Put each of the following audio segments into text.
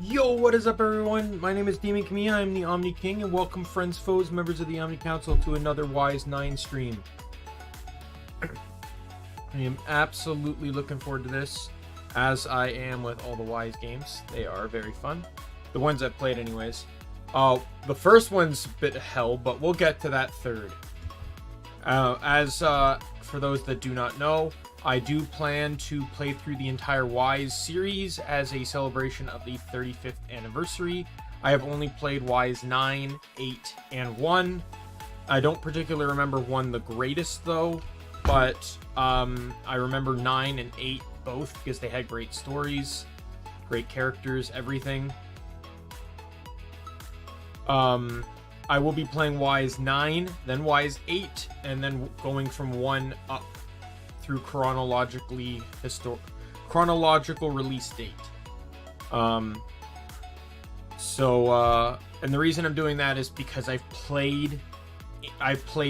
Yo, what is up everyone? My name is Daimien Kamiya, I'm the Omni King, and welcome friends, foes, members of the Omni Council to another Wise 9 stream. I am absolutely looking forward to this, as I am with all the Wise games. They are very fun. The ones I've played anyways. The first one's a bit hell, but we'll get to that third. For those that do not know, I do plan to play through the entire Wise series as a celebration of the 35th anniversary. I have only played Wise 9, 8, and 1. I don't particularly remember 1 the greatest though, but I remember 9 and 8 both because they had great stories, great characters, everything. I will be playing Wise 9, then Wise 8, and then going from 1 up through chronological release date. And the reason I'm doing that is because I've played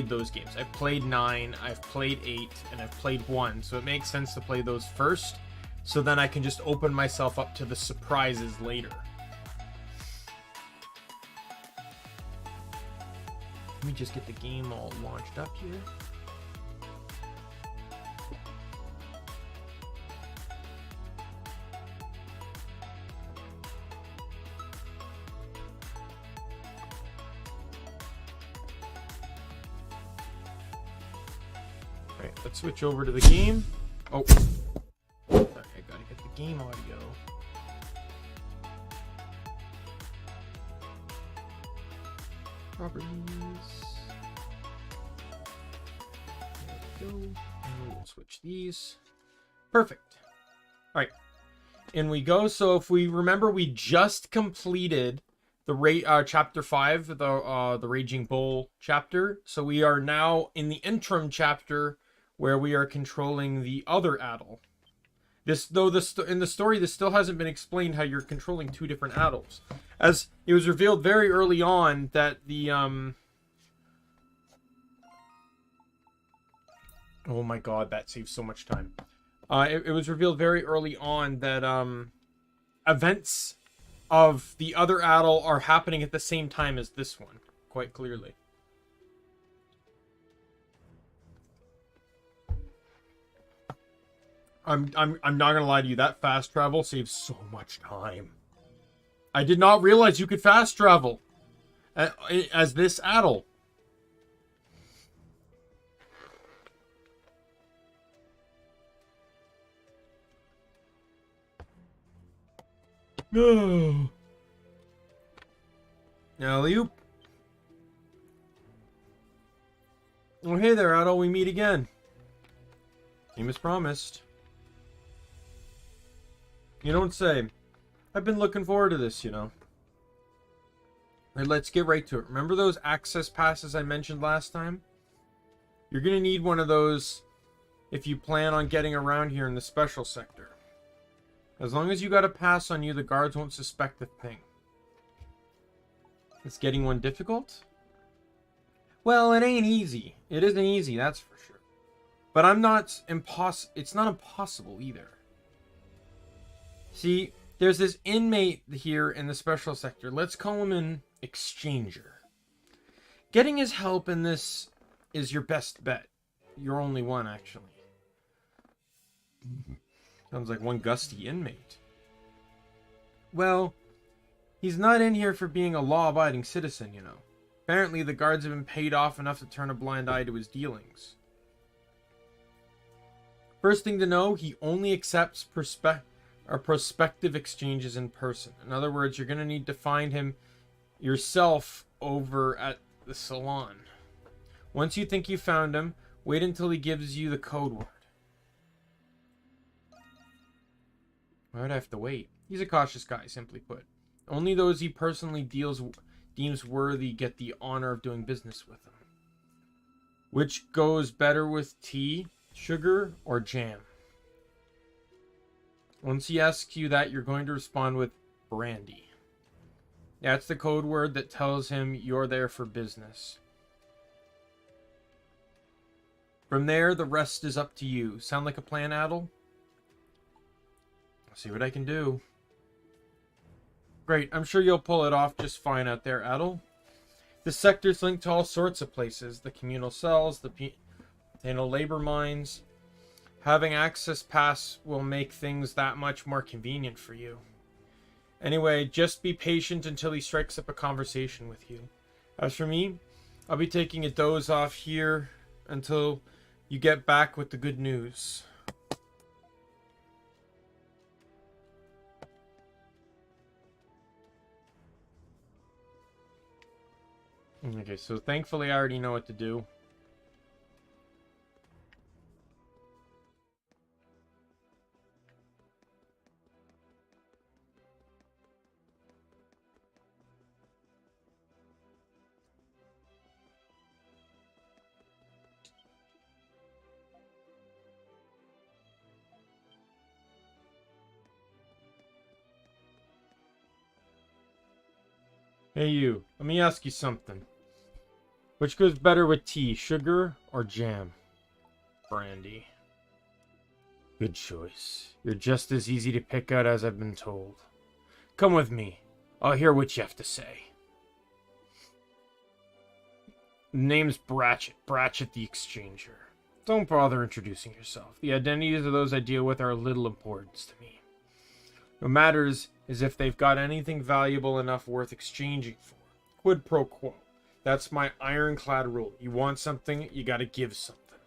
those games. I've played 9, I've played 8, and I've played 1, so it makes sense to play those first, so then I can just open myself up to the surprises later. Let me just get the game all launched up here. Alright, let's switch over to the game. Oh, sorry, I gotta get the game audio. Properties. There we go. And we'll switch these. Perfect. Alright. In we go. So if we remember, we just completed the chapter 5, the Raging Bull chapter. So we are now in the interim chapter where we are controlling the other Adel. In the story, this still hasn't been explained how you're controlling 2 different Adels. As it was revealed very early on that the oh my god, that saves so much time. It was revealed very early on that events of the other Adel are happening at the same time as this one, quite clearly. I'm not gonna lie to you, that fast travel saves so much time. I did not realize you could fast travel as this Adel. No. Alley-oop. Oh, hey there, Adel. We meet again. Same as promised. You don't say. I've been looking forward to this, you know. Alright, let's get right to it. Remember those access passes I mentioned last time? You're going to need one of those if you plan on getting around here in the special sector. As long as you got a pass on you, the guards won't suspect a thing. Is getting one difficult? Well, it ain't easy. It isn't easy, that's for sure. But it's not impossible either. See, there's this inmate here in the special sector. Let's call him an exchanger. Getting his help in this is your best bet. Your only one, actually. Sounds like one gusty inmate. Well, he's not in here for being a law-abiding citizen, you know. Apparently, the guards have been paid off enough to turn a blind eye to his dealings. First thing to know, he only accepts prospective exchanges in person. In other words, you're going to need to find him yourself over at the salon. Once you think you found him, wait until he gives you the code word. Why would I have to wait? He's a cautious guy, simply put. Only those he personally deems worthy get the honor of doing business with him. Which goes better with tea, sugar, or jam? Once he asks you that, you're going to respond with brandy. That's the code word that tells him you're there for business. From there, the rest is up to you. Sound like a plan, Adel? I'll see what I can do. Great. I'm sure you'll pull it off just fine out there, Adel. The sector's linked to all sorts of places. The communal cells, the labor mines. Having access pass will make things that much more convenient for you. Anyway, just be patient until he strikes up a conversation with you. As for me, I'll be taking a doze off here until you get back with the good news. Okay, so thankfully I already know what to do. Hey you, let me ask you something. Which goes better with tea, sugar or jam? Brandy. Good choice. You're just as easy to pick out as I've been told. Come with me. I'll hear what you have to say. The name's Bratchett. Bratchett the Exchanger. Don't bother introducing yourself. The identities of those I deal with are of little importance to me. What matters is if they've got anything valuable enough worth exchanging for. Quid pro quo. That's my ironclad rule. You want something, you gotta give something.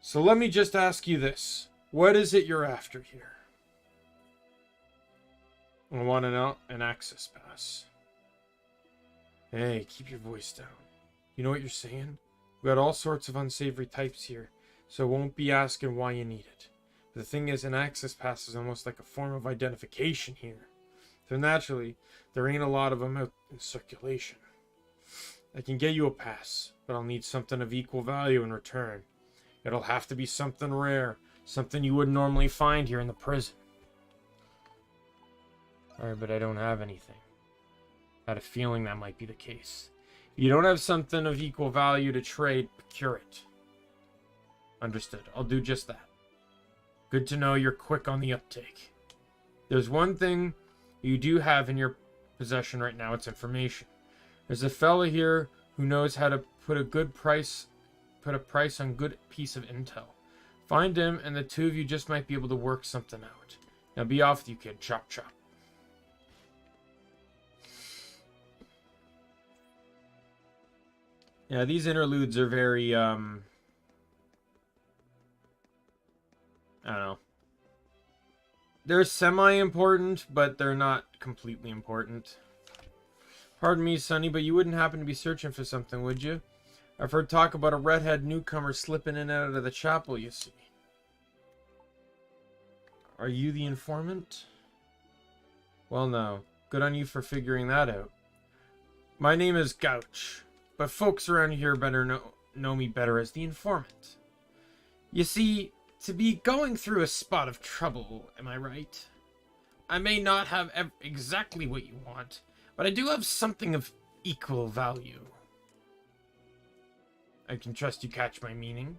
So let me just ask you this. What is it you're after here? I want an access pass. Hey, keep your voice down. You know what you're saying? We've got all sorts of unsavory types here, so won't be asking why you need it. But the thing is, an access pass is almost like a form of identification here. So naturally, there ain't a lot of them out in circulation. I can get you a pass, but I'll need something of equal value in return. It'll have to be something rare, something you wouldn't normally find here in the prison. Alright, but I don't have anything. I had a feeling that might be the case. If you don't have something of equal value to trade, procure it. Understood. I'll do just that. Good to know you're quick on the uptake. There's one thing you do have in your possession right now. It's information. There's a fella here who knows how to put a price on good piece of intel. Find him, and the two of you just might be able to work something out. Now be off with you, kid. Chop, chop. Yeah, these interludes are very, I don't know. They're semi-important, but they're not completely important. Pardon me, Sonny, but you wouldn't happen to be searching for something, would you? I've heard talk about a redhead newcomer slipping in and out of the chapel, you see. Are you the informant? Well, no. Good on you for figuring that out. My name is Gouch, but folks around here better know me better as the informant. You see, to be going through a spot of trouble, am I right? I may not have exactly what you want, but I do have something of equal value. I can trust you catch my meaning.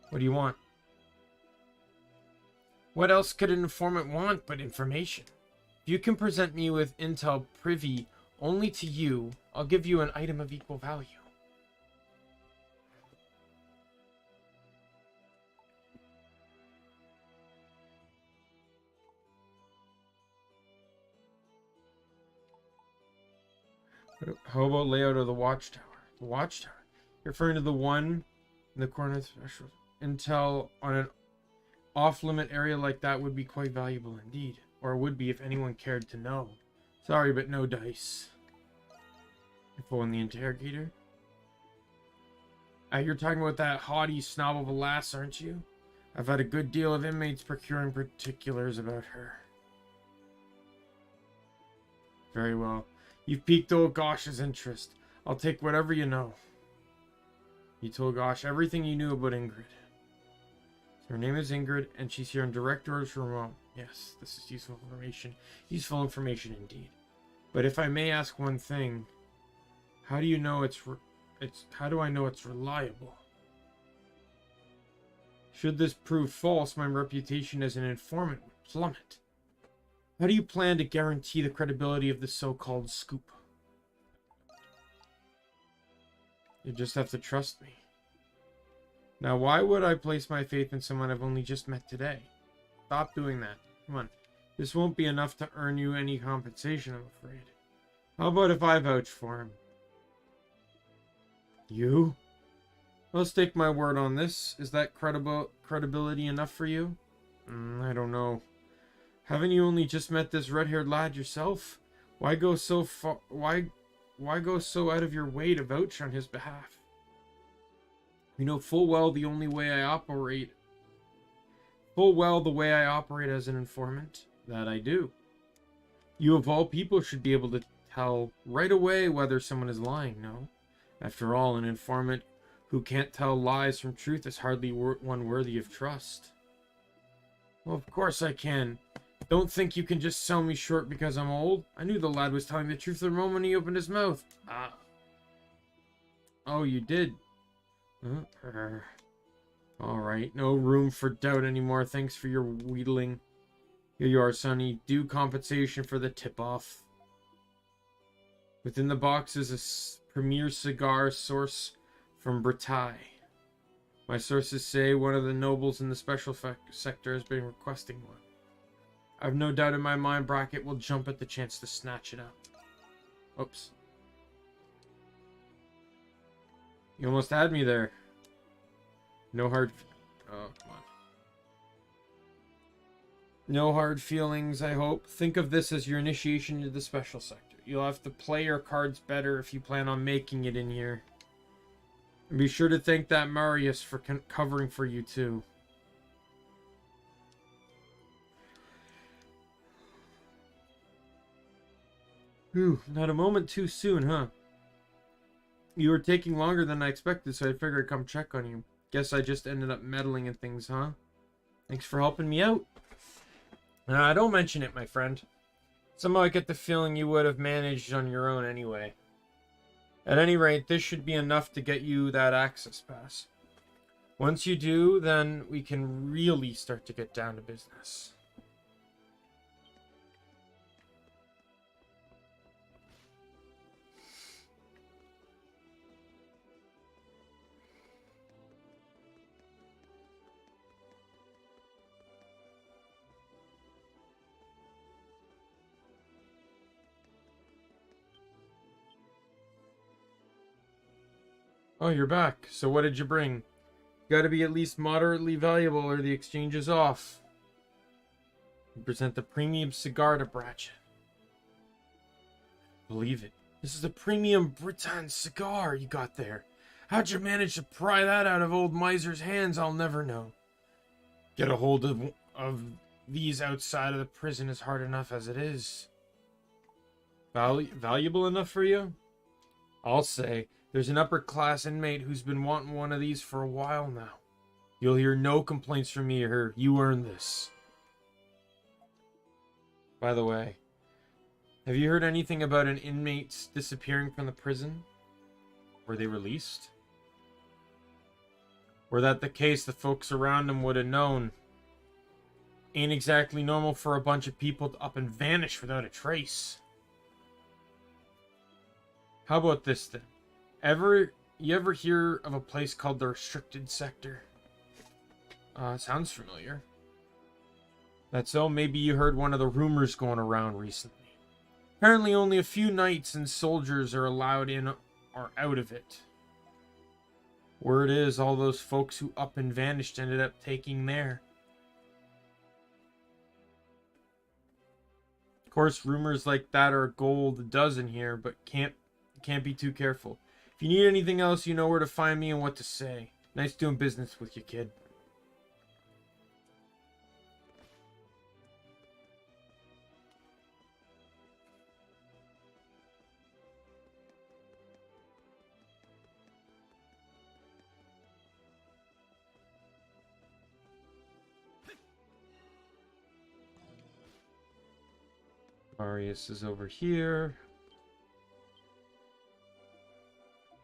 What do you want? What else could an informant want but information? If you can present me with intel privy only to you, I'll give you an item of equal value. How about layout of the watchtower? The watchtower? You're referring to the one in the corner threshold. Intel on an off-limit area like that would be quite valuable indeed. Or would be if anyone cared to know. Sorry, but no dice. Info on the interrogator. You're talking about that haughty snob of a lass, aren't you? I've had a good deal of inmates procuring particulars about her. Very well. You've piqued old Gosh's interest. I'll take whatever you know. You told Gosh everything you knew about Ingrid. Her name is Ingrid, and she's here on direct orders from Rome. Yes, this is useful information. Useful information indeed. But if I may ask one thing, how do you know how do I know it's reliable? Should this prove false, my reputation as an informant would plummet. How do you plan to guarantee the credibility of this so-called scoop? You just have to trust me. Now, why would I place my faith in someone I've only just met today? Stop doing that. Come on. This won't be enough to earn you any compensation, I'm afraid. How about if I vouch for him? You? I'll stake my word on this. Is that credibility enough for you? I don't know. Haven't you only just met this red-haired lad yourself? Why go so far? Why go so out of your way to vouch on his behalf? You know full well the way I operate as an informant. That I do. You of all people should be able to tell right away whether someone is lying, no? After all, an informant who can't tell lies from truth is hardly one worthy of trust. Well, of course I can. Don't think you can just sell me short because I'm old. I knew the lad was telling the truth the moment he opened his mouth. Oh, you did? Alright, no room for doubt anymore. Thanks for your wheedling. Here you are, Sonny. Due compensation for the tip-off. Within the box is a premier cigar source from Bretagne. My sources say one of the nobles in the special sector has been requesting one. I've no doubt in my mind Brackett will jump at the chance to snatch it up. Oops. You almost had me there. No hard... Oh, come on. No hard feelings, I hope. Think of this as your initiation into the special sector. You'll have to play your cards better if you plan on making it in here. And be sure to thank that Marius for covering for you, too. Whew, not a moment too soon, huh? You were taking longer than I expected, so I figured I'd come check on you. Guess I just ended up meddling in things, huh? Thanks for helping me out. Don't mention it, my friend. Somehow I get the feeling you would have managed on your own anyway. At any rate, this should be enough to get you that access pass. Once you do, then we can really start to get down to business. Oh, you're back. So what did you bring? Gotta be at least moderately valuable or the exchange is off. You present the premium cigar to Brachet. Believe it. This is a premium Britann cigar you got there. How'd you manage to pry that out of old Miser's hands, I'll never know. Get a hold of these outside of the prison is hard enough as it is. Valuable enough for you? I'll say. There's an upper-class inmate who's been wanting one of these for a while now. You'll hear no complaints from me or her. You earned this. By the way, have you heard anything about an inmate disappearing from the prison? Were they released? Were that the case, the folks around him would have known. Ain't exactly normal for a bunch of people to up and vanish without a trace. How about this then? You ever hear of a place called the Restricted Sector? Sounds familiar. That's so. Maybe you heard one of the rumors going around recently. Apparently only a few knights and soldiers are allowed in or out of it. Word is, all those folks who up and vanished ended up taking there. Of course, rumors like that are gold a dozen here, but can't be too careful. If you need anything else, you know where to find me and what to say. Nice doing business with you, kid. Marius is over here.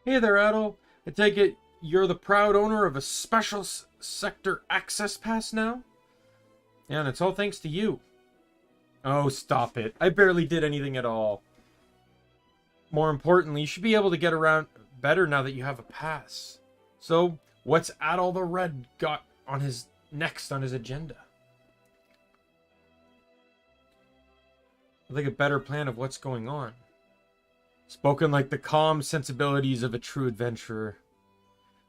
Hey there, Adol. I take it you're the proud owner of a special sector access pass now? Yeah, and it's all thanks to you. Oh, stop it. I barely did anything at all. More importantly, you should be able to get around better now that you have a pass. So, what's Adol the Red got on his next on his agenda? I'd like a better plan of what's going on. Spoken like the calm sensibilities of a true adventurer.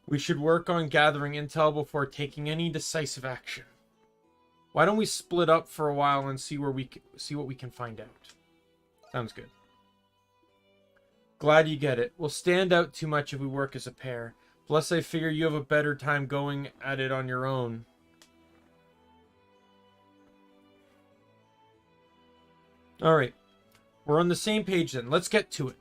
We should work on gathering intel before taking any decisive action. Why don't we split up for a while and see what we can find out? Sounds good. Glad you get it. We'll stand out too much if we work as a pair. Plus, I figure you have a better time going at it on your own. Alright. We're on the same page then. Let's get to it.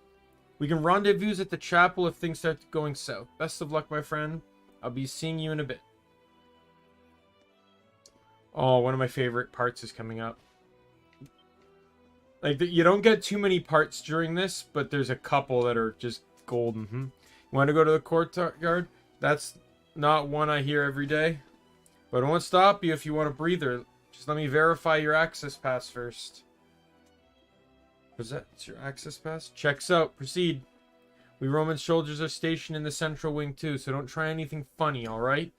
We can rendezvous at the chapel if things start going south. Best of luck, my friend. I'll be seeing you in a bit. Oh, one of my favorite parts is coming up. Like, you don't get too many parts during this, but there's a couple that are just golden. You want to go to the courtyard? That's not one I hear every day. But I won't stop you if you want a breather. Just let me verify your access pass first. Was that your access pass? Checks out. Proceed. We Roman soldiers are stationed in the central wing too, so don't try anything funny, alright?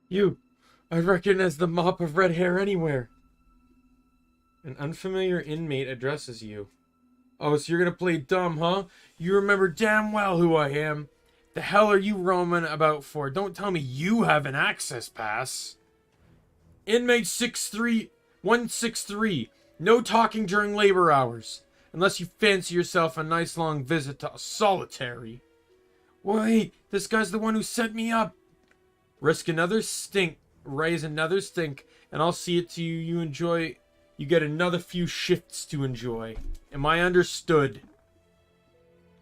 You! I recognize the mop of red hair anywhere. An unfamiliar inmate addresses you. Oh, so you're gonna play dumb, huh? You remember damn well who I am. The hell are you roaming about for? Don't tell me you have an access pass. Inmate 163. No talking during labor hours. Unless you fancy yourself a nice long visit to a solitary. Wait, this guy's the one who set me up. Raise another stink, and I'll see it to you you get another few shifts to enjoy. Am I understood?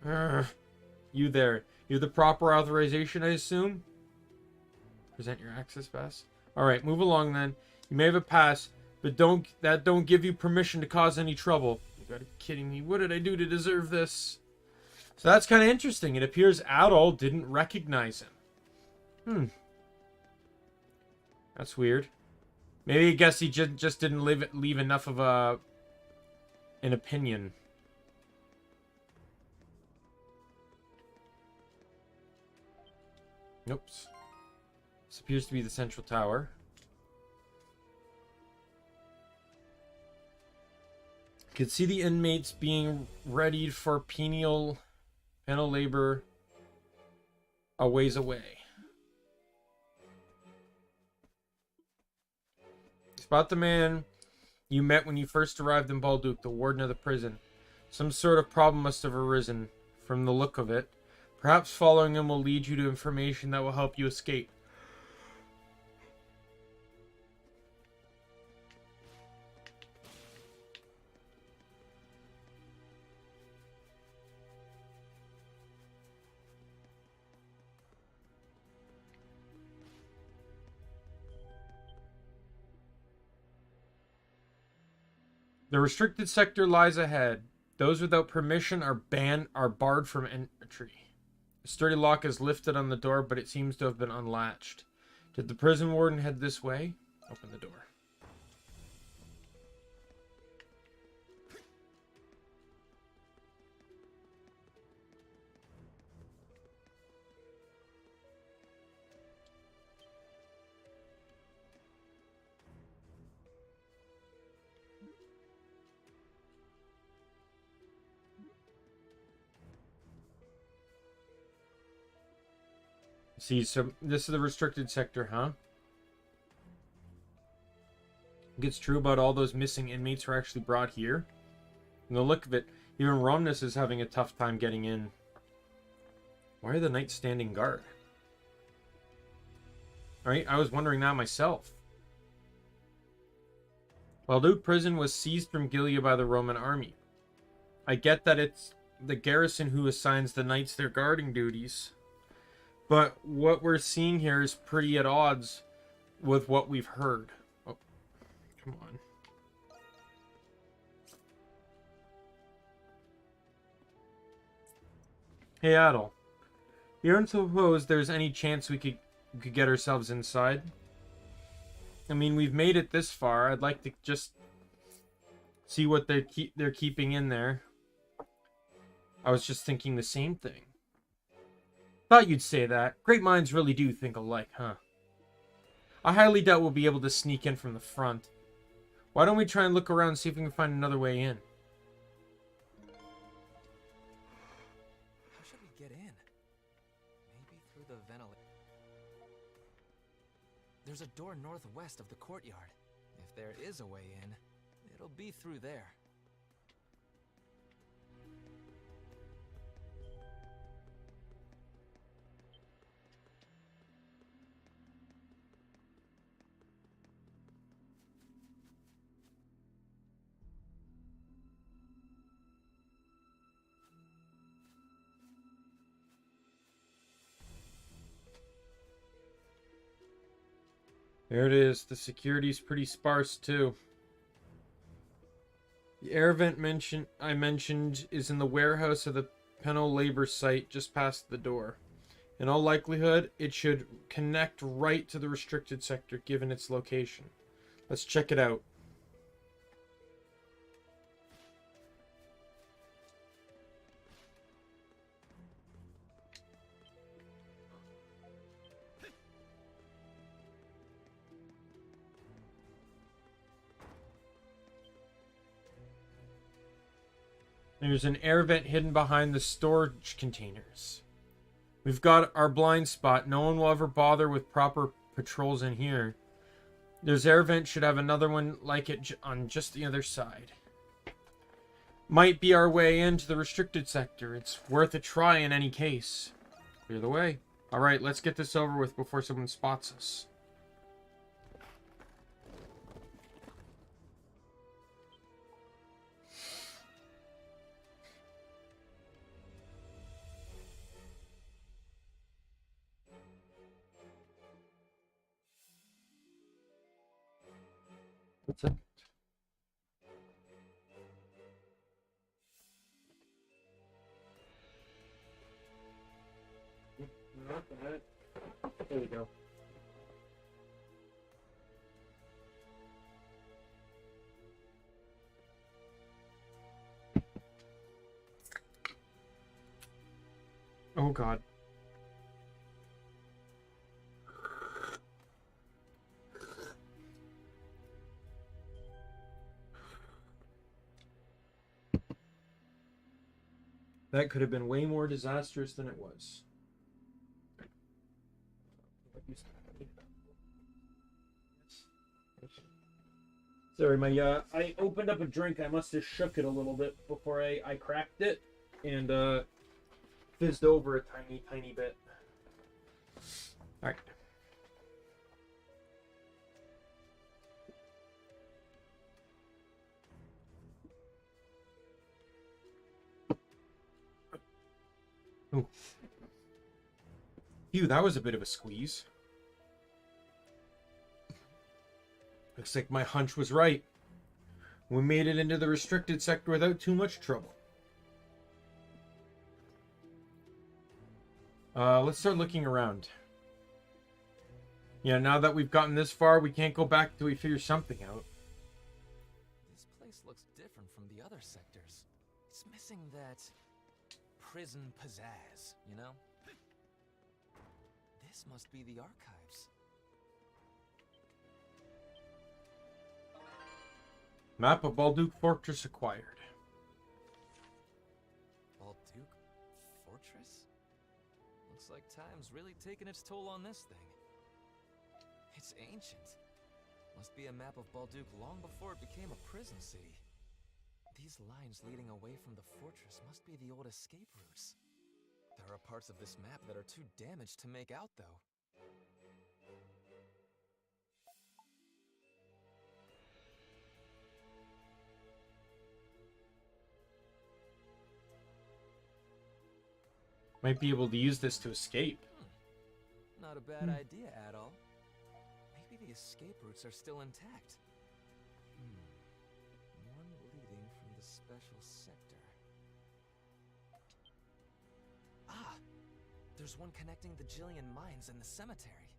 You there. You're the proper authorization, I assume? Present your access pass. Alright, move along then. You may have a pass, but don't give you permission to cause any trouble. You gotta be kidding me. What did I do to deserve this? So that's kind of interesting. It appears Adol didn't recognize him. That's weird. Maybe I guess he just didn't leave enough of an opinion. Nope. This appears to be the central tower. You can see the inmates being readied for penal labor a ways away. Spot the man you met when you first arrived in Balduke, the warden of the prison. Some sort of problem must have arisen, from the look of it. Perhaps following him will lead you to information that will help you escape. The restricted sector lies ahead. Those without permission are barred from entry. A sturdy lock is lifted on the door, but it seems to have been unlatched. Did the prison warden head this way? Open the door. See, so this is the restricted sector, huh? It's true about all those missing inmates who are actually brought here. From the look of it, even Romnus is having a tough time getting in. Why are the knights standing guard? Right, I was wondering that myself. Balduke prison was seized from Gilead by the Roman army. I get that it's the garrison who assigns the knights their guarding duties. But what we're seeing here is pretty at odds with what we've heard. Oh, come on. Hey, Adel. You don't suppose there's any chance we could get ourselves inside? I mean, we've made it this far. I'd like to just see what they're keeping in there. I was just thinking the same thing. Thought you'd say that. Great minds really do think alike, huh? I highly doubt we'll be able to sneak in from the front. Why don't we try and look around and see if we can find another way in? How should we get in? Maybe through the ventilator. There's a door northwest of the courtyard. If there is a way in, it'll be through there. There it is. The security's pretty sparse, too. The air vent I mentioned is in the warehouse of the Penal Labor site just past the door. In all likelihood, it should connect right to the restricted sector given its location. Let's check it out. There's an air vent hidden behind the storage containers. We've got our blind spot. No one will ever bother with proper patrols in here. This air vent should have another one like it on just the other side. Might be our way into the restricted sector. It's worth a try in any case. Clear the way. Alright, let's get this over with before someone spots us. What's it? There we go. Oh God. That could have been way more disastrous than it was. Sorry, I opened up a drink. I must have shook it a little bit before I cracked it and fizzed over a tiny bit. All right. Ooh. Phew, that was a bit of a squeeze. Looks like my hunch was right. We made it into the restricted sector without too much trouble. Let's start looking around. Yeah, now that we've gotten this far, we can't go back till we figure something out. This place looks different from the other sectors. It's missing that prison pizzazz, you know? This must be the archives. Map of Balduke Fortress acquired. Balduke Fortress? Looks like time's really taken its toll on this thing. It's ancient. Must be a map of Balduke long before it became a prison city. These lines leading away from the fortress must be the old escape routes. There are parts of this map that are too damaged to make out, though. Might be able to use this to escape. Not a bad idea at all. Maybe the escape routes are still intact. One leading from the special sector. there's one connecting the Jillian mines and the cemetery.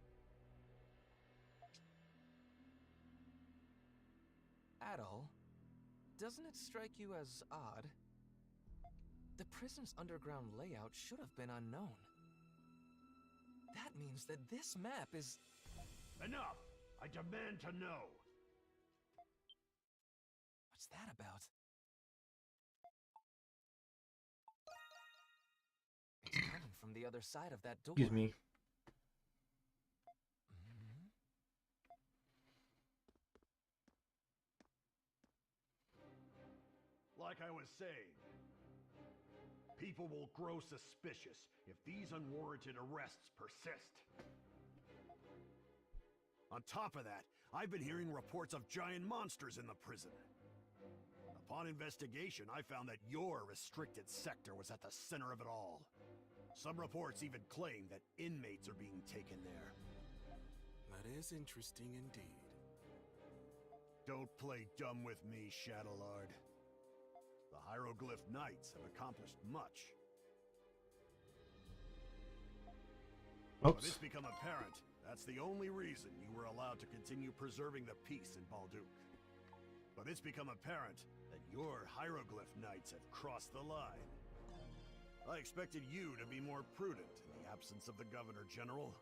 Adol, doesn't it strike you as odd? The prison's underground layout should have been unknown. That means that this map is... Enough! I demand to know! What's that about? It's coming from the other side of that door. Excuse me. Mhm. Like I was saying, people will grow suspicious if these unwarranted arrests persist. On top of that, I've been hearing reports of giant monsters in the prison. Upon investigation, I found that your restricted sector was at the center of it all. Some reports even claim that inmates are being taken there. That is interesting indeed. Don't play dumb with me, Shadowlord. The Hieroglyph Knights have accomplished much. But it's become apparent that's the only reason you were allowed to continue preserving the peace in Balduc. But it's become apparent that your Hieroglyph Knights have crossed the line. I expected you to be more prudent in the absence of the Governor General.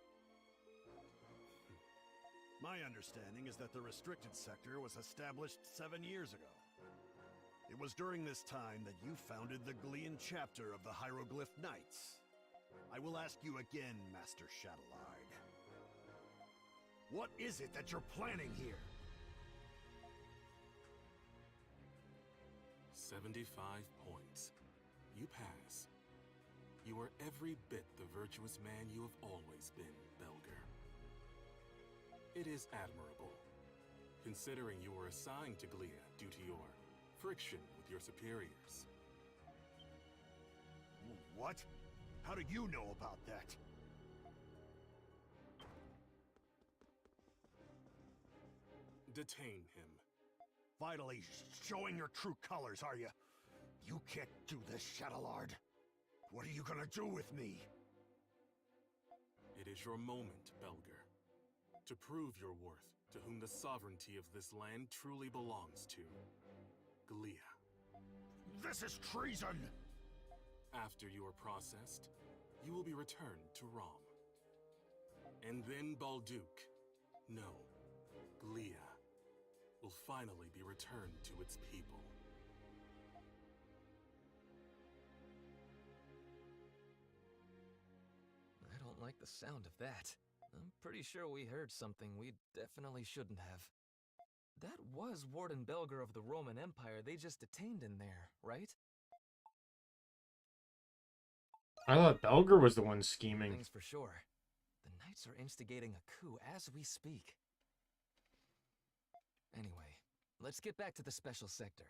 My understanding is that the restricted sector was established 7 years ago. It was during this time that you founded the Glean chapter of the Hieroglyph Knights. I will ask you again, Master Shadowlord. What is it that you're planning here? 75 points. You pass. You are every bit the virtuous man you have always been, Belger. It is admirable, considering you were assigned to Glia due to your friction with your superiors. What? How do you know about that? Detain him. Finally showing your true colors, are you? You can't do this, Shadowlord. What are you gonna do with me? It is your moment, Belger. To prove your worth to whom the sovereignty of this land truly belongs to. Glia. This is treason! After you are processed, you will be returned to Rom. And then Balduc, no, Glia, will finally be returned to its people. I don't like the sound of that. I'm pretty sure we heard something we definitely shouldn't have. That was Warden Belger of the Roman Empire they just detained in there, right? I thought Belger was the one scheming. Things for sure. The Knights are instigating a coup as we speak. Anyway, let's get back to the special sector.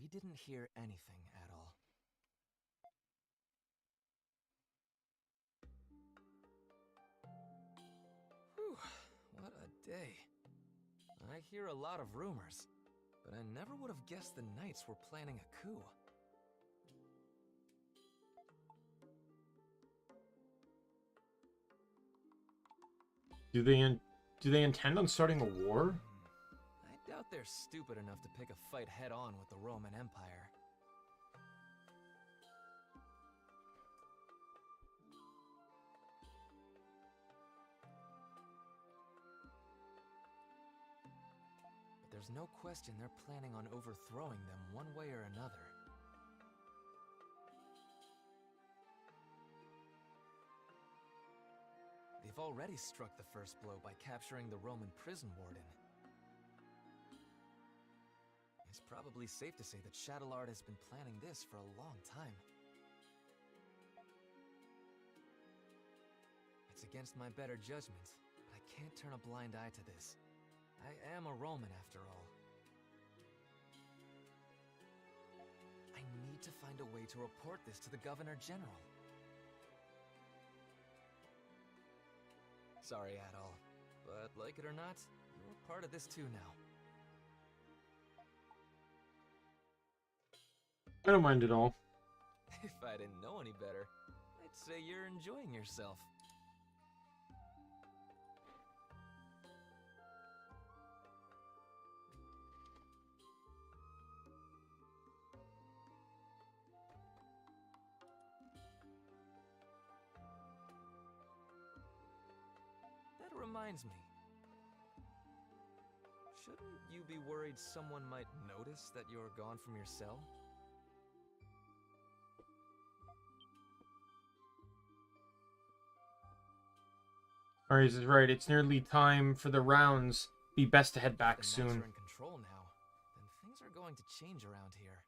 We didn't hear anything at all. Whew, what a day. I hear a lot of rumors, but I never would have guessed the Knights were planning a coup. Do they intend on starting a war? I doubt they're stupid enough to pick a fight head-on with the Roman Empire. But there's no question they're planning on overthrowing them one way or another. They've already struck the first blow by capturing the Roman prison warden. It's probably safe to say that Shadowlord has been planning this for a long time. It's against my better judgment, but I can't turn a blind eye to this. I am a Roman after all. I need to find a way to report this to the Governor General. Sorry, Adol, but like it or not, you're part of this too now. I don't mind at all. If I didn't know any better, I'd say you're enjoying yourself. That reminds me. Shouldn't you be worried someone might notice that you're gone from your cell? Arias is right. It's nearly time for the rounds. Be best to head back The Nox soon. are in control now, then things are going to change around here.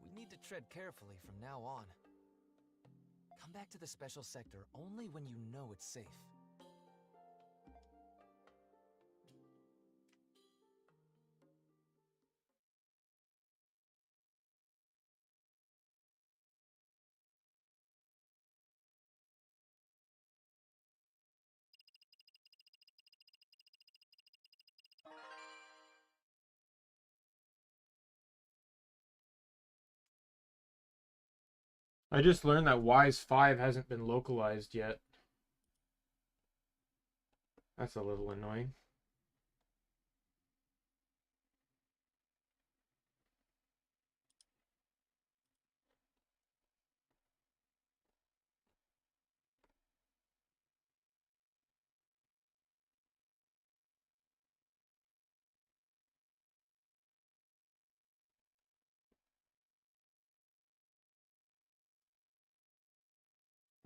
We need to tread carefully from now on. Come back to the special sector only when you know it's safe. I just learned that Wise 5 hasn't been localized yet. That's a little annoying.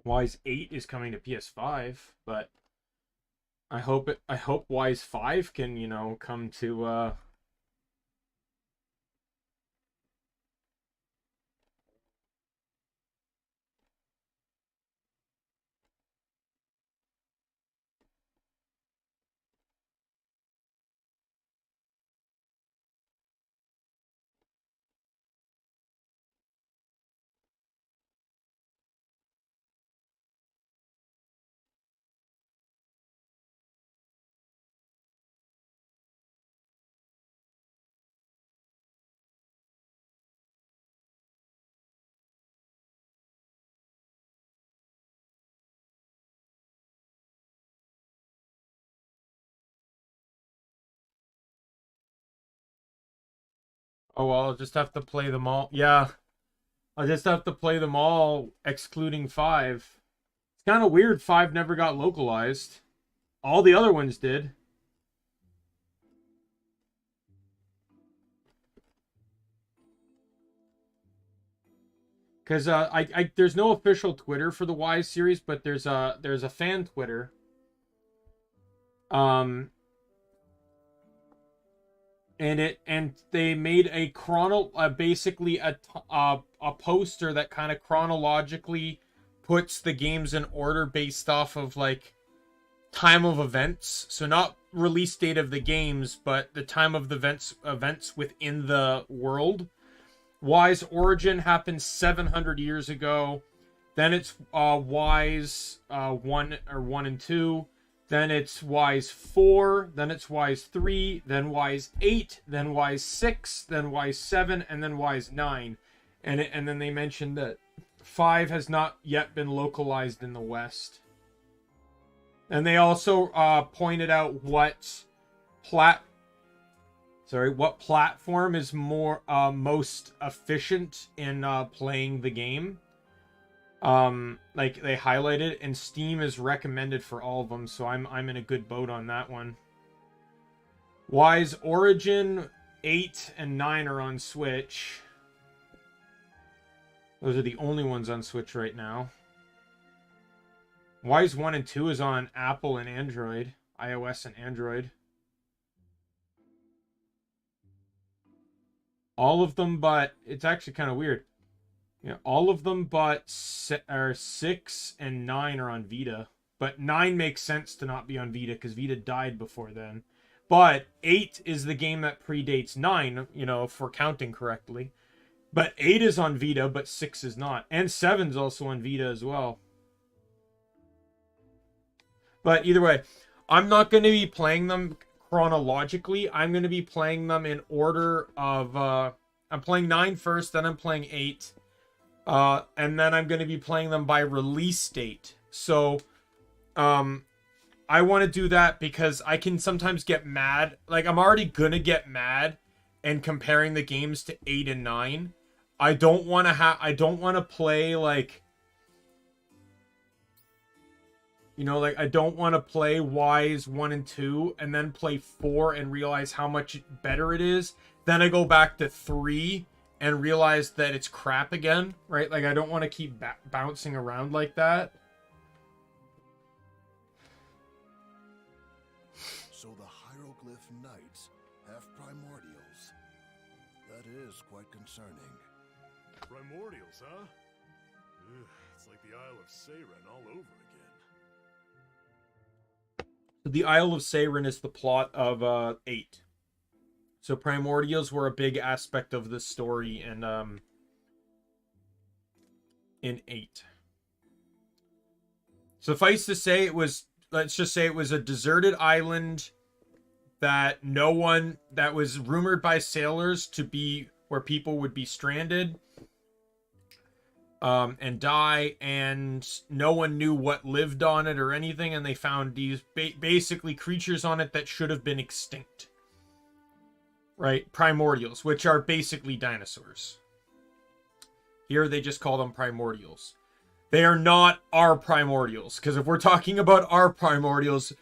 Wise 8 is coming to PS5, but I hope Wise 5 can, you know, come to oh well, I'll just have to play them all. Yeah. I'll just have to play them all excluding 5. It's kind of weird 5 never got localized. All the other ones did. Because there's no official Twitter for the Wise series, but there's a fan Twitter. And they made a basically a poster that kind of chronologically puts the games in order based off of like time of events. So not release date of the games, but the time of the events within the world. Wise Origin happened 700 years ago. Then it's Wise 1 and 2. Then it's Wise 4. Then it's Wise 3. Then Wise 8. Then Wise 6. Then Wise 7. And then Wise 9. And then they mentioned that 5 has not yet been localized in the West. And they also pointed out what platform is most efficient in playing the game. Like they highlighted, and Steam is recommended for all of them, so I'm in a good boat on that one. Wise Origin 8 and 9 are on Switch. Those are the only ones on Switch right now. Wise 1 and 2 is on Apple and Android, iOS and Android. All of them, but it's actually kind of weird. Yeah, all of them but 6 and 9 are on Vita. But 9 makes sense to not be on Vita because Vita died before then. But 8 is the game that predates 9, you know, if we're counting correctly. But 8 is on Vita, but 6 is not. And 7 is also on Vita as well. But either way, I'm not going to be playing them chronologically. I'm going to be playing them in order of... I'm playing 9 first, then I'm playing 8. And then I'm going to be playing them by release date. So, I want to do that because I can sometimes get mad. Like, I'm already going to get mad and comparing the games to 8 and 9. I don't want to play, like, you know, like, I don't want to play Wise 1 and 2 and then play 4 and realize how much better it is. Then I go back to 3 and realize that it's crap again, right? Like, I don't want to keep bouncing around like that. So the Hieroglyph Knights have primordials. That is quite concerning. Primordials, huh? Ugh, it's like the Isle of Seiren all over again. The Isle of Seiren is the plot of 8. So primordials were a big aspect of the story in 8. Suffice to say, let's just say it was a deserted island that that was rumored by sailors to be where people would be stranded and die, and no one knew what lived on it or anything, and they found these basically creatures on it that should have been extinct. Right? Primordials, which are basically dinosaurs. Here they just call them primordials. They are not our primordials, because if we're talking about our primordials,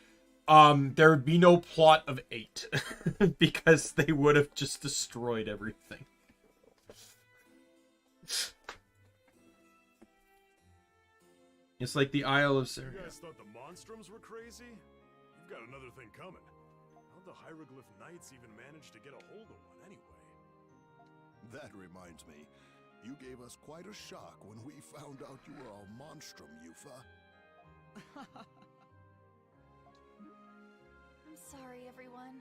there would be no plot of 8 because they would have just destroyed everything. It's like the Isle of Seiren. You guys thought the Monstrums were crazy? You've got another thing coming. How'd the Hieroglyph Knights even manage to get a hold of one anyway? That reminds me, you gave us quite a shock when we found out you were a monstrum, Yufa. I'm sorry, everyone.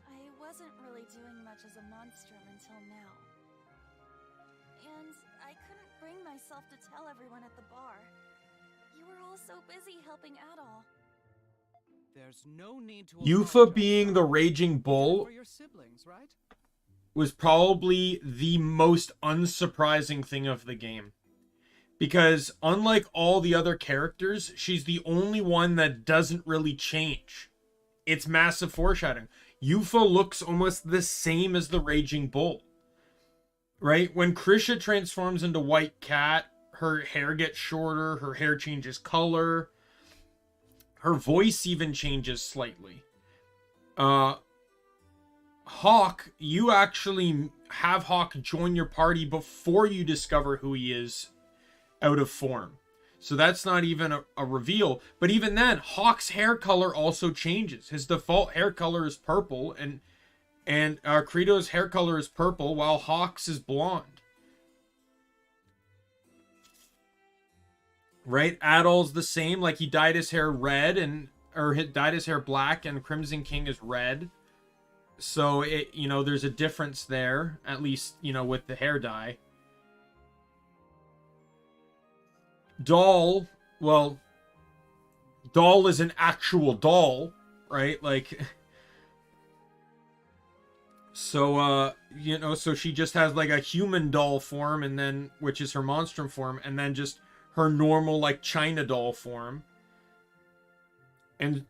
I wasn't really doing much as a monstrum until now. And I couldn't bring myself to tell everyone at the bar. You were all so busy helping Adol. There's no need to Yufa being the raging bull for your siblings, right? was probably the most unsurprising thing of the game. Because unlike all the other characters, she's the only one that doesn't really change. It's massive foreshadowing. Yufa looks almost the same as the raging bull. Right? When Krisha transforms into White Cat, her hair gets shorter, her hair changes color, her voice even changes slightly. Hawk, you actually have Hawk join your party before you discover who he is out of form. So that's not even a reveal. But even then, Hawk's hair color also changes. His default hair color is purple, and Credo's hair color is purple, while Hawk's is blonde. Right? Adol's the same. Like, he dyed his hair red, or he dyed his hair black, and Crimson King is red. So, there's a difference there, at least, with the hair dye. Doll is an actual doll, right? Like, so, so she just has, like, a human doll form, and then, which is her monstrum form, and then just her normal, like, China doll form. And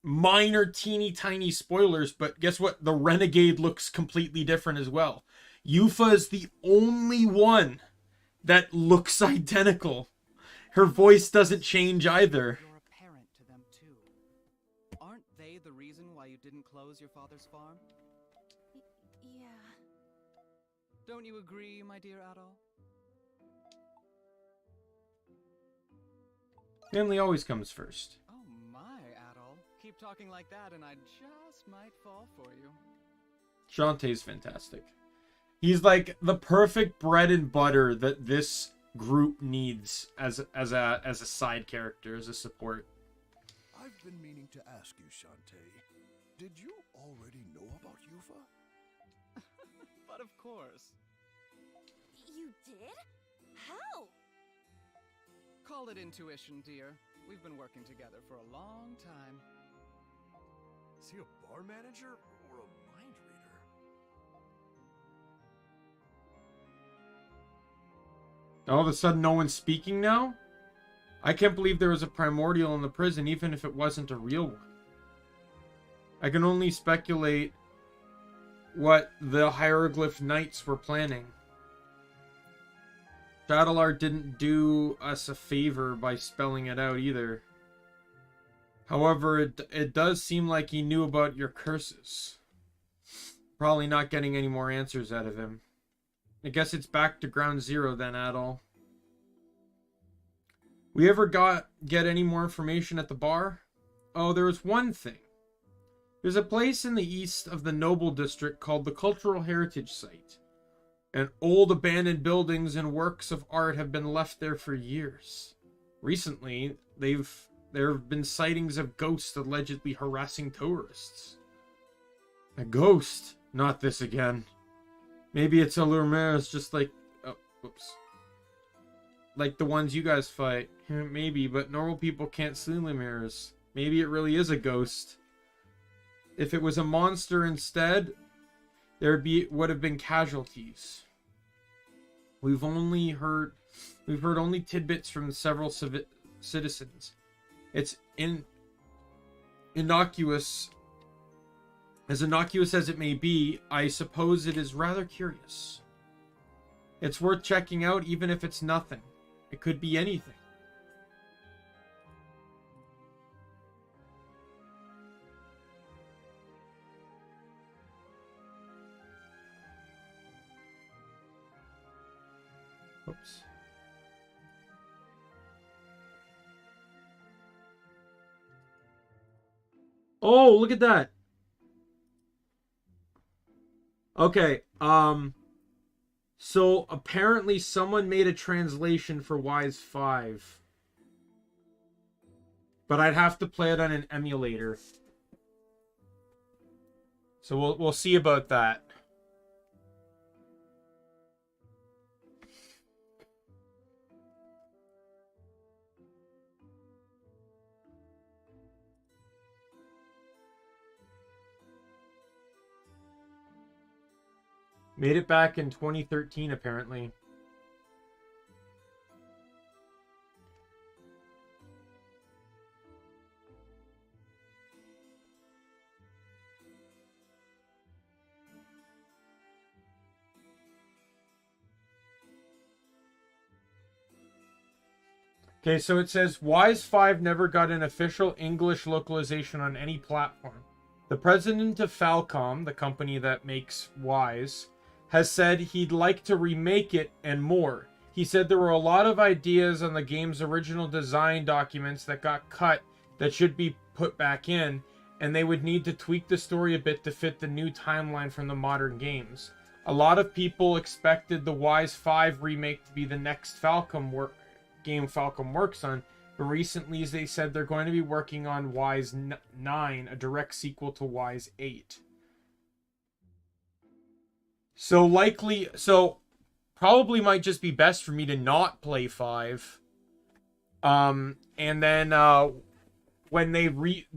minor teeny tiny spoilers, but guess what? The Renegade looks completely different as well. Yufa is the only one that looks identical. Her voice doesn't change either. You're a parent to them too. Aren't they the reason why you didn't close your father's farm? Yeah. Don't you agree, my dear Adol? Family always comes first. Oh my, Adol. Keep talking like that and I just might fall for you. Shantae's fantastic. He's like the perfect bread and butter that this group needs as a side character, as a support. I've been meaning to ask you, Shantae. Did you already know about Yufa? But of course. You did? How? Call it intuition, dear. We've been working together for a long time. Is he a bar manager or a mind reader? All of a sudden, no one's speaking now? I can't believe there was a primordial in the prison, even if it wasn't a real one. I can only speculate what the hieroglyph knights were planning. Shadowlar didn't do us a favor by spelling it out either. However, it does seem like he knew about your curses. Probably not getting any more answers out of him. I guess it's back to ground zero then, Adol. We ever get any more information at the bar? Oh, there was one thing. There's a place in the east of the Noble District called the Cultural Heritage Site. And old abandoned buildings and works of art have been left there for years. Recently, there have been sightings of ghosts allegedly harassing tourists. A ghost? Not this again. Maybe it's a Lumiere, just like... Oh, whoops. Like the ones you guys fight. Maybe, but normal people can't see Lumières. Maybe it really is a ghost. If it was a monster instead, would have been casualties. We've heard only tidbits from several citizens. It's innocuous. As innocuous as it may be, I suppose it is rather curious. It's worth checking out, even if it's nothing. It could be anything. Oops. Oh, look at that. Okay, so apparently someone made a translation for Wise 5. But I'd have to play it on an emulator. So we'll see about that. Made it back in 2013, apparently. Okay, so it says, Wise 5 never got an official English localization on any platform. The president of Falcom, the company that makes Wise, has said he'd like to remake it and more. He said there were a lot of ideas on the game's original design documents that got cut that should be put back in, and they would need to tweak the story a bit to fit the new timeline from the modern games. A lot of people expected the Wise 5 remake to be the next game Falcom works on, but recently they said they're going to be working on Wise 9, a direct sequel to Wise 8. So probably might just be best for me to not play 5. And then when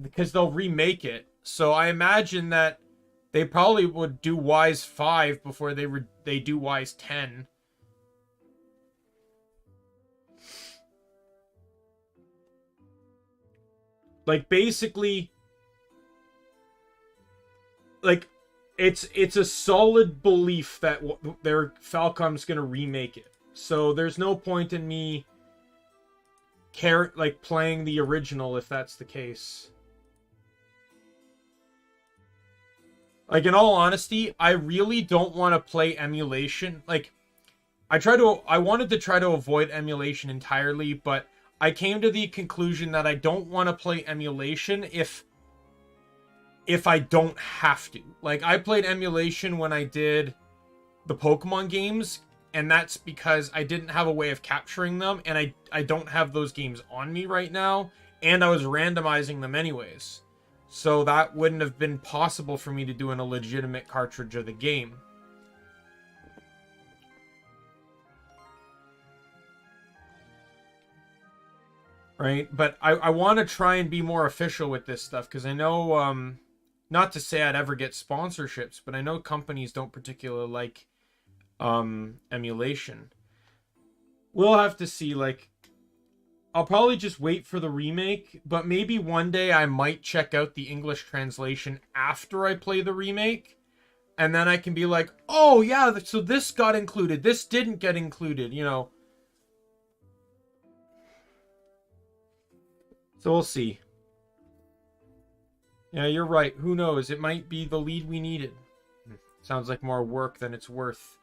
because they'll remake it. So I imagine that they probably would do Wise 5 before they do Wise 10. Like basically, like it's a solid belief that their Falcom's gonna remake it. So there's no point in me playing the original if that's the case. Like, in all honesty, I really don't want to play emulation. Like, I wanted to try to avoid emulation entirely, but I came to the conclusion that I don't want to play emulation if I don't have to. Like, I played emulation when I did the Pokemon games, and that's because I didn't have a way of capturing them, and I don't have those games on me right now, and I was randomizing them anyways. So that wouldn't have been possible for me to do in a legitimate cartridge of the game. Right? But I want to try and be more official with this stuff, because I know, not to say I'd ever get sponsorships, but I know companies don't particularly like emulation. we'll have to see. Like, I'll probably just wait for the remake, but maybe one day I might check out the English translation after I play the remake, and then I can be like, oh yeah, so this got included, this didn't get included, you know. So we'll see. Yeah, you're right. Who knows? It might be the lead we needed. Sounds like more work than it's worth.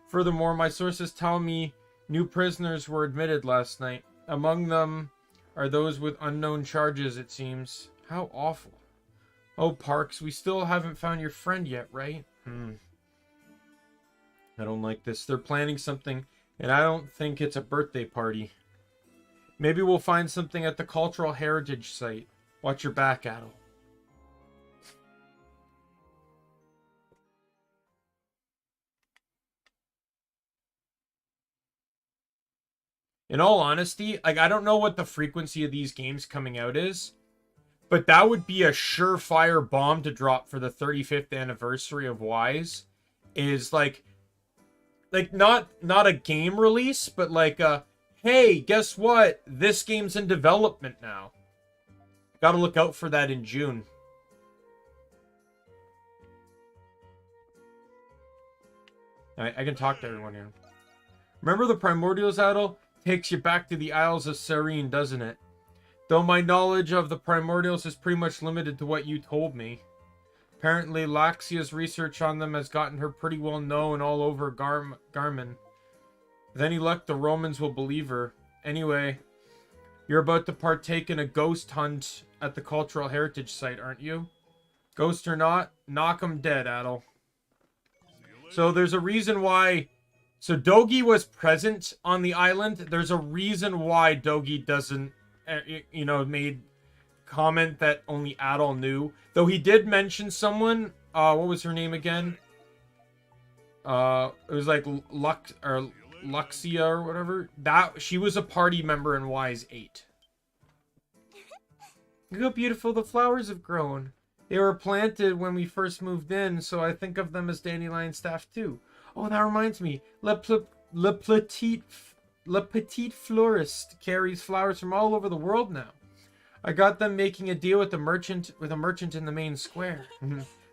Furthermore, my sources tell me new prisoners were admitted last night. Among them are those with unknown charges, it seems. How awful. Oh, Parks, we still haven't found your friend yet, right? I don't like this. They're planning something, and I don't think it's a birthday party. Maybe we'll find something at the Cultural Heritage Site. Watch your back, Adel. In all honesty, like, I don't know what the frequency of these games coming out is, but that would be a surefire bomb to drop for the 35th anniversary of Wise. Is like not a game release, but like a, hey, guess what? This game's in development now. Gotta look out for that in June. I can talk to everyone here. Remember the Primordials, Adel? Takes you back to the Isles of Serene, doesn't it? Though my knowledge of the Primordials is pretty much limited to what you told me. Apparently, Laxia's research on them has gotten her pretty well known all over Garmin. With any luck, the Romans will believe her. Anyway, you're about to partake in a ghost hunt at the Cultural Heritage Site, aren't you? Ghost or not, knock 'em dead, Adel. So there's a reason why... So Dogi was present on the island. There's a reason why Dogi doesn't, you know, made comment that only Adol knew. Though he did mention someone. What was her name again? It was like Luxia or whatever. That she was a party member in Wise 8. Look how beautiful the flowers have grown. They were planted when we first moved in, so I think of them as dandelion staff too. Oh, that reminds me. Le Petit Florist carries flowers from all over the world now. I got them making a deal with a merchant in the main square.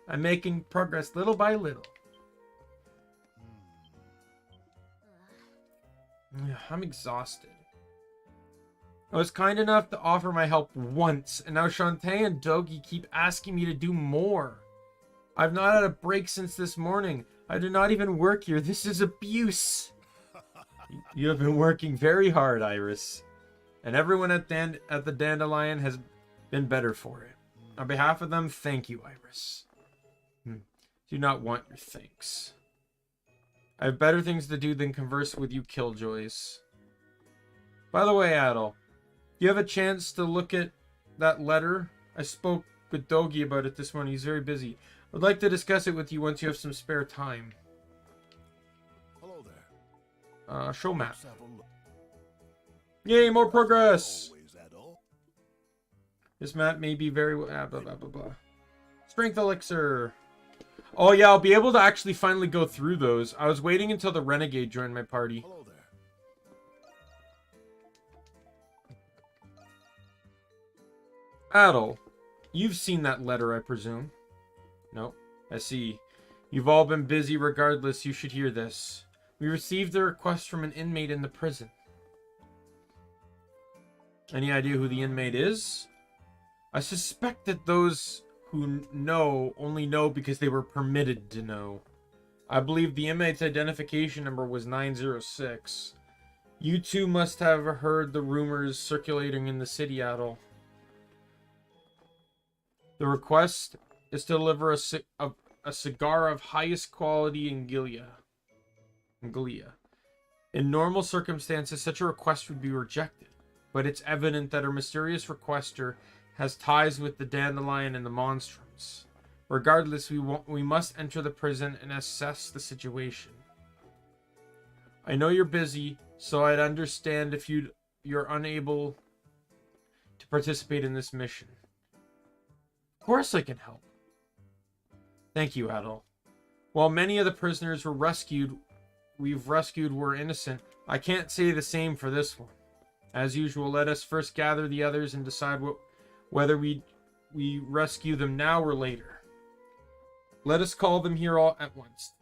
I'm making progress little by little. I'm exhausted. I was kind enough to offer my help once, and now Shantae and Dogi keep asking me to do more. I've not had a break since this morning. I do not even work here. This is abuse. You have been working very hard, Iris. And everyone at the Dandelion has been better for it. On behalf of them, thank you, Iris. Do not want your thanks. I have better things to do than converse with you killjoys. By the way, Adel, do you have a chance to look at that letter? I spoke with Dogi about it this morning. He's very busy. I'd like to discuss it with you once you have some spare time. Hello there. Show map. Yay, more progress! This map may be very... blah, blah, blah, blah. Strength elixir. Oh yeah, I'll be able to actually finally go through those. I was waiting until the Renegade joined my party. Hello there. Adel, you've seen that letter, I presume. No, I see. You've all been busy regardless. You should hear this. We received a request from an inmate in the prison. Any idea who the inmate is? I suspect that those who know only know because they were permitted to know. I believe the inmate's identification number was 906. You two must have heard the rumors circulating in the city, Adel. The request is to deliver a cigar of highest quality in Gilead. In normal circumstances, such a request would be rejected, but it's evident that our mysterious requester has ties with the Dandelion and the Monstrums. Regardless, we must enter the prison and assess the situation. I know you're busy, so I'd understand if you're unable to participate in this mission. Of course I can help. Thank you, Adel. While many of the prisoners were rescued we've rescued were innocent, I can't say the same for this one. As usual, let us first gather the others and decide whether we rescue them now or later. Let us call them here all at once.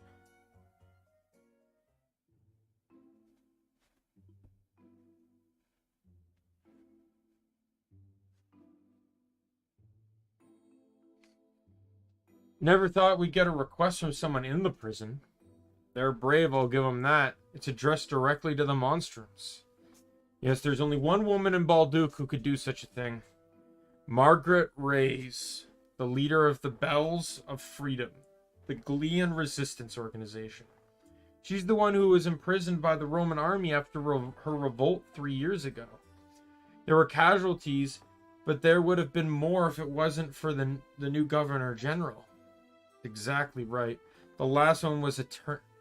Never thought we'd get a request from someone in the prison. They're brave, I'll give them that. It's addressed directly to the Monstrums. Yes, there's only one woman in Balduke who could do such a thing. Margaret Reyes, the leader of the Bells of Freedom, the Glean Resistance Organization. She's the one who was imprisoned by the Roman army after her revolt 3 years ago. There were casualties, but there would have been more if it wasn't for the new Governor General. Exactly right. The last one was a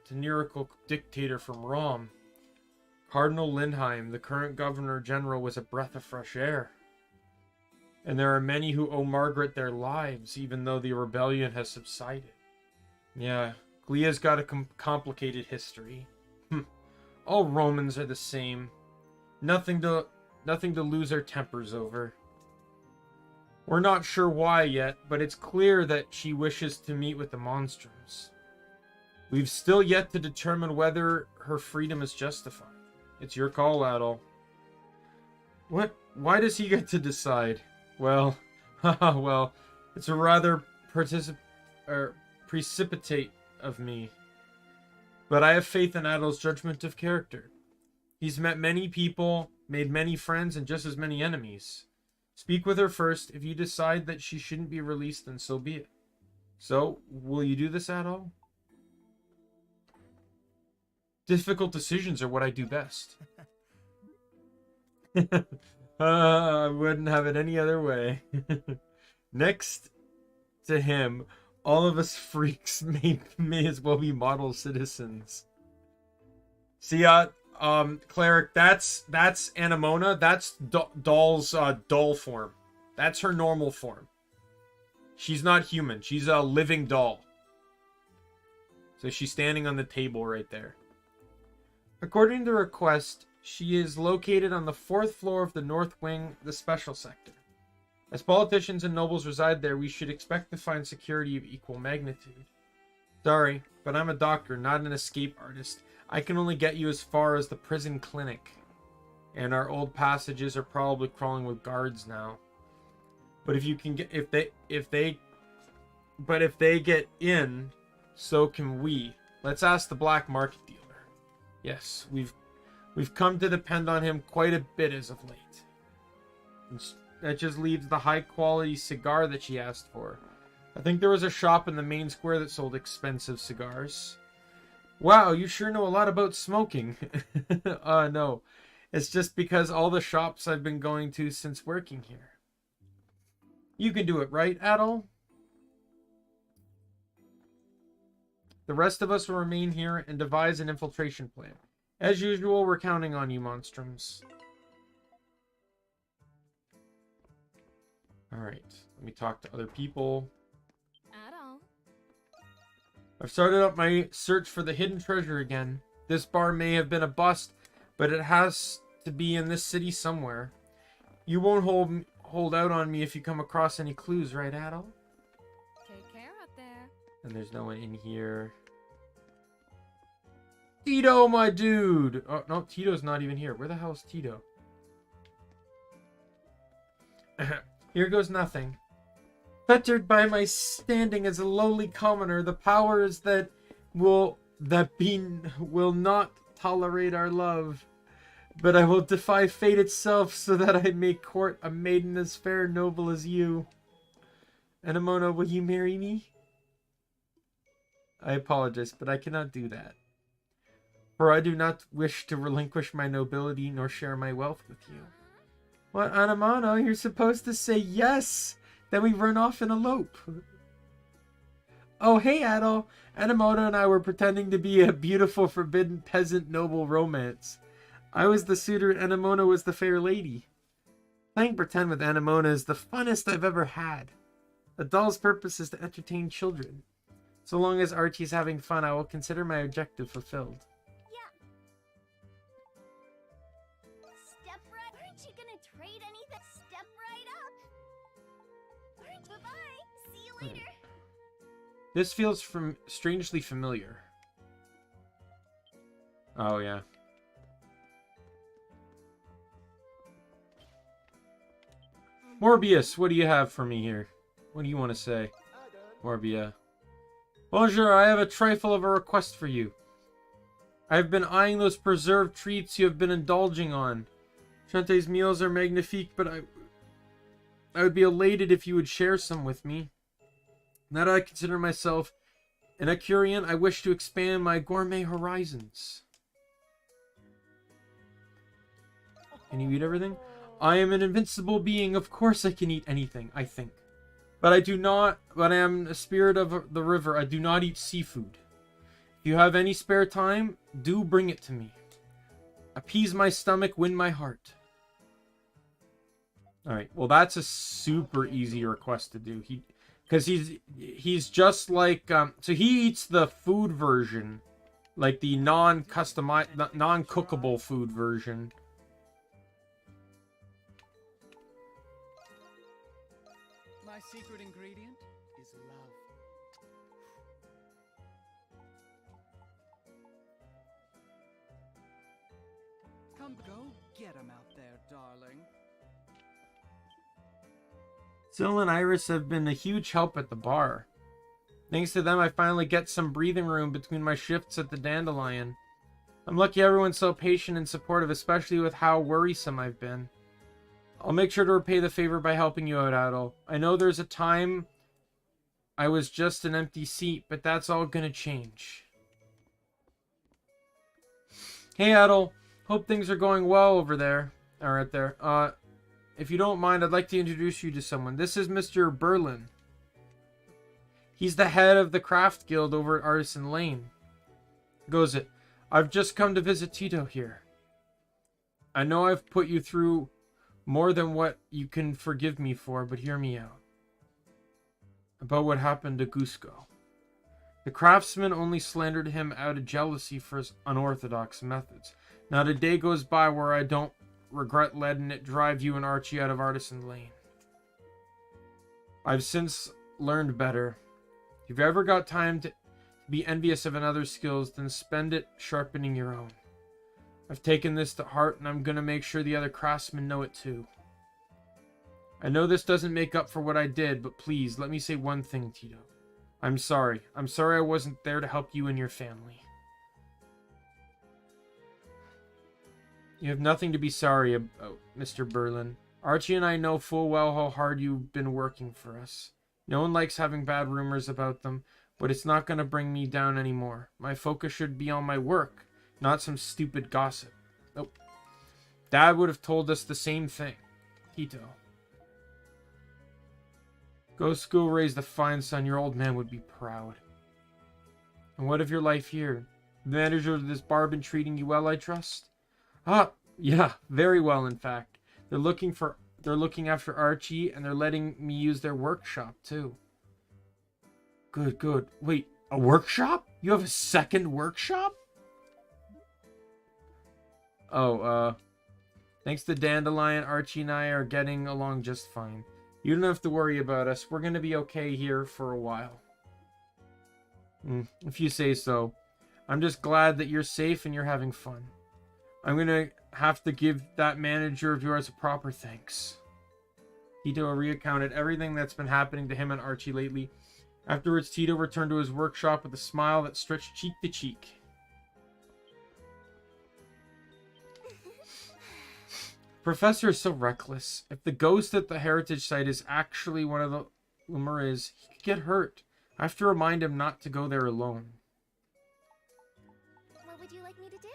tyrannical dictator from Rome. Cardinal Lindheim, the current Governor General, was a breath of fresh air. And there are many who owe Margaret their lives, even though the rebellion has subsided. Yeah, Glea's got a complicated history. All Romans are the same. Nothing to lose our tempers over. We're not sure why yet, but it's clear that she wishes to meet with the Monstrums. We've still yet to determine whether her freedom is justified. It's your call, Adol. What? Why does he get to decide? Well, well, it's a rather precipitate of me. But I have faith in Adol's judgment of character. He's met many people, made many friends, and just as many enemies. Speak with her first. If you decide that she shouldn't be released, then so be it. So, will you do this, Adol? Difficult decisions are what I do best. I wouldn't have it any other way. Next to him, all of us freaks may as well be model citizens. See, Cleric, that's Anemona. That's Doll's doll form. That's her normal form. She's not human. She's a living doll. So she's standing on the table right there. According to request, she is located on the 4th floor of the North Wing, the Special Sector. As politicians and nobles reside there, we should expect to find security of equal magnitude. Sorry, but I'm a doctor, not an escape artist. I can only get you as far as the prison clinic. And our old passages are probably crawling with guards now. But if you can get if they get in, so can we. Let's ask the black market dealer. Yes, we've come to depend on him quite a bit as of late. And that just leaves the high quality cigar that she asked for. I think there was a shop in the main square that sold expensive cigars. Wow, you sure know a lot about smoking. No. It's just because all the shops I've been going to since working here. You can do it, right, Adol? The rest of us will remain here and devise an infiltration plan. As usual, we're counting on you, Monstrums. Alright, let me talk to other people. I've started up my search for the hidden treasure again. This bar may have been a bust, but it has to be in this city somewhere. You won't hold out on me if you come across any clues, right, Adol? Take care out there. And there's no one in here. Tito, my dude! Oh, no, Tito's not even here. Where the hell is Tito? Here goes nothing. Fettered by my standing as a lowly commoner, the powers that will not tolerate our love. But I will defy fate itself so that I may court a maiden as fair and noble as you. Anemona, will you marry me? I apologize, but I cannot do that. For I do not wish to relinquish my nobility nor share my wealth with you. What, Anemona? You're supposed to say yes! Then we run off and elope. Oh, hey, Adol. Anemona and I were pretending to be a beautiful, forbidden peasant noble romance. I was the suitor and Anemona was the fair lady. Playing pretend with Anemona is the funnest I've ever had. A doll's purpose is to entertain children. So long as Archie's having fun, I will consider my objective fulfilled. afraid anything. Step right up. Alright, bye-bye. See you later. This feels strangely familiar. Oh, yeah. Morbius, what do you have for me here? What do you want to say? Morbia. Bonjour, I have a trifle of a request for you. I have been eyeing those preserved treats you have been indulging on. Shantae's meals are magnifique, but I would be elated if you would share some with me. Now that I consider myself an Ecurian, I wish to expand my gourmet horizons. Can you eat everything? I am an invincible being. Of course I can eat anything, I think. But I am a spirit of the river. I do not eat seafood. If you have any spare time, do bring it to me. Appease my stomach, win my heart. Alright, well that's a super easy request to do. Because he's just like, so he eats the food version. Like the non-customized, non-cookable food version. My secret ingredient is love. Come, go get him out there, darling. Syl and Iris have been a huge help at the bar. Thanks to them, I finally get some breathing room between my shifts at the Dandelion. I'm lucky everyone's so patient and supportive, especially with how worrisome I've been. I'll make sure to repay the favor by helping you out, Adol. I know there's a time I was just an empty seat, but that's all gonna change. Hey, Adol. Hope things are going well over there. Or right there. If you don't mind, I'd like to introduce you to someone. This is Mr. Berlin. He's the head of the craft guild over at Artisan Lane. Goes it. I've just come to visit Tito here. I know I've put you through more than what you can forgive me for, but hear me out. About what happened to Cusco. The craftsman only slandered him out of jealousy for his unorthodox methods. Not a day goes by where I don't regret letting it drive you and Archie out of Artisan Lane. I've since learned better. If you've ever got time to be envious of another's skills, then spend it sharpening your own. I've taken this to heart, and I'm going to make sure the other craftsmen know it too. I know this doesn't make up for what I did, but please, let me say one thing, Tito. I'm sorry. I'm sorry I wasn't there to help you and your family. You have nothing to be sorry about, Mr. Berlin. Archie and I know full well how hard you've been working for us. No one likes having bad rumors about them, but it's not going to bring me down anymore. My focus should be on my work, not some stupid gossip. Nope. Dad would have told us the same thing. Tito. Go school, raise the fine son. Your old man would be proud. And what of your life here? The manager of this bar been treating you well, I trust? Ah, yeah, very well, in fact. They're looking after Archie, and they're letting me use their workshop, too. Good, good. Wait, a workshop? You have a second workshop? Oh, thanks to Dandelion, Archie and I are getting along just fine. You don't have to worry about us. We're gonna be okay here for a while. If you say so. I'm just glad that you're safe and you're having fun. I'm gonna have to give that manager of yours a proper thanks. Tito recounted everything that's been happening to him and Archie lately. Afterwards, Tito returned to his workshop with a smile that stretched cheek to cheek. Professor is so reckless. If the ghost at the heritage site is actually one of the Umaras, he could get hurt. I have to remind him not to go there alone. What would you like me to do?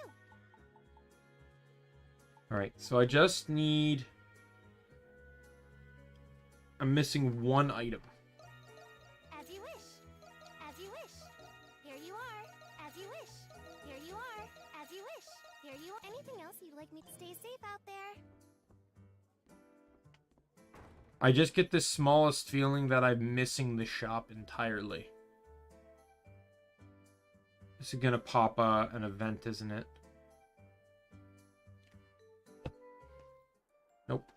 Alright, so I just need... I'm missing one item. As you wish. As you wish. Here you are. As you wish. Here you are. As you wish. Here you are. Anything else you'd like me to stay safe out there? I just get the smallest feeling that I'm missing the shop entirely. This is gonna pop an event, isn't it? Nope.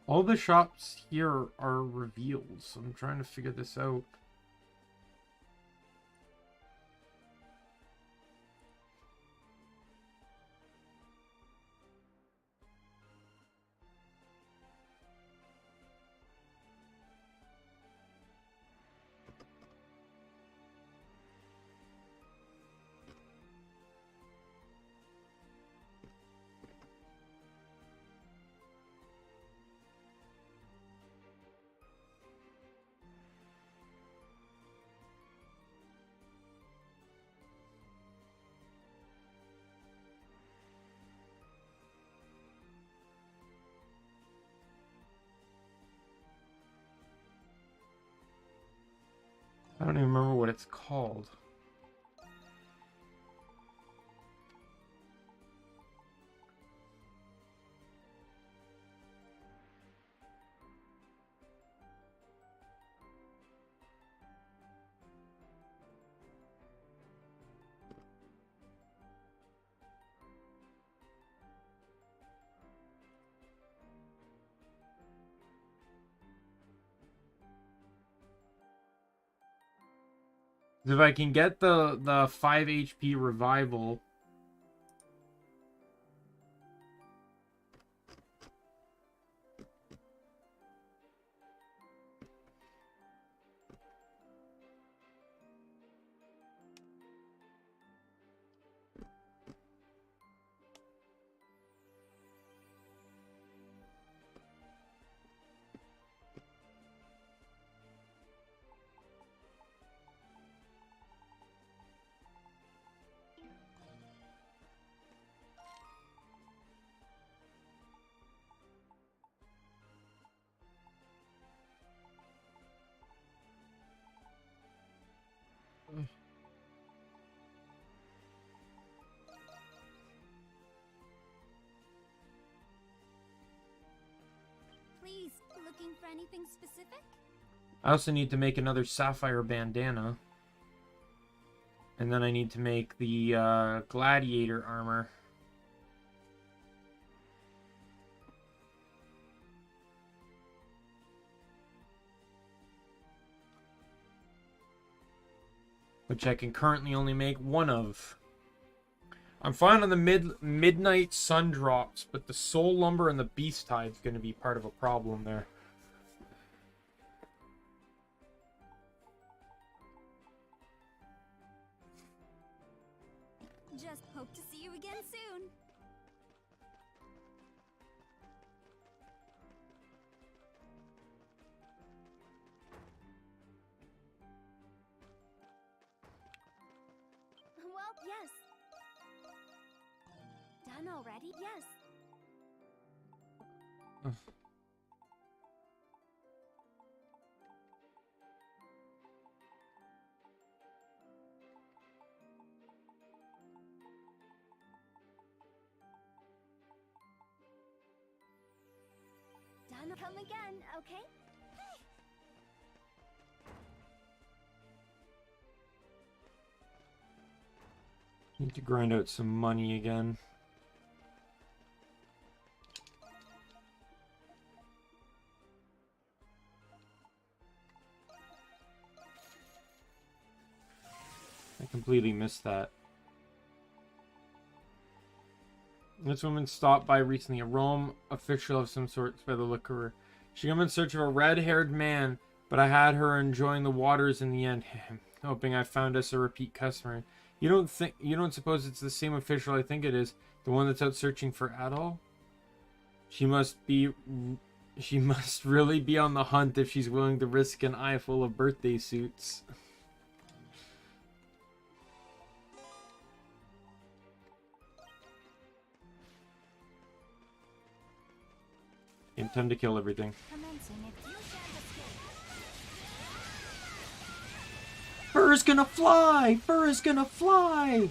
All the shops here are reveals. I'm trying to figure this out. I don't even remember what it's called. If I can get the 5 HP revival. Please, looking for anything specific? I also need to make another sapphire bandana. And then I need to make the gladiator armor. Which I can currently only make one of. I'm fine on the midnight sun drops, but the soul lumber and the beast hide is going to be part of a problem there. Just hope to see you again soon. Well, yes. Done already? Yes. Done. Come again, okay? Need to grind out some money again. I completely missed that. This woman stopped by recently, a Rome official of some sort by the look of her. She came in search of a red-haired man, but I had her enjoying the waters in the end, hoping I found us a repeat customer. You don't suppose it's the same official I think it is, the one that's out searching for Adol? She must really be on the hunt if she's willing to risk an eye full of birthday suits. Intend to kill everything. Fur is gonna fly! Fur is gonna fly!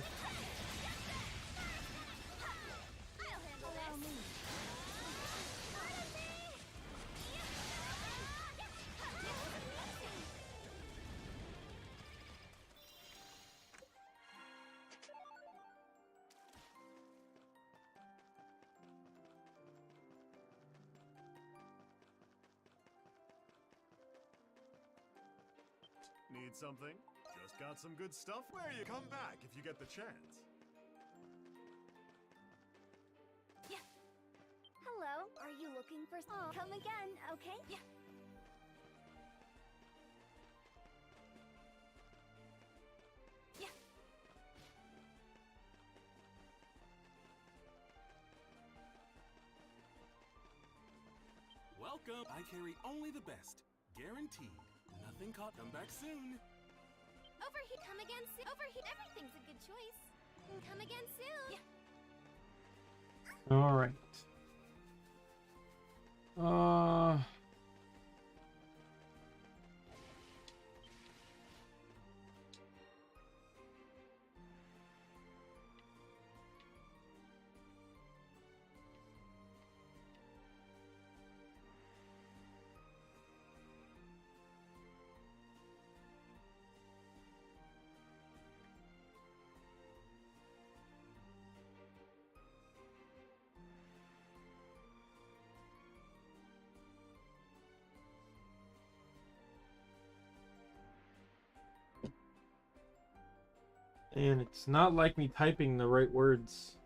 need something? Just got some good stuff where you come back if you get the chance. Yeah. Hello, are you looking for come again, okay? Yeah. Yeah. Welcome. I carry only the best. Guaranteed. Nothing caught. Come back soon. Over here, come again soon. Over here, everything's a good choice. Come again soon. Yeah. All right. And it's not like me typing the right words.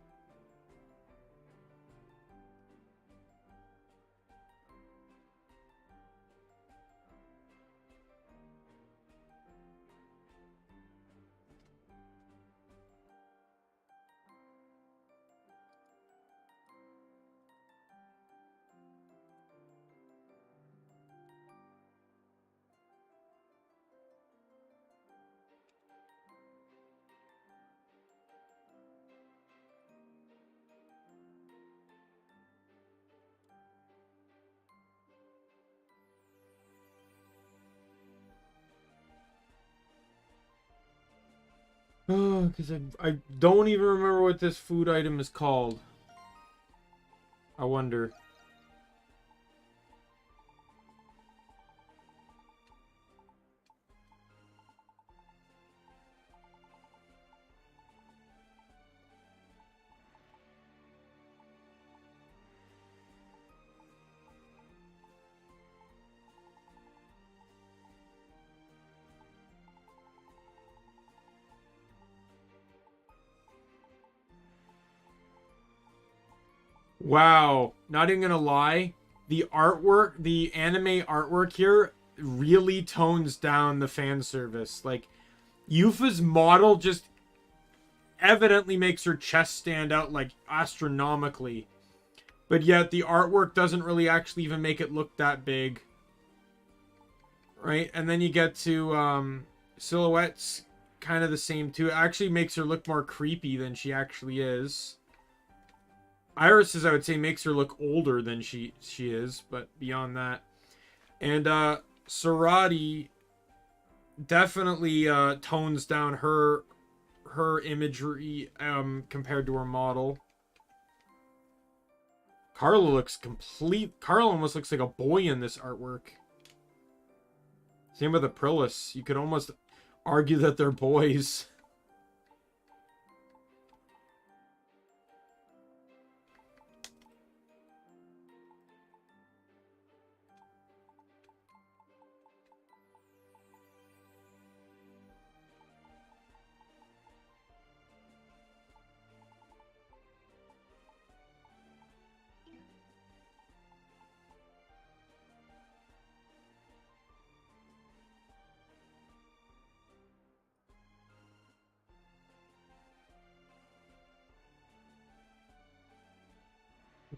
Because I don't even remember what this food item is called. I wonder. Wow, not even gonna lie, the artwork, the anime artwork here really tones down the fan service. Like, Yufa's model just evidently makes her chest stand out like astronomically. But yet the artwork doesn't really actually even make it look that big. Right? And then you get to Silhouette's kind of the same too. It actually makes her look more creepy than she actually is. Iris's, I would say, makes her look older than she is, but beyond that. And Sarati definitely tones down her imagery compared to her model. Carla almost looks like a boy in this artwork. Same with Aprilis. You could almost argue that they're boys.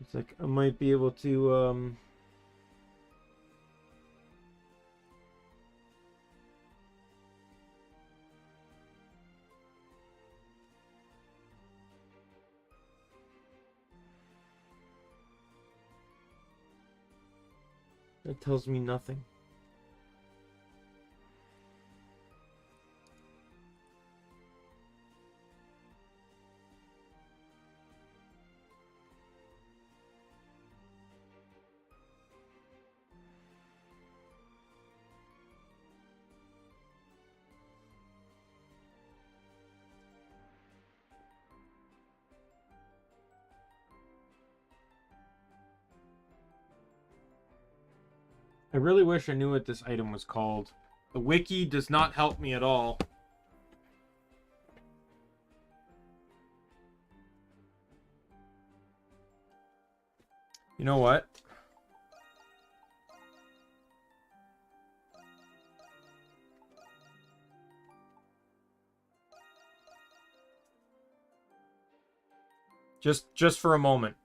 It's like I might be able to that tells me nothing. I really wish I knew what this item was called. The wiki does not help me at all. You know what? Just for a moment.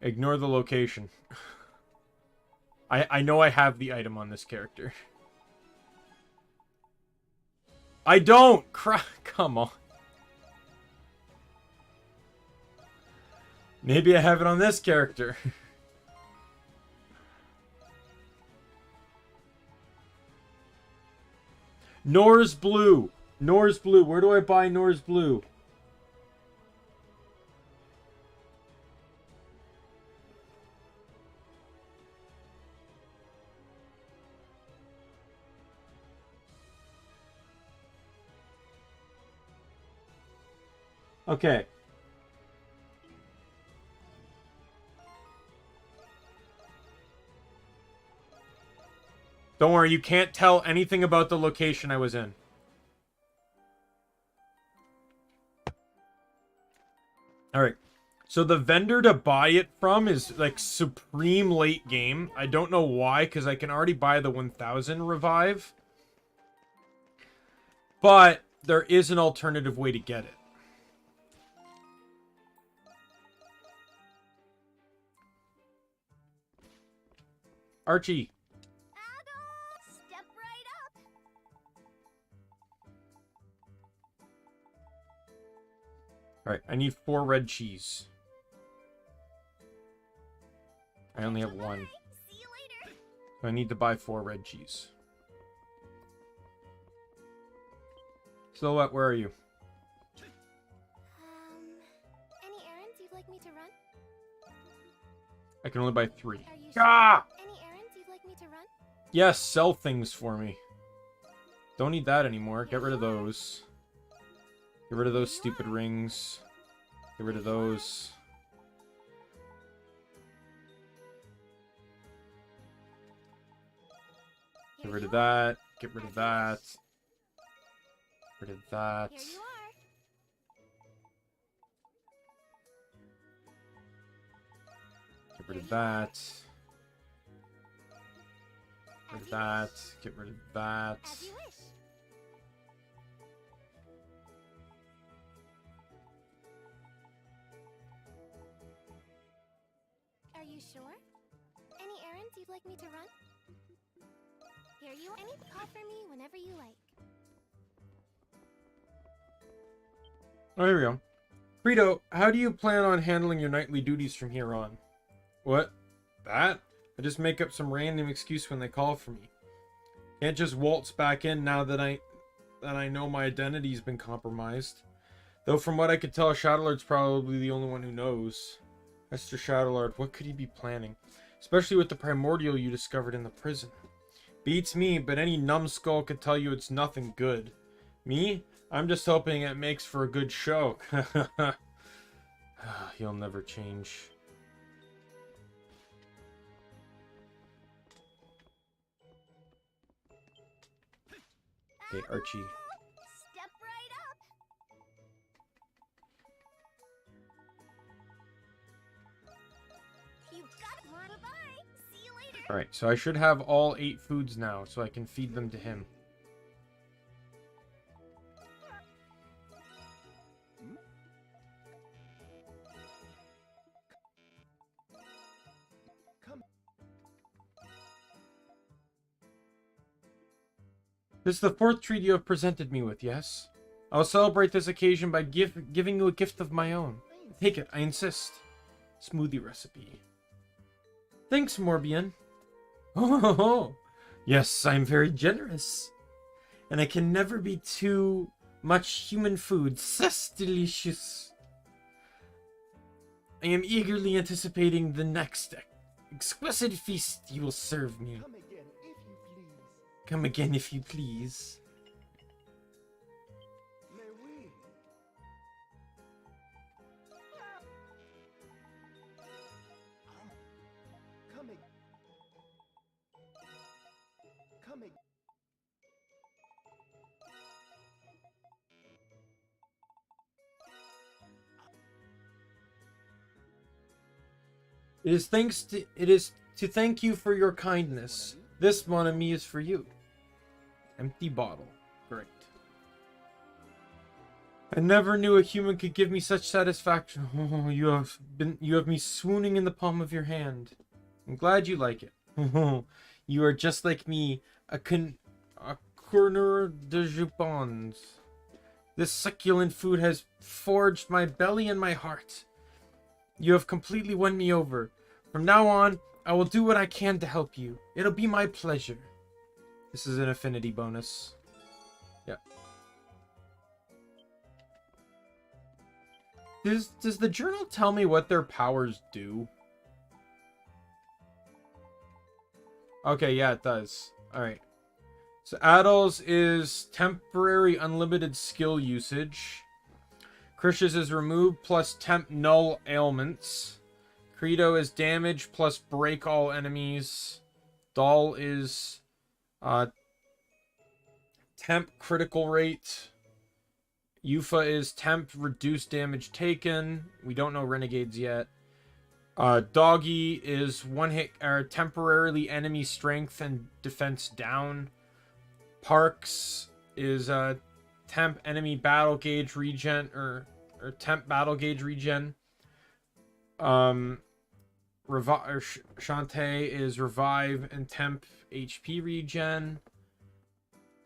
Ignore the location. I know I have the item on this character. I don't! Come on. Maybe I have it on this character. Nor's Blue. Nor's Blue. Where do I buy Nor's Blue? Okay. Don't worry, you can't tell anything about the location I was in. Alright. So the vendor to buy it from is like supreme late game. I don't know why, because I can already buy the 1000 revive. But there is an alternative way to get it. Archie. Step right up. Alright, I need 4 red cheese. I only have 1. See you later. I need to buy 4 red cheese. Silhouette, where are you? Any errands you'd like me to run? I can only buy 3. Are you sure? Ah! Any errands you'd like me to run? Yes, sell things for me. Don't need that anymore. Get rid of those. Get rid of those stupid rings. Get rid of those. Get rid of that. Get rid of that. Get rid of that. Here you are. Get rid of that. Get rid of that. Get rid of that. As you wish. Are you sure? Any errands you'd like me to run? Here you are. Call for me whenever you like. Oh, here we go. Frito, how do you plan on handling your nightly duties from here on? What? That? I just make up some random excuse when they call for me. Can't just waltz back in now that I know my identity's been compromised. Though from what I could tell, Shadowlord's probably the only one who knows. Mr. Shadowlord, what could he be planning? Especially with the primordial you discovered in the prison. Beats me, but any numbskull could tell you it's nothing good. Me? I'm just hoping it makes for a good show. He'll never change. Okay, Archie. Step right up. You got it. Bye. See you later. Alright, so I should have all 8 foods now, so I can feed them to him. This is the 4th treat you have presented me with, yes? I will celebrate this occasion by giving you a gift of my own. Take it, I insist. Smoothie recipe. Thanks, Morbian. Oh, yes, I'm very generous. And I can never be too much human food. C'est delicious. I am eagerly anticipating the next exquisite feast you will serve me. Come again if you please. It is to thank you for your kindness. This mon ami is for you. Empty bottle. Great. I never knew a human could give me such satisfaction. Oh, you have me swooning in the palm of your hand. I'm glad you like it. Oh, you are just like me, a corner de jupons. This succulent food has forged my belly and my heart. You have completely won me over. From now on, I will do what I can to help you. It'll be my pleasure. This is an affinity bonus. Yeah. Does the journal tell me what their powers do? Okay, yeah, it does. Alright. So Adel's is temporary unlimited skill usage. Krish's is remove plus temp null ailments. Credo is damage plus break all enemies. Doll is temp critical rate. Yufa is temp reduced damage taken. We don't know Renegades yet. Doggy is one hit or temporarily enemy strength and defense down. Parks is temp enemy battle gauge regen or temp battle gauge regen. Shantae is revive and temp HP regen.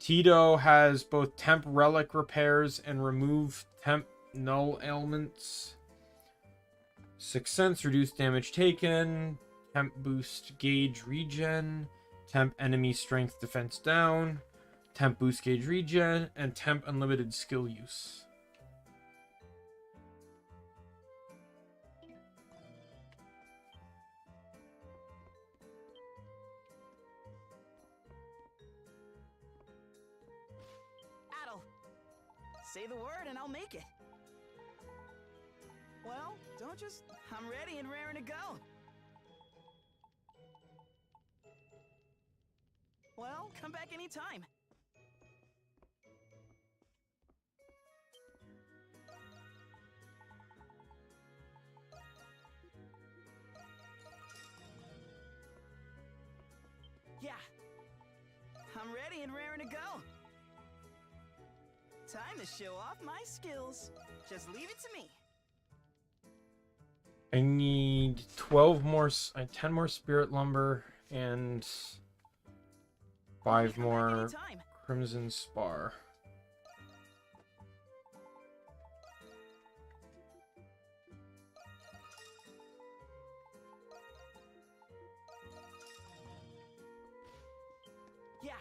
Tito has both temp relic repairs and remove temp null ailments. Sixth Sense, reduced damage taken. Temp boost gauge regen. Temp enemy strength defense down. Temp boost gauge regen. And temp unlimited skill use. Adel, say the word and I'll make it. Well, don't just... I'm ready and raring to go. Well, come back anytime. Yeah. I'm ready and raring to go. Time to show off my skills. Just leave it to me. I need 10 more spirit lumber and 5 more crimson spar. Yeah.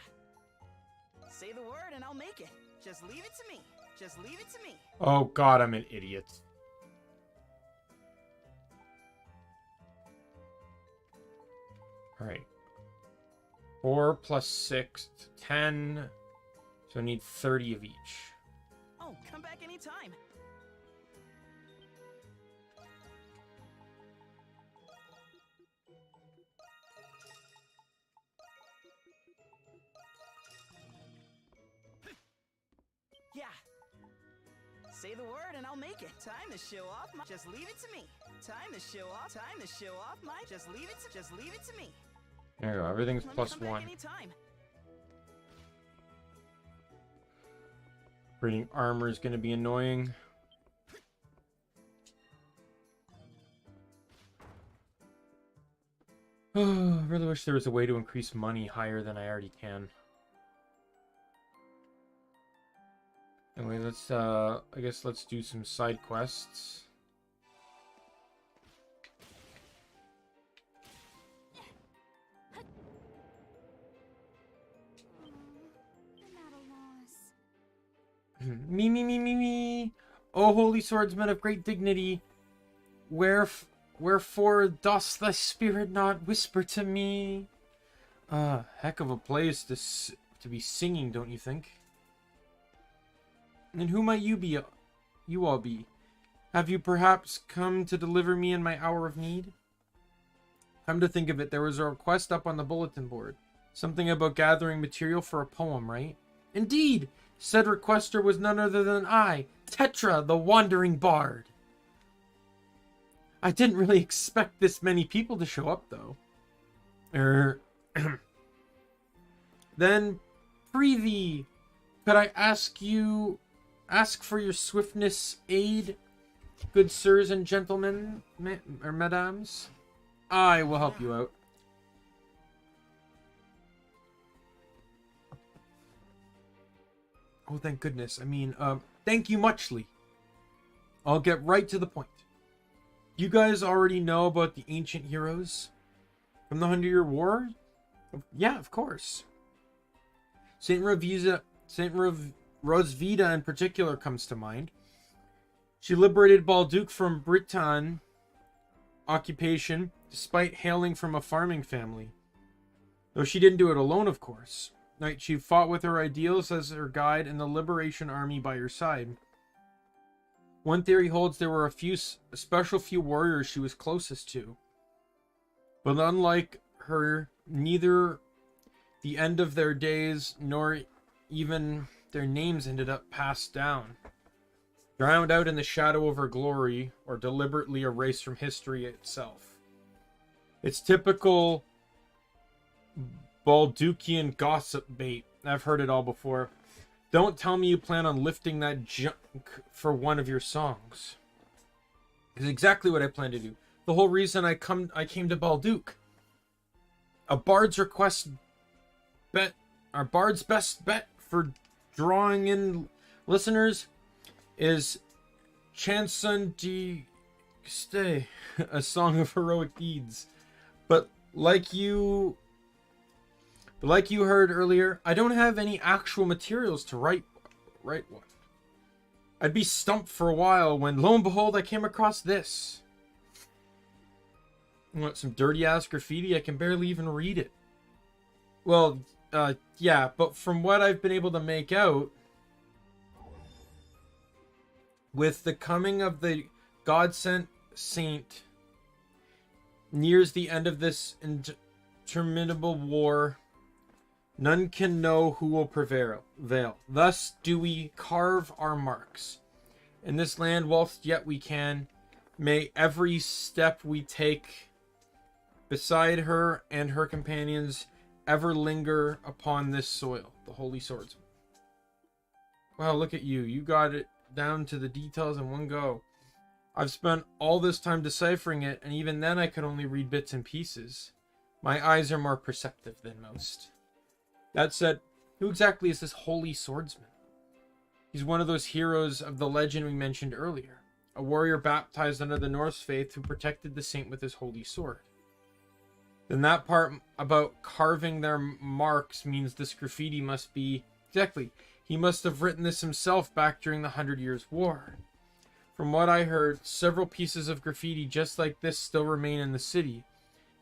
Say the word and I'll make it. Just leave it to me. Just leave it to me. Oh god, I'm an idiot. Alright. 4 plus 6, 10. So I need 30 of each. Oh, come back anytime. Yeah. Say the word and I'll make it. Time to show off my... Just leave it to me. Time to show off. Time to show off my... Just leave it to me. There you go. Everything's plus 1. Bringing armor is going to be annoying. Oh, I really wish there was a way to increase money higher than I already can. Anyway, let's I guess let's do some side quests. Me. O holy swordsman of great dignity, wherefore dost thy spirit not whisper to me? Heck of a place to be singing, don't you think? And who might you all be? Have you perhaps come to deliver me in my hour of need? Come to think of it, there was a request up on the bulletin board. Something about gathering material for a poem, right? Indeed! Said requester was none other than I, Tetra, the Wandering Bard. I didn't really expect this many people to show up, though. Then, prithee, could I ask for your swiftness aid, good sirs and gentlemen, or madams? I will help you out. Oh, thank goodness. I mean, thank you muchly. I'll get right to the point. You guys already know about the ancient heroes from the 100-Year War? Yeah, of course. Saint Rosvita in particular comes to mind. She liberated Balduke from Britain occupation despite hailing from a farming family. Though she didn't do it alone, of course. She fought with her ideals as her guide and the Liberation Army by her side. One theory holds there were a special few warriors she was closest to. But unlike her, neither the end of their days nor even their names ended up passed down, drowned out in the shadow of her glory, or deliberately erased from history itself. It's typical Baldukian gossip bait. I've heard it all before. Don't tell me you plan on lifting that junk for one of your songs. It's exactly what I plan to do. The whole reason I came to Balduke. A bard's our bard's best bet for drawing in listeners is Chanson de Stay, a song of heroic deeds. But like you heard earlier, I don't have any actual materials to write one. I'd be stumped for a while when, lo and behold, I came across this. What, some dirty-ass graffiti? I can barely even read it. Well, yeah, but from what I've been able to make out, with the coming of the God-sent saint nears the end of this interminable war, none can know who will prevail. Thus do we carve our marks. In this land, whilst yet we can, may every step we take beside her and her companions ever linger upon this soil, the holy swordsman. Wow, look at you. You got it down to the details in one go. I've spent all this time deciphering it, and even then I could only read bits and pieces. My eyes are more perceptive than most. That said, who exactly is this holy swordsman? He's one of those heroes of the legend we mentioned earlier. A warrior baptized under the Norse faith who protected the saint with his holy sword. Then that part about carving their marks means this graffiti must be... Exactly. He must have written this himself back during the 100 Years' War. From what I heard, several pieces of graffiti just like this still remain in the city.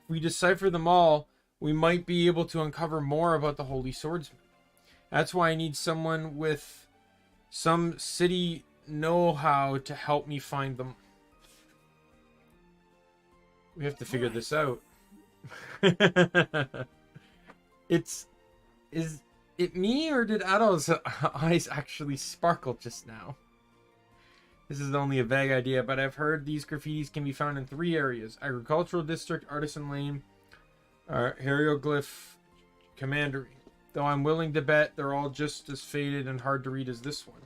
If we decipher them all, we might be able to uncover more about the Holy Swordsman. That's why I need someone with some city know-how to help me find them. We have to figure this out. Is it me, or did Adol's eyes actually sparkle just now? This is only a vague idea, but I've heard these graffitis can be found in 3 areas: Agricultural District, Artisan Lane, Hieroglyph Commandery. Though I'm willing to bet they're all just as faded and hard to read as this one.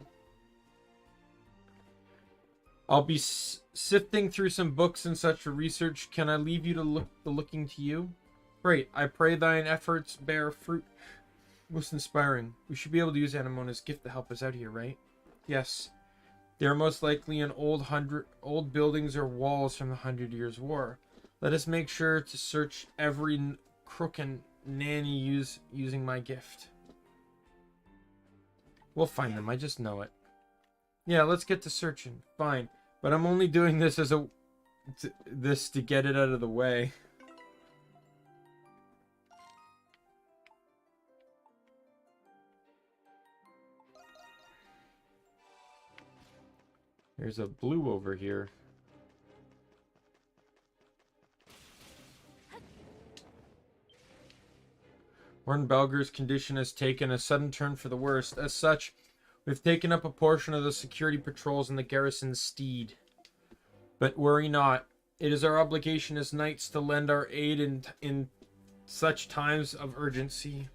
I'll be sifting through some books and such for research. Can I leave you to looking to you? Great. I pray thine efforts bear fruit. Most inspiring. We should be able to use Anamona's gift to help us out here, right? Yes. They are most likely in old buildings or walls from the 100 Years' War. Let us make sure to search every crook and nanny using my gift. We'll find them. I just know it. Yeah, let's get to searching. Fine. But I'm only doing this as to get it out of the way. There's a blue over here. Warren Belger's condition has taken a sudden turn for the worst. As such, we've taken up a portion of the security patrols in the garrison's stead. But worry not. It is our obligation as knights to lend our aid in such times of urgency.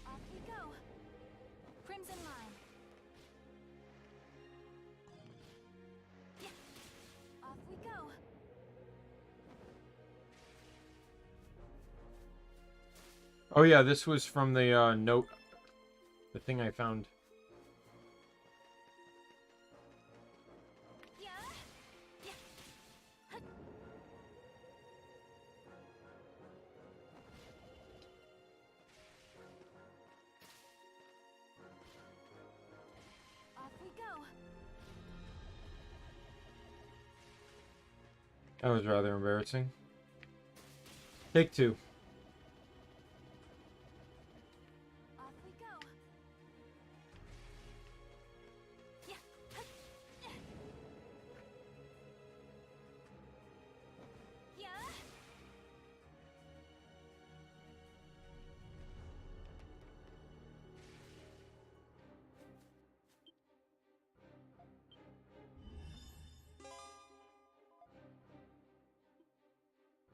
Off we go. Crimson line. Yeah. Off we go. Oh yeah, this was from the note. The thing I found. Yeah. Yeah. Hut. Off we go. That was rather embarrassing. Take two. Off we go. Yeah. Hut. Yeah.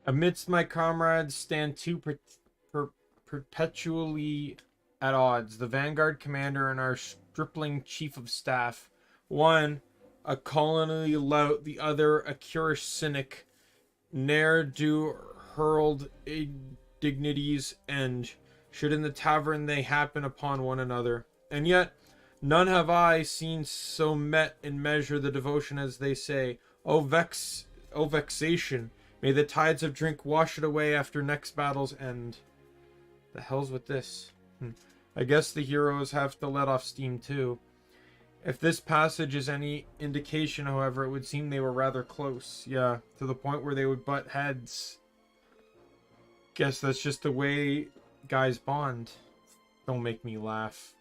Amidst my comrades stand two perpetually at odds, the vanguard commander and our stripling chief of staff. One, a colony lout, the other, a curish cynic, ne'er do hurled indignities end, should in the tavern they happen upon one another. And yet, none have I seen so met in measure the devotion as they say, O vexation! May the tides of drink wash it away after next battle's end. The hell's with this? I guess the heroes have to let off steam too. If this passage is any indication, however, it would seem they were rather close. Yeah, to the point where they would butt heads. Guess that's just the way guys bond. Don't make me laugh.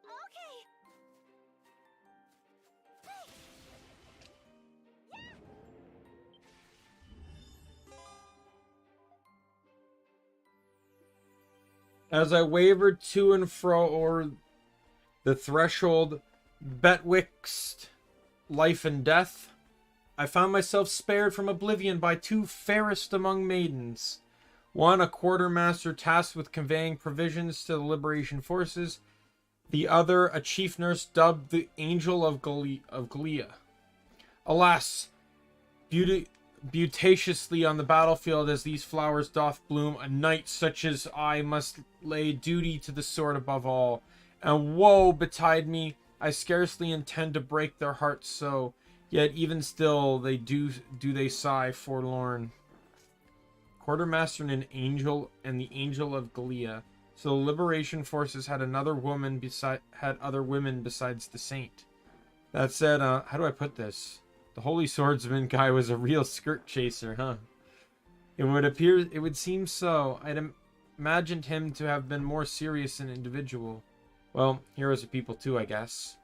Okay. As I wavered to and fro o'er the threshold betwixt life and death, I found myself spared from oblivion by two fairest among maidens. One, a quartermaster tasked with conveying provisions to the liberation forces. The other, a chief nurse dubbed the Angel of Gallia. Alas, beauteously on the battlefield as these flowers doth bloom, a knight such as I must lay duty to the sword above all. And woe betide me, I scarcely intend to break their hearts so, yet even still they do they sigh forlorn. Quartermaster and an angel and the Angel of Gallia. So the liberation forces had other women besides the saint. That said, how do I put this? The holy swordsman guy was a real skirt chaser, huh? It would seem so. I'd imagined him to have been more serious and individual. Well, heroes are people too, I guess.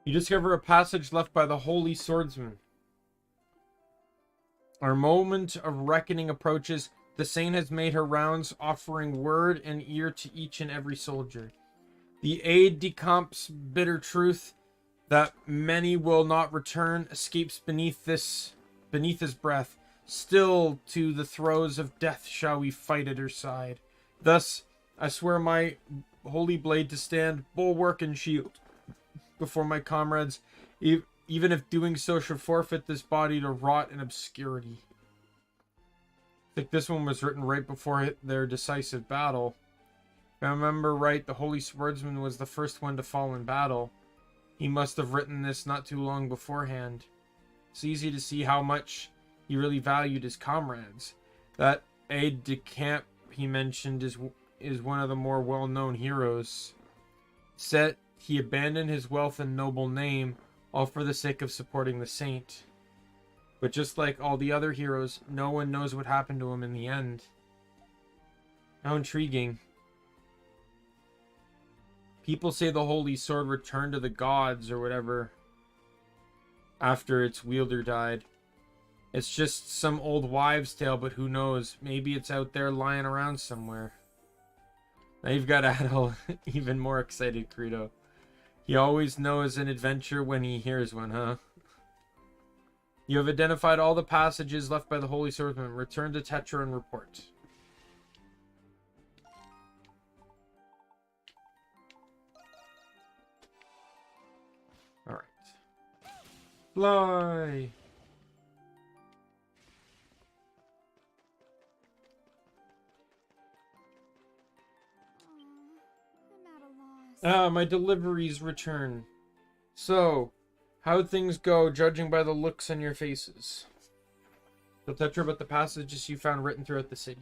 You discover a passage left by the holy swordsman. Our moment of reckoning approaches. The saint has made her rounds, offering word and ear to each and every soldier. The aide de camp's bitter truth that many will not return escapes beneath his breath. Still to the throes of death shall we fight at her side. Thus, I swear holy blade to stand bulwark and shield before my comrades, even if doing so should forfeit this body to rot in obscurity. I think this one was written right before their decisive battle. If I remember right, the holy swordsman was the first one to fall in battle. He must have written this not too long beforehand. It's easy to see how much he really valued his comrades. That aide-de-camp he mentioned is one of the more well-known heroes. Said he abandoned his wealth and noble name, all for the sake of supporting the saint. But just like all the other heroes, no one knows what happened to him in the end. How intriguing. People say the holy sword returned to the gods or whatever after its wielder died. It's just some old wives' tale, but who knows? Maybe it's out there lying around somewhere. Now you've got Adel even more excited, Credo. He always knows an adventure when he hears one, huh? You have identified all the passages left by the Holy Swordsman. Return to Tetra and report. Alright. Fly! Ah, my deliveries return. So, how'd things go, judging by the looks on your faces? Tell Tetra about the passages you found written throughout the city.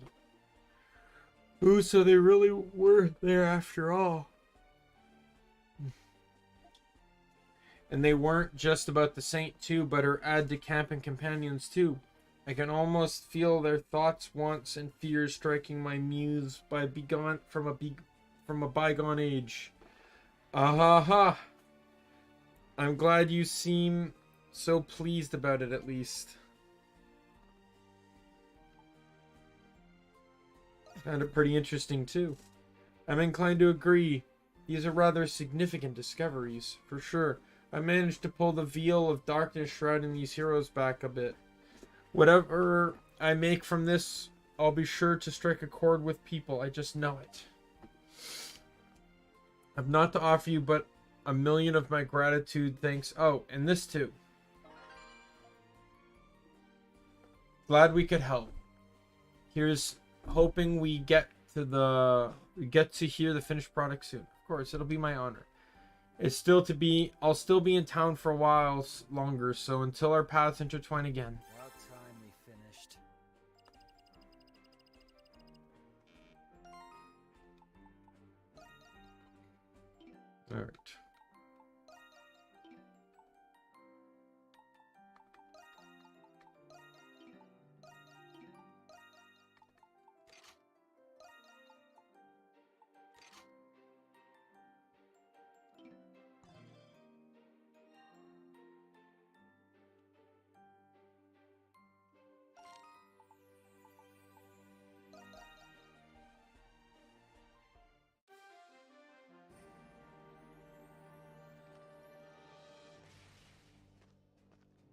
Ooh, so they really were there after all. And they weren't just about the saint too, but her aide-de-camp and companions too. I can almost feel their thoughts, wants, and fears striking my muse from a bygone age. Ha! I'm glad you seem so pleased about it, at least. Found it pretty interesting, too. I'm inclined to agree. These are rather significant discoveries, for sure. I managed to pull the veil of darkness shrouding these heroes back a bit. Whatever I make from this, I'll be sure to strike a chord with people. I just know it. I've not to offer you but a million of my gratitude, thanks. Oh, and this too. Glad we could help. Here's hoping we get to hear the finished product soon. Of course, it'll be my honor. I'll still be in town for a while longer, so until our paths intertwine again. About time we finished. All right.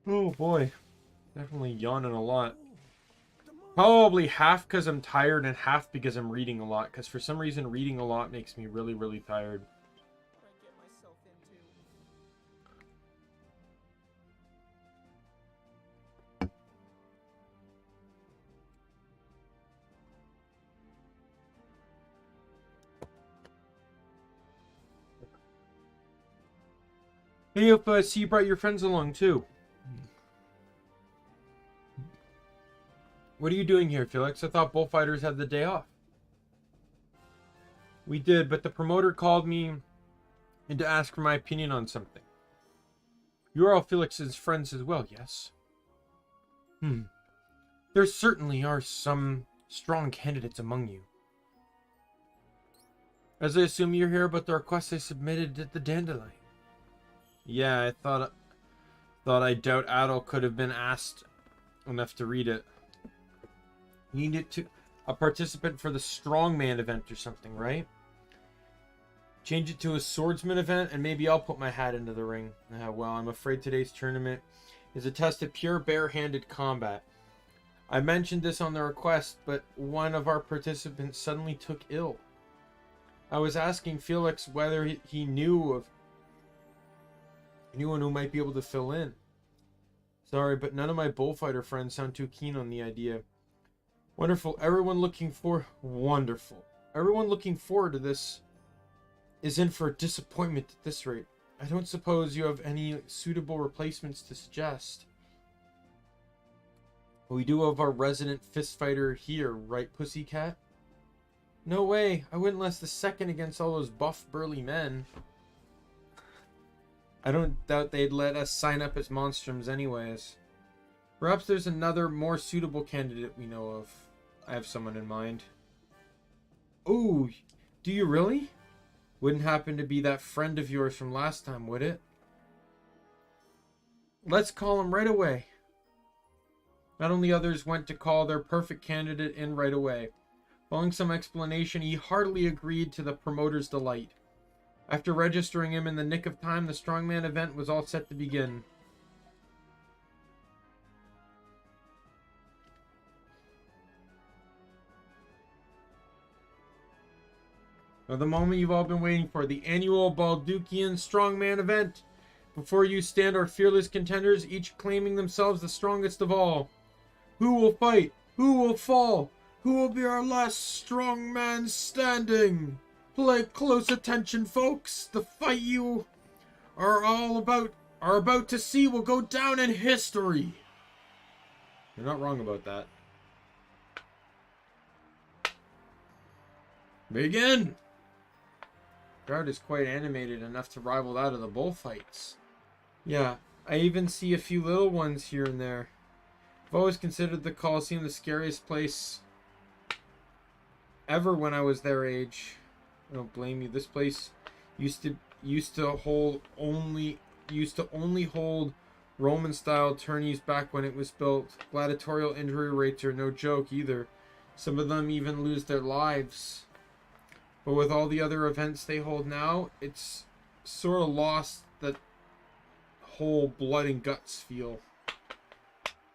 Oh boy, definitely yawning a lot. Probably half because I'm tired and half because I'm reading a lot, because for some reason reading a lot makes me really, really tired. Hey, hope I see you brought your friends along too. What are you doing here, Felix? I thought bullfighters had the day off. We did, but the promoter called me in to ask for my opinion on something. You're all Felix's friends as well, yes? There certainly are some strong candidates among you. As I assume you're here about the request I submitted at the Dandelion. Yeah, I thought I doubt Adel could have been asked enough to read it. You need to a participant for the strongman event or something, right? Change it to a swordsman event, and maybe I'll put my hat into the ring. Well, I'm afraid today's tournament is a test of pure bare-handed combat. I mentioned this on the request, but one of our participants suddenly took ill. I was asking Felix whether he knew of anyone who might be able to fill in. Sorry, but none of my bullfighter friends sound too keen on the idea. Wonderful. Everyone looking forward to this is in for a disappointment at this rate. I don't suppose you have any suitable replacements to suggest. We do have our resident fistfighter here, right, Pussycat? No way. I wouldn't last a second against all those buff, burly men. I don't doubt they'd let us sign up as monstrums anyways. Perhaps there's another, more suitable candidate we know of. I have someone in mind. Oh, do you really? Wouldn't happen to be that friend of yours from last time, would it? Let's call him right away. Not only others went to call their perfect candidate in right away. Following some explanation, he heartily agreed to the promoter's delight. After registering him in the nick of time, the strongman event was all set to begin. Now the moment you've all been waiting for, the annual Baldukian Strongman event. Before you stand our fearless contenders, each claiming themselves the strongest of all. Who will fight? Who will fall? Who will be our last strongman standing? Pay close attention, folks. The fight you are about to see will go down in history. You're not wrong about that. Begin! The crowd is quite animated enough to rival that of the bullfights. Yeah, I even see a few little ones here and there. I've always considered the Colosseum the scariest place ever when I was their age. I don't blame you. This place used to only hold Roman-style tourneys back when it was built. Gladiatorial injury rates are no joke either. Some of them even lose their lives. But with all the other events they hold now, it's sort of lost that whole blood and guts feel.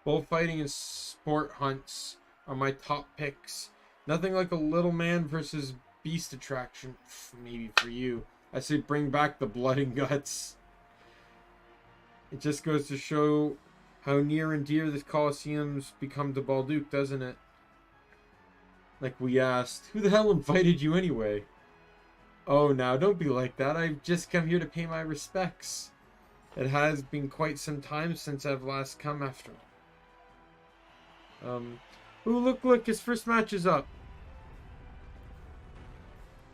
Bullfighting and sport hunts are my top picks. Nothing like a little man versus beast attraction. Maybe for you. I say bring back the blood and guts. It just goes to show how near and dear this Colosseum's become to Balduke, doesn't it? Like we asked, who the hell invited you anyway? Oh, now don't be like that. I've just come here to pay my respects. It has been quite some time since I've last come after. Look, his first match is up.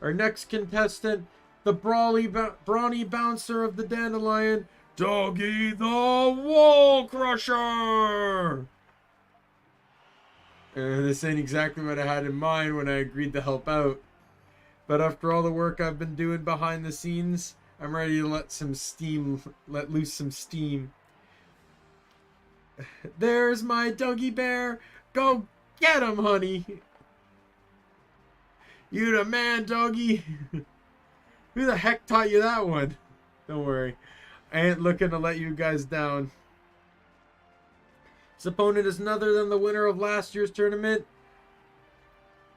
Our next contestant, the brawny bouncer of the Dandelion, Doggy the Wall Crusher! This ain't exactly what I had in mind when I agreed to help out. But after all the work I've been doing behind the scenes, I'm ready to let loose some steam. There's my doggy bear. Go get him, honey. You the man, doggy. Who the heck taught you that one? Don't worry. I ain't looking to let you guys down. His opponent is none other than the winner of last year's tournament.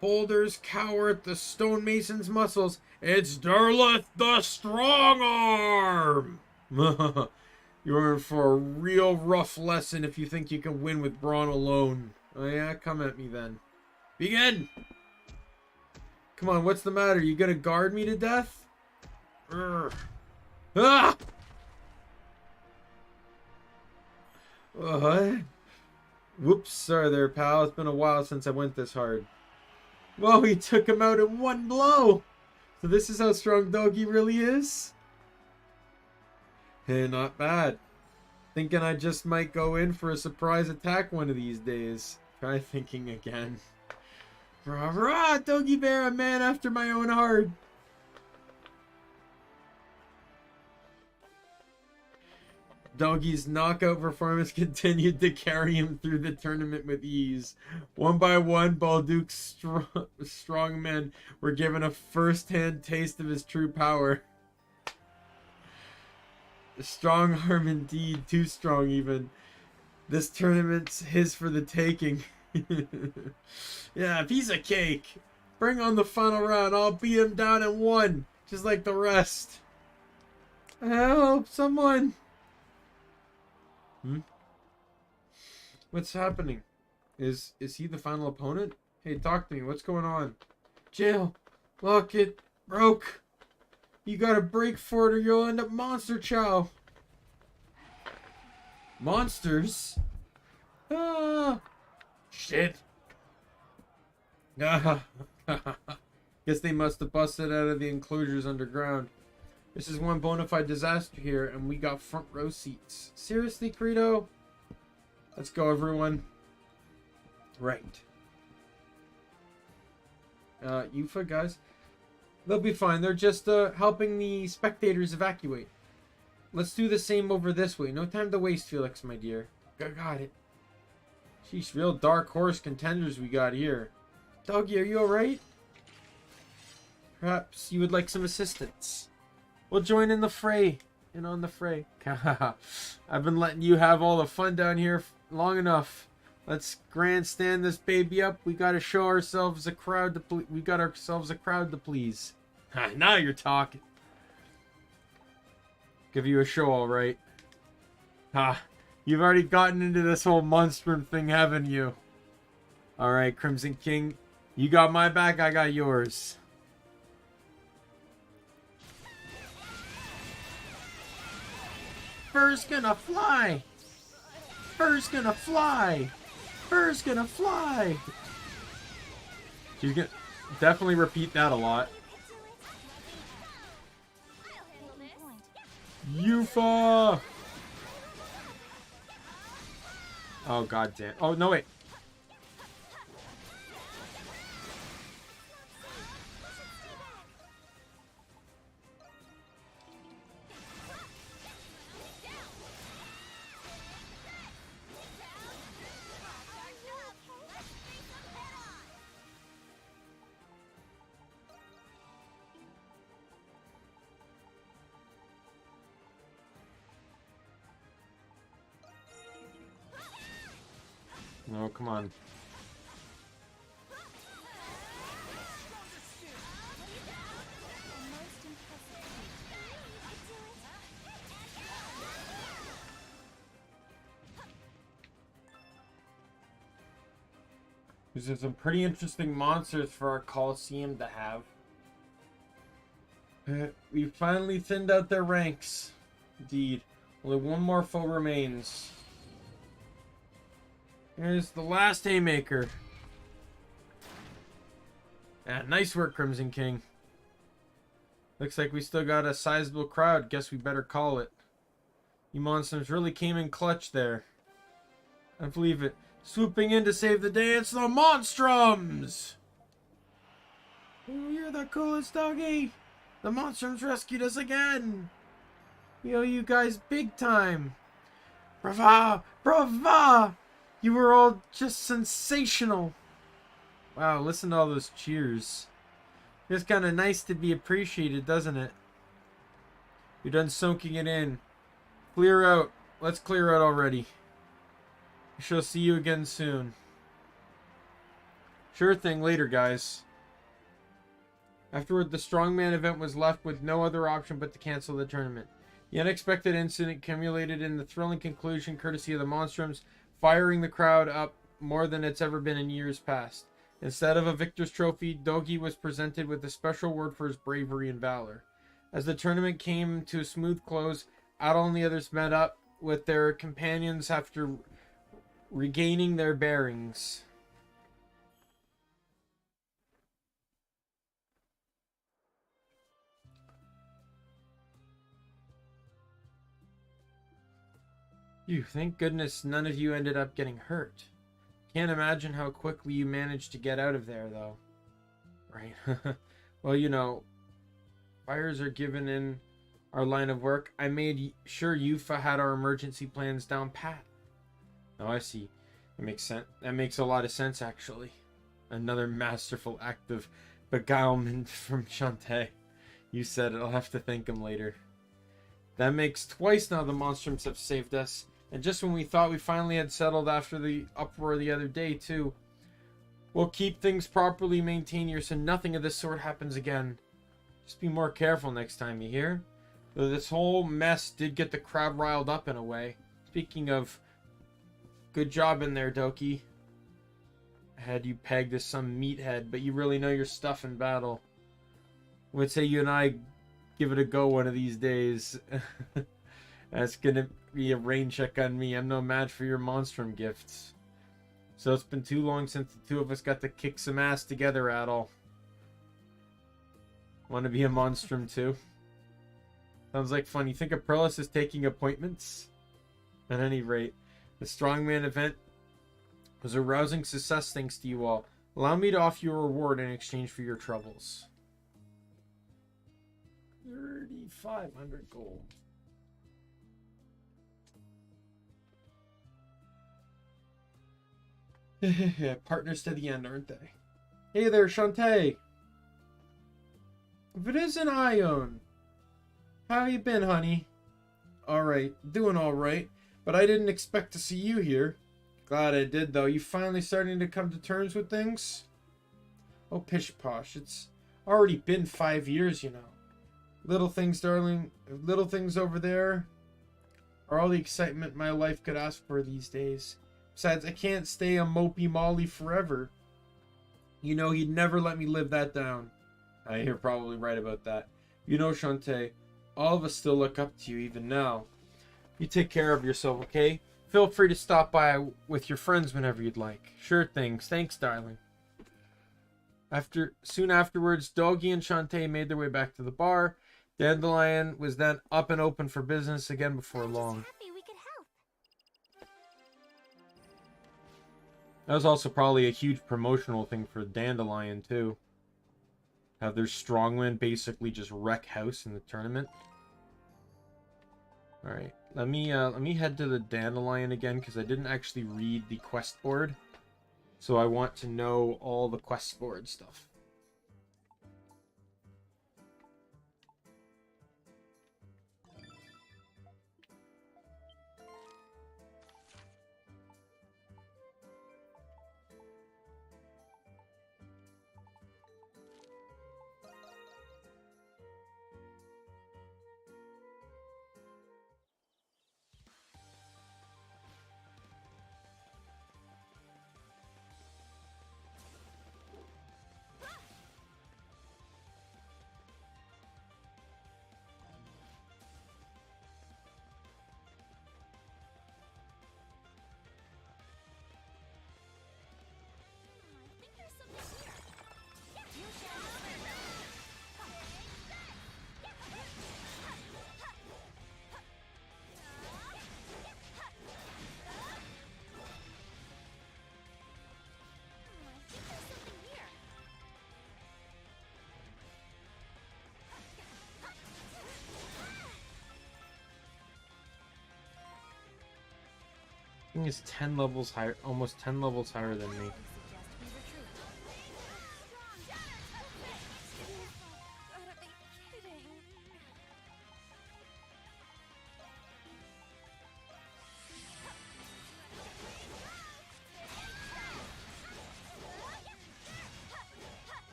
Boulders cower at the stonemason's muscles. It's Derleth the Strong Arm! You're in for a real rough lesson if you think you can win with brawn alone. Oh yeah, come at me then. Begin! Come on, what's the matter? You gonna guard me to death? Urgh. Ah! What? Whoops, sorry there, pal. It's been a while since I went this hard. Whoa, he took him out in one blow! So this is how strong Doggy really is? Hey, not bad. Thinking I just might go in for a surprise attack one of these days. Try thinking again. Rah rah, Doggy Bear, a man after my own heart. Doggy's knockout performance continued to carry him through the tournament with ease. One by one, Balduke's strongmen were given a first-hand taste of his true power. A strong arm indeed, too strong even. This tournament's his for the taking. Yeah, piece of cake. Bring on the final round. I'll beat him down in one, just like the rest. Help, someone. What's happening? Is he the final opponent? Hey, talk to me. What's going on? Jail. Look, it broke. You gotta break for it or you'll end up monster chow. Monsters? Ah. Shit. Ah. Guess they must have busted out of the enclosures underground. This is one bona fide disaster here, and we got front row seats. Seriously, Credo? Let's go, everyone. Right. Yufa, guys. They'll be fine. They're just helping the spectators evacuate. Let's do the same over this way. No time to waste, Felix, my dear. Got it. Sheesh, real dark horse contenders we got here. Doggy, are you alright? Perhaps you would like some assistance. We'll join in the fray. In on the fray. I've been letting you have all the fun down here long enough. Let's grandstand this baby up. We gotta show ourselves a crowd to we got ourselves a crowd to please. Now you're talking. Give you a show, all right. You've already gotten into this whole monstrum thing, haven't you? All right, Crimson King. You got my back, I got yours. Fur's gonna fly. Fur's gonna fly. Fur's gonna fly. She's gonna definitely repeat that a lot. Yufa! Oh, god damn. Oh, no, wait. No, come on. These are some pretty interesting monsters for our Coliseum to have. We finally thinned out their ranks. Indeed. Only one more foe remains. Here's the last haymaker. Yeah, nice work, Crimson King. Looks like we still got a sizable crowd. Guess we better call it. You monsters really came in clutch there. I believe it. Swooping in to save the day, it's the Monstrums! Oh, you're the coolest, doggy! The Monstrums rescued us again! We owe you guys big time! Brava! Brava! You were all just sensational. Wow, listen to all those cheers. It's kind of nice to be appreciated, doesn't it? You're done soaking it in. Clear out. Let's clear out already. I shall see you again soon. Sure thing, later, guys. Afterward, the strongman event was left with no other option but to cancel the tournament. The unexpected incident culminated in the thrilling conclusion courtesy of the Monstrums firing the crowd up more than it's ever been in years past. Instead of a victor's trophy, Dogi was presented with a special award for his bravery and valor. As the tournament came to a smooth close, Adol and the others met up with their companions after regaining their bearings. Phew, thank goodness none of you ended up getting hurt. Can't imagine how quickly you managed to get out of there, though. Right. Well, you know, fires are given in our line of work. I made sure Yufa had our emergency plans down pat. Oh, I see. That makes sense. That makes a lot of sense, actually. Another masterful act of beguilement from Shantae. You said it. I'll have to thank him later. That makes twice now the Monstrums have saved us. And just when we thought we finally had settled after the uproar the other day, too. We'll keep things properly maintained here so nothing of this sort happens again. Just be more careful next time, you hear? Though this whole mess did get the crowd riled up in a way. Speaking of, good job in there, Doki. I had you pegged as some meathead, but you really know your stuff in battle. I would say you and I give it a go one of these days. That's gonna be a rain check on me. I'm no match for your Monstrum gifts. So it's been too long since the two of us got to kick some ass together at all. Want to be a Monstrum too? Sounds like fun. You think Aprilis is taking appointments? At any rate, the Strongman event was a rousing success thanks to you all. Allow me to offer you a reward in exchange for your troubles. 3,500 gold. Partners to the end, aren't they? Hey there, Shantae. If it isn't Ione. How you been, honey? Alright, doing alright. But I didn't expect to see you here. Glad I did, though. You finally starting to come to terms with things? Oh, pish posh. It's already been 5 years, you know. Little things, darling. Little things over there are all the excitement my life could ask for these days. Besides, I can't stay a mopey Molly forever. You know, he'd never let me live that down. You're probably right about that. You know, Shantae, all of us still look up to you even now. You take care of yourself, okay? Feel free to stop by with your friends whenever you'd like. Sure things. Thanks, darling. Soon afterwards, Doggy and Shantae made their way back to the bar. Dandelion was then up and open for business again before long. Happy we could help. That was also probably a huge promotional thing for Dandelion, too. Have their Strongman basically just wreck house in the tournament. Alright, let me head to the Dandelion again, because I didn't actually read the quest board. So I want to know all the quest board stuff. I think there's something here. You shall I think there's something here. I think it's 10 levels higher, almost 10 levels higher than me. Gotta be kidding.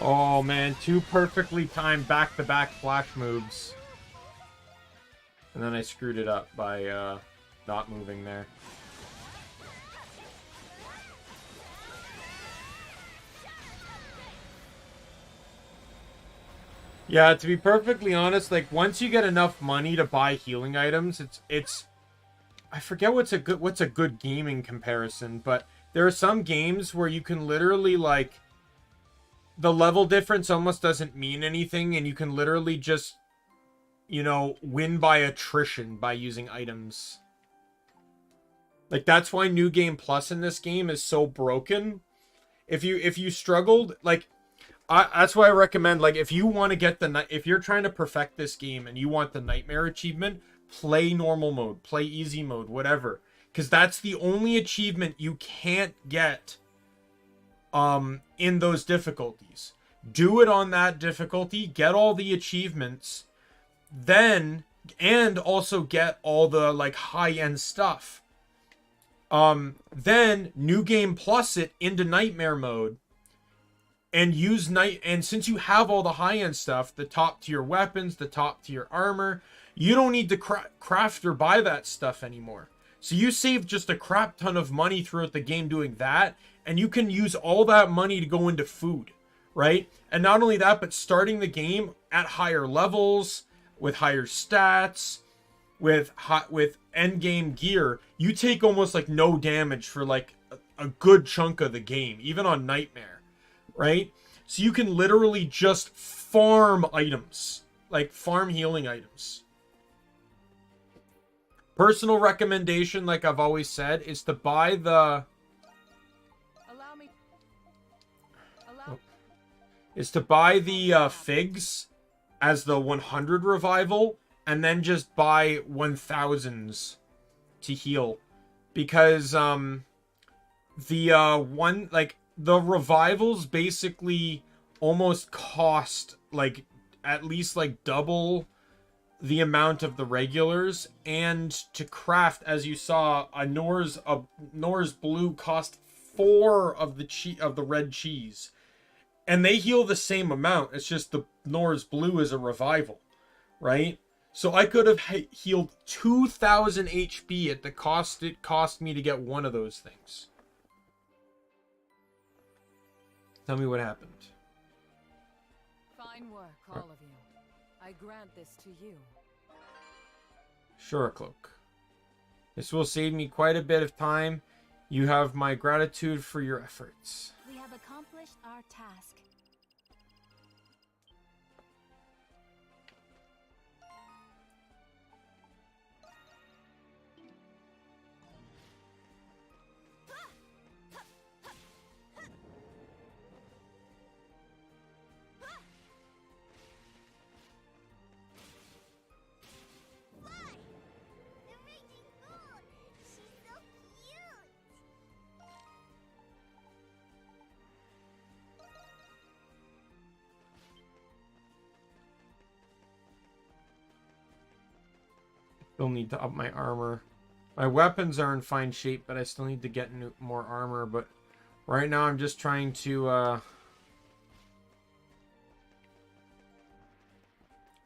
Oh man, two perfectly timed back-to-back flash moves. And then I screwed it up by not moving there. Yeah, to be perfectly honest, like once you get enough money to buy healing items, it's I forget what's a good gaming comparison, but there are some games where you can literally like the level difference almost doesn't mean anything, and you can literally just, you know, win by attrition by using items. Like, that's why New Game Plus in this game is so broken. If you struggled, like, that's why I recommend, like, if you want to get if you're trying to perfect this game and you want the Nightmare achievement, play normal mode, play easy mode, whatever. Because that's the only achievement you can't get in those difficulties. Do it on that difficulty, get all the achievements, then, and also get all the like high-end stuff. Then New Game Plus it into Nightmare mode, and use and since you have all the high-end stuff, the top tier weapons, the top tier armor, you don't need to craft or buy that stuff anymore. So you save just a crap ton of money throughout the game doing that, and you can use all that money to go into food, right? And not only that, but starting the game at higher levels, with higher stats, with end game gear, you take almost like no damage for like a good chunk of the game, even on Nightmare, right? So you can literally just farm items, like farm healing items. Personal recommendation, like I've always said, is to buy the figs as the 100 revival, and then just buy 1000s to heal, because the revivals basically almost cost like at least like double the amount of the regulars, and to craft, as you saw, a Nor's blue cost 4 of the red cheese, and they heal the same amount. It's just the Nor's blue is a revival, right? So I could have healed 2000 HP at the cost it cost me to get one of those things. Tell me what happened. Fine work, all of you. I grant this to you. Sure, Cloak. This will save me quite a bit of time. You have my gratitude for your efforts. We have accomplished our task. Still need to up my armor. My weapons are in fine shape, but I still need to get more armor. But right now I'm just trying to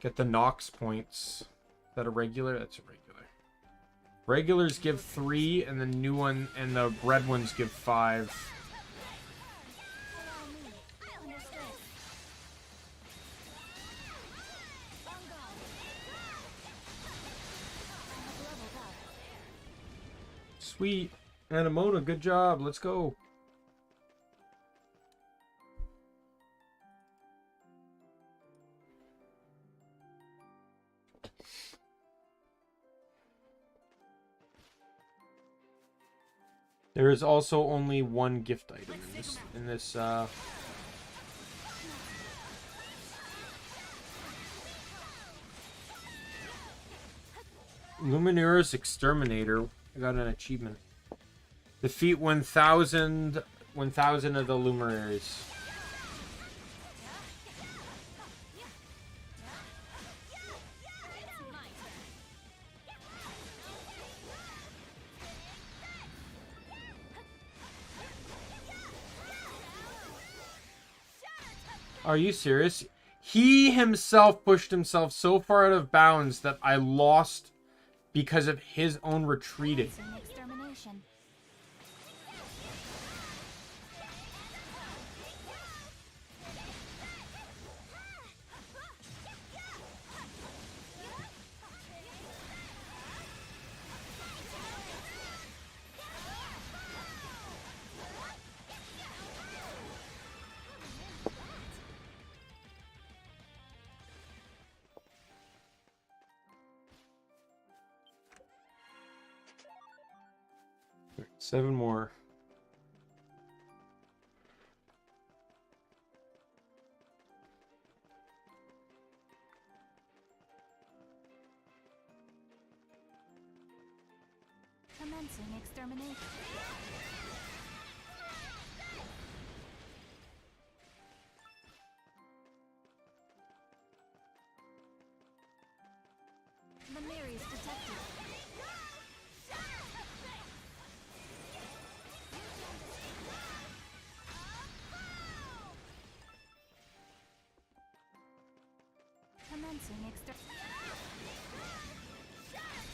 get the Nox points. Is that a regular? That's a regular. Regulars give 3, and the new one and the red ones give 5. Sweet. Anamona, good job. Let's go. There is also only one gift item in this Luminous Exterminator. I got an achievement. Defeat 1000 of the Luminaries. Are you serious? He himself pushed himself so far out of bounds that I lost because of his own retreating. Extermination. Seven more. Commencing extermination.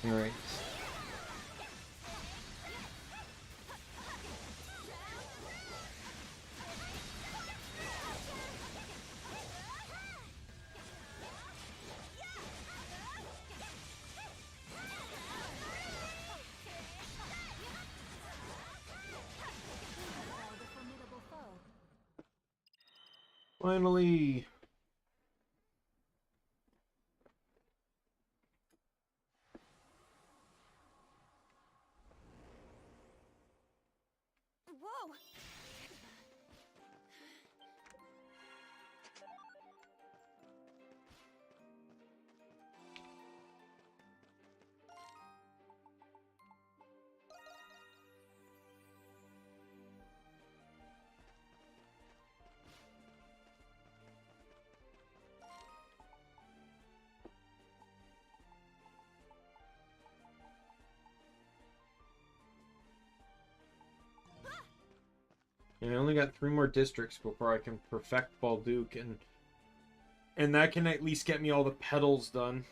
Alright. Finally. Whoa! And I only got 3 more districts before I can perfect Balduke, and that can at least get me all the petals done.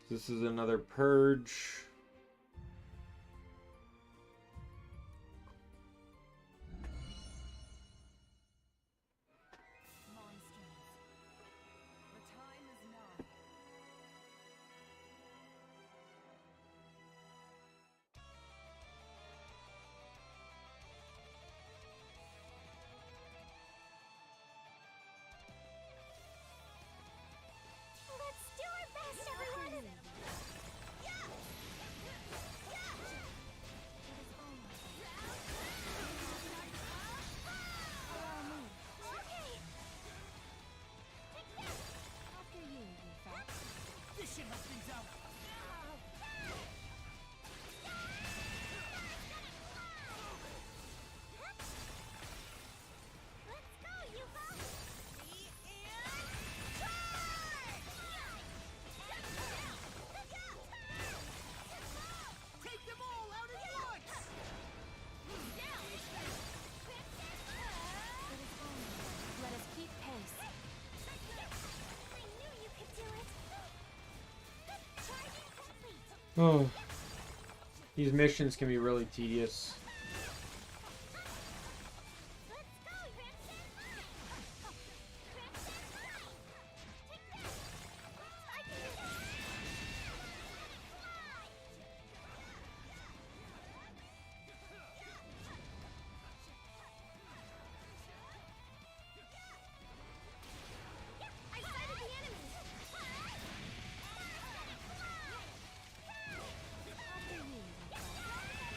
This is another purge. Let's do our best, everyone! Oh, these missions can be really tedious.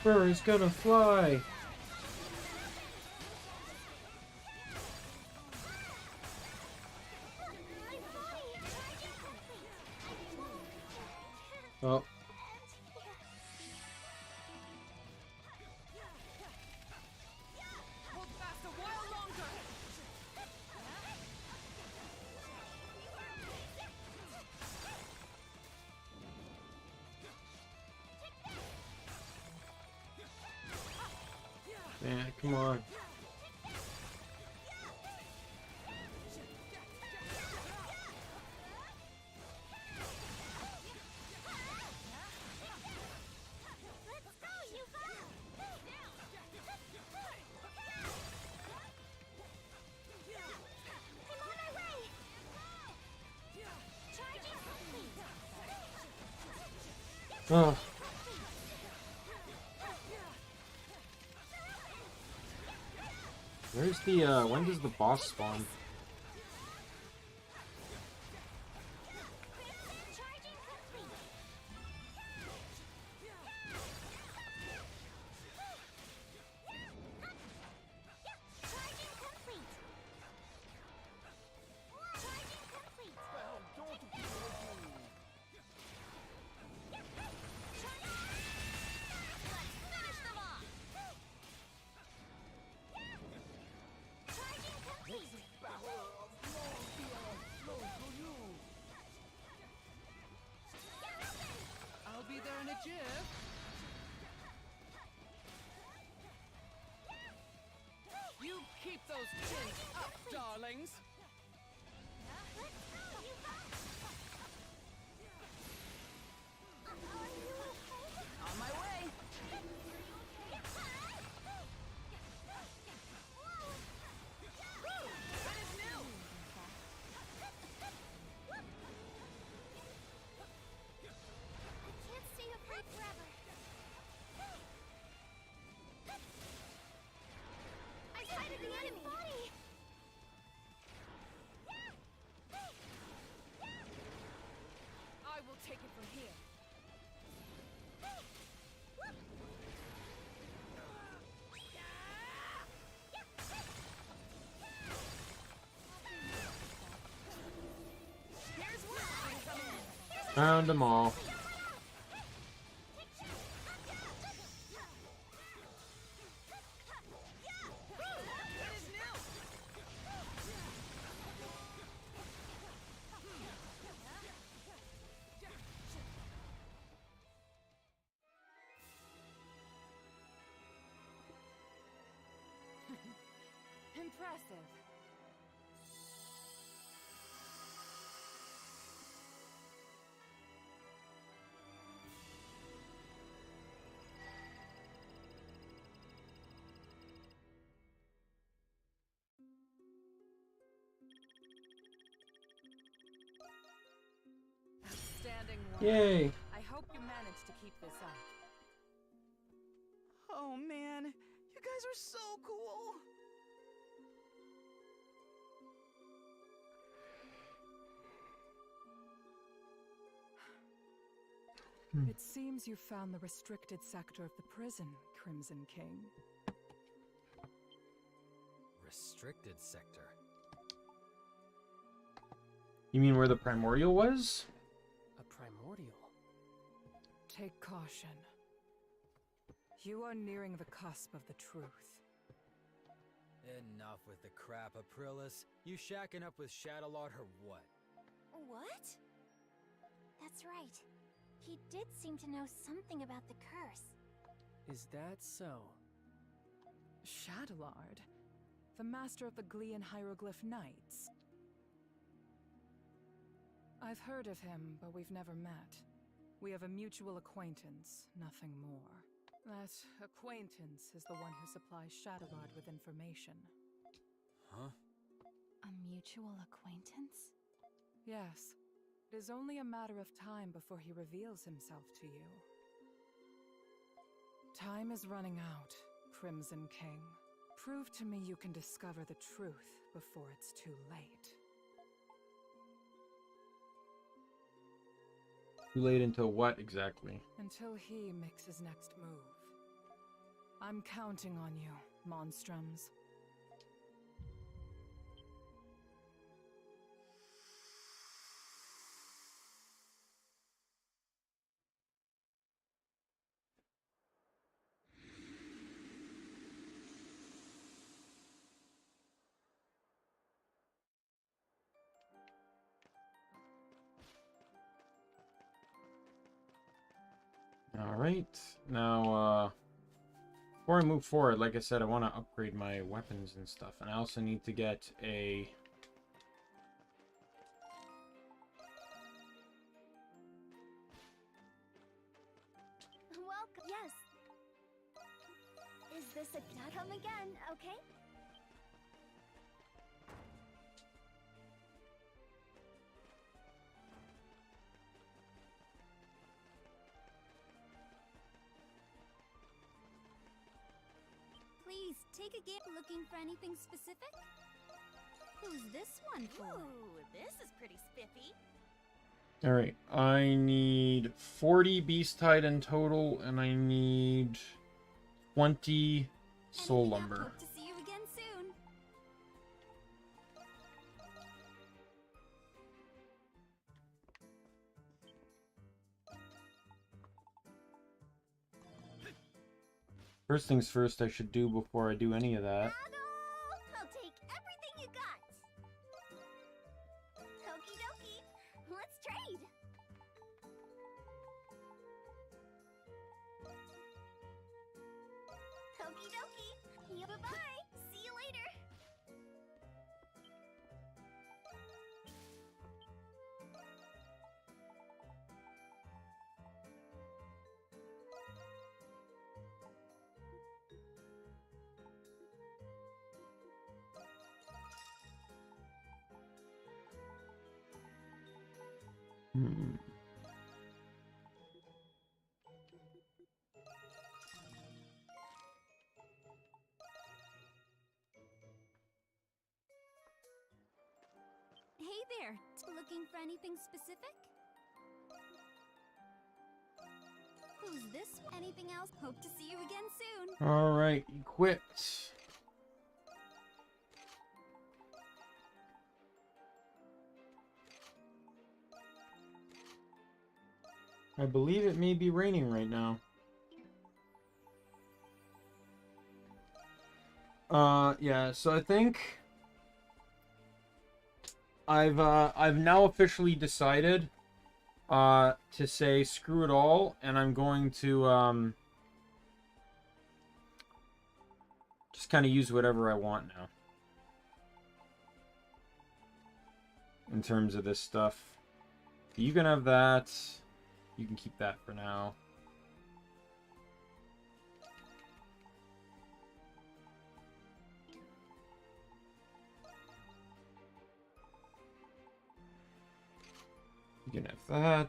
Fur is gonna fly. Oh. Man, come on. Oh. Where's the, when does the boss spawn? those chins up, darlings! Let's go, you guys! Are you okay? On my way! That is new! I can't stay afraid forever. I sighted the enemy! Body! I will take it from here. Here's where I come in! Found them all. That is new! Impressive. Outstanding work. Yay! I hope you manage to keep this up. Oh man, you guys are so cool! It seems you found the restricted sector of the prison, Crimson King. Restricted sector. You mean where the primordial was? A primordial. Take caution. You are nearing the cusp of the truth. Enough with the crap, Aprilis. You shacking up with Shadowlord or what? What? That's right. He did seem to know something about the curse. Is that so? Shadowlord, the master of the Glean Hieroglyph Knights. I've heard of him, but we've never met. We have a mutual acquaintance, nothing more. That acquaintance is the one who supplies Shadowlord with information. Huh? A mutual acquaintance? Yes. It is only a matter of time before he reveals himself to you. Time is running out, Crimson King. Prove to me you can discover the truth before it's too late. Too late until what exactly? Until he makes his next move. I'm counting on you, Monstrums. Alright, now, before I move forward, like I said, I want to upgrade my weapons and stuff. And I also need to get a... Welcome. Yes. Is this a come again, okay? Please, take a game. Looking for anything specific? Who's this one for? Ooh, this is pretty spiffy. Alright, I need 40 beast hide in total, and I need 20 soul And lumber. hope to see you again soon. First things first I should do before I do any of that. I'll take everything you got. Okie dokie. Let's trade. Okie dokie. Bye-bye. See you later. Hey there, looking for anything specific? Who's this? Anything else? Hope to see you again soon. All right, equipped. I believe it may be raining right now. Yeah, so I think I've now officially decided to say screw it all, and I'm going to just kind of use whatever I want now in terms of this stuff. You can have that. You can keep that for now. You can have that.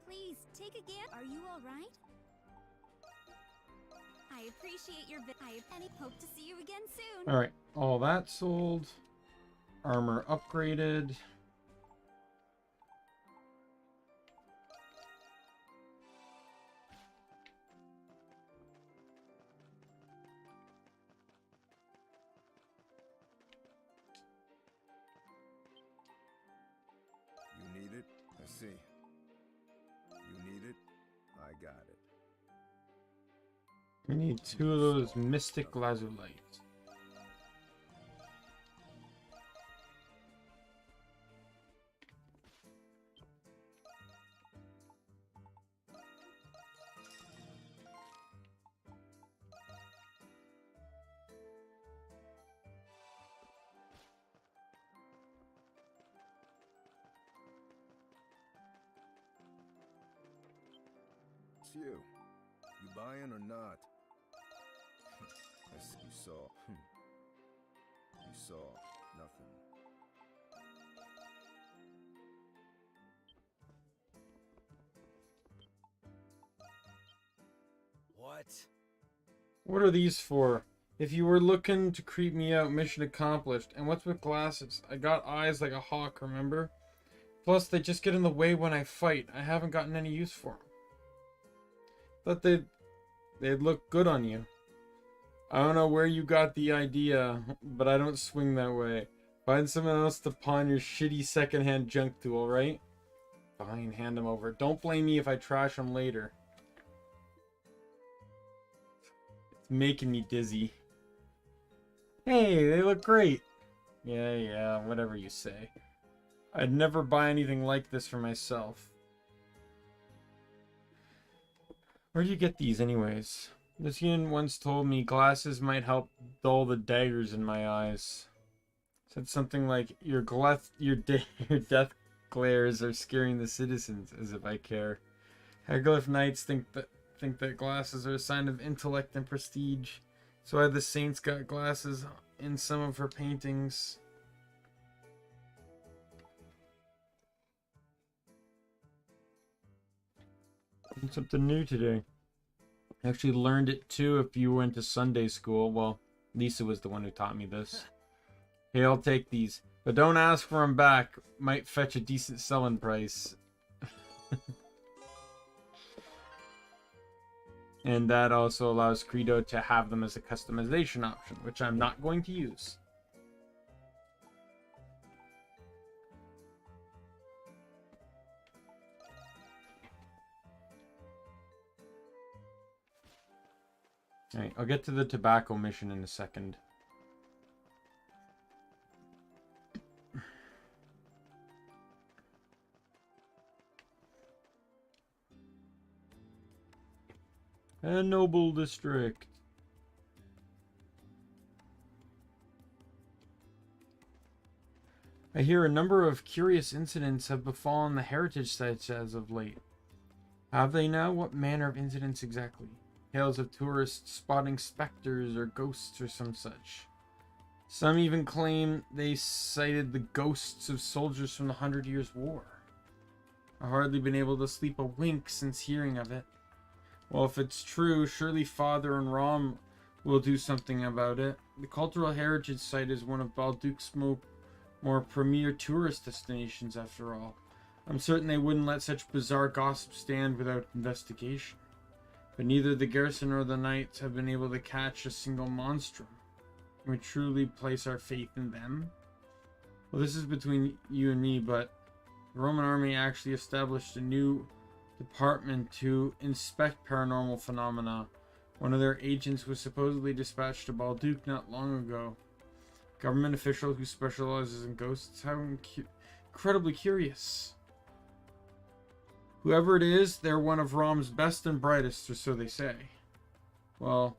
Please, take a gift. Are you alright? I appreciate your hope to see you again soon. Alright, all that sold. Armor upgraded. You need it? I see. You need it? I got it. We need 2 of those mystic lazuli. It's you. You buying or not? Yes, you saw. You saw nothing. What? What are these for? If you were looking to creep me out, mission accomplished. And what's with glasses? I got eyes like a hawk, remember? Plus, they just get in the way when I fight. I haven't gotten any use for them. Thought they'd look good on you. I don't know where you got the idea, but I don't swing that way. Find someone else to pawn your shitty secondhand junk to, alright? Fine, hand them over. Don't blame me if I trash them later. It's making me dizzy. Hey, they look great. Yeah, whatever you say. I'd never buy anything like this for myself. Where do you get these anyways? This union once told me glasses might help dull the daggers in my eyes. Said something like, your death glares are scaring the citizens, as if I care. Hieroglyph knights think that glasses are a sign of intellect and prestige. So why the saints got glasses in some of her paintings. Something new today. I actually learned it too if you went to Sunday school. Well, Lisa was the one who taught me this. Hey, I'll take these. But don't ask for them back. Might fetch a decent selling price. And that also allows Credo to have them as a customization option, which I'm not going to use. Alright, I'll get to the tobacco mission in a second. A noble district. I hear a number of curious incidents have befallen the heritage sites as of late. Have they now? What manner of incidents exactly? Tales of tourists spotting specters or ghosts or some such. Some even claim they sighted the ghosts of soldiers from the 100 Years' War. I've hardly been able to sleep a wink since hearing of it. Well, if it's true, surely Father and Rom will do something about it. The cultural heritage site is one of Balduc's more premier tourist destinations, after all. I'm certain they wouldn't let such bizarre gossip stand without investigation. But neither the garrison nor the knights have been able to catch a single monstrum. Can we truly place our faith in them? Well, this is between you and me, but the Roman army actually established a new department to inspect paranormal phenomena. One of their agents was supposedly dispatched to Balduc not long ago. Government official who specializes in ghosts. How incredibly curious. Whoever it is, they're one of Rom's best and brightest, or so they say. Well,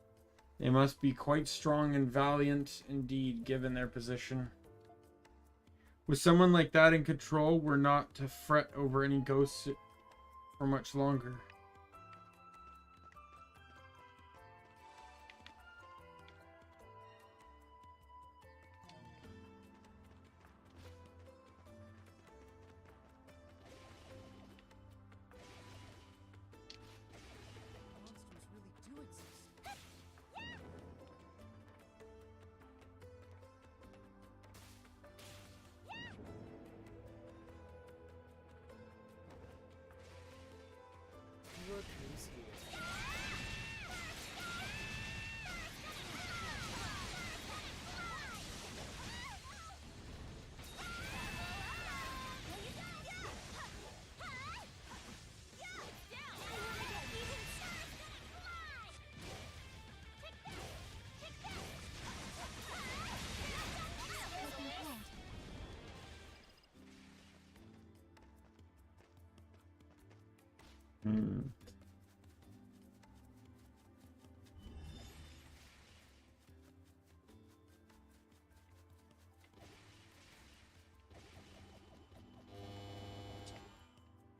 they must be quite strong and valiant indeed, given their position. With someone like that in control, we're not to fret over any ghosts for much longer.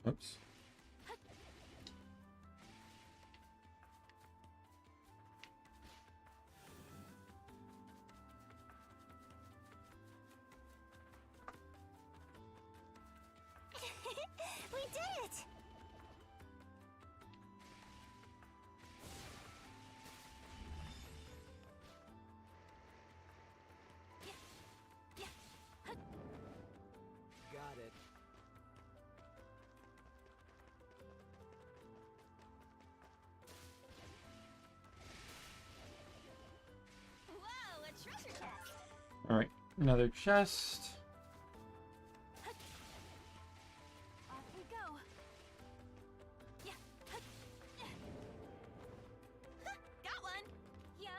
Oops. We did it! Got it. Whoa, a treasure chest! Alright, another chest. Off we go. Yeah. Got one! Yeah.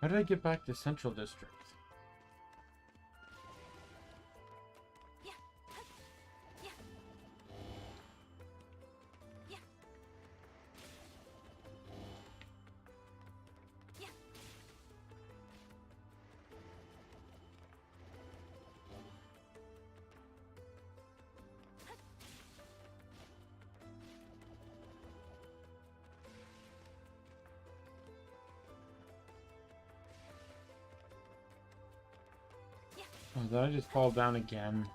How did I get back to Central District? Oh, did I just fall down again?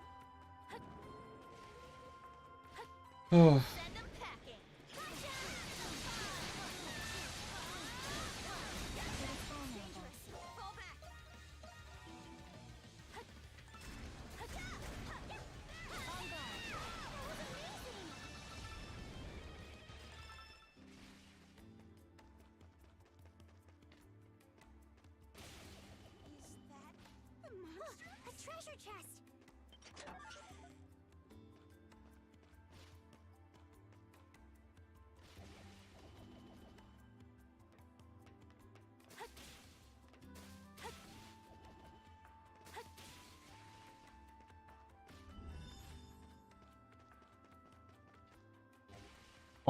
Oh. Send them packing. Fall back. Is that the monster? A treasure chest.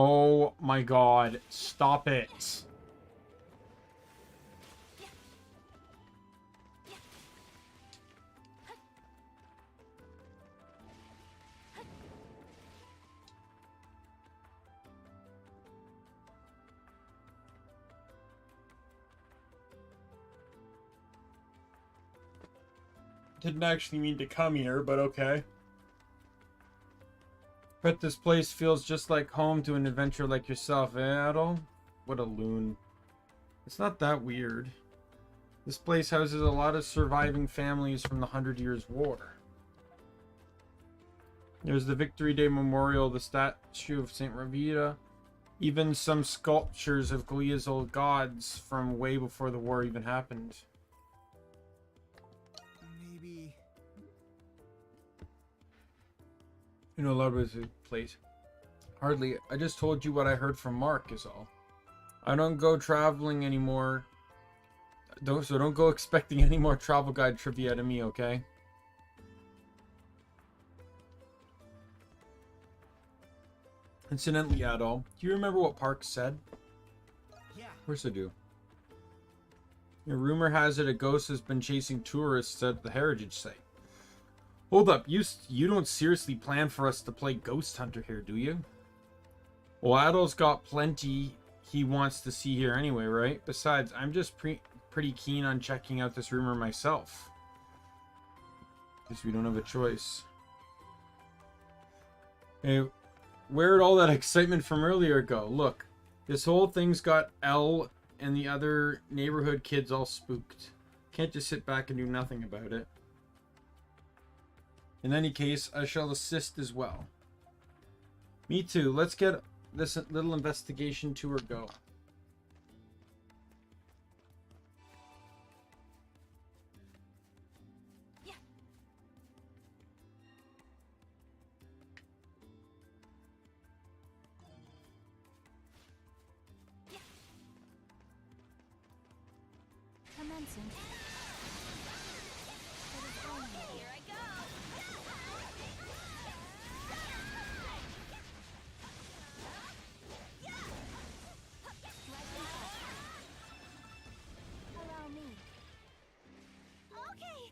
Oh my god. Stop it. Didn't actually mean to come here, but okay. Bet this place feels just like home to an adventurer like yourself, eh, Adol? What a loon. It's not that weird. This place houses a lot of surviving families from the 100 Years' War. There's the Victory Day Memorial, the statue of St. Ravita, even some sculptures of Galia's old gods from way before the war even happened. Maybe... You know a lot about this place. Hardly. I just told you what I heard from Mark is all. I don't go traveling anymore. So don't go expecting any more travel guide trivia to me, okay? Incidentally, Adol, do you remember what Park said? Yeah. Of course I do. A rumor has it a ghost has been chasing tourists at the heritage site. Hold up, you don't seriously plan for us to play Ghost Hunter here, do you? Well, Adol's got plenty he wants to see here anyway, right? Besides, I'm just pretty keen on checking out this rumor myself. Guess we don't have a choice. Hey, where'd all that excitement from earlier go? Look, this whole thing's got Elle and the other neighborhood kids all spooked. Can't just sit back and do nothing about it. In any case, I shall assist as well. Me too. Let's get this little investigation tour go. Yeah. Yeah. Commencing. Here I go. Allow me. Okay.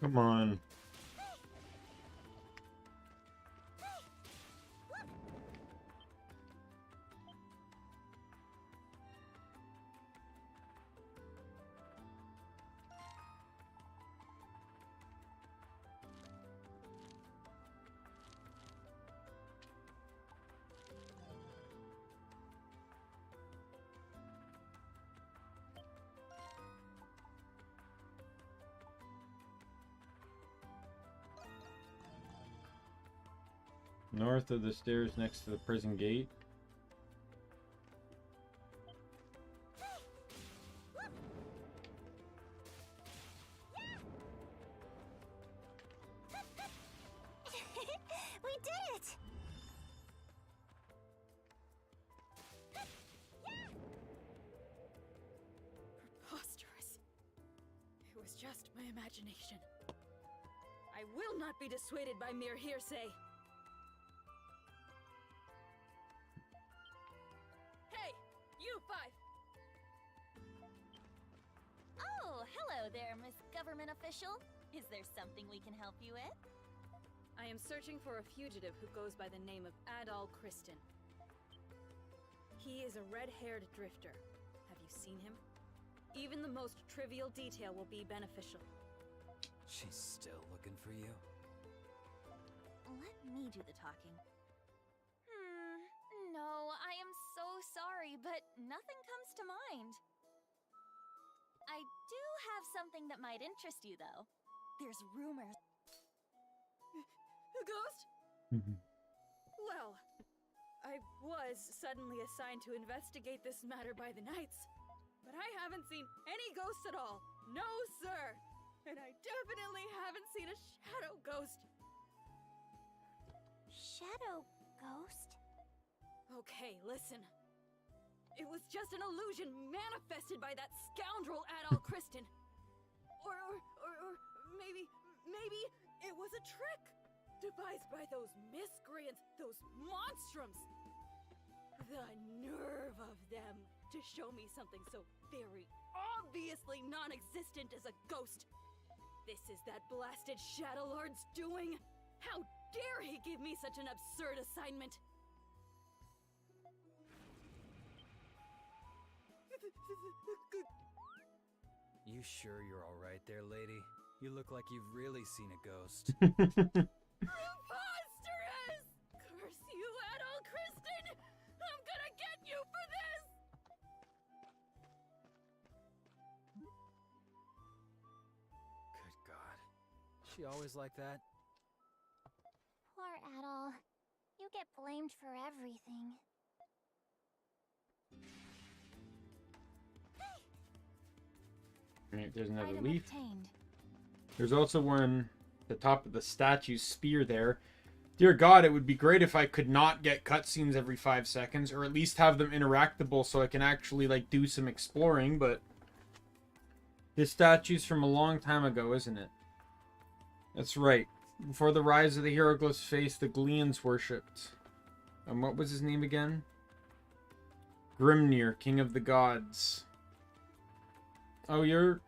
Come on. North of the stairs next to the prison gate. We did it! Preposterous. It was just my imagination. I will not be dissuaded by mere hearsay. Hey, you five! Oh, hello there, Miss Government Official. Is there something we can help you with? I am searching for a fugitive who goes by the name of Adol Kristen. He is a red-haired drifter. Have you seen him? Even the most trivial detail will be beneficial. She's still looking for you? Let me do the talking. No, I am so sorry, but nothing comes to mind. I do have something that might interest you, though. There's rumors. A ghost? Well, I was suddenly assigned to investigate this matter by the Knights, but I haven't seen any ghosts at all. No, sir. And I definitely haven't seen a shadow ghost. Shadow ghost? Okay, listen. It was just an illusion manifested by that scoundrel Adol Kristen. Or maybe it was a trick devised by those miscreants, those monstrums. The nerve of them to show me something so very obviously non-existent as a ghost. This is that blasted Shadow Lord's doing. How dare he give me such an absurd assignment? You sure you're all right there, lady? You look like you've really seen a ghost. Preposterous! Curse you, Adol Kristen! I'm gonna get you for this! Good God. She always like that? Poor Adol. You get blamed for everything. Alright, there's another Item leaf. obtained. There's also one at the top of the statue's spear there. Dear God, it would be great if I could not get cutscenes every 5 seconds, or at least have them interactable so I can actually, like, do some exploring, but this statue's from a long time ago, isn't it? That's right. Before the rise of the hieroglyph's face, the Gleans worshipped. And what was his name again? Grimnir, king of the gods. Oh, you're...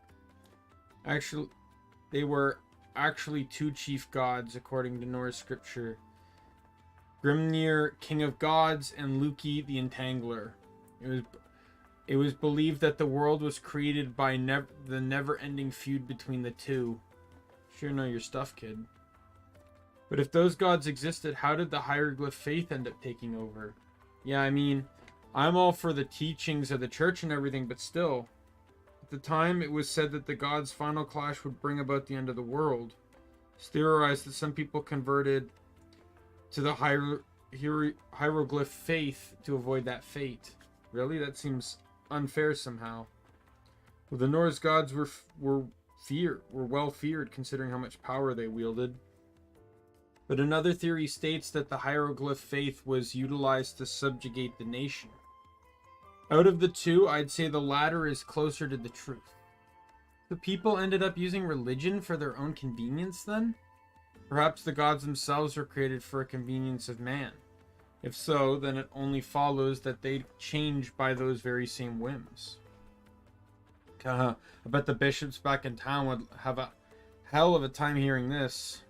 Actually, they were actually 2 chief gods, according to Norse scripture. Grimnir, king of gods, and Loki, the entangler. It was believed that the world was created by the never-ending feud between the two. Sure know your stuff, kid. But if those gods existed, how did the hieroglyph faith end up taking over? Yeah, I mean, I'm all for the teachings of the church and everything, but still... At the time, it was said that the gods' final clash would bring about the end of the world. It's theorized that some people converted to the hieroglyph faith to avoid that fate. Really? That seems unfair somehow. Well, the Norse gods were well feared, considering how much power they wielded. But another theory states that the hieroglyph faith was utilized to subjugate the nation. Out of the two, I'd say the latter is closer to the truth. The people ended up using religion for their own convenience then? Perhaps the gods themselves were created for a convenience of man. If so, then it only follows that they'd change by those very same whims. I bet the bishops back in town would have a hell of a time hearing this.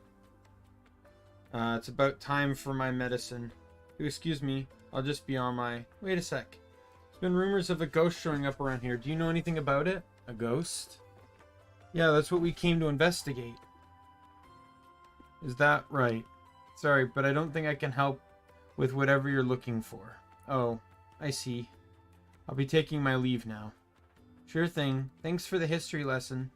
It's about time for my medicine. Excuse me, I'll just be on my... Wait a sec. Been rumors of a ghost showing up around here. Do you know anything about it? A ghost? Yeah, that's what we came to investigate. Is that right? Sorry, but I don't think I can help with whatever you're looking for. Oh, I see. I'll be taking my leave now. Sure thing. Thanks for the history lesson.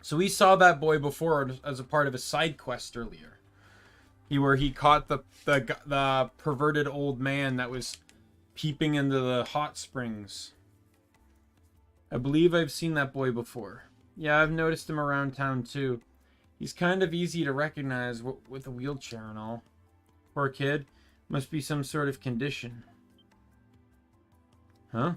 So we saw that boy before as a part of a side quest earlier. Where he caught the perverted old man that was peeping into the hot springs. I believe I've seen that boy before. Yeah, I've noticed him around town too. He's kind of easy to recognize with a wheelchair and all. Poor kid. Must be some sort of condition. Huh?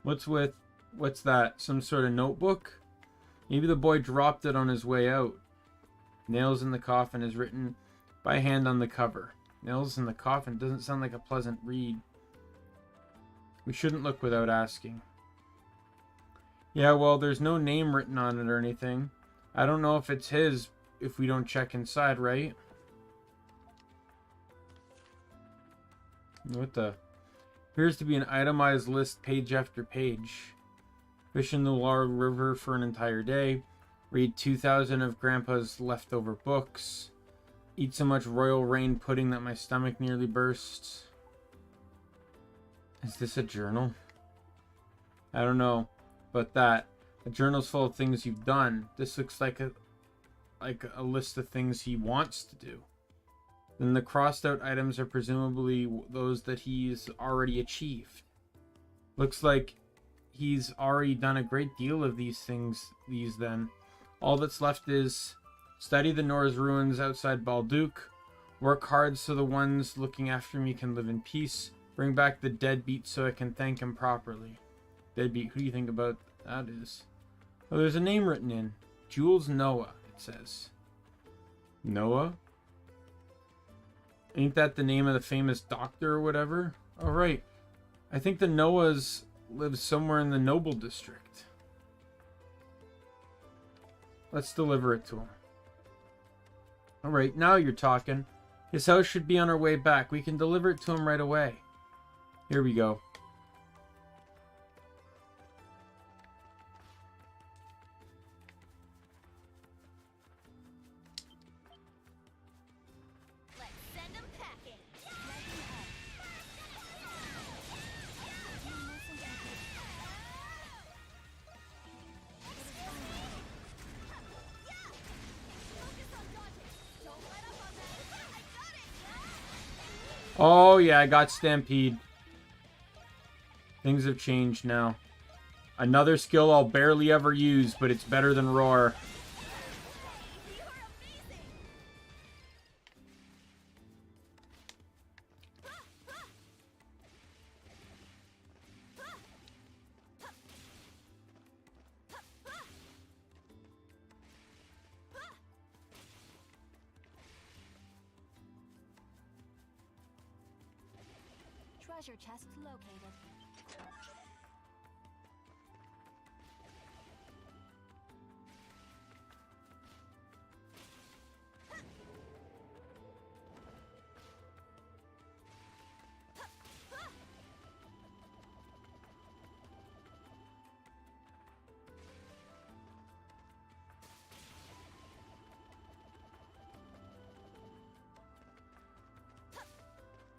What's that? Some sort of notebook? Maybe the boy dropped it on his way out. Nails in the Coffin is written by hand on the cover. Nails in the Coffin doesn't sound like a pleasant read. We shouldn't look without asking. Yeah, well, there's no name written on it or anything. I don't know if it's his if we don't check inside, right? What the... Appears to be an itemized list page after page. Fish in the Loire River for an entire day. Read 2,000 of Grandpa's leftover books. Eat so much Royal Rain pudding that my stomach nearly bursts. Is this a journal? I don't know. But that A journal's full of things you've done. This looks like a list of things he wants to do. Then the crossed out items are presumably those that he's already achieved. Looks like he's already done a great deal of these things, then. All that's left is study the Norse ruins outside Balduke, work hard so the ones looking after me can live in peace, bring back the deadbeat so I can thank him properly. Deadbeat, who do you think about that is? Oh, there's a name written in. Jules Noah, it says. Noah? Ain't that the name of the famous doctor or whatever? Oh, right. I think the Noahs live somewhere in the Noble District. Let's deliver it to him. Alright, now you're talking. His house should be on our way back. We can deliver it to him right away. Here we go. Let's send 'em packing. Oh yeah, I got Stampede. Things have changed now. Another skill I'll barely ever use, but it's better than Roar. Treasure chest located.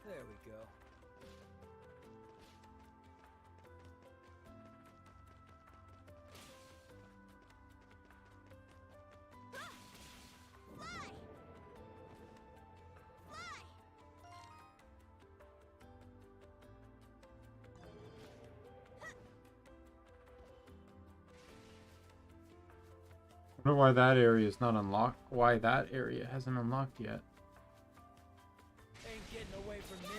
There we go. I wonder why that area is not unlocked. Why that area hasn't unlocked yet. Ain't getting away from me.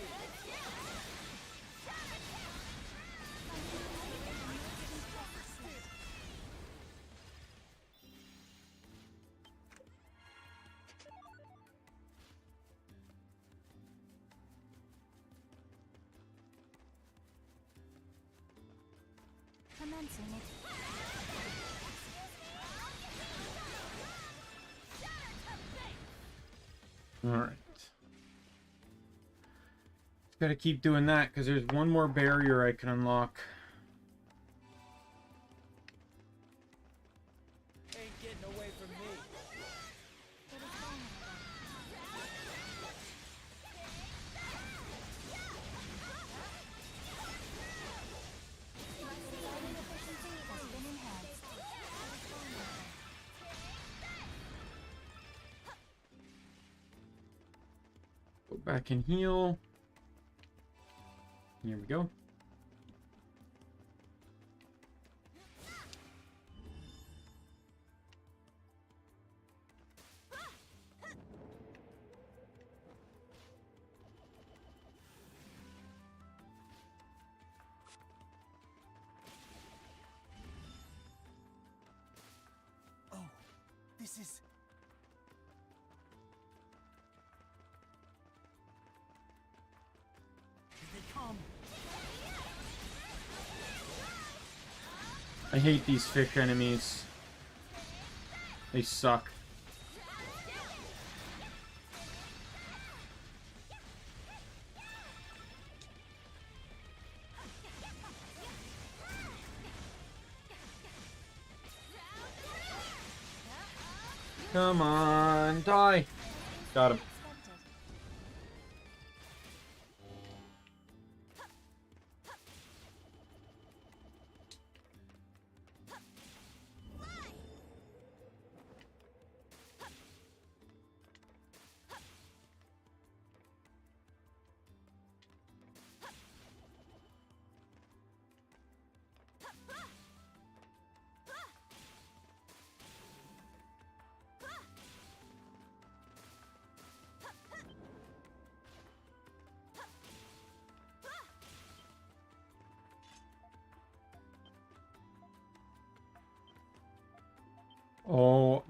Commencing it. Alright. Gotta keep doing that because there's one more barrier I can unlock. Ain't getting away from me. Go back and heal. Here we go. Oh, this is... Here they come. I hate these fish enemies. They suck. Come on, die. Got him.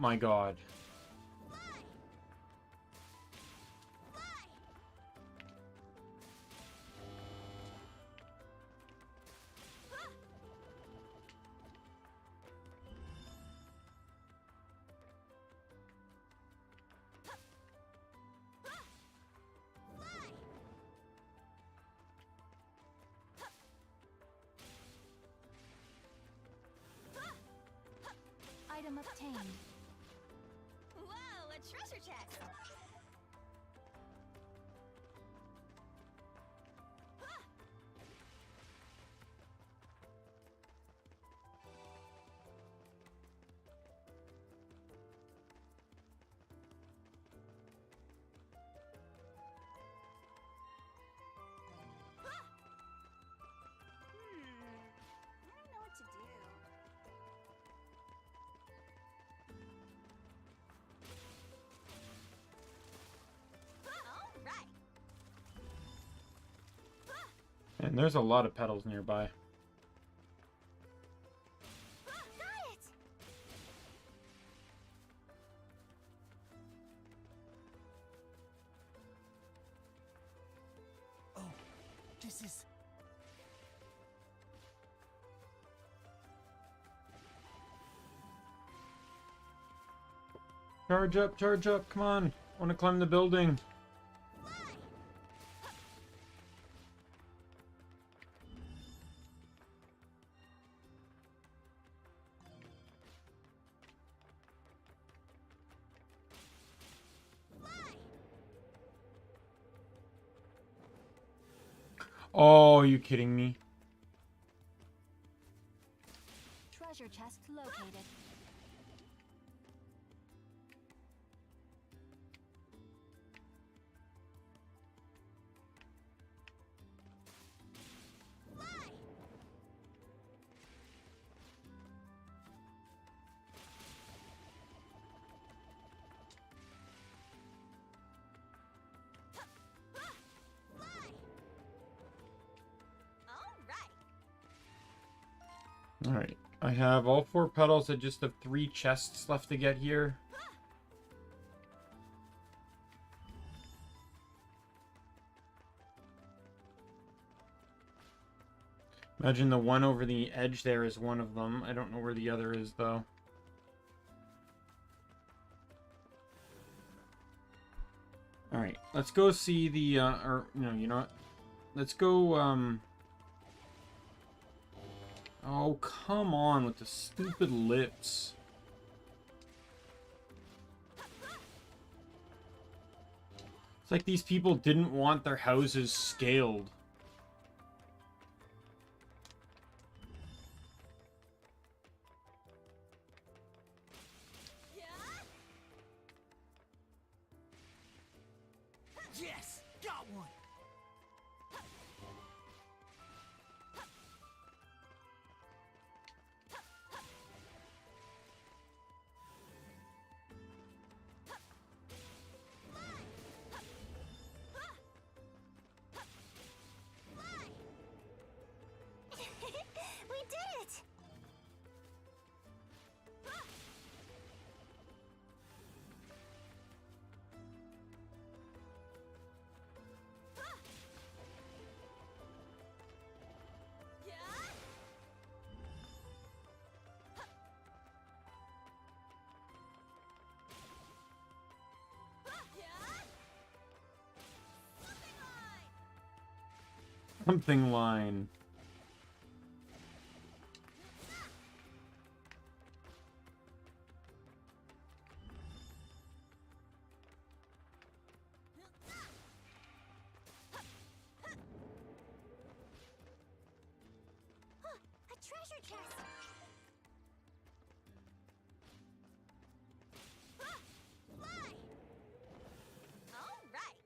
my god. Item obtained. Whoa, a treasure chest! I don't know what to do. And there's a lot of petals nearby. Got it! Oh, this is... Charge up, come on. I want to climb the building. Oh, are you kidding me? Treasure chest located. Alright, I have all 4 petals. I just have 3 chests left to get here. Imagine the one over the edge there is one of them. I don't know where the other is, though. Alright, let's go see the, or, no, you know what? Let's go, Oh, come on with the stupid lips. It's like these people didn't want their houses scaled. Yes! Got one! We did it! Something line. A treasure chest! Fly! All right!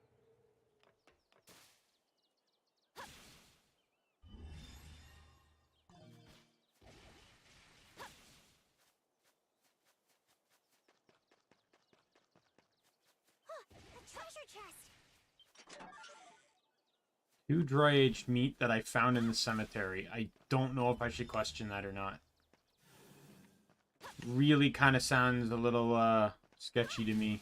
A treasure chest! 2 dry-aged meat that I found in the cemetery. I don't know if I should question that or not. really kind of sounds a little sketchy to me.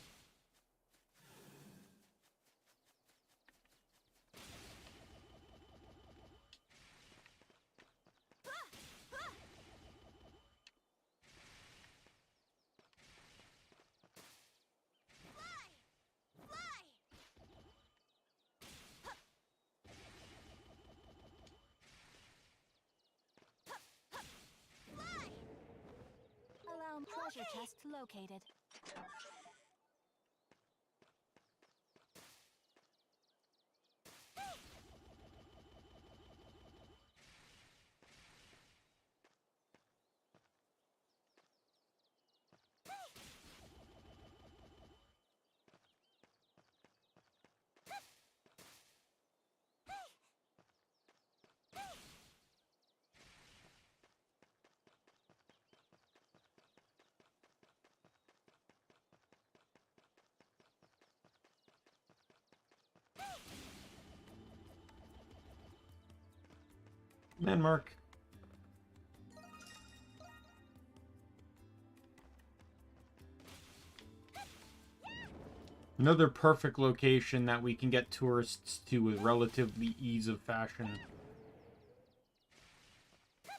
Allow treasure chest located. Man, Mark. Another perfect location that we can get tourists to with relatively ease of fashion.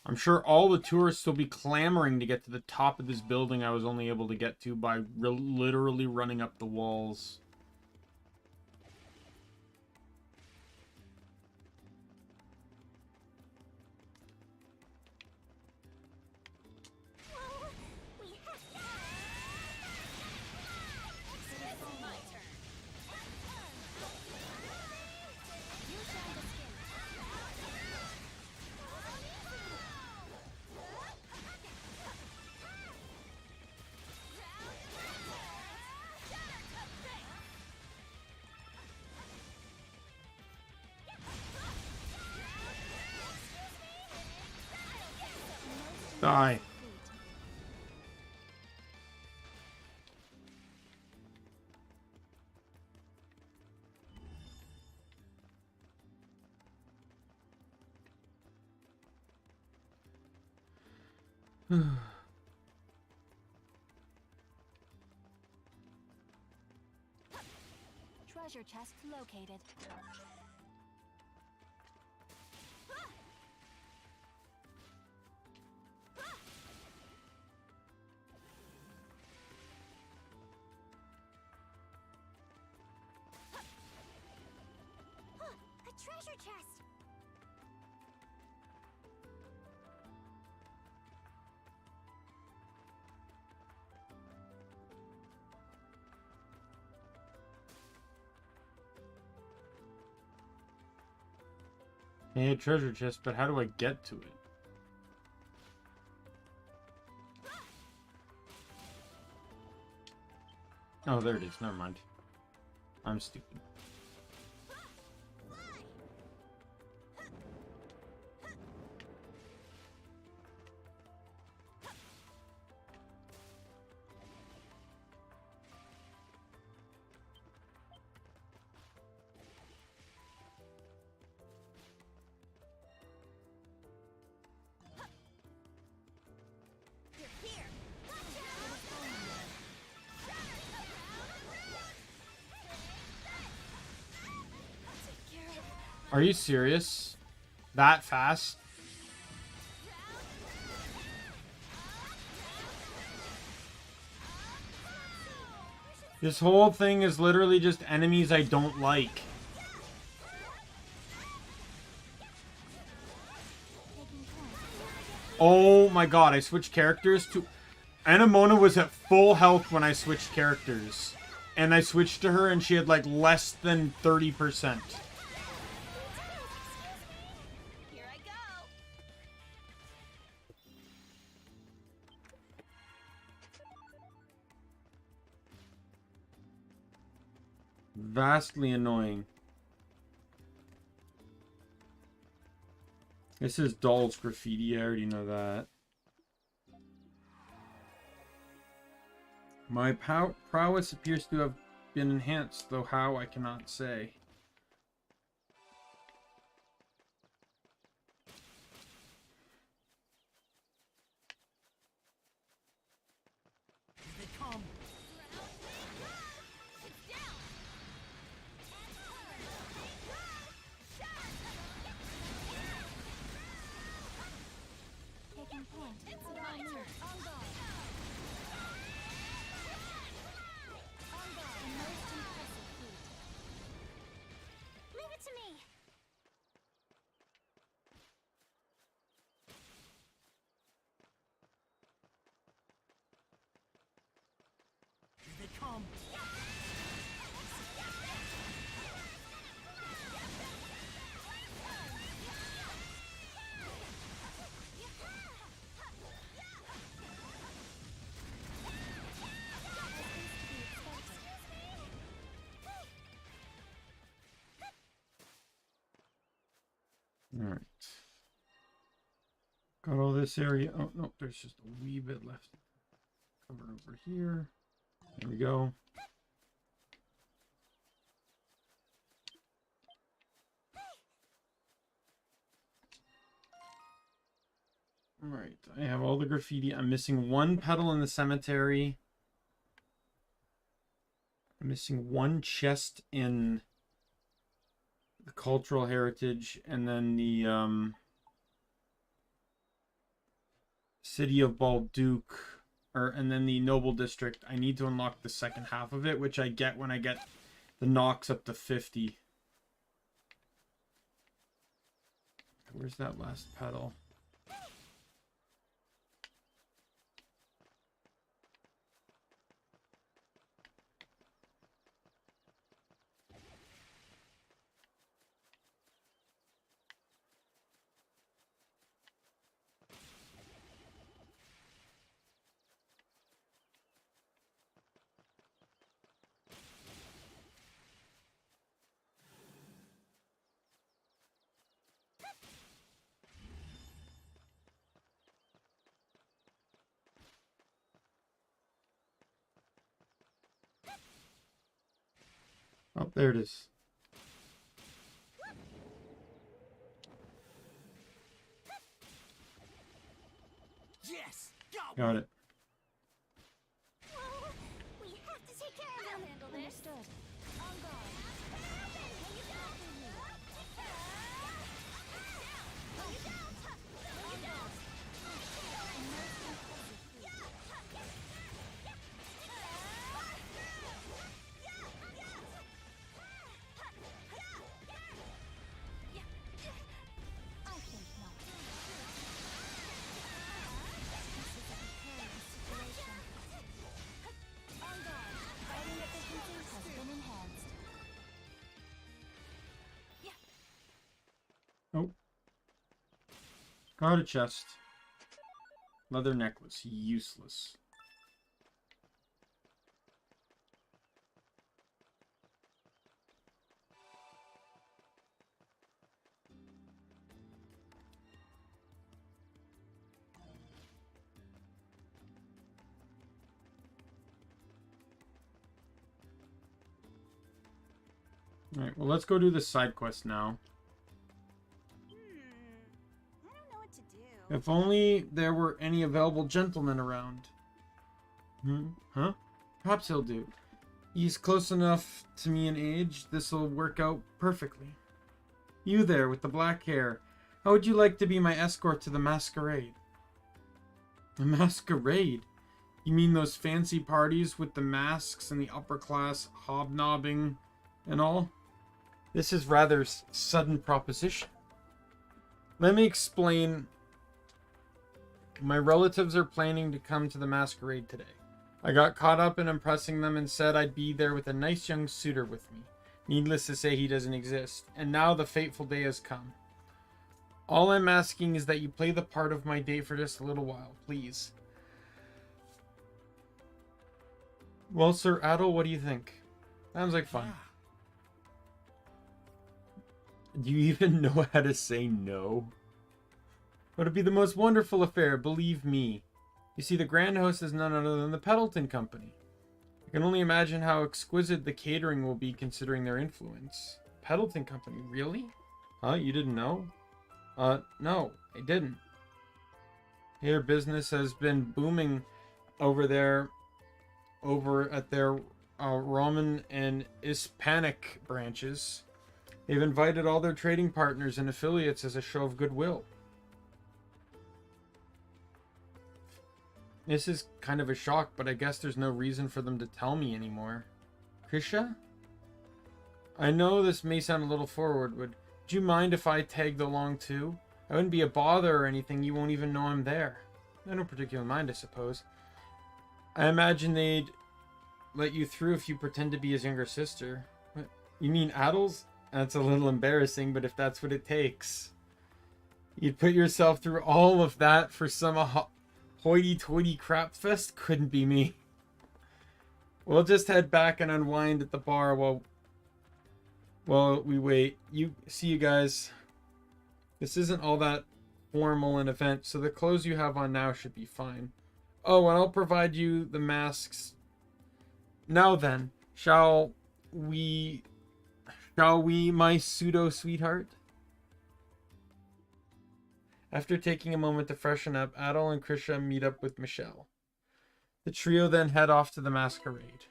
I'm sure all the tourists will be clamoring to get to the top of this building I was only able to get to by literally running up the walls. Die. Treasure chest located. A treasure chest! Hey, a treasure chest, but how do I get to it? Oh, there it is. Never mind. I'm stupid. Are you serious? That fast? This whole thing is literally just enemies I don't like. Oh my god, I switched characters to... Anamona was at full health when I switched characters. And I switched to her and she had like less than 30%. Vastly annoying. This is Doll's graffiti, I already know that. My prowess appears to have been enhanced, though how I cannot say. Alright. Got all this area. Oh, no, there's just a wee bit left. Cover over here. There we go. Alright, I have all the graffiti. I'm missing one petal in the cemetery. I'm missing one chest in the cultural heritage, and then the city of Balduke, and then the noble district. I need to unlock the second half of it, which I get when I get the Nox up to 50. Where's that last petal? Oh, there it is. Yes! Got it. We have to take care of him. I'll handle this. Understood. On guard. Oh. Got a chest. Leather necklace. Useless. Alright, well, let's go do this side quest now. I don't know what to do. If only there were any available gentlemen around. Huh? Perhaps he'll do. He's close enough to me in age. This'll work out perfectly. You there with the black hair. How would you like to be my escort to the masquerade? A masquerade? You mean those fancy parties with the masks and the upper class hobnobbing and all? This is rather sudden proposition. Let me explain. My relatives are planning to come to the masquerade today. I got caught up in impressing them and said I'd be there with a nice young suitor with me. Needless to say, he doesn't exist. And now the fateful day has come. All I'm asking is that you play the part of my date for just a little while, please. Well, Sir Adel, what do you think? Sounds like fun. Do you even know how to say no? But it'd be the most wonderful affair, believe me. You see, the grand host is none other than the Pendleton Company. I can only imagine how exquisite the catering will be considering their influence. Pendleton Company, really? Huh, you didn't know? No, I didn't. Their business has been booming over there, over at their Roman and Hispanic branches. They've invited all their trading partners and affiliates as a show of goodwill. This is kind of a shock, but I guess there's no reason for them to tell me anymore. Krisha? I know this may sound a little forward, would you mind if I tagged along too? I wouldn't be a bother or anything, you won't even know I'm there. I don't particularly mind, I suppose. I imagine they'd let you through if you pretend to be his younger sister. What? You mean Adel's? That's a little embarrassing, but if that's what it takes. You'd put yourself through all of that for some hoity-toity crap fest? Couldn't be me. We'll just head back and unwind at the bar while we wait. See you guys. This isn't all that formal an event, so the clothes you have on now should be fine. Oh, and I'll provide you the masks. Now then, shall we, my pseudo-sweetheart? After taking a moment to freshen up, Adol and Krisha meet up with Michelle. The trio then head off to the masquerade.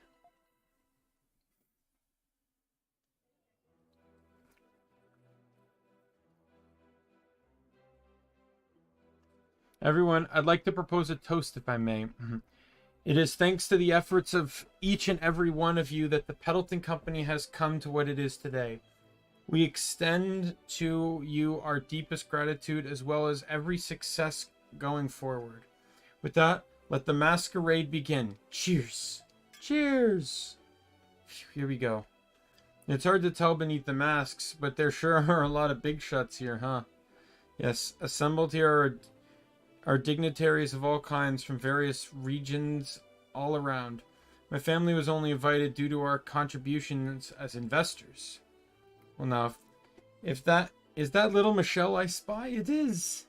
Everyone, I'd like to propose a toast, if I may. It is thanks to the efforts of each and every one of you that the Pendleton Company has come to what it is today. We extend to you our deepest gratitude as well as every success going forward. With that, let the masquerade begin. Cheers! Cheers! Here we go. It's hard to tell beneath the masks, but there sure are a lot of big shots here, huh? Yes, assembled here are dignitaries of all kinds from various regions all around. My family was only invited due to our contributions as investors. Well, now, if that is that little Michelle I spy, it is.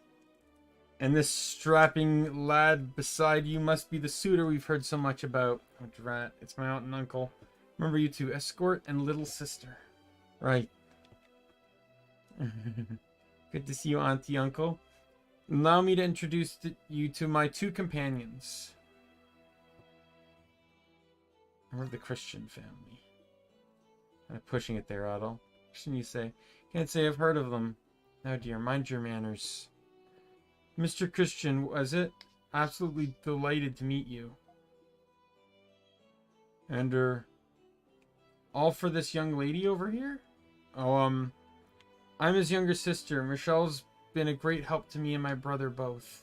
And this strapping lad beside you must be the suitor we've heard so much about. Oh, drat, it's my aunt and uncle. Remember you two, escort and little sister. Right. Good to see you, auntie, uncle. Allow me to introduce you to my two companions. We're the Christian family. I'm pushing it there, Adol. Shouldn't you say? Can't say I've heard of them. Oh dear, mind your manners. Mr. Christian, was it? Absolutely delighted to meet you. And, all for this young lady over here? Oh, I'm his younger sister. Michelle's been a great help to me and my brother both.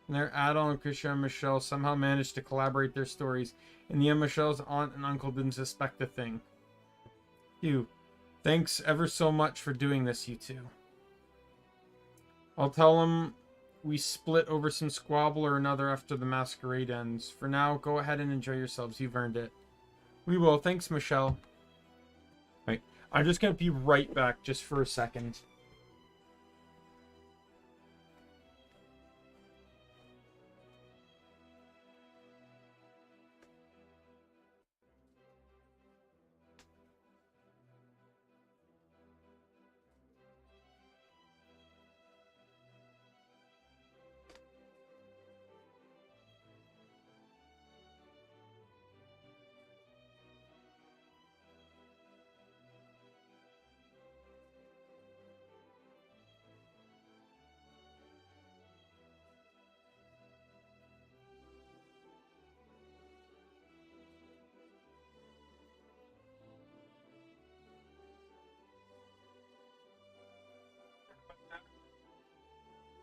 And their Adol and Krisha and Michelle somehow managed to collaborate their stories. In the end, Michelle's aunt and uncle didn't suspect a thing. You. Thanks ever so much for doing this, you two. I'll tell them we split over some squabble or another after the masquerade ends. For now, go ahead and enjoy yourselves. You've earned it. We will. Thanks, Michelle. Right. I'm just going to be right back just for a second.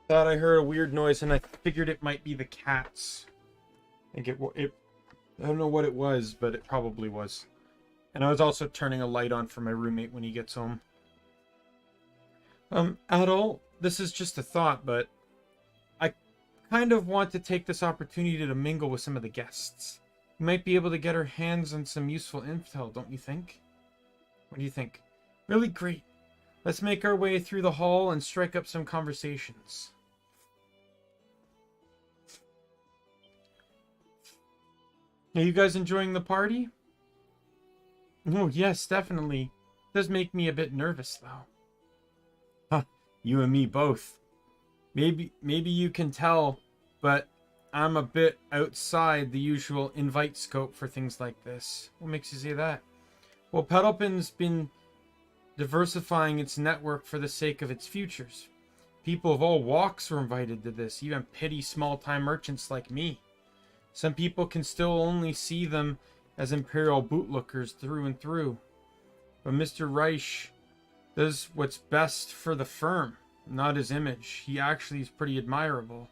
Thought I heard a weird noise and I figured it might be the cats. I think I don't know what it was, but it probably was. And I was also turning a light on for my roommate when he gets home. Adol, this is just a thought, but I kind of want to take this opportunity to mingle with some of the guests. We might be able to get our hands on some useful intel, don't you think? What do you think? Really great. Let's make our way through the hall and strike up some conversations. Are you guys enjoying the party? Oh, yes, definitely. It does make me a bit nervous, though. Huh, you and me both. Maybe you can tell, but I'm a bit outside the usual invite scope for things like this. What makes you say that? Well, Pendleton's been diversifying its network for the sake of its futures. People of all walks were invited to this, even petty small-time merchants like me. Some people can still only see them as imperial bootlickers through and through. But Mr. Reich does what's best for the firm, not his image. He actually is pretty admirable.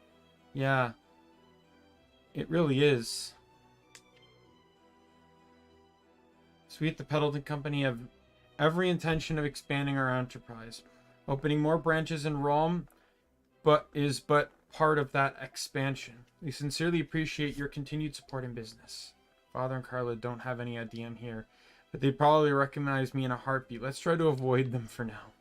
Yeah, it really is. So we at the Pendleton Company have every intention of expanding our enterprise. Opening more branches in Rome is but part of that expansion. We sincerely appreciate your continued support in business. Father and Carla don't have any idea I'm here, but they'd probably recognize me in a heartbeat. Let's try to avoid them for now.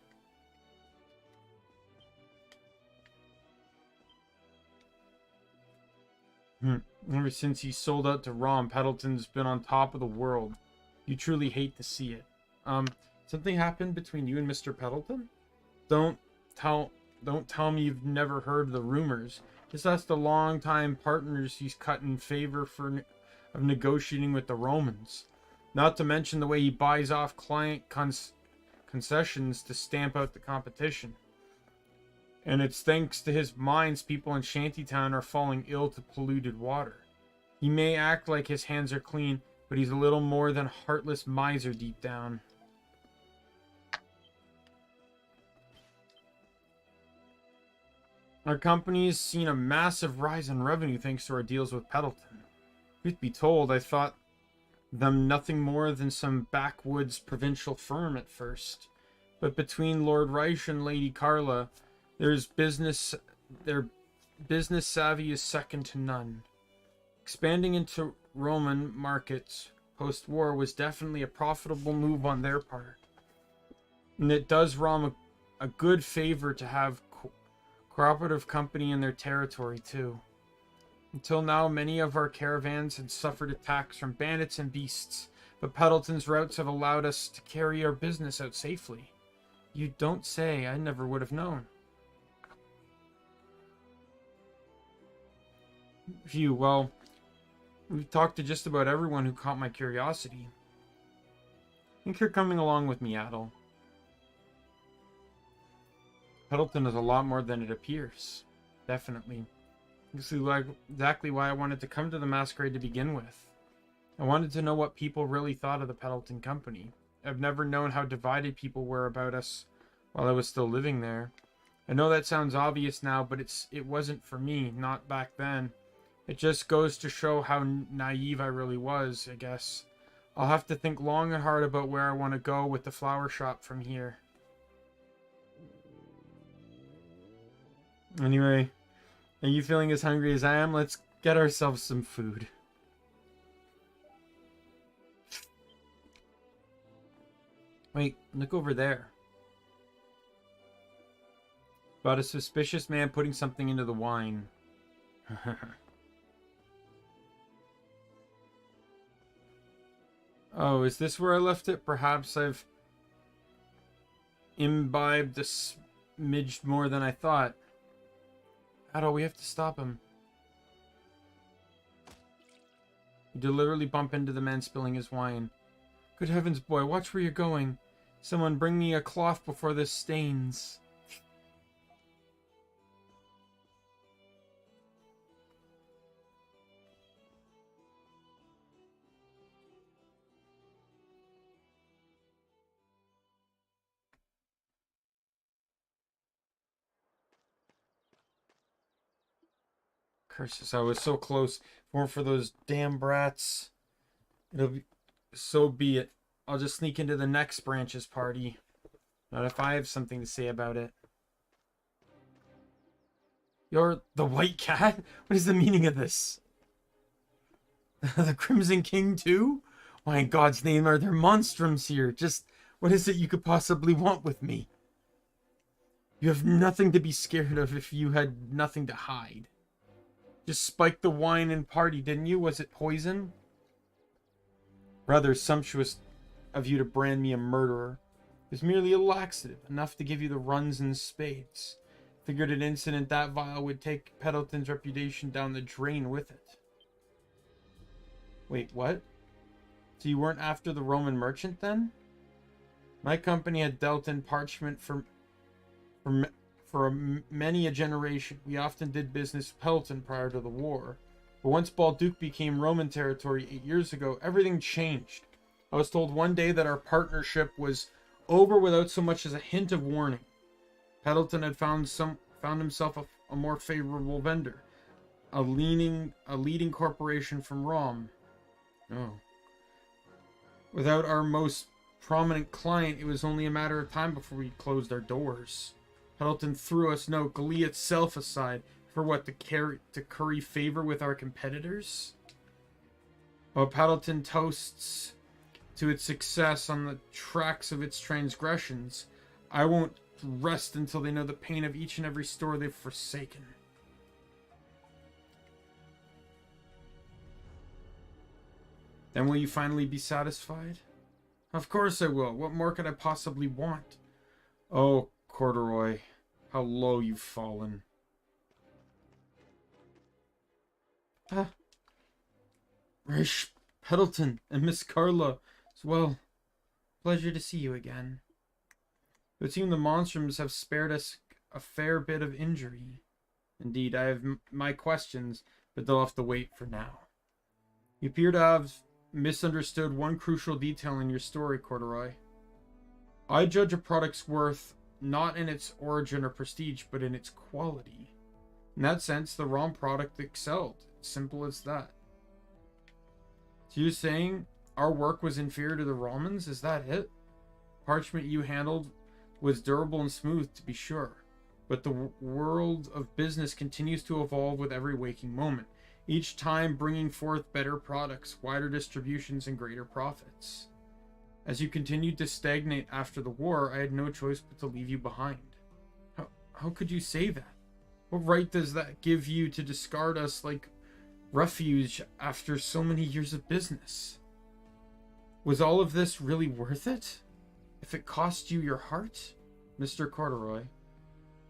Ever since he sold out to Rom, Peddleton's been on top of the world. You truly hate to see it. Something happened between you and Mr. Peddleton? Don't tell me you've never heard the rumors. Just ask the long-time partners he's cut in favor of negotiating with the Romans. Not to mention the way he buys off client concessions to stamp out the competition. And it's thanks to his mines people in Shantytown are falling ill to polluted water. He may act like his hands are clean, but he's a little more than a heartless miser deep down. Our company's seen a massive rise in revenue thanks to our deals with Peddleton. Truth be told, I thought them nothing more than some backwoods provincial firm at first. But between Lord Reich and Lady Carla, their business savvy is second to none. Expanding into Roman markets post-war was definitely a profitable move on their part. And it does Rom a good favor to have cooperative company in their territory too. Until now, many of our caravans had suffered attacks from bandits and beasts, but Peddleton's routes have allowed us to carry our business out safely. You don't say. I never would have known. Phew, well, we've talked to just about everyone who caught my curiosity. I think you're coming along with me, Adel. Peddleton is a lot more than it appears. Definitely. This is exactly why I wanted to come to the masquerade to begin with. I wanted to know what people really thought of the Peddleton Company. I've never known how divided people were about us while I was still living there. I know that sounds obvious now, but it wasn't for me, not back then. It just goes to show how naive I really was, I guess. I'll have to think long and hard about where I want to go with the flower shop from here. Anyway, are you feeling as hungry as I am? Let's get ourselves some food. Wait, look over there. About a suspicious man putting something into the wine. Oh, is this where I left it? Perhaps I've imbibed a smidge more than I thought. Adol, we have to stop him. You deliberately bump into the man spilling his wine. Good heavens, boy, watch where you're going. Someone bring me a cloth before this stains. Curses, I was so close. If it weren't for those damn brats. So be it. I'll just sneak into the next branch's party. Not if I have something to say about it. You're the White Cat? What is the meaning of this? The Crimson King too? Why in God's name are there monstrums here? Just what is it you could possibly want with me? You have nothing to be scared of if you had nothing to hide. Just spiked the wine and party, didn't you? Was it poison? Rather sumptuous of you to brand me a murderer. It was merely a laxative, enough to give you the runs and spades. Figured an incident that vile would take Peddleton's reputation down the drain with it. Wait, what? So you weren't after the Roman merchant then? My company had dealt in parchment for many a generation. We often did business with Peddleton prior to the war. But once Balduke became Roman territory 8 years ago, everything changed. I was told one day that our partnership was over without so much as a hint of warning. Peddleton had found himself a more favorable vendor, a leading corporation from Rom. Oh. Without our most prominent client, it was only a matter of time before we closed our doors. Peddleton threw us, no, Glee itself aside, for what, to curry favor with our competitors? While Peddleton toasts to its success on the tracks of its transgressions, I won't rest until they know the pain of each and every store they've forsaken. Then will you finally be satisfied? Of course I will. What more could I possibly want? Oh, Corduroy, how low you've fallen. Rish, Pendleton, and Miss Carla as well. Pleasure to see you again. It would seem the Monstrums have spared us a fair bit of injury. Indeed, I have my questions, but they'll have to wait for now. You appear to have misunderstood one crucial detail in your story, Corduroy. I judge a product's worth not in its origin or prestige, but in its quality. In that sense, the ROM product excelled. Simple as that. So you're saying our work was inferior to the Romans? Is that it? Parchment you handled was durable and smooth, to be sure. But the world of business continues to evolve with every waking moment, each time bringing forth better products, wider distributions, and greater profits. As you continued to stagnate after the war, I had no choice but to leave you behind. How could you say that? What right does that give you to discard us like refuge after so many years of business? Was all of this really worth it? If it cost you your heart? Mr. Corduroy,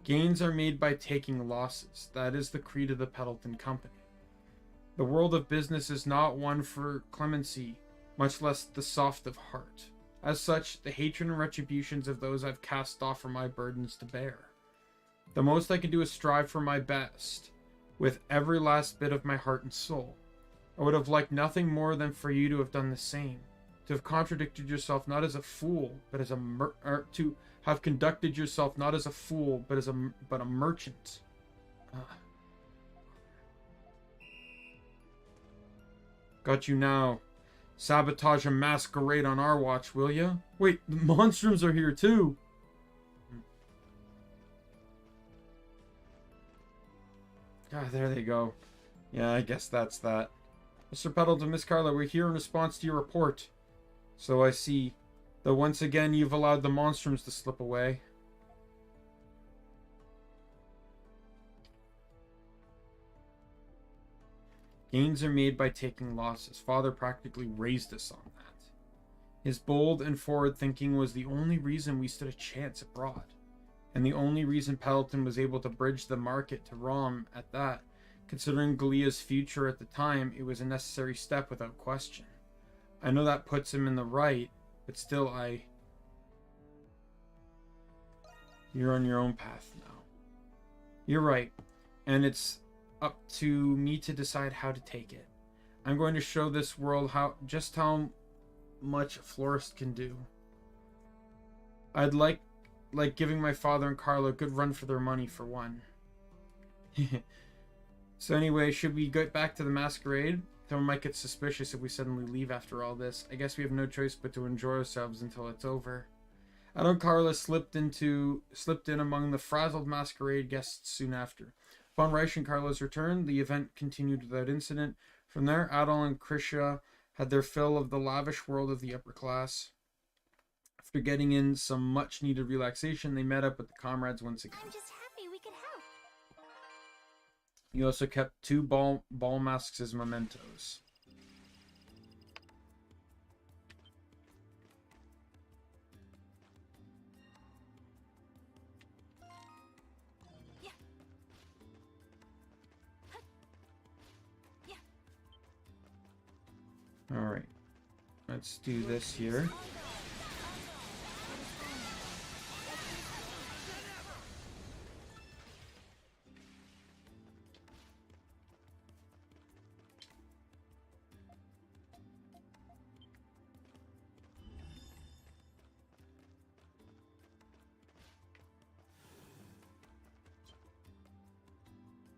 gains are made by taking losses. That is the creed of the Pendleton Company. The world of business is not one for clemency, much less the soft of heart. As such, the hatred and retributions of those I've cast off are my burdens to bear. The most I can do is strive for my best, with every last bit of my heart and soul. I would have liked nothing more than for you to have done the same, to have contradicted yourself not as a fool, but as to have conducted yourself not as a fool, but as a merchant. Got you now. Sabotage a masquerade on our watch, will ya? Wait, the Monstrums are here too. Ah, there they go. Yeah, I guess that's that. Mr. Pendleton, Miss Carla, we're here in response to your report. So I see. Though once again you've allowed the Monstrums to slip away. Gains are made by taking losses. Father practically raised us on that. His bold and forward thinking was the only reason we stood a chance abroad. And the only reason Pendleton was able to bridge the market to ROM at that. Considering Galea's future at the time, it was a necessary step without question. I know that puts him in the right, but still You're on your own path now. You're right, and it's up to me to decide how to take it. I'm going to show this world just how much a florist can do. I'd like giving my father and Carla a good run for their money, for one. So anyway, should we get back to the masquerade? Someone might get suspicious if we suddenly leave after all this. I guess we have no choice but to enjoy ourselves until it's over. Adon and Carla slipped in among the frazzled masquerade guests soon after. Upon Reich and Carla's return, the event continued without incident. From there, Adol and Krisha had their fill of the lavish world of the upper class. After getting in some much-needed relaxation, they met up with the comrades once again. I'm just happy we could help. He also kept 2 ball masks as mementos. Alright, let's do this here.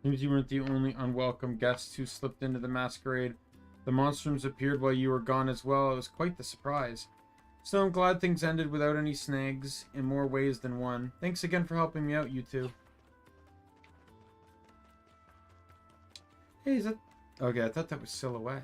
Seems you weren't the only unwelcome guests who slipped into the masquerade. The Monstrums appeared while you were gone as well. It was quite the surprise. So I'm glad things ended without any snags in more ways than one. Thanks again for helping me out, you two. Hey, is that... Okay, I thought that was Silhouette.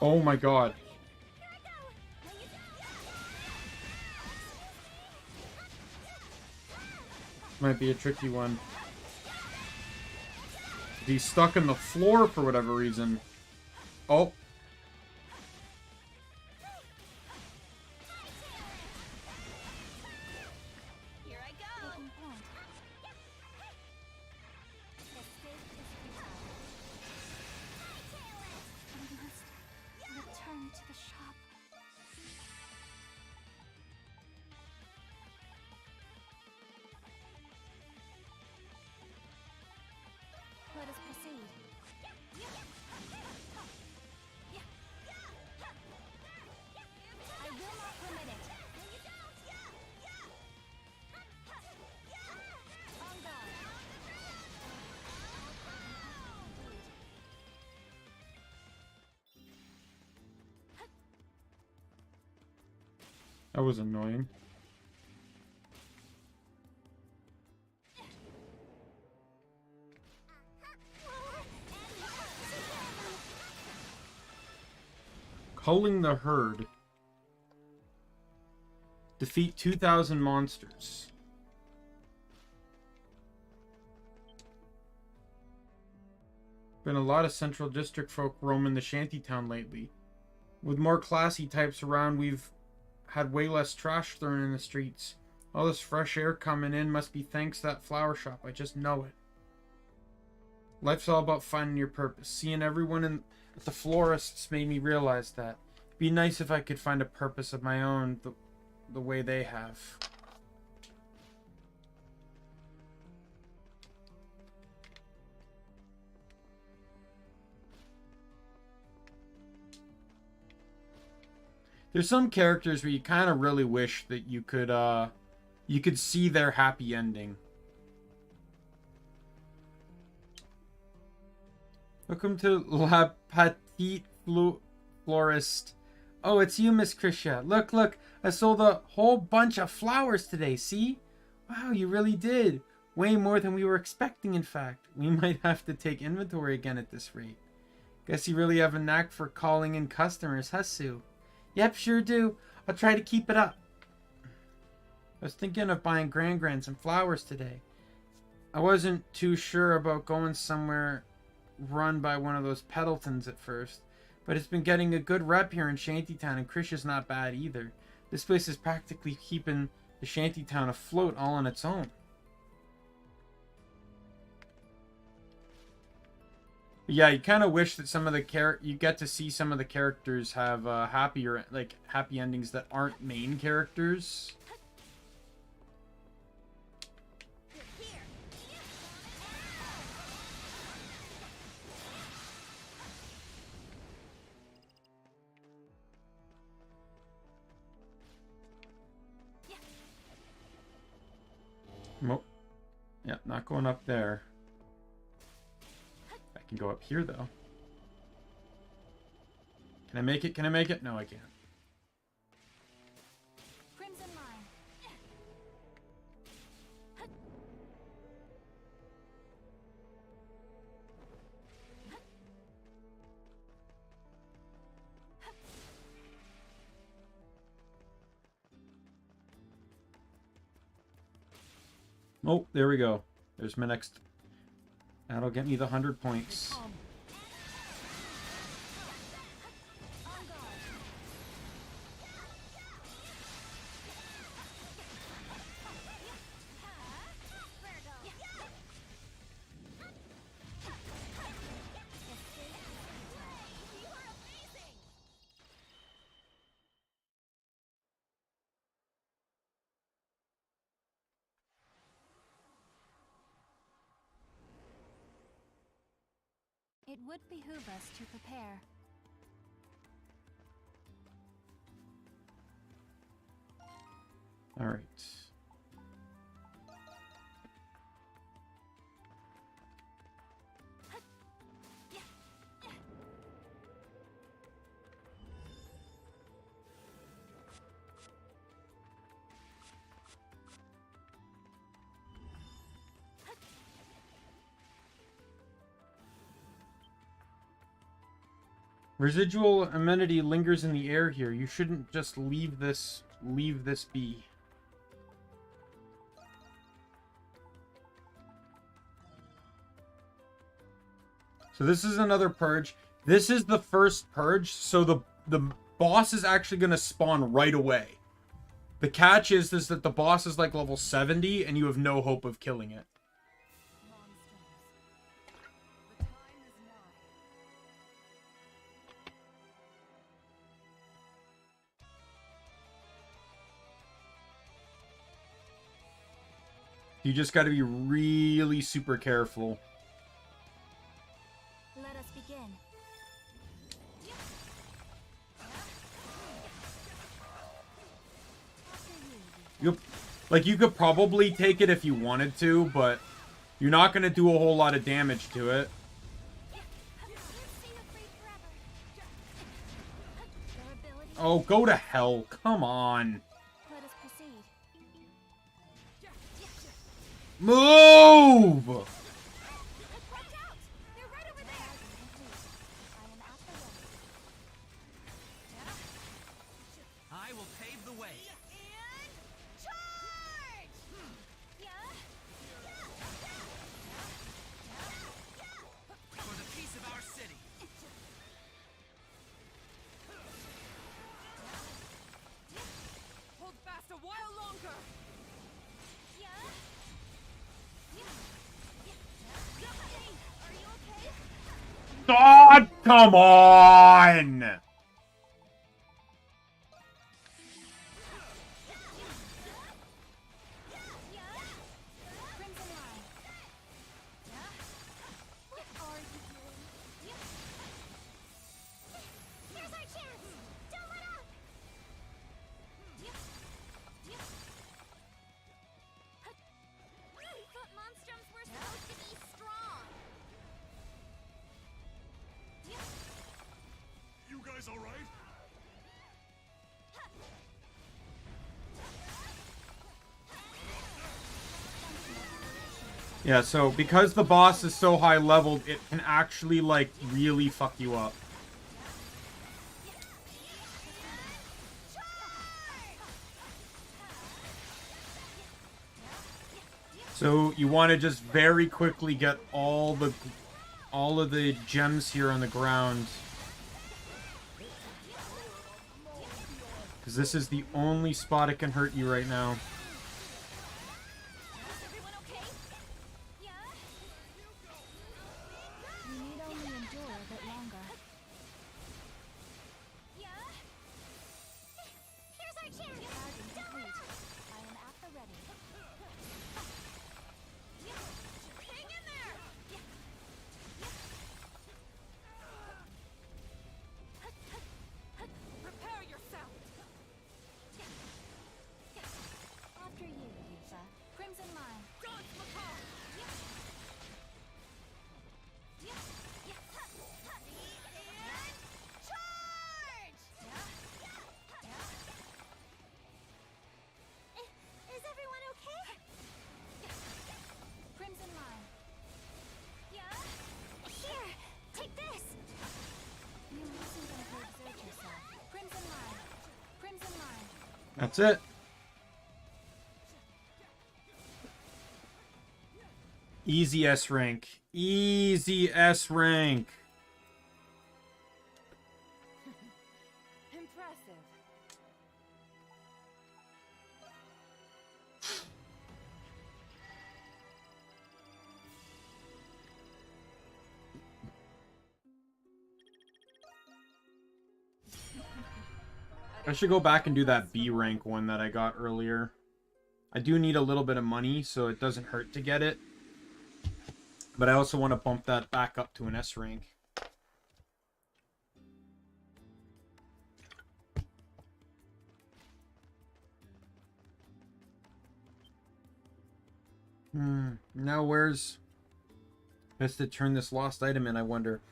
Oh my god. Might be a tricky one. He's stuck in the floor for whatever reason. Oh. Here I go. Return to the shop. Let us proceed. I will not permit it. On guard. That was annoying. Culling the herd. Defeat 2,000 monsters. Been a lot of Central District folk roaming the shantytown lately. With more classy types around, we've had way less trash thrown in the streets. All this fresh air coming in must be thanks to that flower shop. I just know it. Life's all about finding your purpose. Seeing everyone at the florists made me realize that. It'd be nice if I could find a purpose of my own the way they have. There's some characters where you kind of really wish that you could see their happy ending. Welcome to La Petite Florist. Oh, it's you, Miss Krisha. Look, look. I sold a whole bunch of flowers today, see? Wow, you really did. Way more than we were expecting, in fact. We might have to take inventory again at this rate. Guess you really have a knack for calling in customers, huh, Sue? Yep, sure do. I'll try to keep it up. I was thinking of buying Gran some flowers today. I wasn't too sure about going somewhere run by one of those Peddletons at first, but it's been getting a good rep here in Shantytown, and Krisha's not bad either. This place is practically keeping the Shantytown afloat all on its own. But yeah, you kind of wish that some of the you get to see some of the characters have happy endings that aren't main characters. Nope. Yeah, not going up there. I can go up here, though. Can I make it? Can I make it? No, I can't. Crimson Line. Oh, there we go. There's my next. That'll get me the 100 points. It would behoove us to prepare. All right. Residual amenity lingers in the air here. You shouldn't just leave this be. So this is another purge. This is the first purge, so the boss is actually going to spawn right away. The catch is that the boss is like level 70 and you have no hope of killing it. You just got to be really super careful. Let us begin. You could probably take it if you wanted to, but you're not going to do a whole lot of damage to it. Oh, go to hell. Come on. Let us proceed. Move! I will pave the way. For the peace of our city. Hold fast a while longer. Are you okay? God, come on! Crimson Line. What are you doing? Here's our chance! Don't let up! I thought monstrums were supposed to be strong. You guys all right? Yeah, so because the boss is so high leveled, it can actually, like, really fuck you up. So you want to just very quickly get all of the gems here on the ground. Because this is the only spot it can hurt you right now. Is everyone okay? Yeah? You need only endure a bit longer. Yeah? Here's our chance! Don't let up! I am at the ready. Hang in there! Prepare yourself. After you, Lisa. Crimson Line. Dance, Macaw. Is everyone okay? Crimson Line. Yeah? Here, take this! You mustn't overexert yourself. Crimson Line. Crimson Line. That's it. Easy S rank. Easy S rank. Impressive. I should go back and do that B rank one that I got earlier. I do need a little bit of money, so it doesn't hurt to get it. But I also want to bump that back up to an S rank. Now where's best to turn this lost item in, I wonder.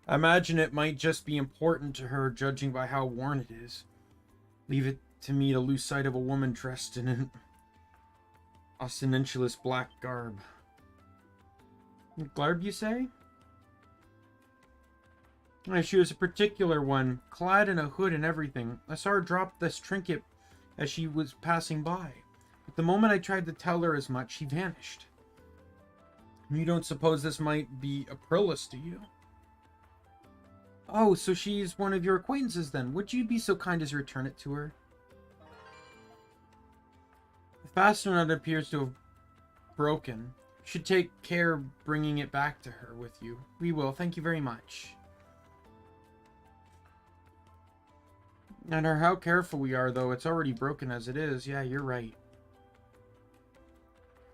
I imagine it might just be important to her, judging by how worn it is. Leave it to me to lose sight of a woman dressed in an ostentatious black garb. Garb, you say? She was a particular one, clad in a hood and everything. I saw her drop this trinket as she was passing by. But the moment I tried to tell her as much, she vanished. You don't suppose this might be Aprilis, do you? Oh, so she's one of your acquaintances then. Would you be so kind as to return it to her? The fastener nut appears to have broken. You should take care bringing it back to her with you. We will. Thank you very much. No matter how careful we are, though, it's already broken as it is. Yeah, you're right.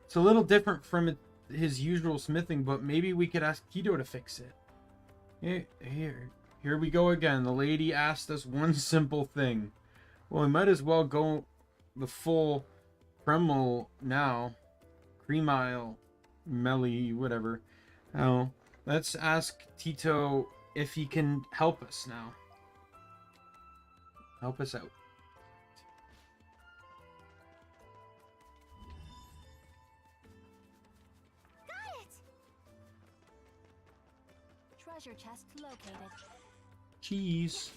It's a little different from his usual smithing, but maybe we could ask Tito to fix it. Here we go again. The lady asked us one simple thing. Well, we might as well go the full Kreml now. Kreml, Melly, whatever. Oh, let's ask Tito if he can help us now. Help us out. Got it! Treasure chest located. Cheese.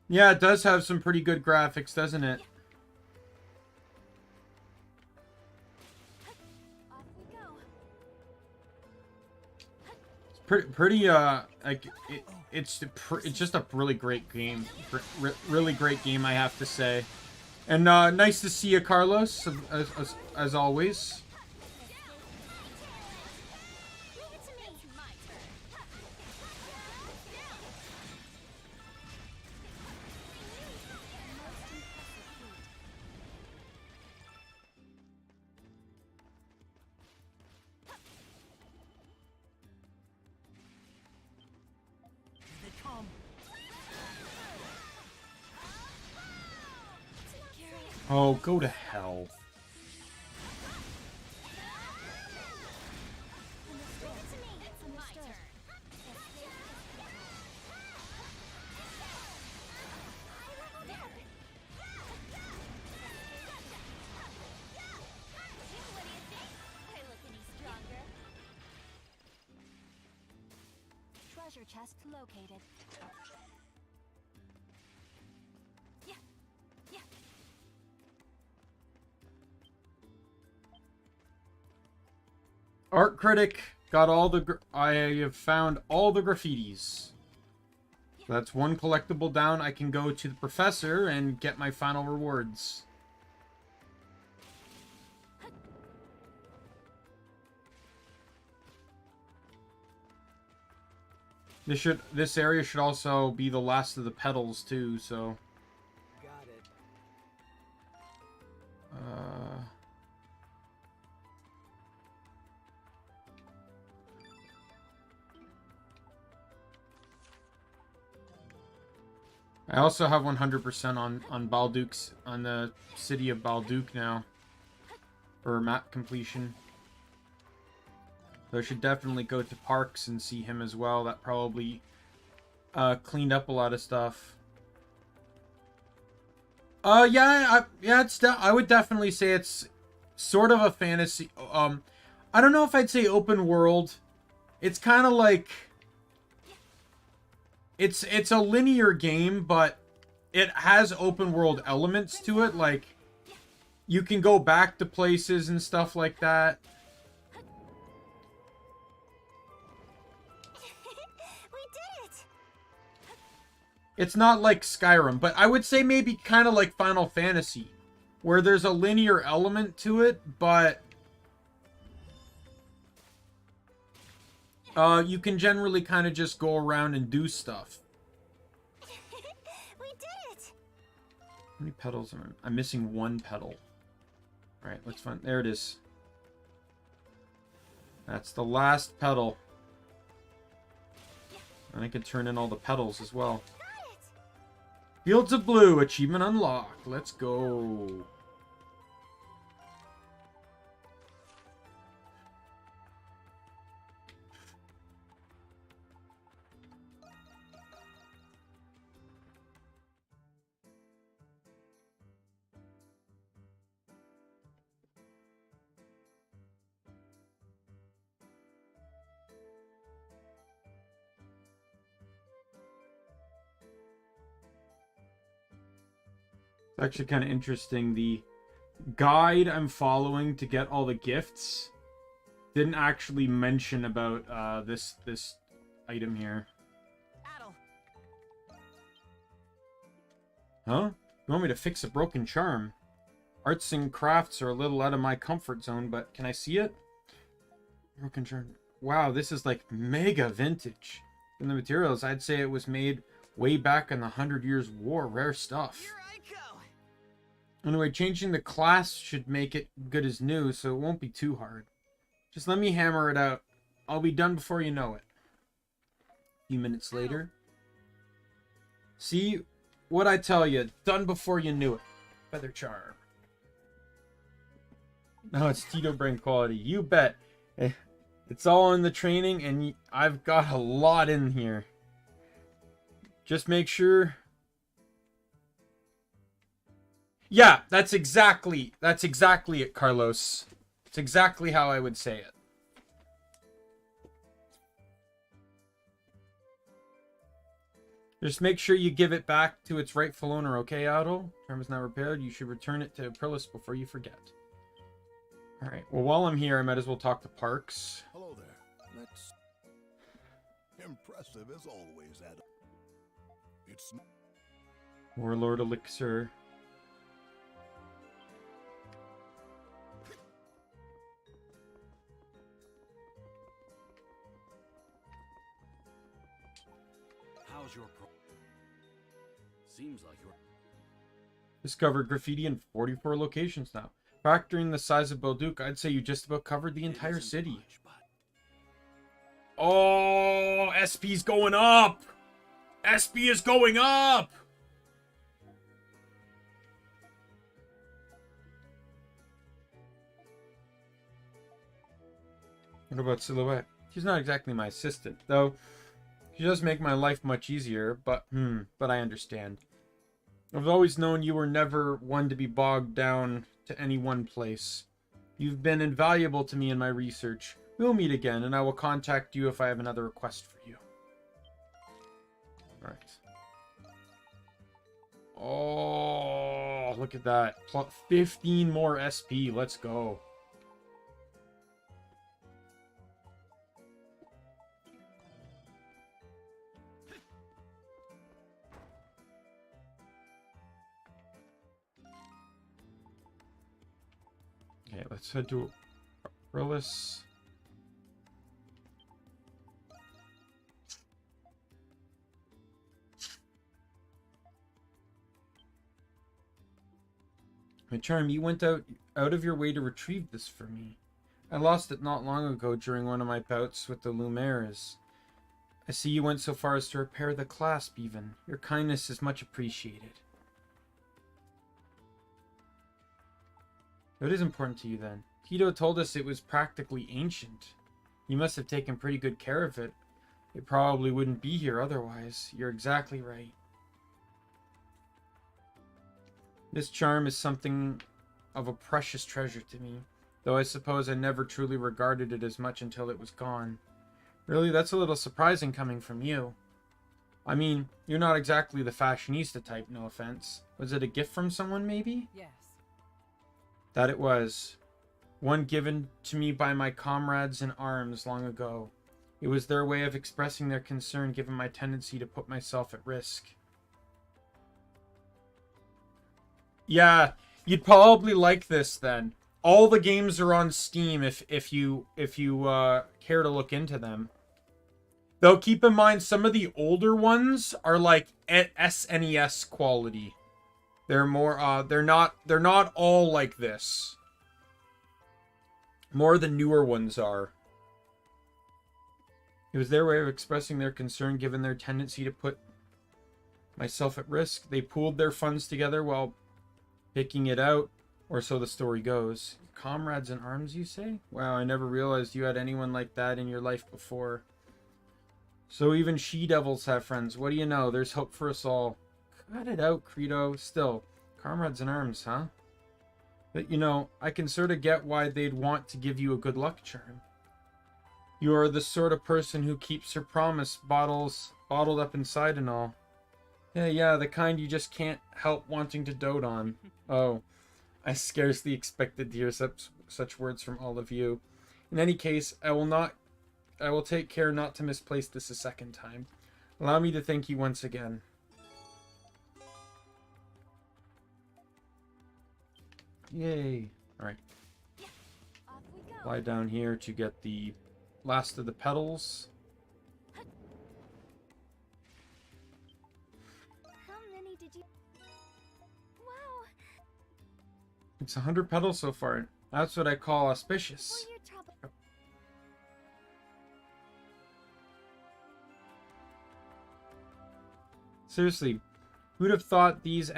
Yeah, it does have some pretty good graphics, doesn't it? Off we go. Pretty like it's just a really great game. Really great game, I have to say. And nice to see you, Carlos, as always. Leave it to me. It's my turn. Oh, go to hell. Treasure chest located. Art critic got all the. I have found all the graffitis. That's one collectible down. I can go to the professor and get my final rewards. This area should also be the last of the petals too. So. Got it. I also have 100% on Balduk's, on the city of Balduk now, for map completion. So I should definitely go to Parks and see him as well. That probably cleaned up a lot of stuff. I would definitely say it's sort of a fantasy. I don't know if I'd say open world. It's kind of like. It's a linear game, but it has open world elements to it. Like, you can go back to places and stuff like that. We did it! It's not like Skyrim, but I would say maybe kind of like Final Fantasy, where there's a linear element to it, but you can generally kind of just go around and do stuff. We did it! How many petals am I? I'm missing one petal. Alright, let's find. There it is. That's the last petal. And I can turn in all the petals as well. Fields of Blue, achievement unlocked. Let's go. It's actually kind of interesting. The guide I'm following to get all the gifts didn't actually mention about this item here. Huh? You want me to fix a broken charm? Arts and crafts are a little out of my comfort zone, but can I see it? Broken charm. Wow, this is like mega vintage. From the materials, I'd say it was made way back in the 100 Years' War. Rare stuff. Here I go. Anyway, changing the class should make it good as new, so it won't be too hard. Just let me hammer it out. I'll be done before you know it. A few minutes later. See what I tell you. Done before you knew it. Feather charm. No, it's Tito brain quality. You bet. It's all in the training, and I've got a lot in here. Just make sure. Yeah, that's exactly it, Carlos. It's exactly how I would say it. Just make sure you give it back to its rightful owner, okay, Adol? Term is not repaired. You should return it to Aprilis before you forget. Alright, well, while I'm here, I might as well talk to Parks. Hello there. That's impressive as always, Adam. It's Warlord Elixir. How's your Seems like you're... Discovered graffiti in 44 locations now. Factoring the size of Belduke, I'd say you just about covered the entire city. Oh, SP's going up! SP is going up! What about Silhouette? She's not exactly my assistant, though. She does make my life much easier, but I understand. I've always known you were never one to be bogged down to any one place. You've been invaluable to me in my research. We'll meet again, and I will contact you if I have another request for you. Alright. Oh, look at that. 15 more SP. Let's go. Okay, let's head to Aprilis. My charm, you went out of your way to retrieve this for me. I lost it not long ago during one of my bouts with the Lumares. I see you went so far as to repair the clasp even. Your kindness is much appreciated. It is important to you then. Tito told us it was practically ancient. You must have taken pretty good care of it. It probably wouldn't be here otherwise. You're exactly right. This charm is something of a precious treasure to me, though I suppose I never truly regarded it as much until it was gone. Really, that's a little surprising coming from you. I mean, you're not exactly the fashionista type, no offense. Was it a gift from someone, maybe? Yes. That it was. One given to me by my comrades in arms long ago. It was their way of expressing their concern given my tendency to put myself at risk. Yeah, you'd probably like this then. All the games are on Steam if you care to look into them. Though keep in mind some of the older ones are like SNES quality. They're more they're not all like this. More the newer ones are. It was their way of expressing their concern given their tendency to put myself at risk. They pooled their funds together while picking it out, or so the story goes. Comrades in arms, you say? Wow, I never realized you had anyone like that in your life before. So even she-devils have friends. What do you know? There's hope for us all. Cut it out, Credo. Still, comrades in arms, huh? But you know, I can sort of get why they'd want to give you a good luck charm. You are the sort of person who keeps her promise, bottled up inside and all. Yeah, the kind you just can't help wanting to dote on. Oh, I scarcely expected to hear such words from all of you. In any case, I will take care not to misplace this a second time. Allow me to thank you once again. Yay. Alright. Lie down here to get the last of the petals. How many did you... Wow! It's 100 petals so far. That's what I call auspicious. Seriously, who'd have thought you'd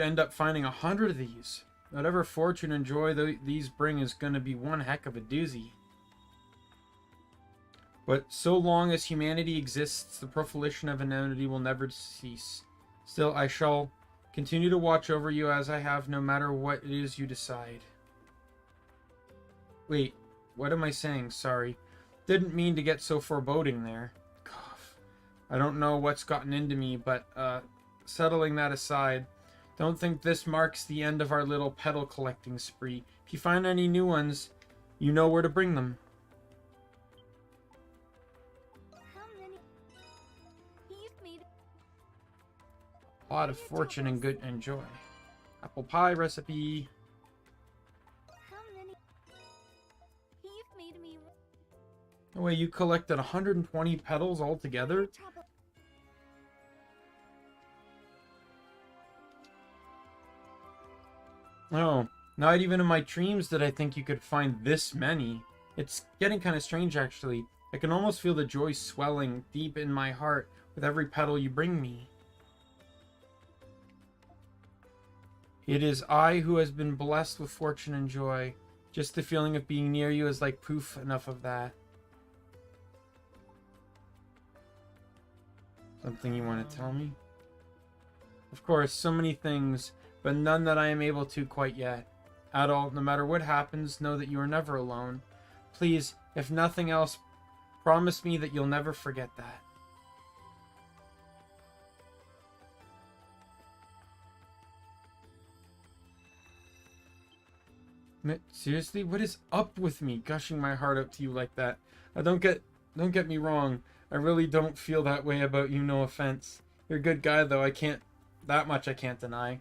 end up finding 100 of these? Whatever fortune and joy these bring is going to be one heck of a doozy. But so long as humanity exists, the proliferation of inanity will never cease. Still, I shall continue to watch over you as I have, no matter what it is you decide. Wait, what am I saying? Sorry. Didn't mean to get so foreboding there. Cough. I don't know what's gotten into me, but, settling that aside, don't think this marks the end of our little petal collecting spree. If you find any new ones, you know where to bring them. How many... You've made... A lot of fortune and good and joy. Apple pie recipe. How many... You've made me... No way, you collected 120 petals altogether? Oh, not even in my dreams did I think you could find this many. It's getting kind of strange, actually. I can almost feel the joy swelling deep in my heart with every petal you bring me. It is I who has been blessed with fortune and joy. Just the feeling of being near you is like proof enough of that. Something you want to tell me? Of course, so many things, but none that I am able to quite yet. At all, no matter what happens, know that you are never alone. Please, if nothing else, promise me that you'll never forget that. Seriously, what is up with me gushing my heart out to you like that? Don't get me wrong. I really don't feel that way about you, no offense. You're a good guy though, that much I can't deny.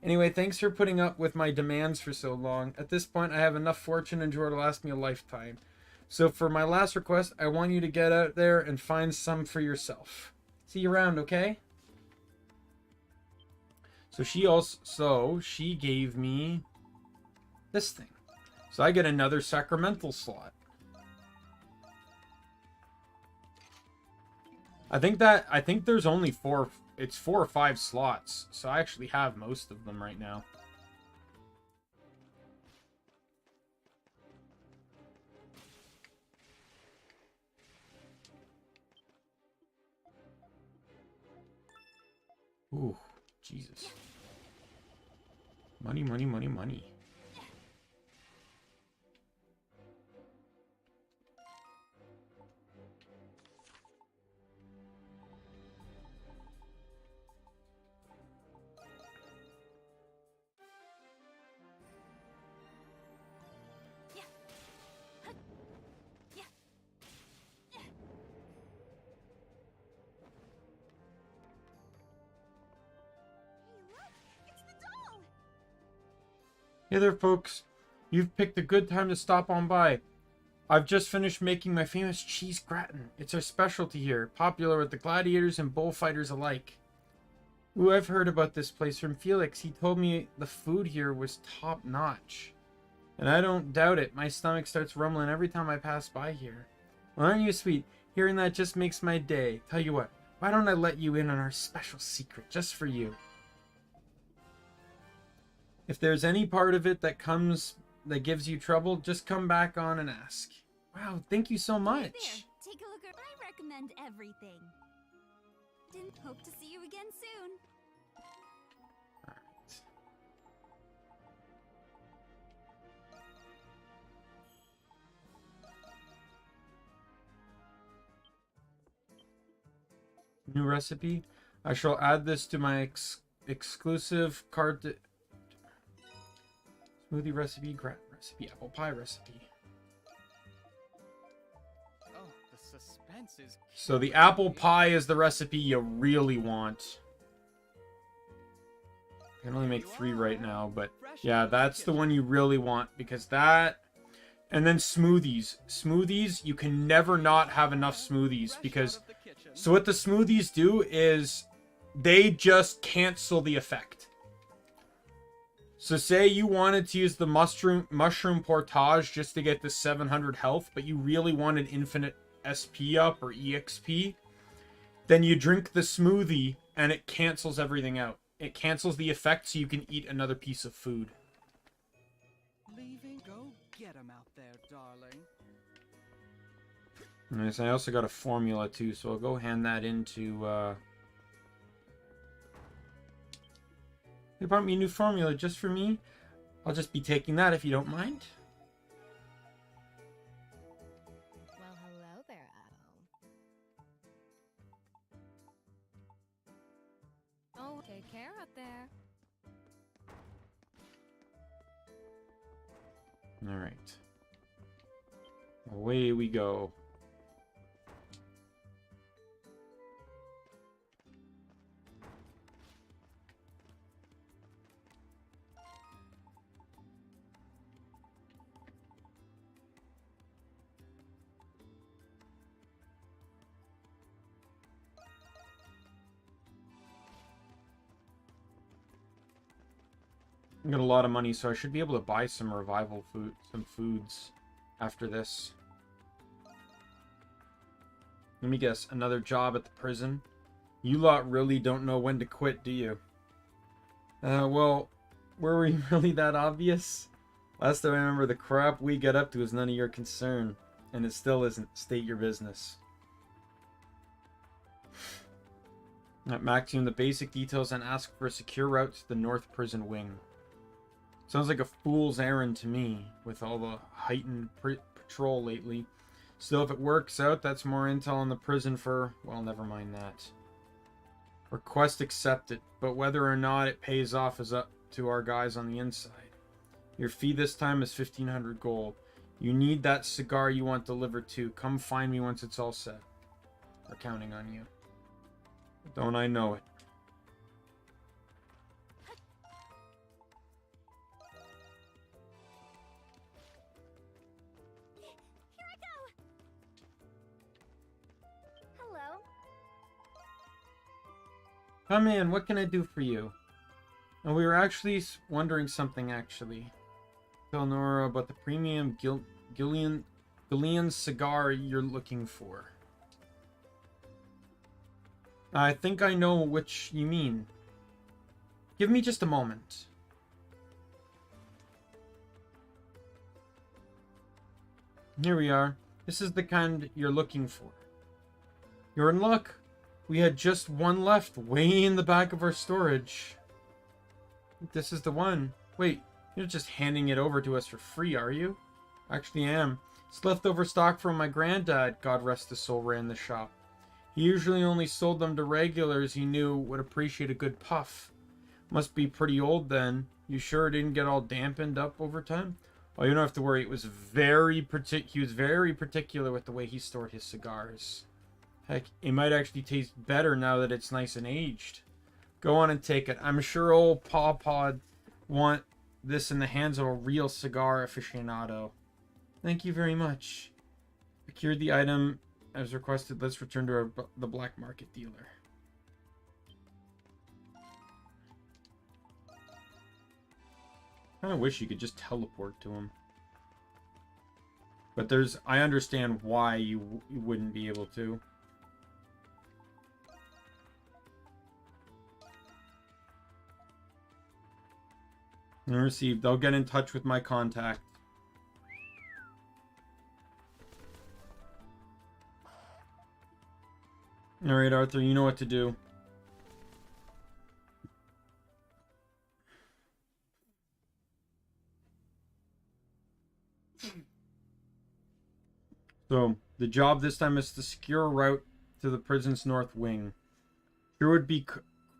Anyway, thanks for putting up with my demands for so long. At this point, I have enough fortune and joy to last me a lifetime. So for my last request, I want you to get out there and find some for yourself. See you around, okay? So she gave me this thing. So I get another sacramental slot. I think there's only 4 or 5 slots. So I actually have most of them right now. Ooh, Jesus. Money, money, money, money. Hey there, folks. You've picked a good time to stop on by. I've just finished making my famous cheese gratin. It's our specialty here, popular with the gladiators and bullfighters alike. Ooh, I've heard about this place from Felix. He told me the food here was top-notch. And I don't doubt it. My stomach starts rumbling every time I pass by here. Well, aren't you sweet? Hearing that just makes my day. Tell you what, why don't I let you in on our special secret just for you? If there's any part of it that gives you trouble, just come back on and ask. Wow, thank you so much. There, take a look at... I recommend everything. Didn't hope to see you again soon. Alright. New recipe? I shall add this to my exclusive card. Smoothie recipe, grant recipe, apple pie recipe. Oh, the suspense is. So the apple pie is the recipe you really want. I can only make 3 right now, but yeah, that's the one you really want because that. And then smoothies. Smoothies, you can never not have enough smoothies because. So what the smoothies do is they just cancel the effect. So say you wanted to use the mushroom portage just to get the 700 health, but you really wanted infinite SP up or EXP, then you drink the smoothie and it cancels everything out. It cancels the effect so you can eat another piece of food. Leaving, go get 'em out there, darling. Nice. I also got a formula too, so I'll go hand that into. They brought me a new formula just for me. I'll just be taking that if you don't mind. Well, hello there, Adel. Oh, take care out there. All right. Away we go. I got a lot of money, so I should be able to buy some revival food, some foods after this. Let me guess, another job at the prison? You lot really don't know when to quit, do you? Well, were we really that obvious? Last time I remember, the crap we get up to is none of your concern. And it still isn't. State your business. At maximum the basic details and ask for a secure route to the North Prison Wing. Sounds like a fool's errand to me, with all the heightened patrol lately. Still, if it works out, that's more intel on the prison for... Well, never mind that. Request accepted, but whether or not it pays off is up to our guys on the inside. Your fee this time is 1,500 gold. You need that cigar you want delivered to. Come find me once it's all set. We're counting on you. Don't I know it? Come in, what can I do for you? And we were actually wondering something, actually. Tell Nora about the premium Gillian cigar you're looking for. I think I know which you mean. Give me just a moment. Here we are. This is the kind you're looking for. You're in luck. We had just one left, way in the back of our storage. This is the one. Wait, you're just handing it over to us for free, are you? Actually, I am. It's leftover stock from my granddad, God rest his soul, ran the shop. He usually only sold them to regulars he knew would appreciate a good puff. Must be pretty old then. You sure it didn't get all dampened up over time? Oh, you don't have to worry. He was very particular with the way he stored his cigars. Heck, it might actually taste better now that it's nice and aged. Go on and take it. I'm sure old Pawpaw'd want this in the hands of a real cigar aficionado. Thank you very much. Procured the item as requested. Let's return to the black market dealer. I kind of wish you could just teleport to him. But I understand why you wouldn't be able to. Received. I'll get in touch with my contact. Alright, Arthur, you know what to do. So, the job this time is to secure a route to the prison's north wing. Sure would be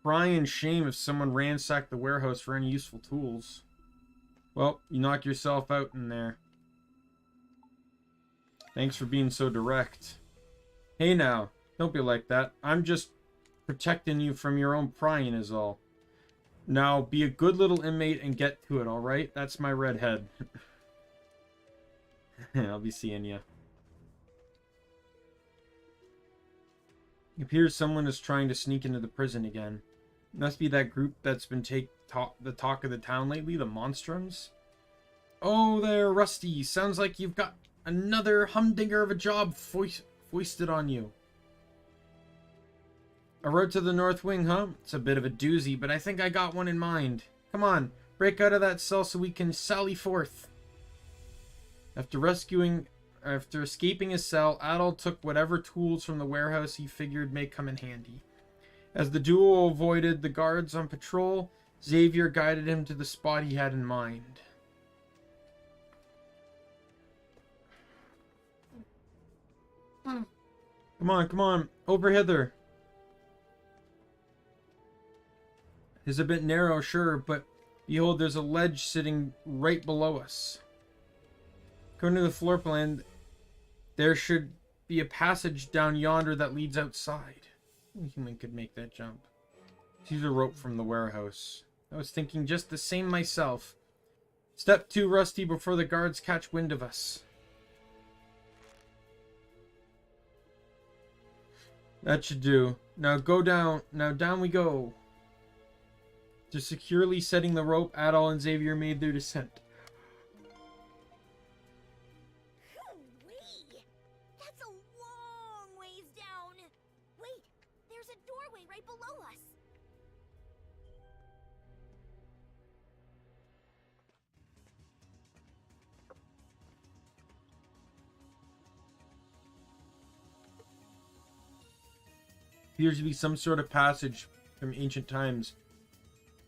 crying shame if someone ransacked the warehouse for any useful tools. Well, you knocked yourself out in there. Thanks for being so direct. Hey now, don't be like that. I'm just protecting you from your own prying is all. Now, be a good little inmate and get to it, alright? That's my redhead. I'll be seeing you. It appears someone is trying to sneak into the prison again. Must be that group that's been the talk of the town lately, the Monstrums. Oh there, Rusty. Sounds like you've got another humdinger of a job foisted on you. A road to the North Wing, huh? It's a bit of a doozy, but I think I got one in mind. Come on, break out of that cell so we can sally forth. After escaping his cell, Adol took whatever tools from the warehouse he figured may come in handy. As the duo avoided the guards on patrol, Xavier guided him to the spot he had in mind. Come on, over hither. It's a bit narrow, sure, but behold, there's a ledge sitting right below us. According to the floor plan, there should be a passage down yonder that leads outside. A human could make that jump. Use a rope from the warehouse. I was thinking just the same myself. Step 2, Rusty, before the guards catch wind of us. That should do. Now go down. Now down we go. To securely setting the rope, Adol and Xavier made their descent. Hoo-wee! That's a long ways down. Wait, there's a doorway right below us. Appears to be some sort of passage from ancient times.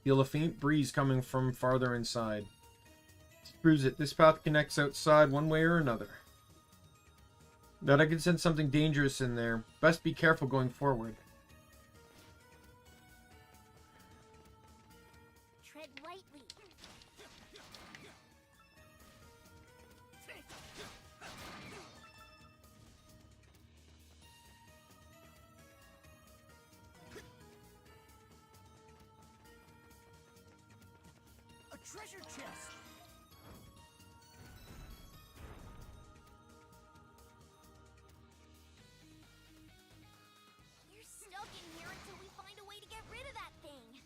Feel a faint breeze coming from farther inside. This proves it. This path connects outside one way or another. That I can sense something dangerous in there. Best be careful going forward. Tread lightly. A treasure chest! You're stuck in here until we find a way to get rid of that thing.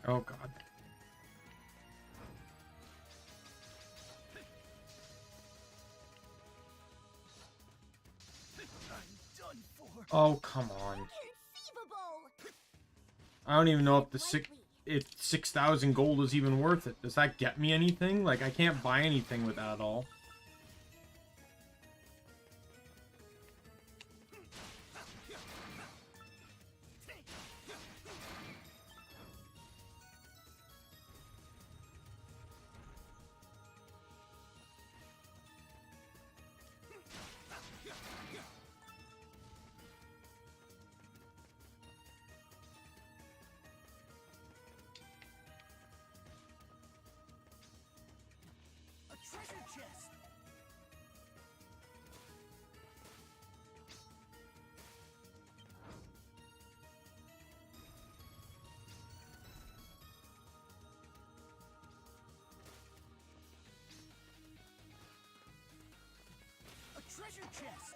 Oh god. I'm done for. Oh, come on. Inconceivable! I don't even know if 6,000 gold is even worth it. Does that get me anything? Like, I can't buy anything with that at all. A treasure chest! A treasure chest!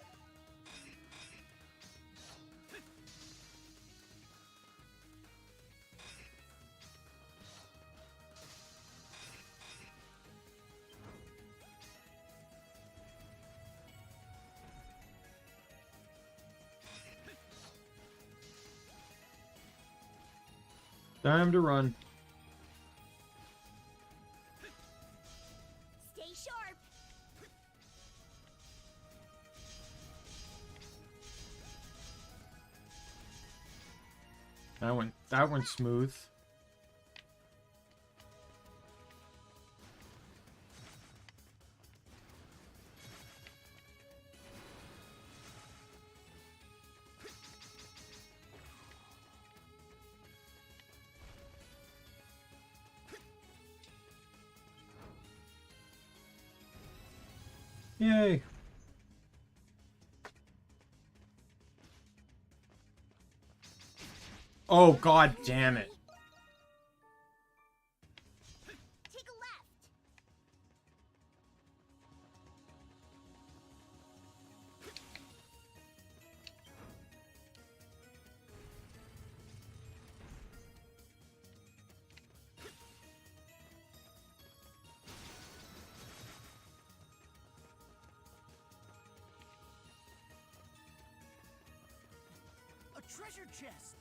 Time to run. Stay sharp. That went smooth. Yay. Oh, god damn it. Take a left. A treasure chest.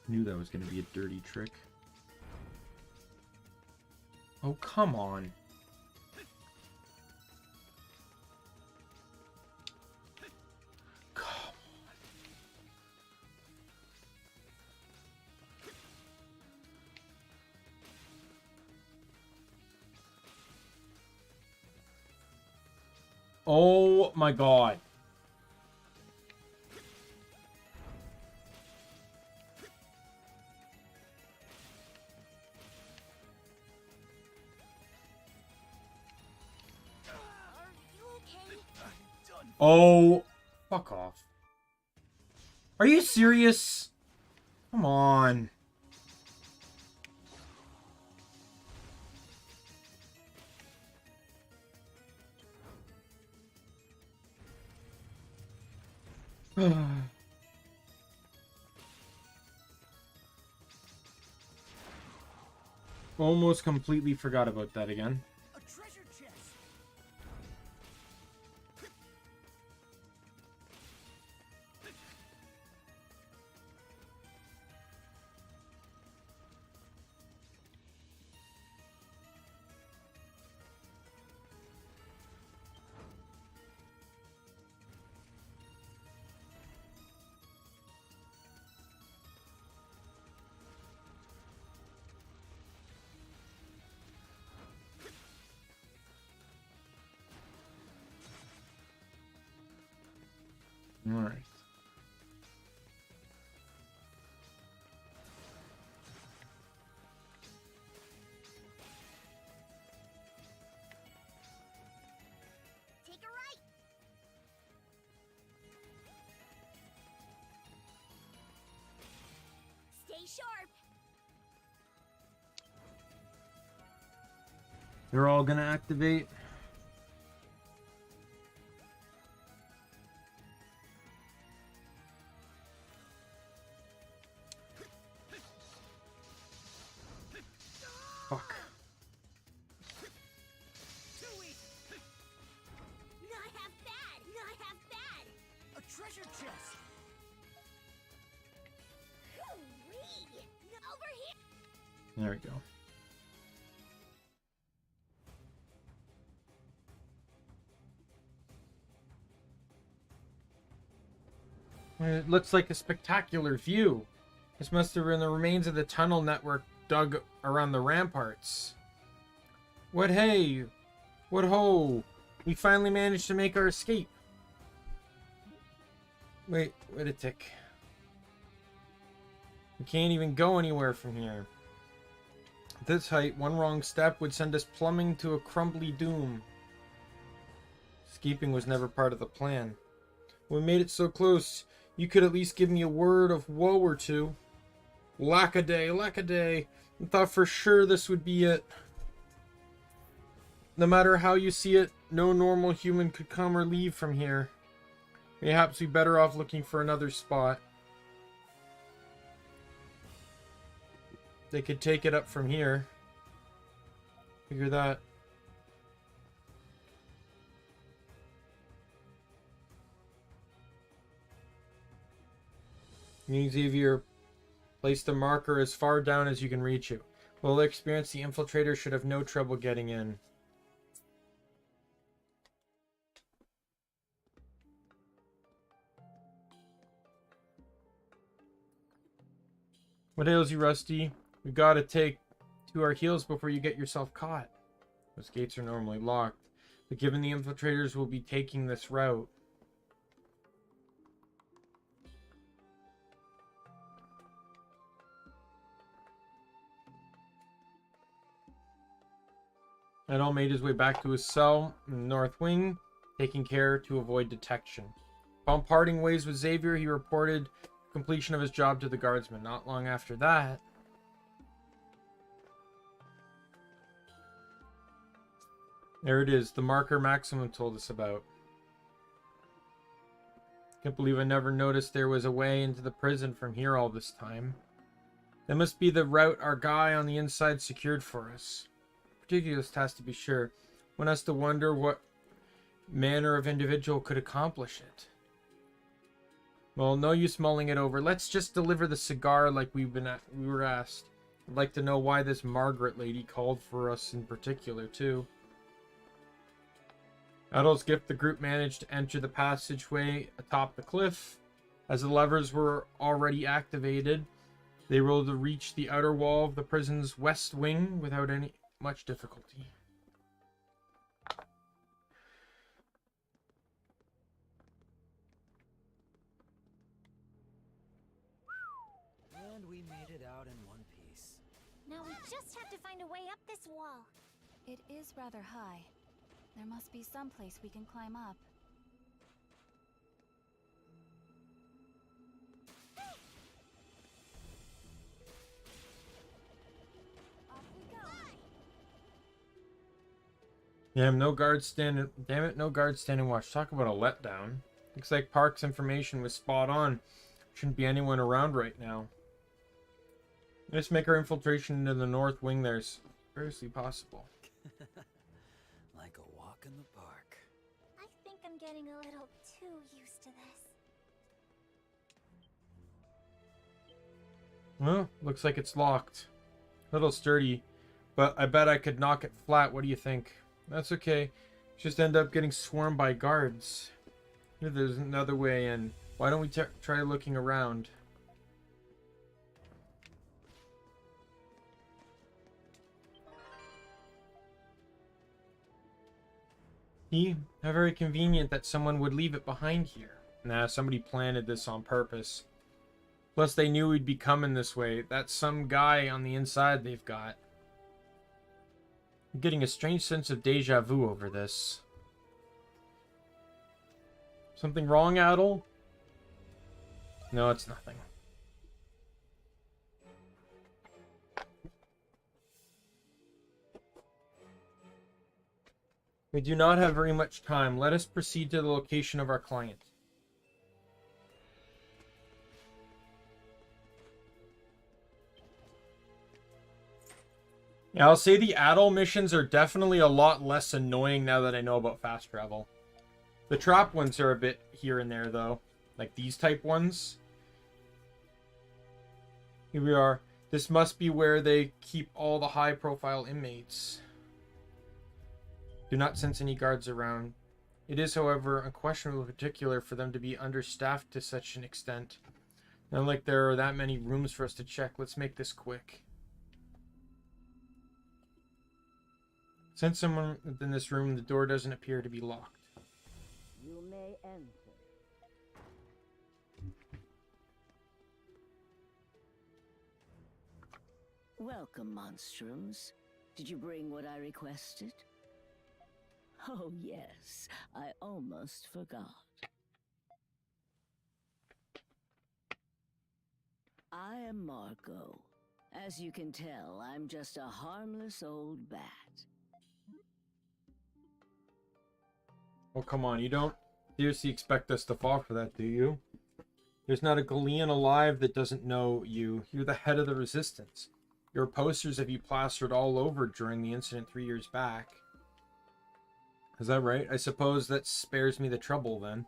Knew that was going to be a dirty trick. Oh, come on. Come on. Oh my god. Oh, fuck off. Are you serious? Come on. Almost completely forgot about that again. A treasure chest. All right. Take a right. Stay sharp. They're all gonna activate. Fuck. Not half bad. Not half bad. A treasure chest. Hoo-wee. Over here. There we go. It looks like a spectacular view. This must have been the remains of the tunnel network dug around the ramparts. What hey? What ho? We finally managed to make our escape. Wait a tick. We can't even go anywhere from here. At this height, one wrong step would send us plummeting to a crumbly doom. Escaping was never part of the plan. We made it so close. You could at least give me a word of woe or two. Lackaday, lackaday. I thought for sure this would be it. No matter how you see it, no normal human could come or leave from here. Perhaps we'd be better off looking for another spot. They could take it up from here. Figure that. You, Xavier, place the marker as far down as you can reach it. Well experienced, the infiltrator should have no trouble getting in. What ails you, Rusty? We gotta take to our heels before you get yourself caught. Those gates are normally locked, but given the infiltrators will be taking this route, Edel made his way back to his cell in the north wing, taking care to avoid detection. Upon parting ways with Xavier, he reported completion of his job to the guardsman. Not long after that, there it is, the marker Maximum told us about. Can't believe I never noticed there was a way into the prison from here all this time. That must be the route our guy on the inside secured for us. Ridiculous task to be sure. One has to wonder what manner of individual could accomplish it. Well, no use mulling it over. Let's just deliver the cigar like we were asked. I'd like to know why this Margaret lady called for us in particular, too. Edel's gift, the group managed to enter the passageway atop the cliff. As the levers were already activated, they were able to reach the outer wall of the prison's west wing without much difficulty. And we made it out in one piece. Now we just have to find a way up this wall. It is rather high. There must be some place we can climb up. Damn, no guards standing. Damn it, no guards standing watch. Talk about a letdown. Looks like Park's information was spot on. Shouldn't be anyone around right now. Let's make our infiltration into the north wing there's seriously possible. Like a walk in the park. I think I'm getting a little too used to this. Well, looks like it's locked. A little sturdy, but I bet I could knock it flat. What do you think? That's okay. Just end up getting swarmed by guards. There's another way in. Why don't we try looking around? How very convenient that someone would leave it behind here. Nah, somebody planted this on purpose. Plus they knew we'd be coming this way. That's some guy on the inside they've got. I'm getting a strange sense of deja vu over this. Something wrong, Adel? No, it's nothing. We do not have very much time. Let us proceed to the location of our client. Yeah, I'll say the Adel missions are definitely a lot less annoying now that I know about fast travel. The trap ones are a bit here and there, though. Like these type ones. Here we are. This must be where they keep all the high-profile inmates. Do not sense any guards around. It is, however, unquestionably particular for them to be understaffed to such an extent. Not like there are that many rooms for us to check. Let's make this quick. Since someone in this room, the door doesn't appear to be locked. You may enter. Welcome, Monstrums. Did you bring what I requested? Oh, yes. I almost forgot. I am Marco. As you can tell, I'm just a harmless old bat. Oh, come on. You don't seriously expect us to fall for that, do you? There's not a Galean alive that doesn't know you. You're the head of the resistance. Your posters have you plastered all over during the incident 3 years back. Is that right? I suppose that spares me the trouble then.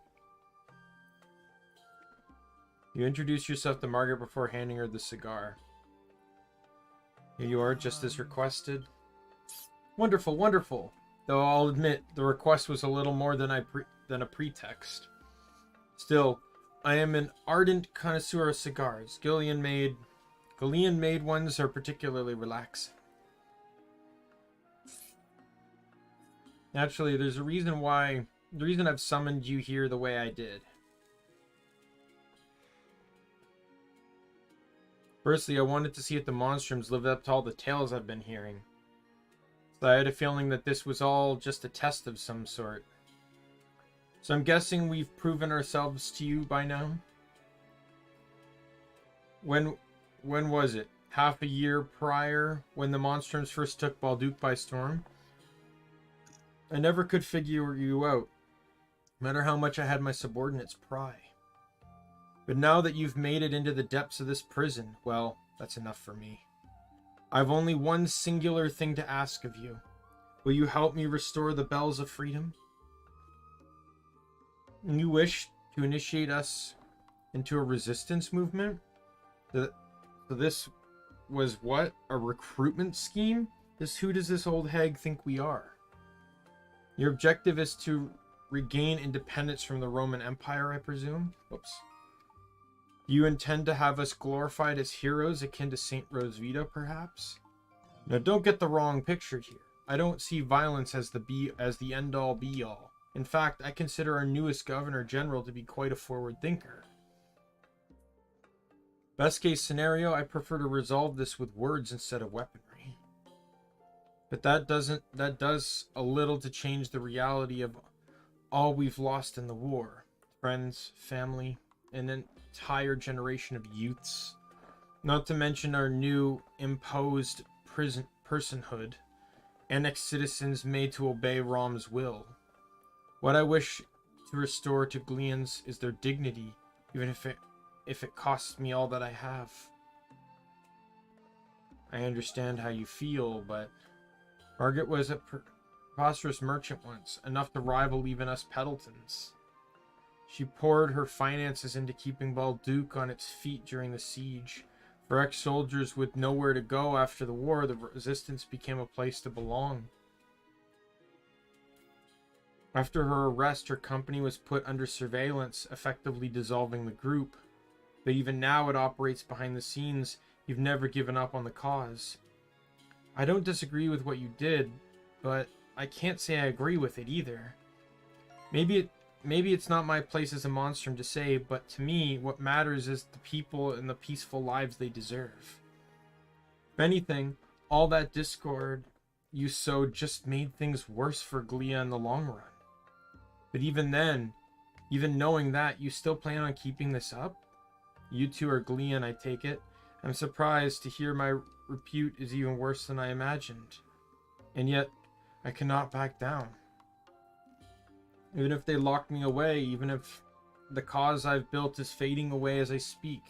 You introduce yourself to Margaret before handing her the cigar. Here you are, just as requested. Wonderful, wonderful. Though I'll admit, the request was a little more than a pretext. Still, I am an ardent connoisseur of cigars. Galean-made ones are particularly relaxing. Naturally, there's a reason why... The reason I've summoned you here the way I did. Firstly, I wanted to see if the Monstrums lived up to all the tales I've been hearing. So I had a feeling that this was all just a test of some sort. So I'm guessing we've proven ourselves to you by now? When was it? Half a year prior, when the Monstrums first took Balduke by storm? I never could figure you out, no matter how much I had my subordinates pry. But now that you've made it into the depths of this prison, well, that's enough for me. I've only one singular thing to ask of you. Will you help me restore the bells of freedom? You wish to initiate us into a resistance movement? So this was what? A recruitment scheme? Who does this old hag think we are? Your objective is to regain independence from the Roman Empire, I presume? Oops. You intend to have us glorified as heroes akin to Saint Rosvita, perhaps? Now, don't get the wrong picture here. I don't see violence as the end-all be-all. In fact, I consider our newest Governor General to be quite a forward thinker. Best case scenario, I prefer to resolve this with words instead of weaponry. But that does a little to change the reality of all we've lost in the war. Friends, family, and an entire generation of youths. Not to mention our new imposed personhood. Annexed citizens made to obey Rom's will. What I wish to restore to Gleans is their dignity, even if it costs me all that I have. I understand how you feel, but Margaret was a prosperous merchant once, enough to rival even us Peddletons. She poured her finances into keeping Balduke on its feet during the siege. For ex-soldiers with nowhere to go after the war, the resistance became a place to belong. After her arrest, her company was put under surveillance, effectively dissolving the group. But even now it operates behind the scenes. You've never given up on the cause. I don't disagree with what you did, but I can't say I agree with it either. Maybe it's not my place as a monstrum to say, but to me, what matters is the people and the peaceful lives they deserve. If anything, all that discord you sowed just made things worse for Glia in the long run. But even then, even knowing that, you still plan on keeping this up? You two are Glean, I take it. I'm surprised to hear my repute is even worse than I imagined. And yet, I cannot back down. Even if they lock me away, even if the cause I've built is fading away as I speak,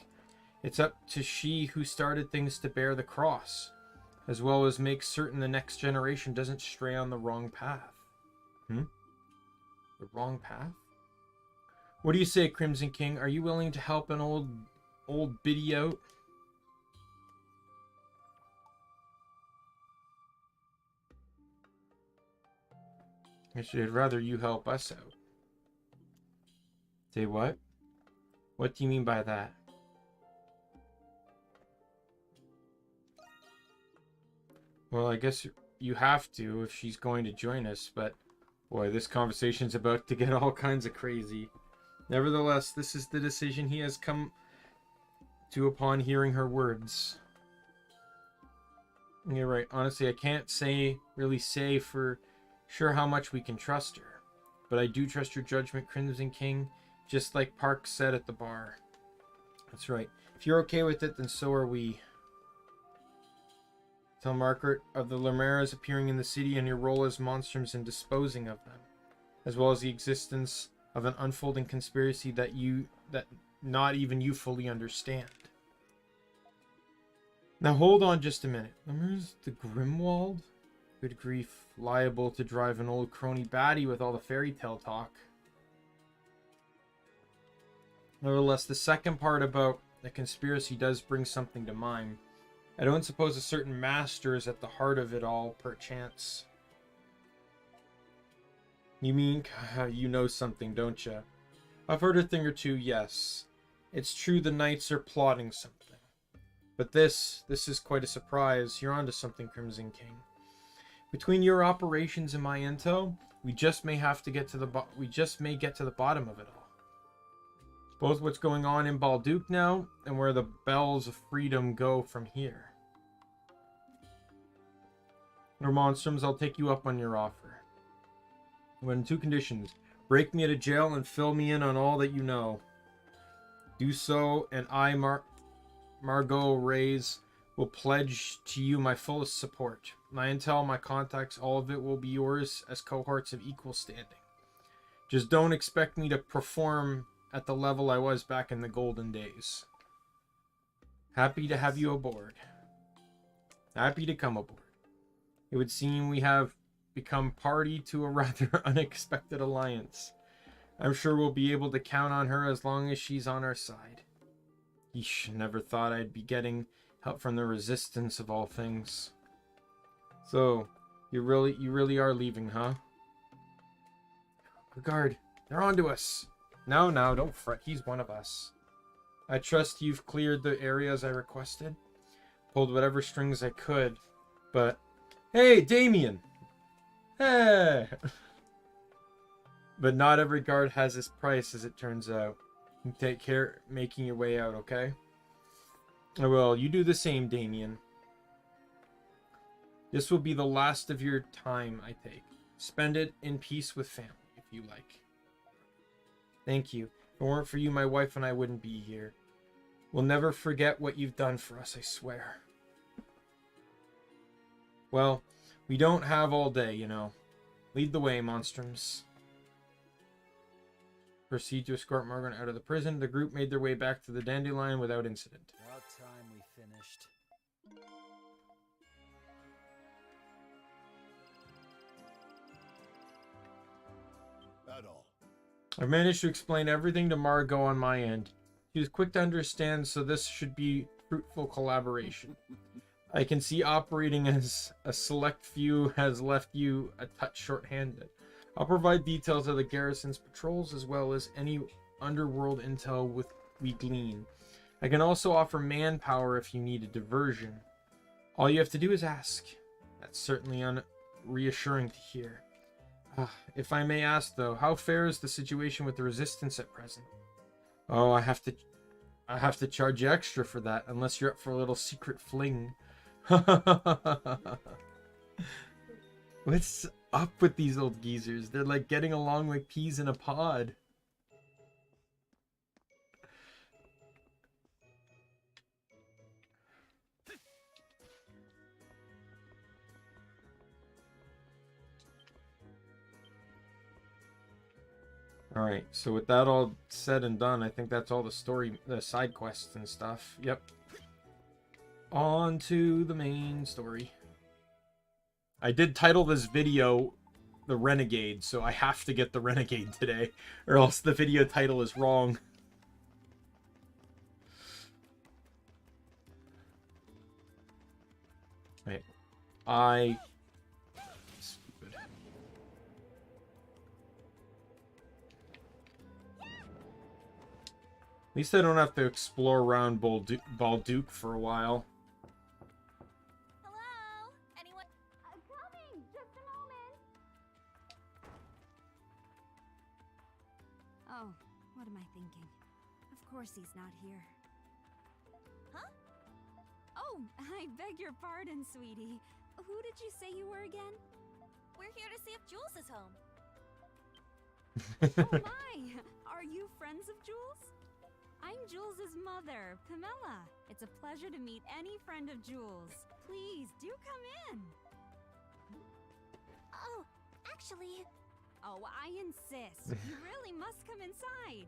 it's up to she who started things to bear the cross, as well as make certain the next generation doesn't stray on the wrong path. The wrong path? What do you say, Crimson King? Are you willing to help an old biddy out? Actually, I'd rather you help us out. Say what? What do you mean by that? Well, I guess you have to if she's going to join us, but boy, this conversation's about to get all kinds of crazy. Nevertheless, this is the decision he has come to upon hearing her words. You're right. Honestly, I can't really say for sure how much we can trust her. But I do trust your judgment, Crimson King, just like Park said at the bar. That's right. If you're okay with it, then so are we. Tell Margaret of the Limeras appearing in the city and your role as monstrums and disposing of them, as well as the existence of an unfolding conspiracy that not even you fully understand. Now hold on just a minute. Where's the Grimwald? Good grief, liable to drive an old crony baddie with all the fairy tale talk. Nevertheless, the second part about the conspiracy does bring something to mind. I don't suppose a certain master is at the heart of it all, perchance. You mean, you know something, don't you? I've heard a thing or two, yes. It's true the knights are plotting something. But this is quite a surprise. You're onto something, Crimson King. Between your operations and my intel, we just may get to the bottom of it all. Both what's going on in Balduke now and where the bells of freedom go from here. Or Monstrums, I'll take you up on your offer. When two conditions: break me out of jail and fill me in on all that you know. Do so, and I, Margot Reyes, will pledge to you my fullest support. My intel, my contacts, all of it will be yours as cohorts of equal standing. Just don't expect me to perform at the level I was back in the golden days. Happy to have you aboard. Happy to come aboard. It would seem we have become party to a rather unexpected alliance. I'm sure we'll be able to count on her as long as she's on our side. Yeesh, never thought I'd be getting help from the resistance of all things. So, you really are leaving, huh? Guard, they're on to us. No, don't fret. He's one of us. I trust you've cleared the areas I requested. Pulled whatever strings I could. But, hey, Daimien! Hey! But not every guard has his price, as it turns out. You take care making your way out, okay? Well, you do the same, Daimien. This will be the last of your time, I take. Spend it in peace with family, if you like. Thank you. If it weren't for you, my wife and I wouldn't be here. We'll never forget what you've done for us, I swear. Well, we don't have all day, you know. Lead the way, Monstrums. Proceed to escort Margaret out of the prison. The group made their way back to the Dandelion without incident. About time we finished. That all. I've managed to explain everything to Margot on my end. She was quick to understand, so this should be fruitful collaboration. I can see operating as a select few has left you a touch short-handed. I'll provide details of the garrison's patrols as well as any underworld intel we glean. I can also offer manpower if you need a diversion. All you have to do is ask. That's certainly reassuring to hear. If I may ask, though, how fair is the situation with the resistance at present? Oh, I have to charge you extra for that, unless you're up for a little secret fling. What's up with these old geezers? They're like getting along like peas in a pod. Alright, so with that all said and done, I think that's all the side quests and stuff. Yep. On to the main story. I did title this video The Renegade, so I have to get the Renegade today, or else the video title is wrong. Right. Stupid. At least I don't have to explore around Balduke for a while. Hello? Anyone? Coming! Just a moment! Oh, what am I thinking? Of course he's not here. Huh? Oh, I beg your pardon, sweetie. Who did you say you were again? We're here to see if Jules is home. Oh my! Are you friends of Jules? I'm Jules's mother, Pamela. It's a pleasure to meet any friend of Jules. Please, do come in. Oh, actually... Oh, I insist. You really must come inside.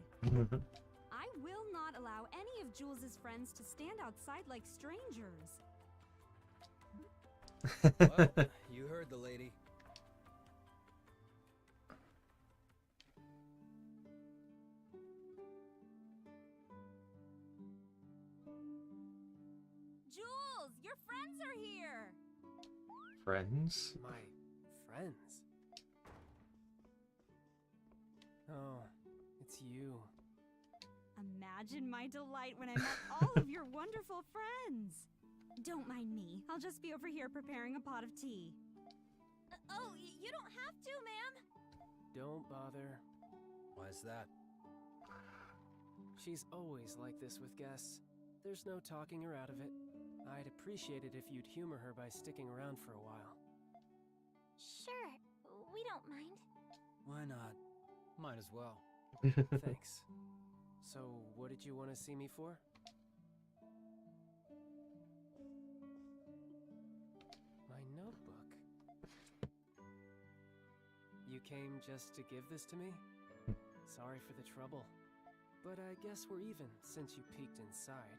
I will not allow any of Jules's friends to stand outside like strangers. Well, you heard the lady. Jules, your friends are here! Friends? My friends? Oh, it's you. Imagine my delight when I met all of your wonderful friends. Don't mind me. I'll just be over here preparing a pot of tea. Oh, you don't have to, ma'am. Don't bother. Why's that? She's always like this with guests. There's no talking her out of it. I'd appreciate it if you'd humor her by sticking around for a while. Sure, we don't mind. Why not? Might as well. Thanks. So, what did you want to see me for? My notebook. You came just to give this to me? Sorry for the trouble. But I guess we're even since you peeked inside.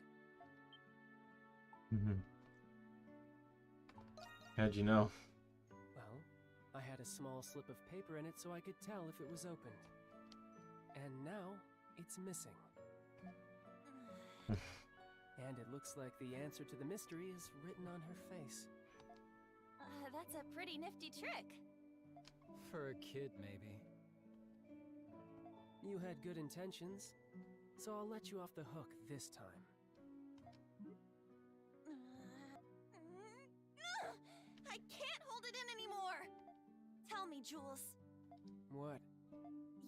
How'd you know? Well, I had a small slip of paper in it so I could tell if it was opened. And now, it's missing. And it looks like the answer to the mystery is written on her face. That's a pretty nifty trick. For a kid, maybe. You had good intentions, so I'll let you off the hook this time. I can't hold it in anymore! Tell me, Jules. What?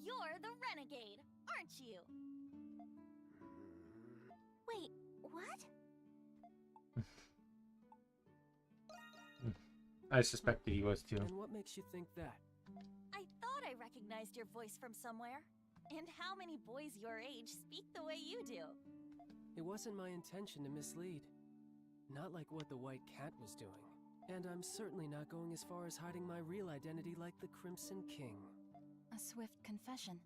You're the Renegade, aren't you? Wait, what? I suspected he was too. And what makes you think that? I thought I recognized your voice from somewhere. And how many boys your age speak the way you do? It wasn't my intention to mislead. Not like what the White Cat was doing. And I'm certainly not going as far as hiding my real identity like the Crimson King. A swift confession.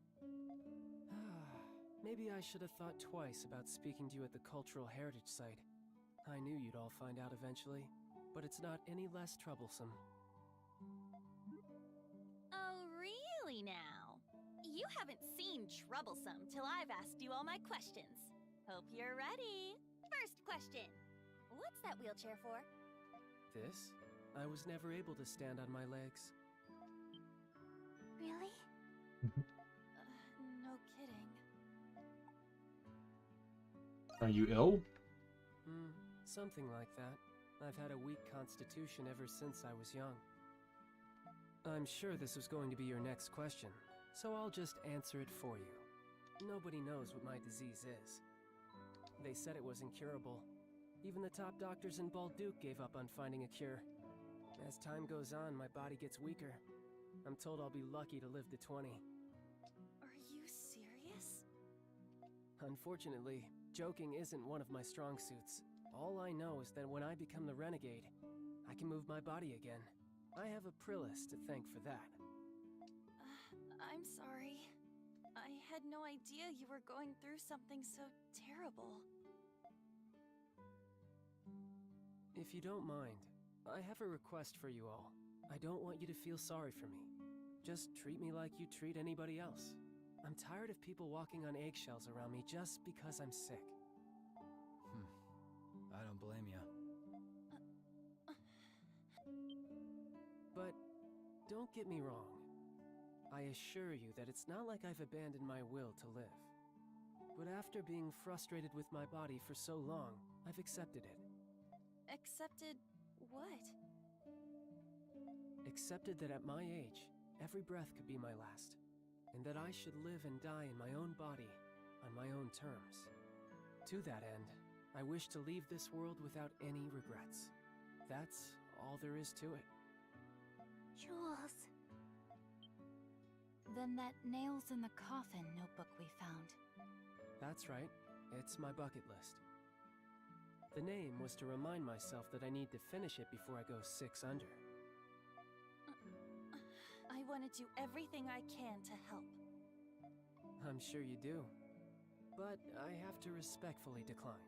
Maybe I should have thought twice about speaking to you at the Cultural Heritage Site. I knew you'd all find out eventually, but it's not any less troublesome. Oh, really now? You haven't seen troublesome till I've asked you all my questions. Hope you're ready. First question. What's that wheelchair for? This? I was never able to stand on my legs. Really? No kidding. Are you ill? Something like that. I've had a weak constitution ever since I was young. I'm sure this was going to be your next question, so I'll just answer it for you. Nobody knows what my disease is. They said it was incurable. Even the top doctors in Balduke gave up on finding a cure. As time goes on, my body gets weaker. I'm told I'll be lucky to live to 20. Are you serious? Unfortunately, joking isn't one of my strong suits. All I know is that when I become the Renegade, I can move my body again. I have a Prillis to thank for that. I'm sorry. I had no idea you were going through something so terrible. If you don't mind, I have a request for you all. I don't want you to feel sorry for me. Just treat me like you treat anybody else. I'm tired of people walking on eggshells around me just because I'm sick. I don't blame you. But don't get me wrong. I assure you that it's not like I've abandoned my will to live. But after being frustrated with my body for so long, I've accepted it. Accepted what? Accepted that at my age, every breath could be my last, and that I should live and die in my own body, on my own terms. To that end, I wish to leave this world without any regrets. That's all there is to it. Jules. Then that nails in the coffin notebook we found. That's right. It's my bucket list. The name was to remind myself that I need to finish it before I go 6 under. I want to do everything I can to help. I'm sure you do. But I have to respectfully decline.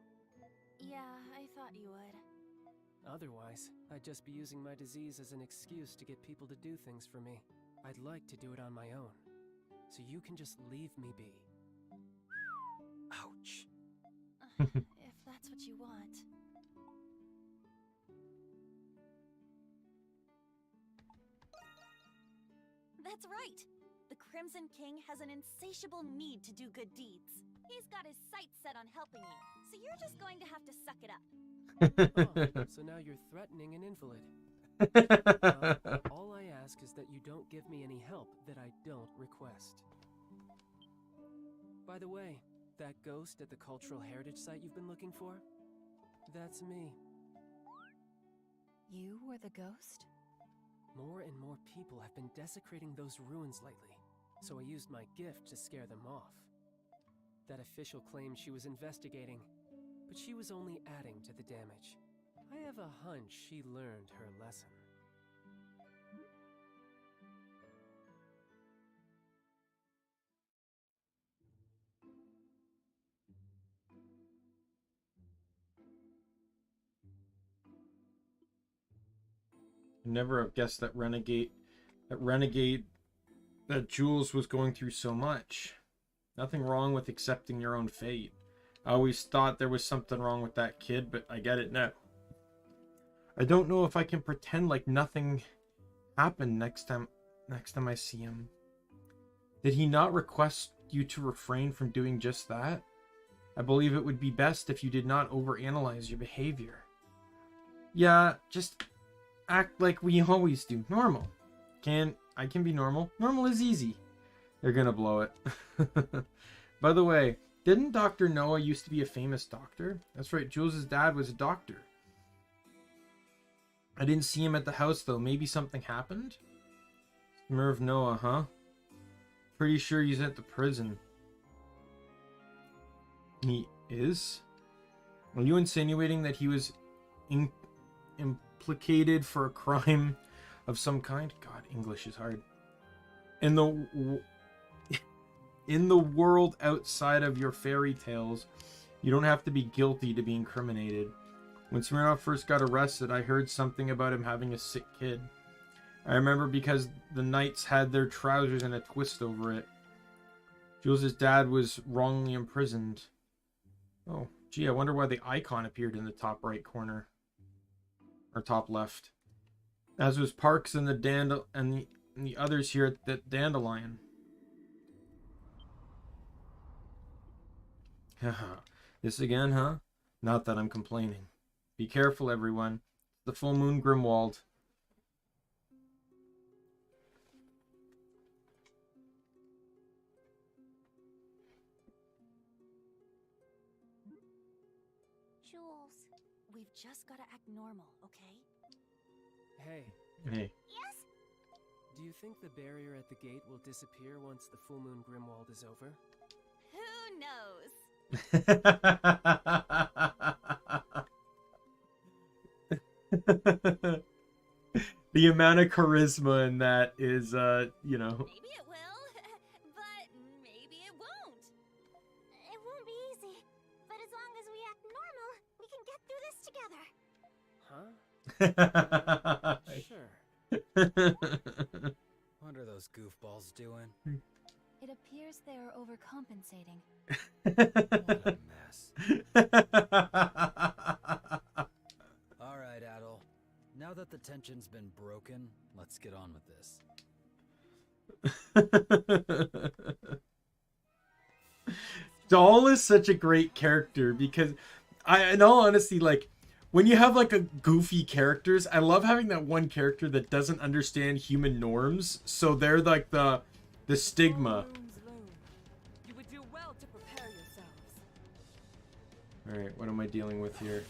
Yeah, I thought you would. Otherwise, I'd just be using my disease as an excuse to get people to do things for me. I'd like to do it on my own. So you can just leave me be. Ouch. If that's what you want. That's right! The Crimson King has an insatiable need to do good deeds. He's got his sights set on helping you, so you're just going to have to suck it up. Oh, so now you're threatening an invalid. All I ask is that you don't give me any help that I don't request. By the way, that ghost at the cultural heritage site you've been looking for? That's me. You were the ghost? More and more people have been desecrating those ruins lately, so I used my gift to scare them off. That official claimed she was investigating, but she was only adding to the damage. I have a hunch she learned her lesson. Never have guessed that that Jules was going through so much. Nothing wrong with accepting your own fate. I always thought there was something wrong with that kid, but I get it now. I don't know if I can pretend like nothing happened next time I see him. Did he not request you to refrain from doing just that? I believe it would be best if you did not overanalyze your behavior. Yeah, just act like we always do. Normal. I can be normal. Normal is easy. They're gonna blow it. By the way, didn't Dr. Noah used to be a famous doctor? That's right, Jules' dad was a doctor. I didn't see him at the house though. Maybe something happened? Merv Noah, huh? Pretty sure he's at the prison. He is? Are you insinuating that he was implicated for a crime of some kind? God, English is hard. In the world outside of your fairy tales, you don't have to be guilty to be incriminated. When Smirnoff first got arrested, I heard something about him having a sick kid. I remember because the knights had their trousers in a twist over it. Jules' dad was wrongly imprisoned. Oh, gee, I wonder why the icon appeared in the top right corner. Or top left. As was Parks and the others here at the Dandelion. Haha. This again, huh? Not that I'm complaining. Be careful, everyone. The full moon Grimwald. Jules, we've just gotta act normal, okay? Hey. Hey. Yes? Do you think the barrier at the gate will disappear once the full moon Grimwald is over? Who knows? The amount of charisma in that is, you know. Maybe it will, but maybe it won't. It won't be easy, but as long as we act normal, we can get through this together. Huh? Sure. What are those goofballs doing? It appears they are overcompensating. What a mess. Alright, Adol. Now that the tension's been broken, let's get on with this. Doll is such a great character because in all honesty, like, when you have like a goofy characters, I love having that one character that doesn't understand human norms, so they're like the stigma. You would do well to prepare yourselves. All right, what am I dealing with here?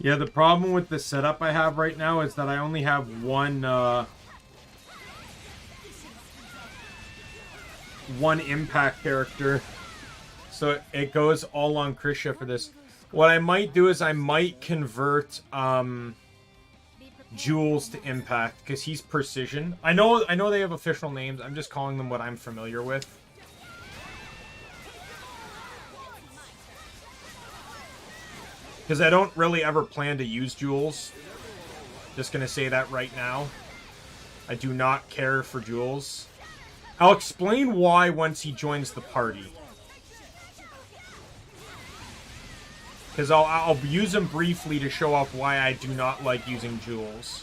Yeah, the problem with the setup I have right now is that I only have one impact character. So it goes all on Krisha for this. What I might do is I might convert Jules to impact because he's precision. I know they have official names. I'm just calling them what I'm familiar with. Because I don't really ever plan to use Jules. Just gonna say that right now. I do not care for Jules. I'll explain why once he joins the party. Because I'll use him briefly to show off why I do not like using Jules.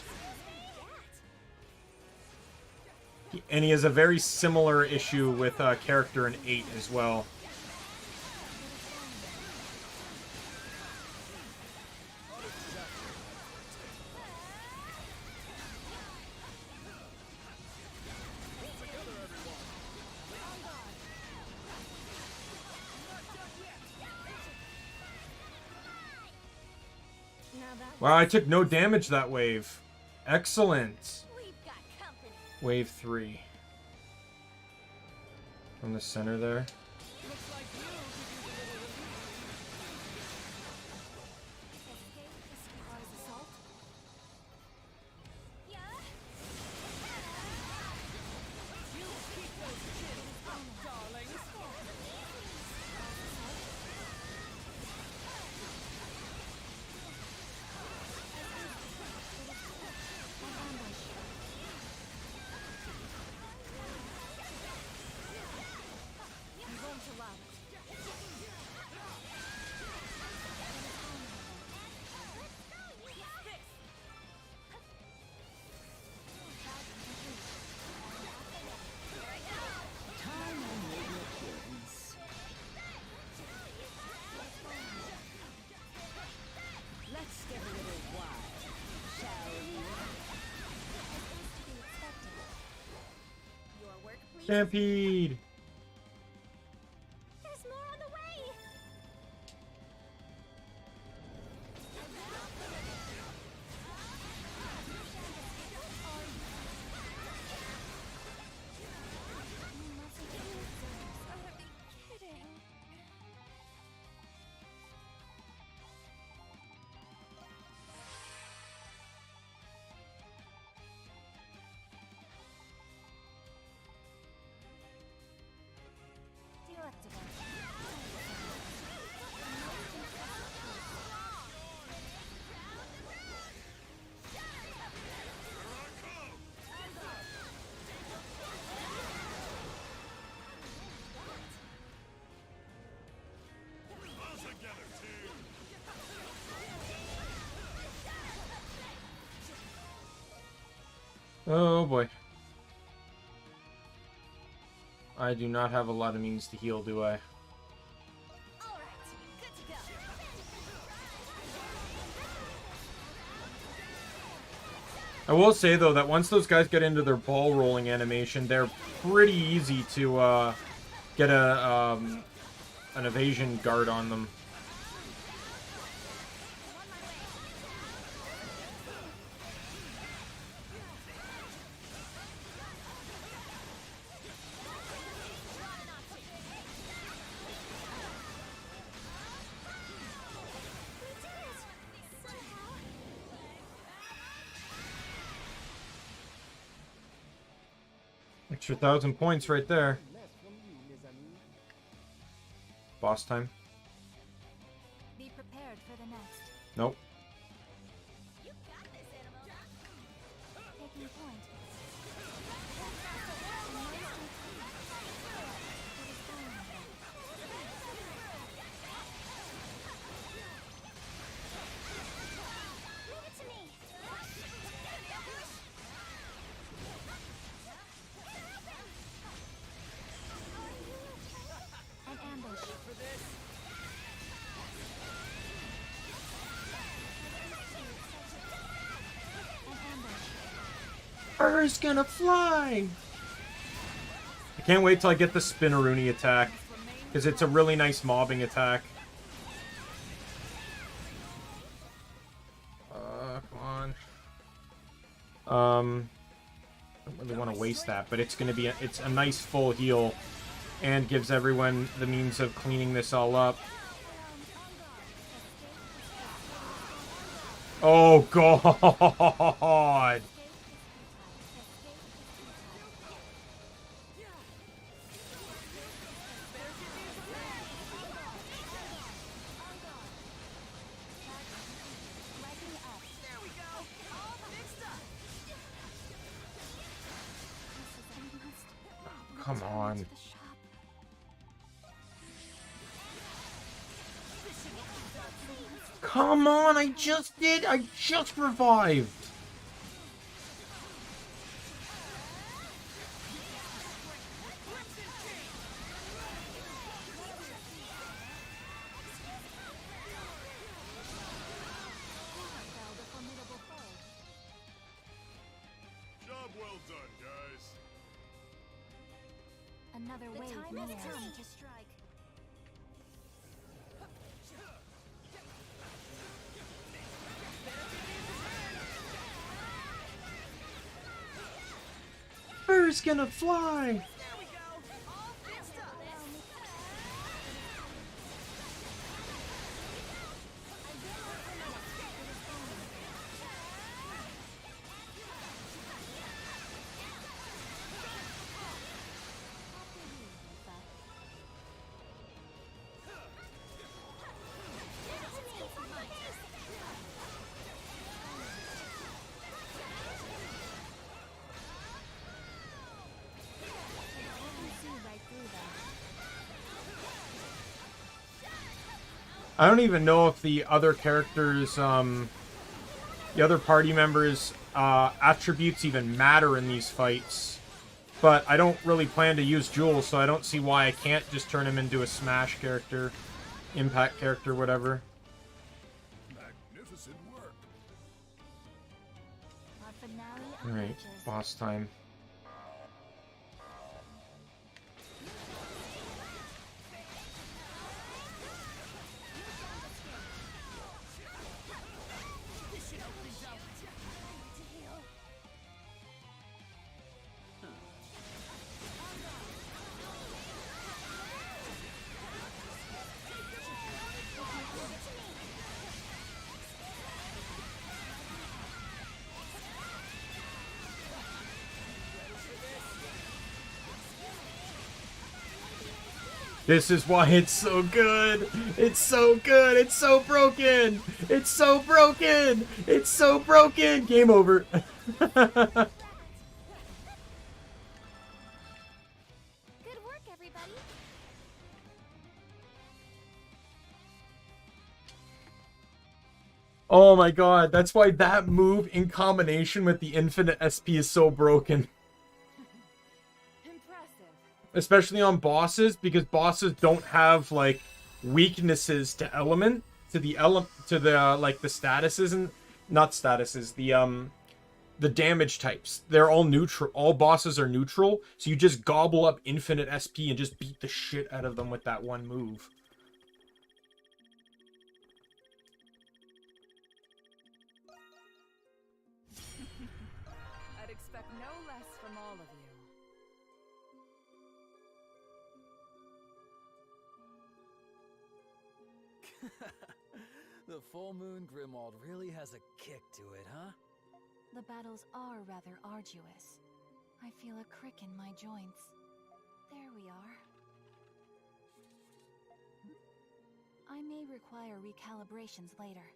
And he has a very similar issue with a character in 8 as well. Wow, I took no damage that wave. Excellent. Wave 3. From the center there. Stampede! There's more on the way! Oh boy. I do not have a lot of means to heal, do I? I will say though that once those guys get into their ball rolling animation, they're pretty easy to get an evasion guard on them. Extra 1,000 points right there. Boss time. Be prepared for the next. Nope. You got this, animal. Taking point. Leave it to me. An ambush. For this. Bird's gonna fly! I can't wait till I get the Spinneroonie attack, because it's a really nice mobbing attack. Don't really want to waste that, but it's going to be it's a nice full heal and gives everyone the means of cleaning this all up. Oh God! Come on. Come on, I just revived. Job well done, guys. Another wave has come to strike. Bird's gonna fly. I don't even know if the other characters, the other party members' attributes even matter in these fights. But I don't really plan to use Jules, so I don't see why I can't just turn him into a Smash character, Impact character, whatever. Magnificent work. Alright, boss time. This is why it's so good. It's so good. It's so broken. It's so broken. It's so broken. Game over. Good work, everybody. Oh my god. That's why that move in combination with the infinite SP is so broken. Especially on bosses, because bosses don't have like weaknesses to element to the like the statuses and not statuses, the damage types. They're all neutral. All bosses are neutral, so you just gobble up infinite SP and just beat the shit out of them with that one move. I'd expect no less from all of you. The full moon Grimwald really has a kick to it, huh? The battles are rather arduous. I feel a crick in my joints. There we are. I may require recalibrations later.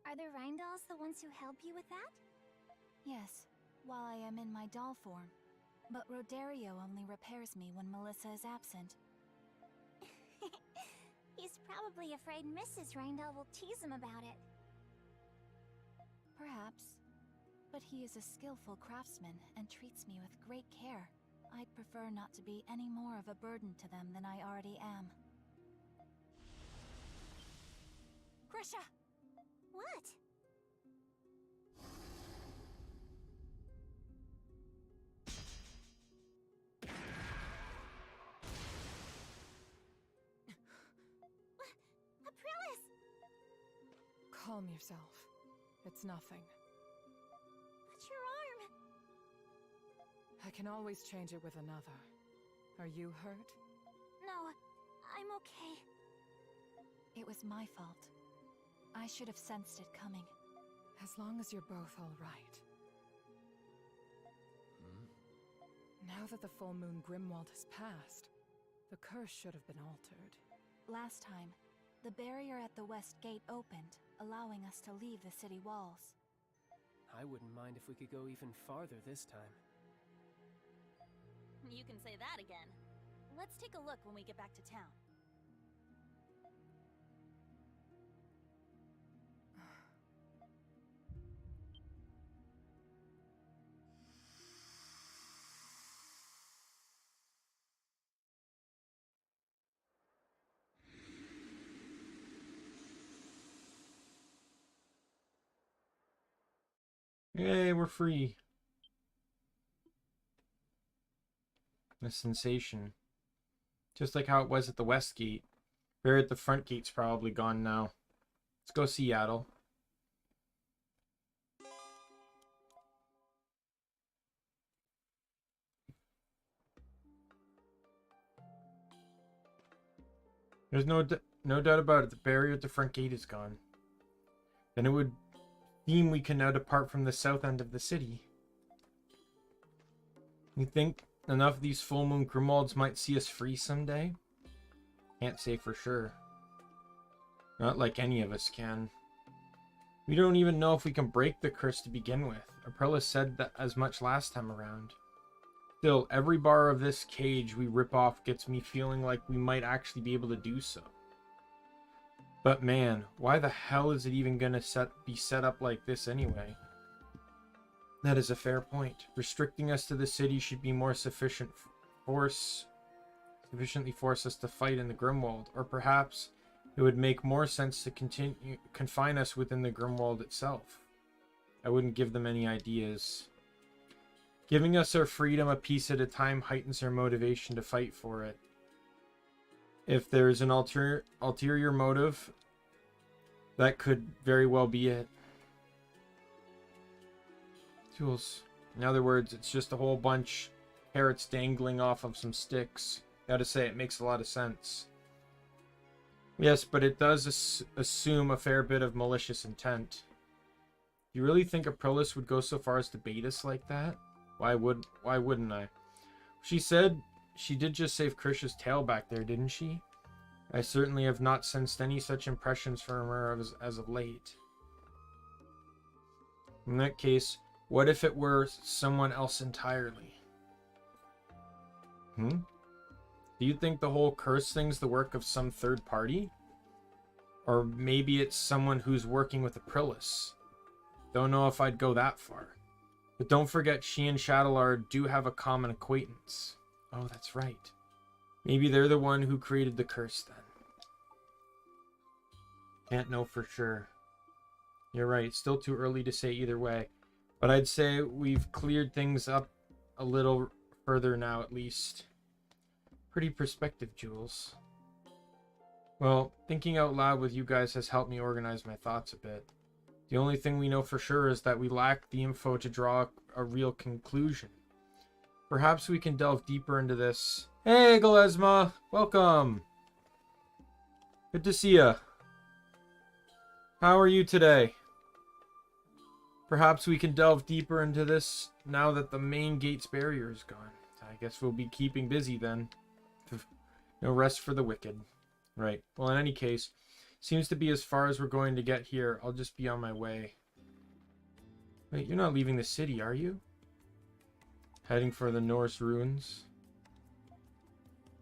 Are the Rhindolls the ones who help you with that? Yes, while I am in my doll form. But Rodario only repairs me when Melissa is absent. He's probably afraid Mrs. Reindoll will tease him about it. Perhaps. But he is a skillful craftsman and treats me with great care. I'd prefer not to be any more of a burden to them than I already am. Grisha! What? Calm yourself. It's nothing. But you're I can always change it with another. Are you hurt? No, I'm okay. It was my fault. I should have sensed it coming. As long as you're both all right. Now that the full moon Grimwald has passed, the curse should have been altered. Last time, the barrier at the west gate opened, allowing us to leave the city walls. I wouldn't mind if we could go even farther this time. You can say that again. Let's take a look when we get back to town. Yay, we're free. The sensation. Just like how it was at the west gate. Barrier at the front gate's probably gone now. Let's go Seattle. There's no doubt about it. The barrier at the front gate is gone. Then it would seem we can now depart from the south end of the city. You think enough of these full moon Grimwalds might see us free someday? Can't say for sure. Not like any of us can. We don't even know if we can break the curse to begin with. Aprilla said that as much last time around. Still, every bar of this cage we rip off gets me feeling like we might actually be able to do so. But man, why the hell is it even gonna be set up like this anyway? That is a fair point. Restricting us to the city should be more sufficiently force us to fight in the Grimwald, or perhaps it would make more sense to confine us within the Grimwald itself. I wouldn't give them any ideas. Giving us our freedom a piece at a time heightens our motivation to fight for it. If there's an ulterior motive, that could very well be it. Jules. In other words, it's just a whole bunch of carrots dangling off of some sticks. Gotta say, it makes a lot of sense. Yes, but it does assume a fair bit of malicious intent. Do you really think Aprilis would go so far as to bait us like that? Why wouldn't I? She said she did just save Krish's tail back there, didn't she? I certainly have not sensed any such impressions from her as of late. In that case, what if it were someone else entirely? Do you think the whole curse thing's the work of some third party? Or maybe it's someone who's working with Aprilis? Don't know if I'd go that far. But don't forget, she and Shadowlar do have a common acquaintance. Oh, that's right. Maybe they're the one who created the curse then. Can't know for sure. You're right, still too early to say either way. But I'd say we've cleared things up a little further now, at least. Pretty perspective, Jules. Well, thinking out loud with you guys has helped me organize my thoughts a bit. The only thing we know for sure is that we lack the info to draw a real conclusion. Perhaps we can delve deeper into this. Hey, Galesma! Welcome! Good to see ya. How are you today? Perhaps we can delve deeper into this now that the main gate's barrier is gone. I guess we'll be keeping busy then. No rest for the wicked. Right. Well, in any case, seems to be as far as we're going to get here. I'll just be on my way. Wait, you're not leaving the city, are you? Heading for the Norse ruins?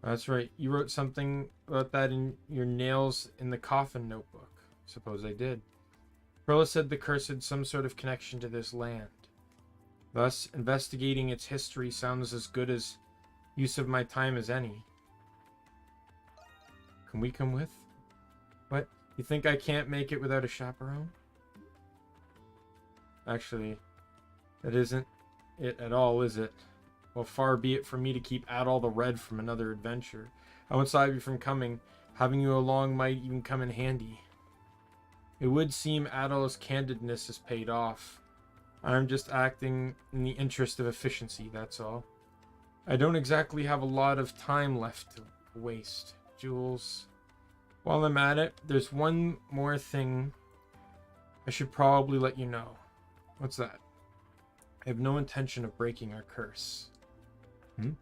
That's right. You wrote something about that in your nails in the coffin notebook. Suppose I did. Perla said the curse had some sort of connection to this land. Thus, investigating its history sounds as good as use of my time as any. Can we come with? What? You think I can't make it without a chaperone? Actually, that isn't it at all, is it? Well, far be it from me to keep Adol the Red from another adventure. I won't stop you from coming. Having you along might even come in handy. It would seem Adol's candidness has paid off. I'm just acting in the interest of efficiency, that's all. I don't exactly have a lot of time left to waste. Jules. While I'm at it, there's one more thing I should probably let you know. What's that? I have no intention of breaking our curse. What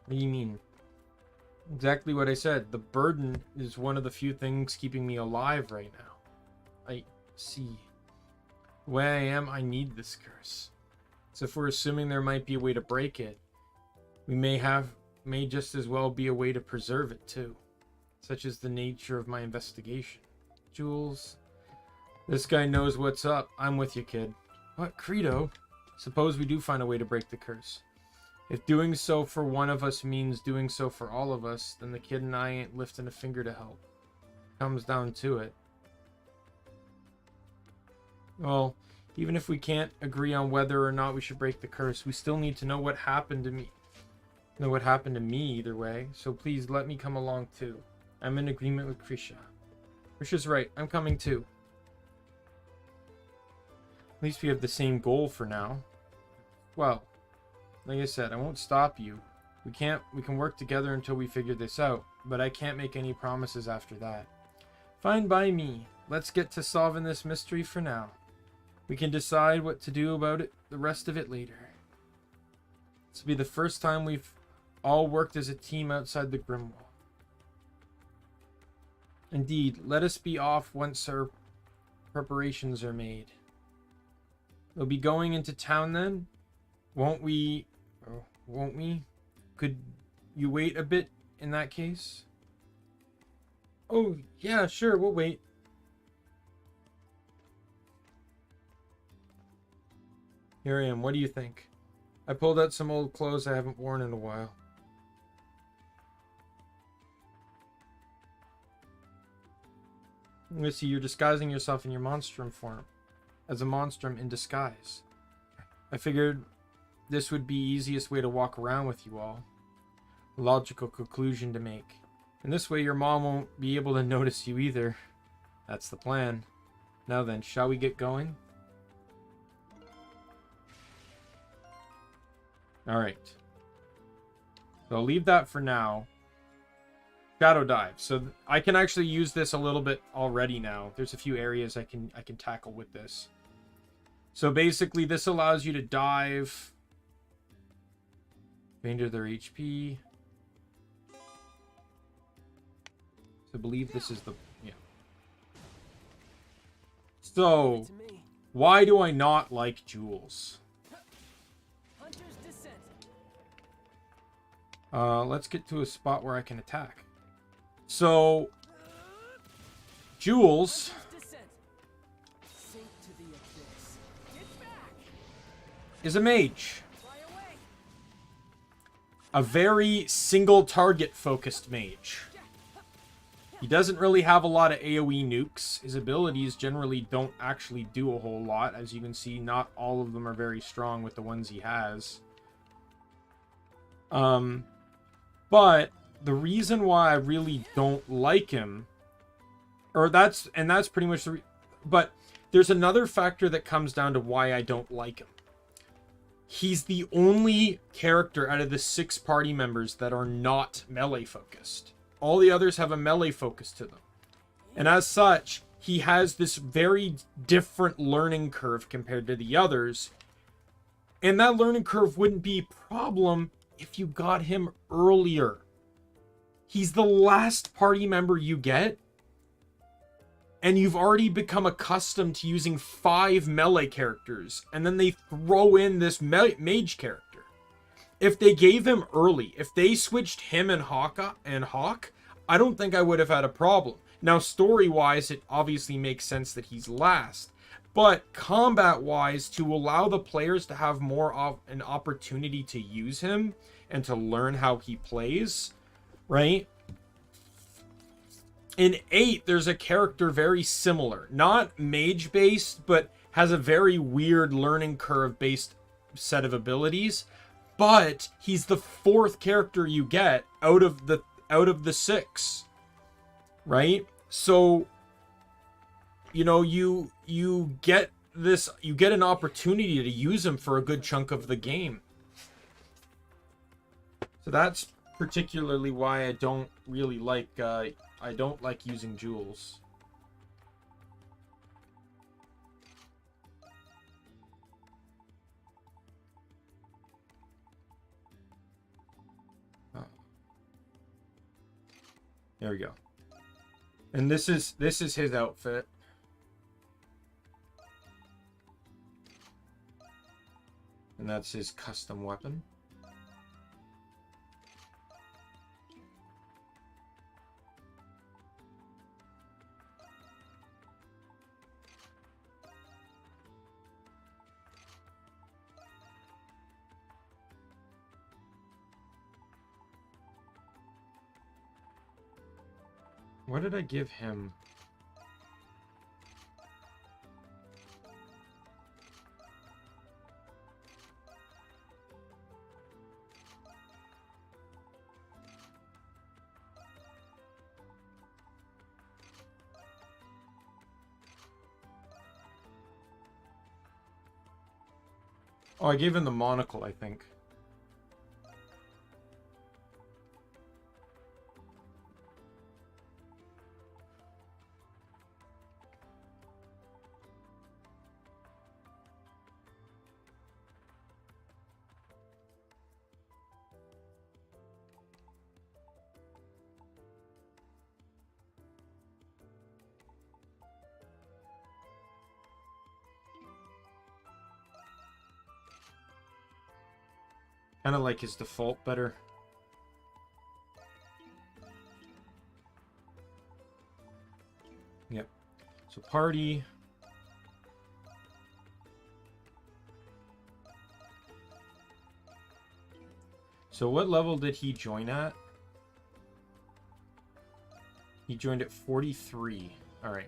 do you mean? Exactly what I said. The burden is one of the few things keeping me alive right now. I see. The way I am, I need this curse. So if we're assuming there might be a way to break it, we may just as well be a way to preserve it too. Such is the nature of my investigation. Jules, this guy knows what's up. I'm with you, kid. What, Credo? Suppose we do find a way to break the curse. If doing so for one of us means doing so for all of us, then the kid and I ain't lifting a finger to help. Comes down to it. Well, even if we can't agree on whether or not we should break the curse, we still need to know what happened to me. Know what happened to me either way, so please let me come along too. I'm in agreement with Krisha. Krisha's right, I'm coming too. At least we have the same goal for now. Well, like I said, I won't stop you. We can work together until we figure this out, but I can't make any promises after that. Fine by me. Let's get to solving this mystery for now. We can decide what to do about it, the rest of it later. This will be the first time we've all worked as a team outside the Grimwall. Indeed, let us be off once our preparations are made. We'll be going into town then? Won't we? Won't we? Could you wait a bit in that case? Oh, yeah, sure, we'll wait. Here I am, what do you think? I pulled out some old clothes I haven't worn in a while. I see you're disguising yourself in your monstrum form. As a monstrum in disguise. I figured this would be easiest way to walk around with you all. A logical conclusion to make. And this way your mom won't be able to notice you either. That's the plan. Now then, shall we get going? Alright. So I'll leave that for now. Shadow Dive. So I can actually use this a little bit already now. There's a few areas I can tackle with this. So basically this allows you to dive into their HP. I believe this is the So why do I not like Jules? Let's get to a spot where I can attack. So, Jules is a mage. A very single target focused mage. He doesn't really have a lot of AoE nukes. His abilities generally don't actually do a whole lot. As you can see, not all of them are very strong with the ones he has. But the reason why I really don't like him, that's pretty much but there's another factor that comes down to why I don't like him. He's the only character out of the 6 party members that are not melee focused. All the others have a melee focus to them. And as such, he has this very different learning curve compared to the others. And that learning curve wouldn't be a problem if you got him earlier. He's the last party member you get, and you've already become accustomed to using 5 melee characters, and then they throw in this mage character. If they gave him early, if they switched him and Hawk, I don't think I would have had a problem. Now, story-wise, it obviously makes sense that he's last, but combat-wise, to allow the players to have more of an opportunity to use him and to learn how he plays, right? In 8, there's a character very similar. Not mage-based, but has a very weird learning curve-based set of abilities. But he's the 4th character you get out of the 6. Right? So, you know, you get an opportunity to use him for a good chunk of the game. So that's particularly why I don't really like, I don't like using jewels. Oh. There we go. And this is his outfit. And that's his custom weapon. What did I give him? Oh, I gave him the monocle, I think. Kind of like his default better. Yep. So party. So what level did he join at? He joined at 43. All right.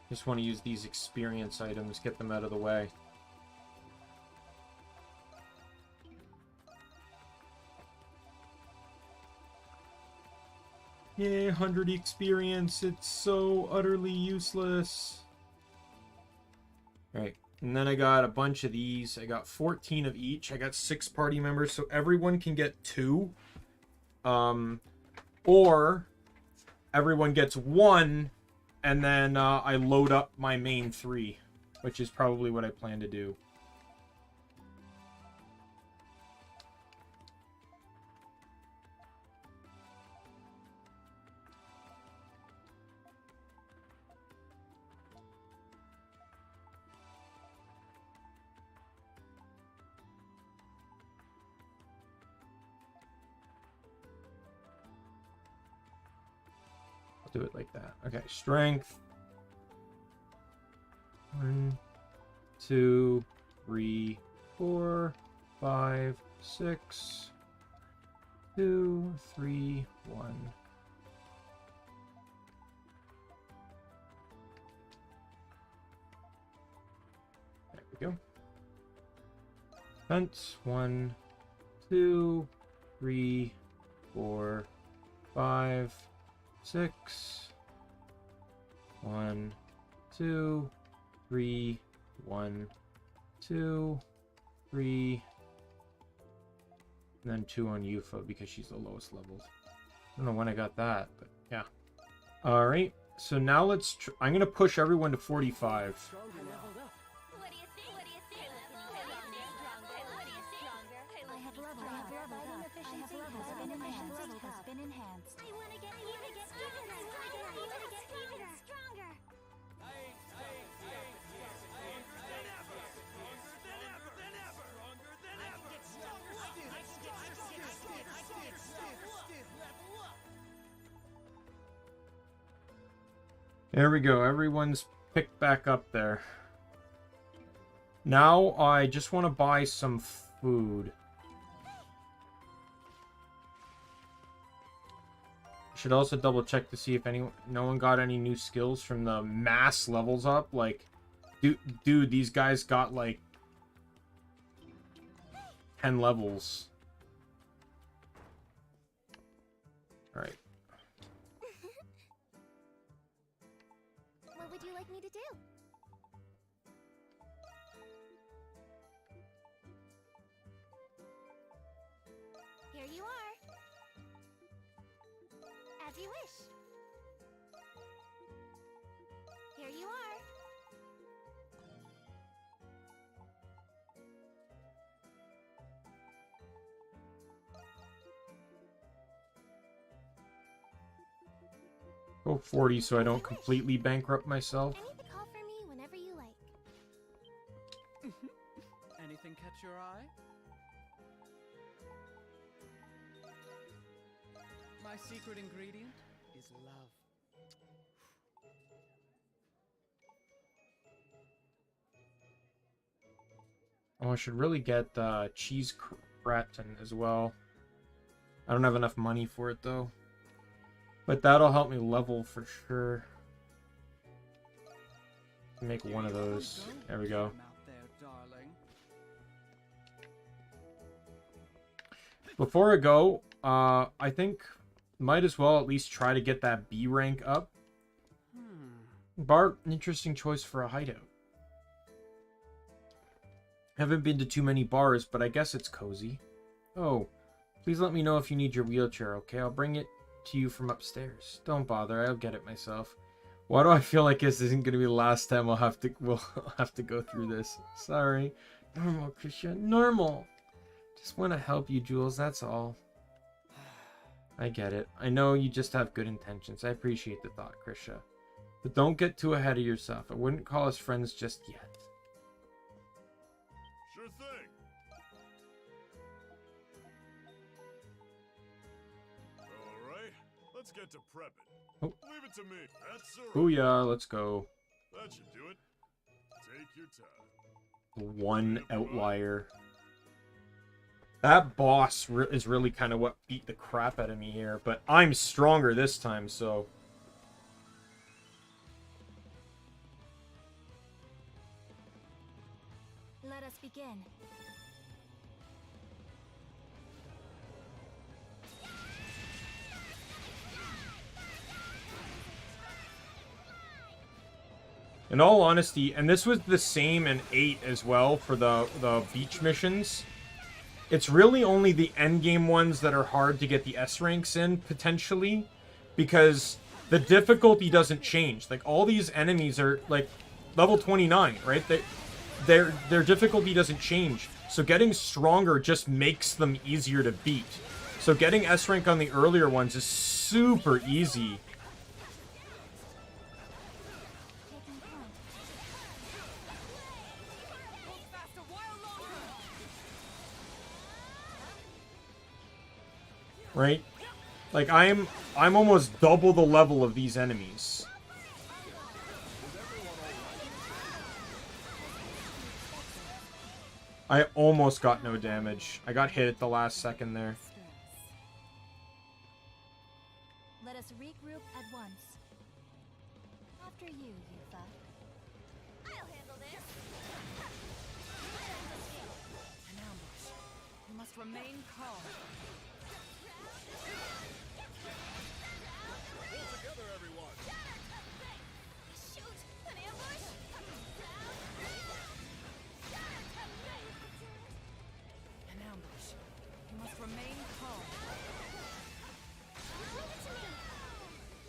Just want to use these experience items, get them out of the way. Yeah, 100 experience. It's so utterly useless. Alright, and then I got a bunch of these. I got 14 of each. I got 6 party members, so everyone can get 2. Or everyone gets 1. And then I load up my main 3, which is probably what I plan to do. Do it like that. Okay, strength. 1, 2, 3, 4, 5, 6. 2, 3, 1. There we go. Fence. 1, 2, 3, 4, 5. 6. 1, 2, 3, 1, 2, 3. And then 2 on Yufa because she's the lowest levels. I don't know when I got that, but yeah. Alright, so now let's... I'm going to push everyone to 45. There we go. Everyone's picked back up there. Now I just want to buy some food. Should also double check to see if no one got any new skills from the mass levels up. Like, dude, these guys got like 10 levels. All right. What would you like me to do? Here you are. As you wish. Here you are. Go 40 so I don't completely bankrupt myself. Anything, call for me whenever you like. Anything catch your eye? My secret ingredient is love. Oh, I should really get cheese gratin as well. I don't have enough money for it though. But that'll help me level for sure. Make one of those. There we go. Before I go, I think might as well at least try to get that B rank up. Bart, interesting choice for a hideout. Haven't been to too many bars, but I guess it's cozy. Oh, please let me know if you need your wheelchair, okay? I'll bring it to you from upstairs. Don't bother, I'll get it myself. Why do I feel like this isn't gonna be the last time we'll have to go through this? Sorry. Normal, Christian. Normal. Just want to help you, Jules, that's all. I get it. I know you just have good intentions. I appreciate the thought, Krisha. But don't get too ahead of yourself. I wouldn't call us friends just yet. Sure thing. All right, let's get to prepping. Oh. Leave it to me. That's all right. Booyah, let's go. That should do it. Take your time. One outlier. That boss is really kind of what beat the crap out of me here, but I'm stronger this time, so... Let us begin. In all honesty, and this was the same in 8 as well for the beach missions, it's really only the endgame ones that are hard to get the S ranks in, potentially, because the difficulty doesn't change. Like, all these enemies are, like, level 29, right? Their difficulty doesn't change. So getting stronger just makes them easier to beat. So getting S rank on the earlier ones is super easy. Right? Like, I'm almost double the level of these enemies. I almost got no damage. I got hit at the last second there. Let us regroup at once. After you, Yufa. I'll handle this. An ambush. You must remain calm. Pull together, everyone. Shoot! An ambush! An ambush. You must remain calm.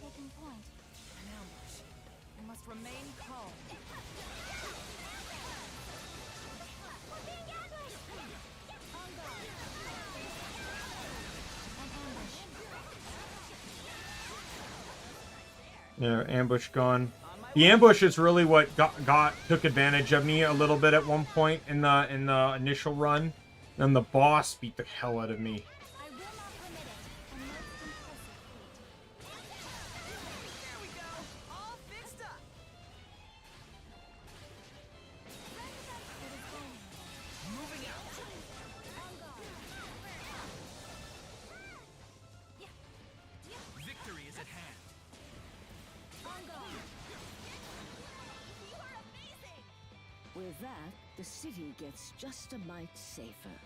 Taking point. An ambush. You must remain calm. We're being ambushed! On guard. An ambush. Yeah, ambush gone. The ambush is really what took advantage of me a little bit at one point in the initial run. Then the boss beat the hell out of me. I will not permit it. A most impulsive fate. There we go. All fixed up. Moving out. Victory is at hand. On guard. You are amazing! With that, the city gets just a mite safer.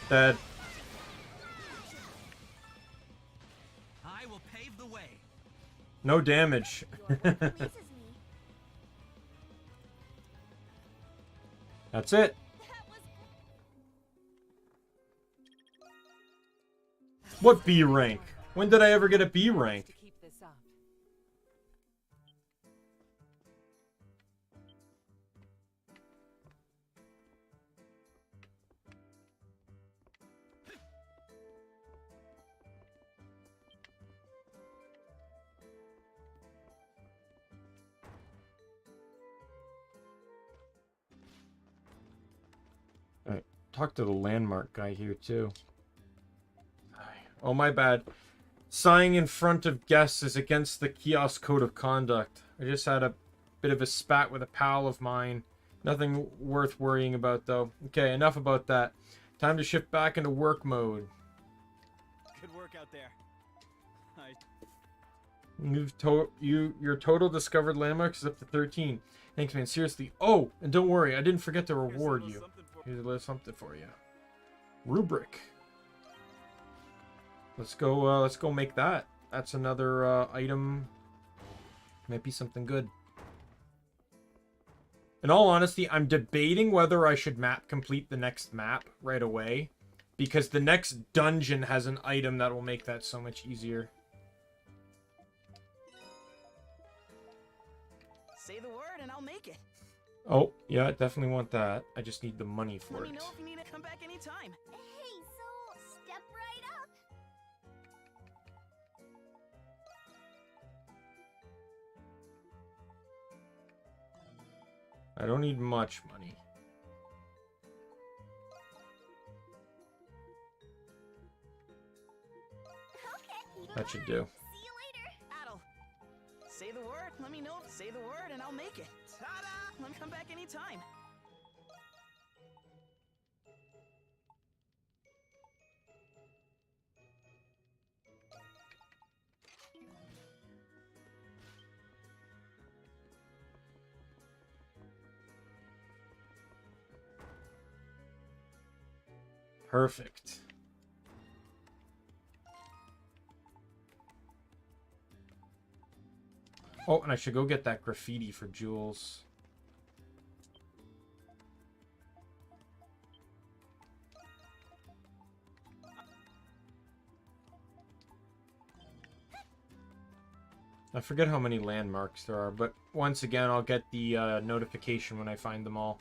Dead. I will pave the way. No damage. That's it. What B rank? When did I ever get a B rank? Alright, talk to the landmark guy here too. Oh, my bad. Sighing in front of guests is against the kiosk code of conduct. I just had a bit of a spat with a pal of mine. Nothing worth worrying about, though. Okay, enough about that. Time to shift back into work mode. Good work out there. Your total discovered landmarks is up to 13. Thanks, man. Seriously. Oh, and don't worry, I didn't forget to reward you. Here's a little something for you. Rubric. Let's go make that. That's another item. Might be something good. In all honesty, I'm debating whether I should map complete the next map right away, because the next dungeon has an item that will make that so much easier. Say the word and I'll make it. Oh, yeah, I definitely want that. I just need the money for Let me it. know if you need to come back anytime. Hey, so step right up. I don't need much money. That should do. See you later. Adel. Say the word. Let me know. Say the word and I'll make it. Ta-da! Let me come back anytime. Perfect. Oh, and I should go get that graffiti for Jules. I forget how many landmarks there are, but once again, I'll get the notification when I find them all.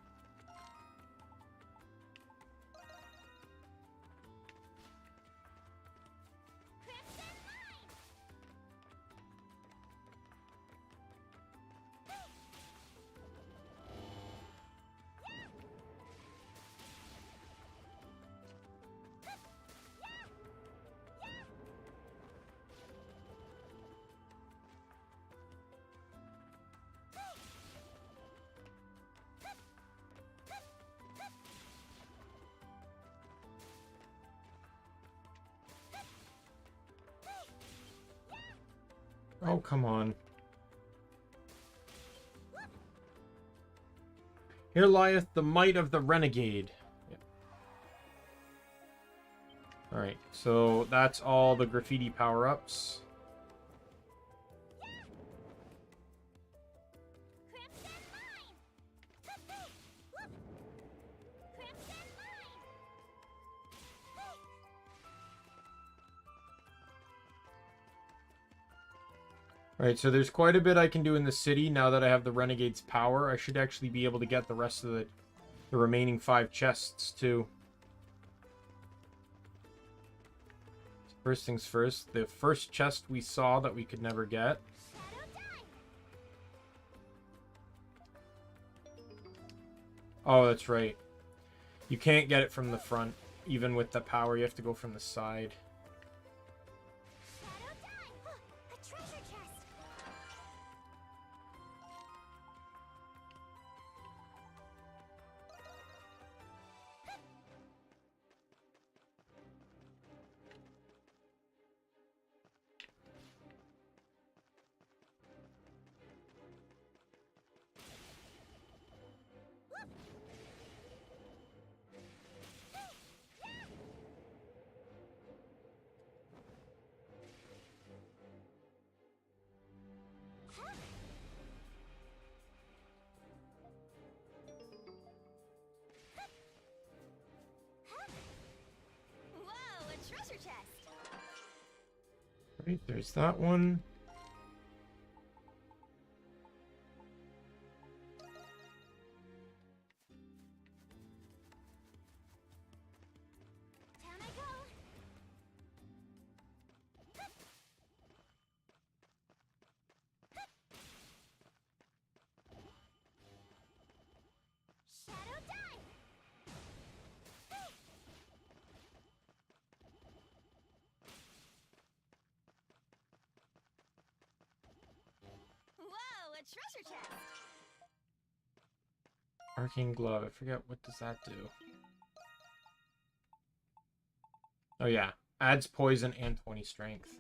Oh, come on. Here lieth the might of the Renegade. Yep. Alright, so that's all the graffiti power-ups. Alright, so there's quite a bit I can do in the city now that I have the Renegade's power. I should actually be able to get the rest of the remaining 5 chests, too. First things first, the first chest we saw that we could never get. Oh, that's right. You can't get it from the front, even with the power. You have to go from the side. Right, there's that one. Down I go. Shadow dive. Whoa, a treasure chest. Arcane Glove. I forget, what does that do? Oh yeah. Adds poison and 20 strength.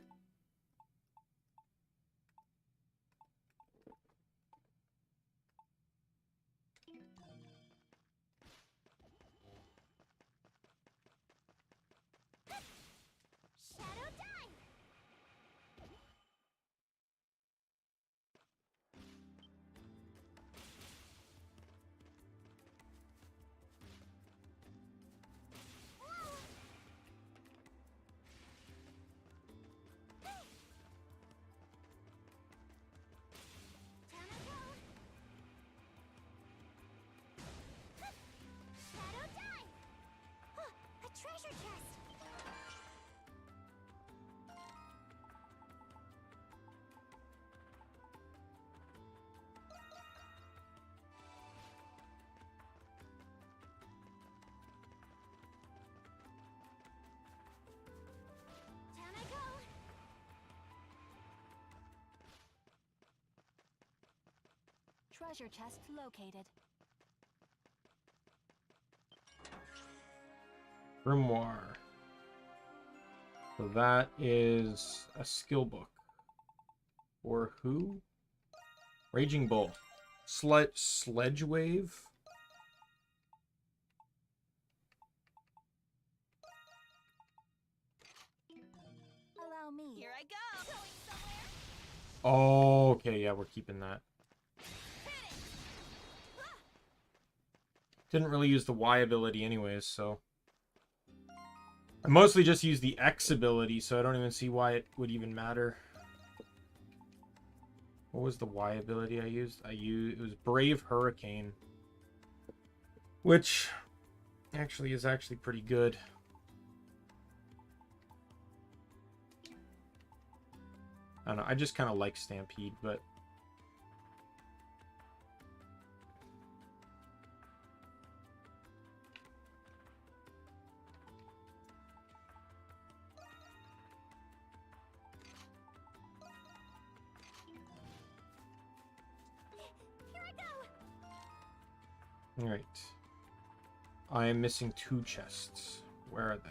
Shadow dive. Down I go. Shadow dive. A treasure chest. Down I go. Treasure chest located. Grimoire. So that is a skill book. For who? Raging Bull. Sledge Wave? Allow me. Here I go. Going somewhere. Oh, okay, yeah, we're keeping that. Didn't really use the Y ability anyways, so... I mostly just use the X ability, so I don't even see why it would even matter. What was the Y ability I used? It was Brave Hurricane. Which actually is pretty good. I don't know, I just kind of like Stampede, but... Here I go. Alright. I am missing 2 chests. Where are they?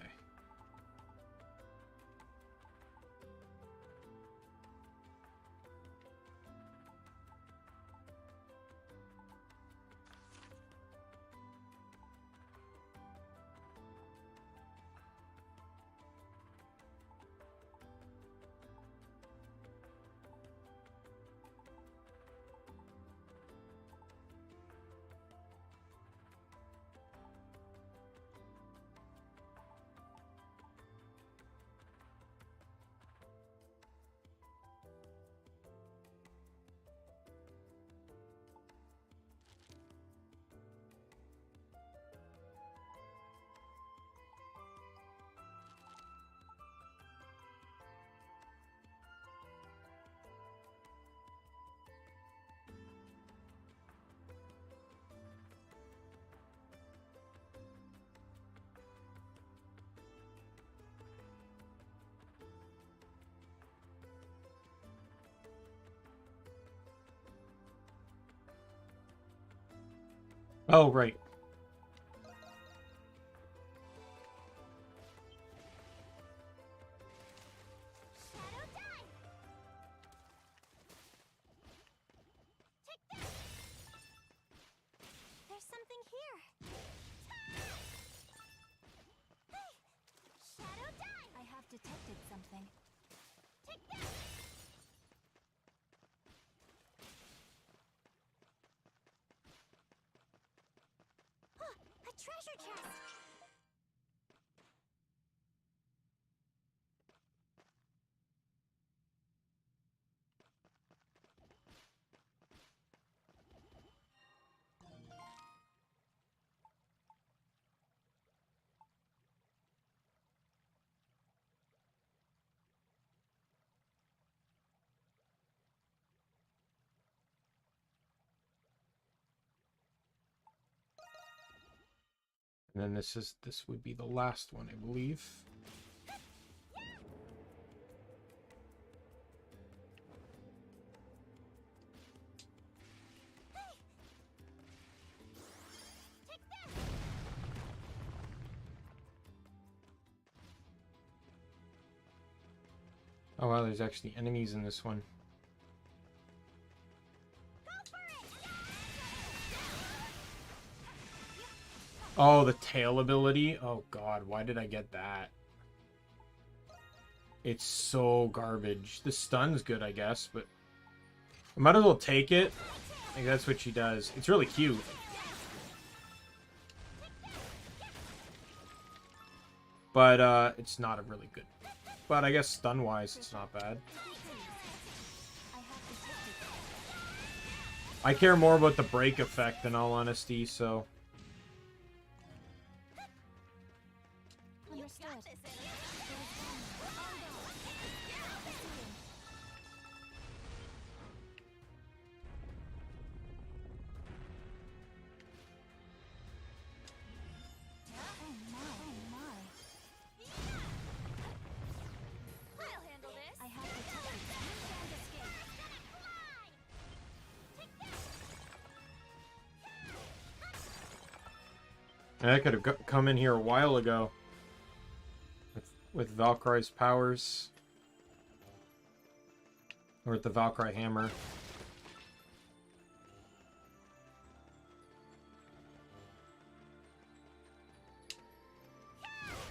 Oh, right. Shadow dive. Take this. There's something here. Hey. Shadow dive. I have detected something. Take this. A treasure chest. And then this would be the last one, I believe. Oh wow, there's actually enemies in this one. Oh, the tail ability? Oh god, why did I get that? It's so garbage. The stun's good, I guess, but I might as well take it. Like, that's what she does. It's really cute. But, it's not a really good. But I guess stun-wise, it's not bad. I care more about the break effect, in all honesty, so... I could have come in here a while ago with Valkyrie's powers. Or with the Valkyrie hammer.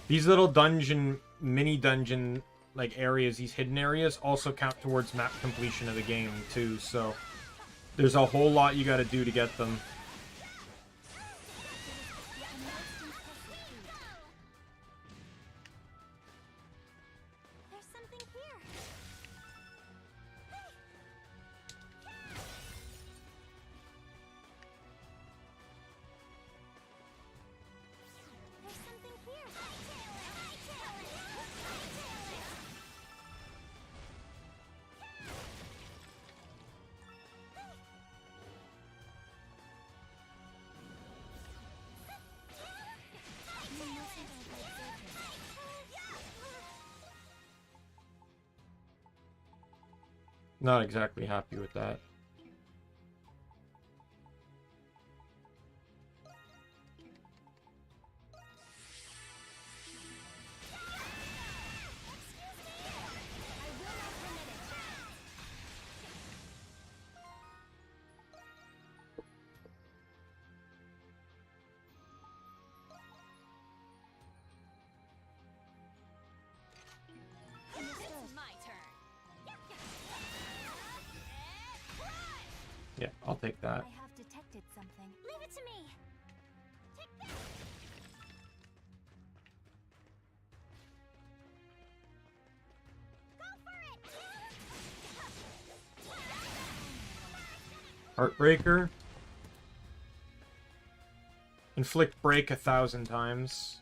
These little mini dungeon, like, areas, these hidden areas, also count towards map completion of the game, too, so... There's a whole lot you gotta do to get them. Not exactly happy with that. Yeah, I'll take that. I have detected something. Leave it to me. Take that. Go for it. Heartbreaker. Inflict break 1,000 times.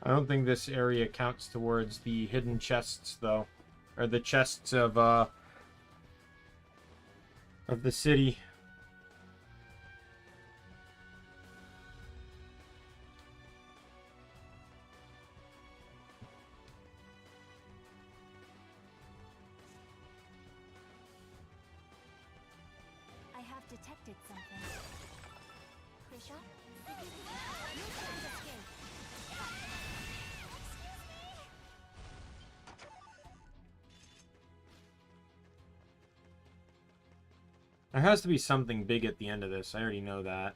I don't think this area counts towards the hidden chests, though. Or the chests of the city. I have detected something. Krisha? You can't escape. There has to be something big at the end of this. I already know that.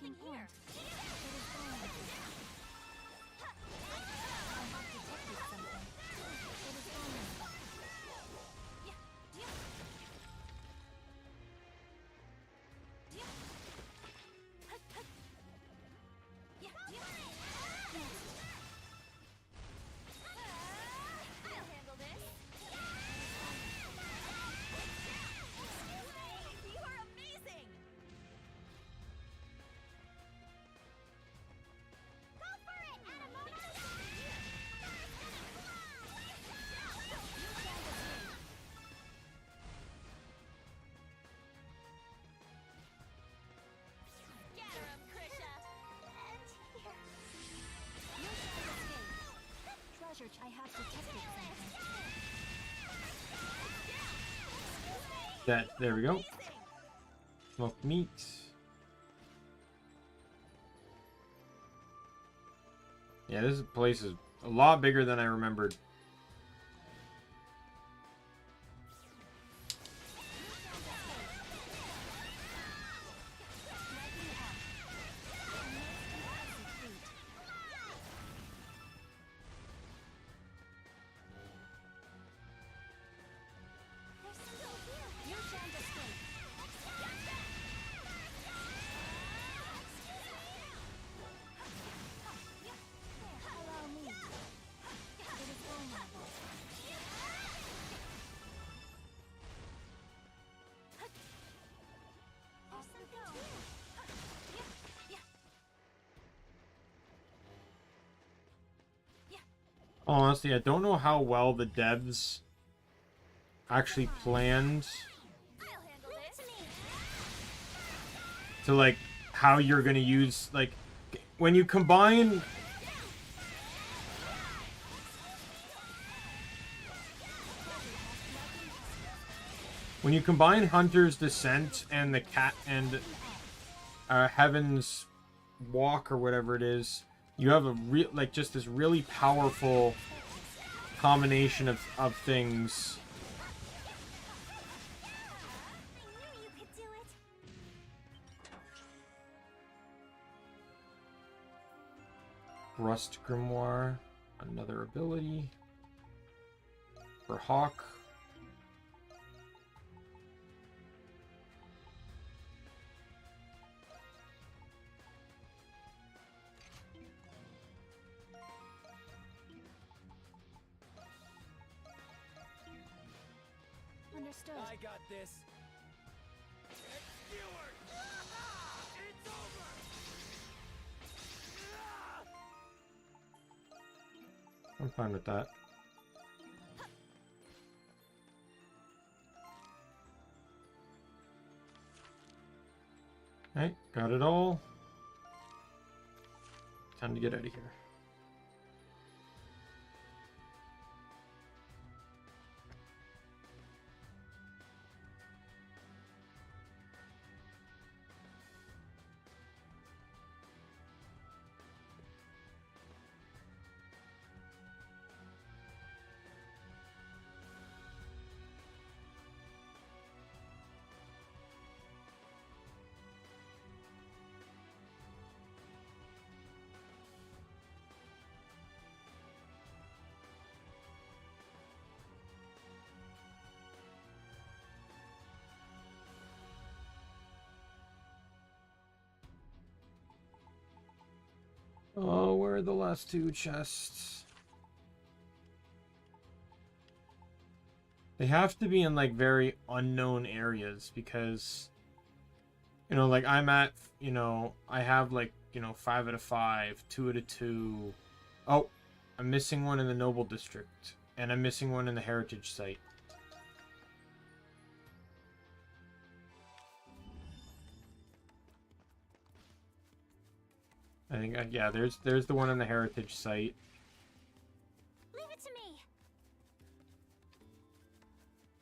nothing here. I have detected something. There we go. Smoked meat. Yeah, this place is a lot bigger than I remembered. Honestly, I don't know how well the devs actually planned to, like, how you're going to use, like, when you combine... When you combine Hunter's Descent and the Cat and Heaven's Walk or whatever it is, you have a just this really powerful combination of things. Rust Grimoire, another ability for Hawk. Understood. I got this. I'm fine with that. Alright, got it all. Time to get out of here. Oh, where are the last two chests? They have to be in, like, very unknown areas because, you know, like, I'm at, you know, I have, like, you know, 5 out of 5, 2 out of 2. Oh, I'm missing one in the Noble District, and I'm missing one in the Heritage Site. I think, yeah, there's the one in the Heritage Site. Leave it to me.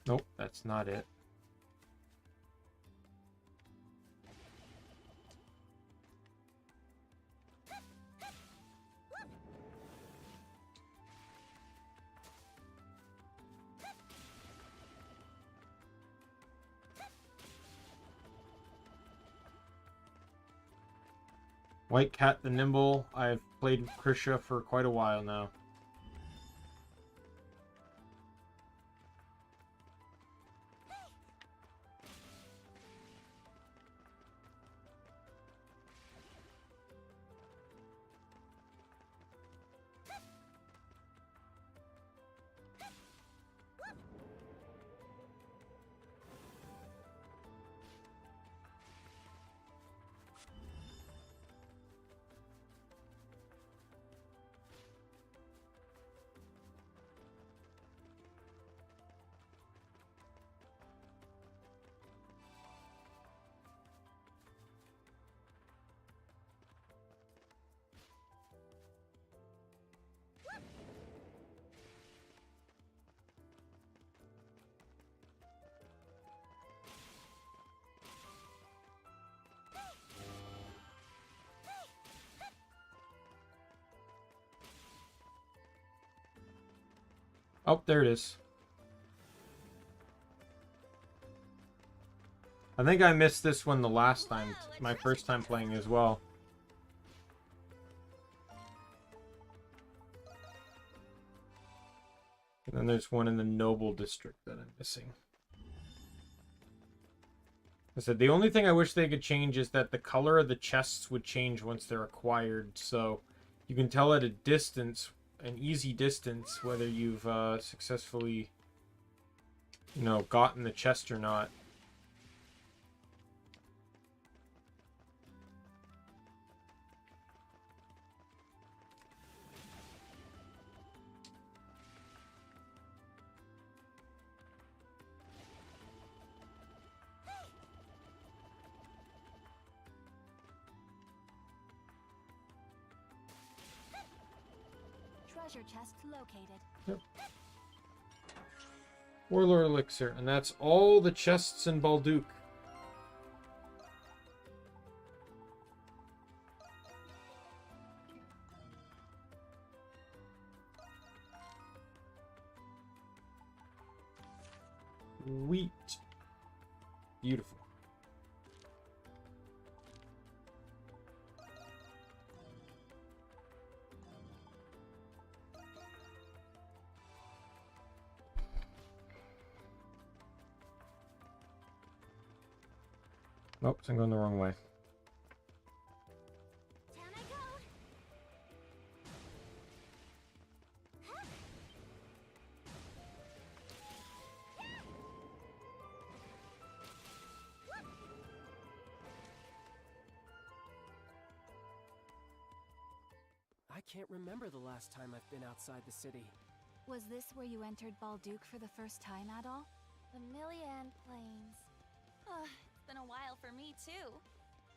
Nope, that's not it. White Cat the Nimble. I've played Krisha for quite a while now. Oh, there it is. I think I missed this one the last time, my first time playing as well. And then there's one in the Noble District that I'm missing. I said the only thing I wish they could change is that the color of the chests would change once they're acquired, so you can tell at a distance, an easy distance, whether you've successfully, you know, gotten the chest or not. Treasure chest located. Yep. Warlord Elixir, and that's all the chests in Balduke. Sweet. Beautiful. Oops, I'm going the wrong way. I can't remember the last time I've been outside the city. Was this where you entered Balduke for the first time at all? The Millian Plains. It's been a while for me, too.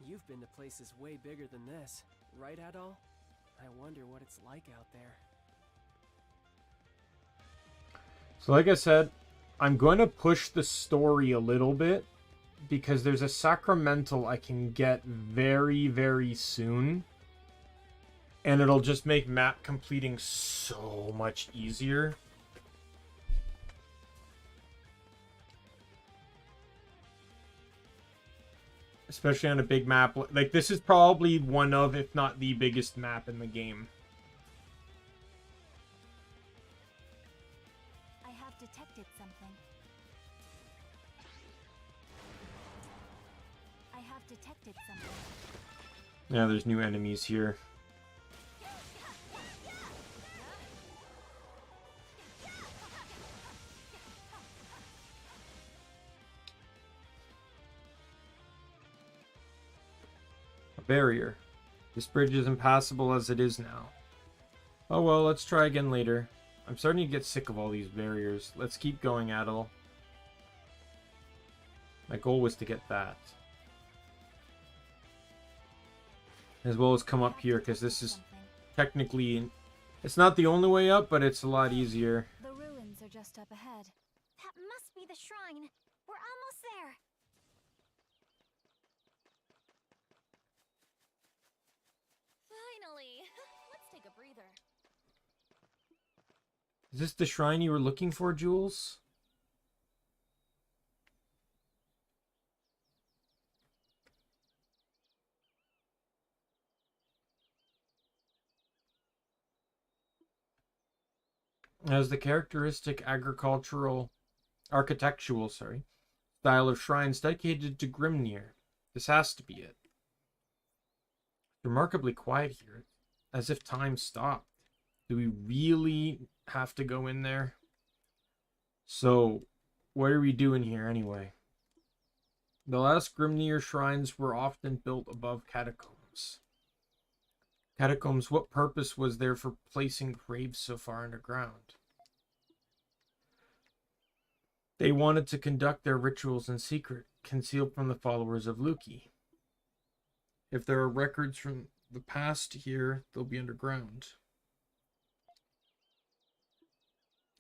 You've been to places way bigger than this, right, Adol? I wonder what it's like out there. So like I said, I'm going to push the story a little bit because there's a sacramental I can get very, very soon. And it'll just make map completing so much easier. Especially on a big map. Like, this is probably one of, if not the biggest map in the game. I have detected something. I have detected something. Yeah, there's new enemies here. Barrier. This bridge is impassable as it is now. Oh well, let's try again later. I'm starting to get sick of all these barriers. Let's keep going, Adol. My goal was to get that. As well as come up here, because this is technically... It's not the only way up, but it's a lot easier. The ruins are just up ahead. That must be the shrine. We're almost there. Finally! Let's take a breather. Is this the shrine you were looking for, Jules? has the characteristic architectural style of shrines dedicated to Grimnir. This has to be it. Remarkably quiet here, as if time stopped. Do we really have to go in there? So, what are we doing here anyway? The last Grimnir shrines were often built above catacombs. Catacombs, what purpose was there for placing graves so far underground? They wanted to conduct their rituals in secret, concealed from the followers of Luki. If there are records from the past here, they'll be underground.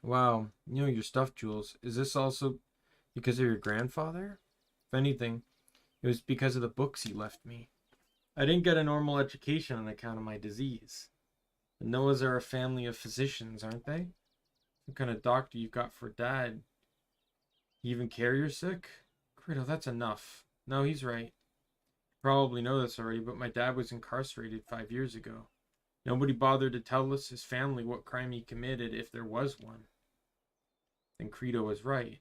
Wow, you know your stuff, Jules. Is this also because of your grandfather? If anything, it was because of the books he left me. I didn't get a normal education on account of my disease. The Noahs are a family of physicians, aren't they? What kind of doctor you got for Dad? You even care you're sick? Credo, that's enough. No, he's right. You probably know this already, but my dad was incarcerated 5 years ago. Nobody bothered to tell us, his family, what crime he committed, if there was one. Then Credo was right.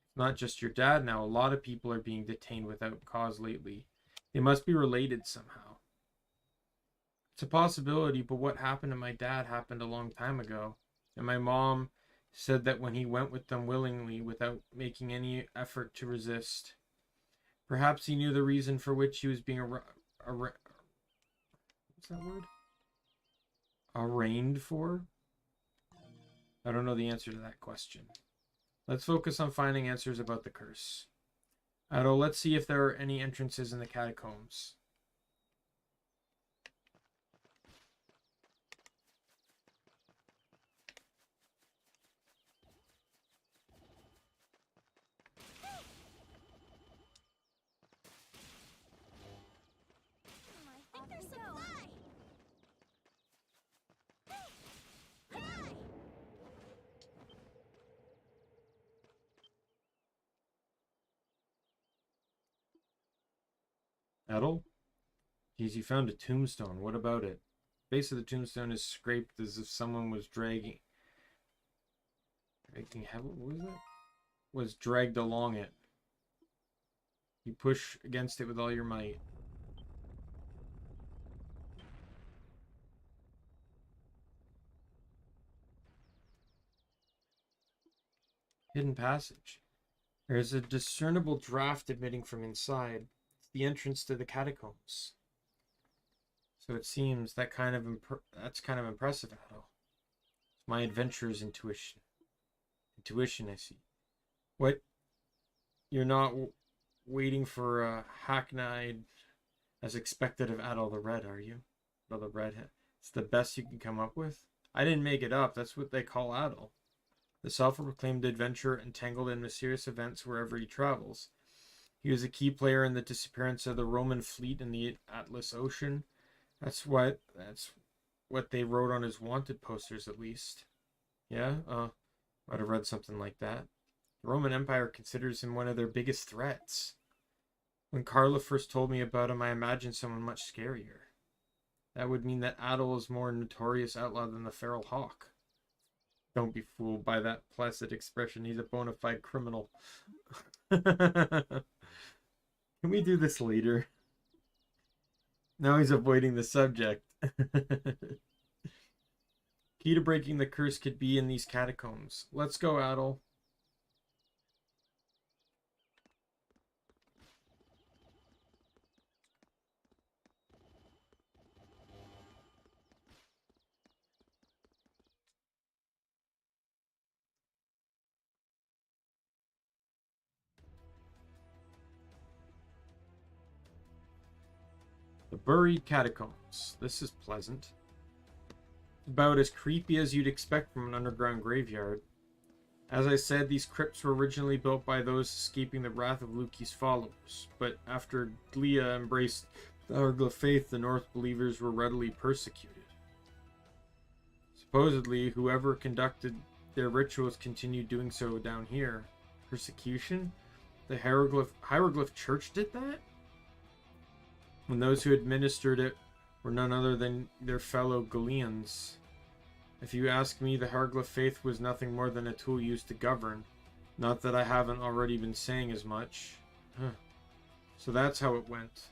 It's not just your dad now. A lot of people are being detained without cause lately. They must be related somehow. It's a possibility, but what happened to my dad happened a long time ago. And my mom said that when he went with them willingly, without making any effort to resist, perhaps he knew the reason for which he was being what's that word? Arraigned for? I don't know the answer to that question. Let's focus on finding answers about the curse. Adol, let's see if there are any entrances in the catacombs. Adol? Geez, you found a tombstone. What about it? The base of the tombstone is scraped as if someone was dragging what was that? Was dragged along it. You push against it with all your might. Hidden passage. There is a discernible draft emitting from inside. It's the entrance to the catacombs. So it seems that that's kind of impressive, Adol. It's my adventurer's intuition. Intuition, I see. What? You're not waiting for a hackneyed as expected of Adol the Red, are you? Adol the Redhead. It's the best you can come up with? I didn't make it up. That's what they call Adol. The self-proclaimed adventurer entangled in mysterious events wherever he travels. He was a key player in the disappearance of the Roman fleet in the Atlas Ocean. That's what they wrote on his wanted posters, at least. Yeah? Might have read something like that. The Roman Empire considers him one of their biggest threats. When Carla first told me about him, I imagined someone much scarier. That would mean that Adol is more notorious outlaw than the Feral Hawk. Don't be fooled by that placid expression. He's a bona fide criminal. Can we do this later? Now he's avoiding the subject. Key to breaking the curse could be in these catacombs. Let's go, Adol. The buried catacombs. This is pleasant. About as creepy as you'd expect from an underground graveyard. As I said, these crypts were originally built by those escaping the wrath of Luki's followers, but after Glia embraced the Hieroglyph faith, the North believers were readily persecuted. Supposedly, whoever conducted their rituals continued doing so down here. Persecution? The Hieroglyph Church did that? When those who administered it were none other than their fellow Galileans. If you ask me, the hieroglyph faith was nothing more than a tool used to govern. Not that I haven't already been saying as much. Huh. So that's how it went.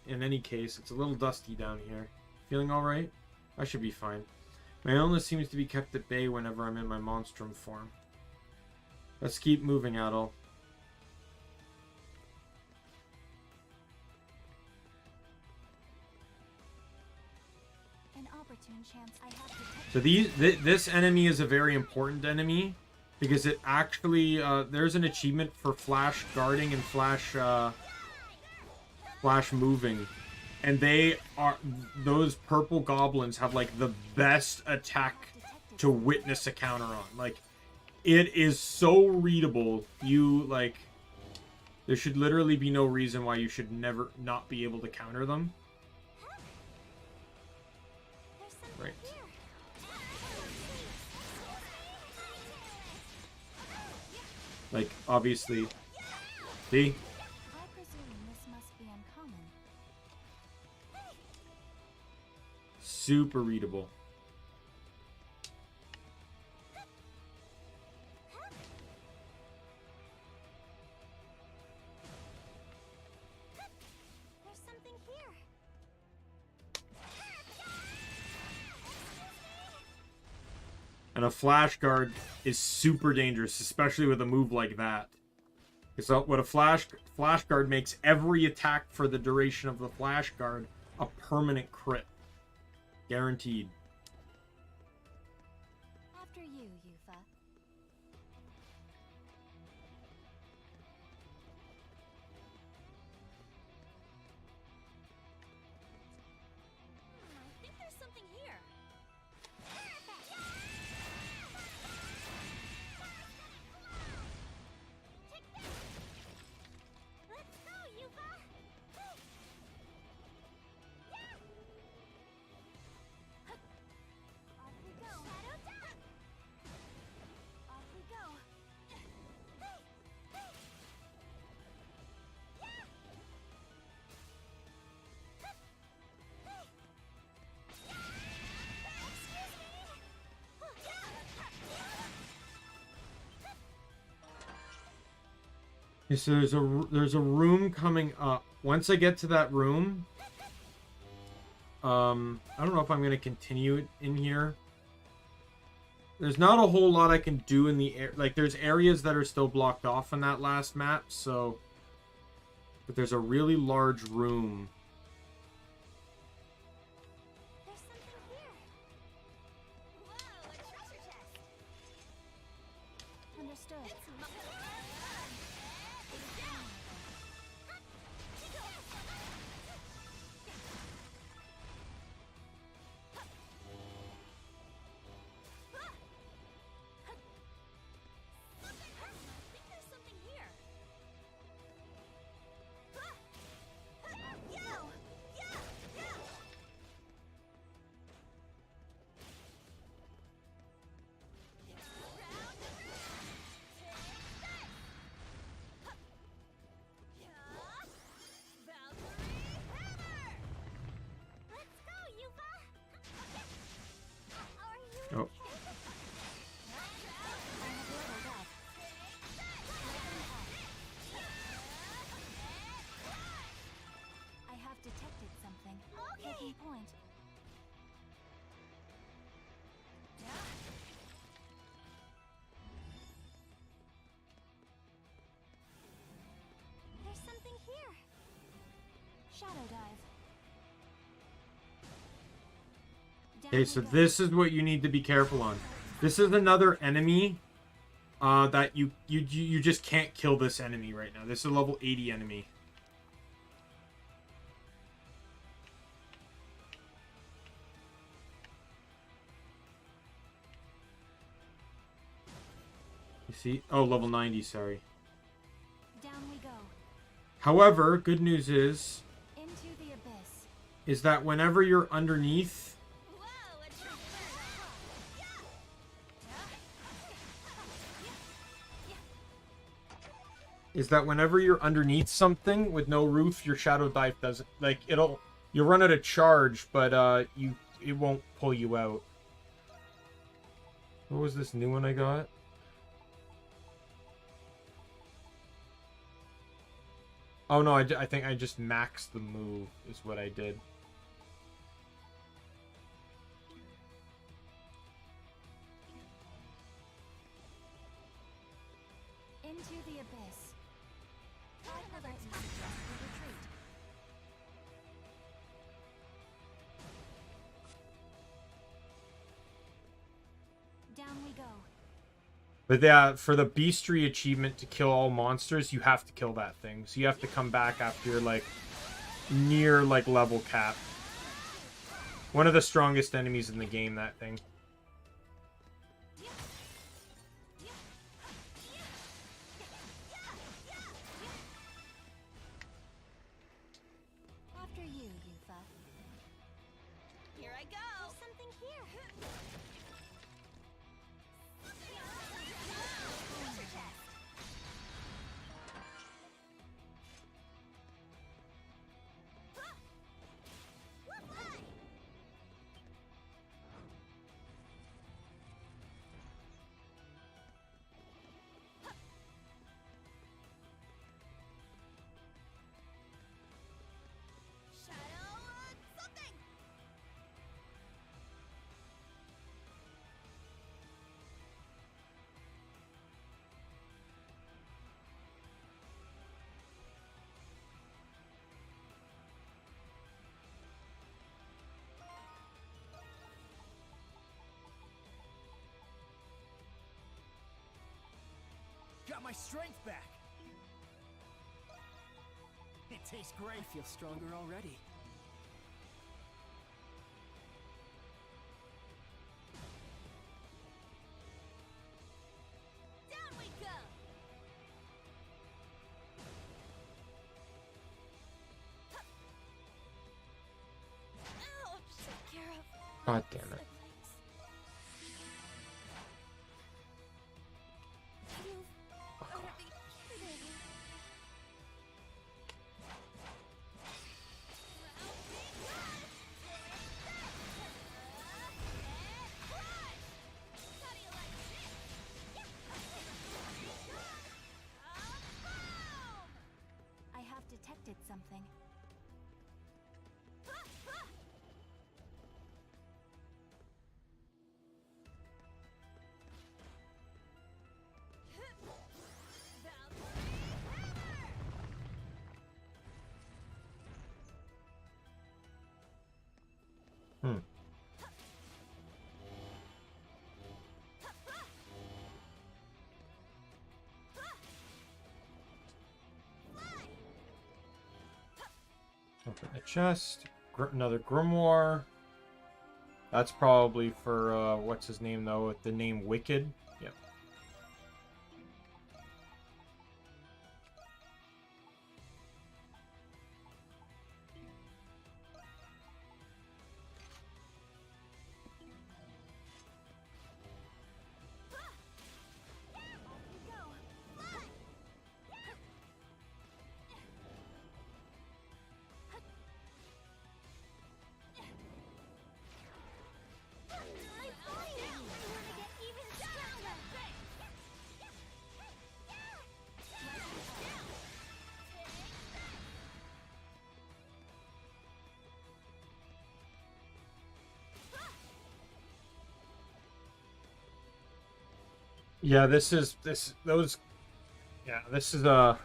In any case, it's a little dusty down here. Feeling alright? I should be fine. My illness seems to be kept at bay whenever I'm in my monstrum form. Let's keep moving, Adol. An opportune chance I have to So this enemy is a very important enemy because it actually there's an achievement for flash guarding and flash moving, and those purple goblins have like the best attack to witness a counter on. Like, it is so readable. There should literally be no reason why you should never not be able to counter them. Right. Like, obviously. See? I presume this must be uncommon. Super readable. There's something here. And a flash guard is super dangerous, especially with a move like that. So what a flash guard makes every attack for the duration of the flash guard a permanent crit. Guaranteed. After you, Yufa. I think there's something here. Let's go, Yufa! Off we go. Shadow Dot! Off we go. Okay, so there's a room coming up. Once I get to that room, I don't know if I'm gonna continue it in here. There's not a whole lot I can do in the air. Like, there's areas that are still blocked off in that last map, so. But there's a really large room. There's something here. Whoa, a treasure chest. Understood. I think there's something here. Oh. I have detected something. Taking point. There's something here. Shadow dive. Okay, so this is what you need to be careful on. This is another enemy that you just can't kill this enemy right now. This is a level 80 enemy. You see? Oh, level 90, sorry. Down we go. However, good news is Into the abyss. is that whenever you're underneath something with no roof, your shadow dive doesn't, like, you'll run out of charge, but it won't pull you out. What was this new one I got? Oh no, I think I just maxed the move is what I did. Into the abyss. I'd let you suggest we retreat. Down we go. But yeah, for the Beastry achievement to kill all monsters, you have to kill that thing. So you have to come back after you're like near like level cap. One of the strongest enemies in the game, that thing. After you, Yufa. Here I go. There's something here. Treasure chest. Something. Got my strength back. It tastes great. I feel stronger already. Down we go. Ouch! Take care of. God damn it. I have detected something. Hmm. Open the chest. Another grimoire. That's probably for, what's his name, though? With the name Wicked. Yep. Yeah, this is a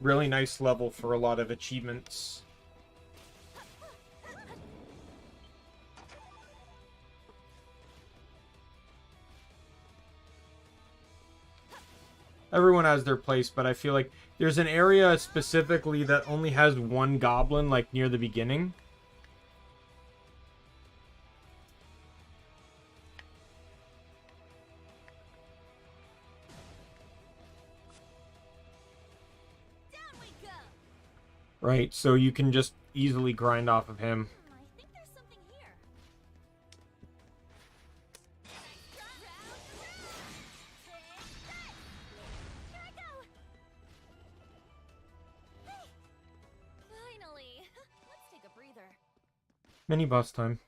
really nice level for a lot of achievements. Everyone has their place, but I feel like there's an area specifically that only has one goblin, like near the beginning. Right, so you can just easily grind off of him. I think there's something here. Here I go. Hey, finally. Let's take a breather. Mini boss time.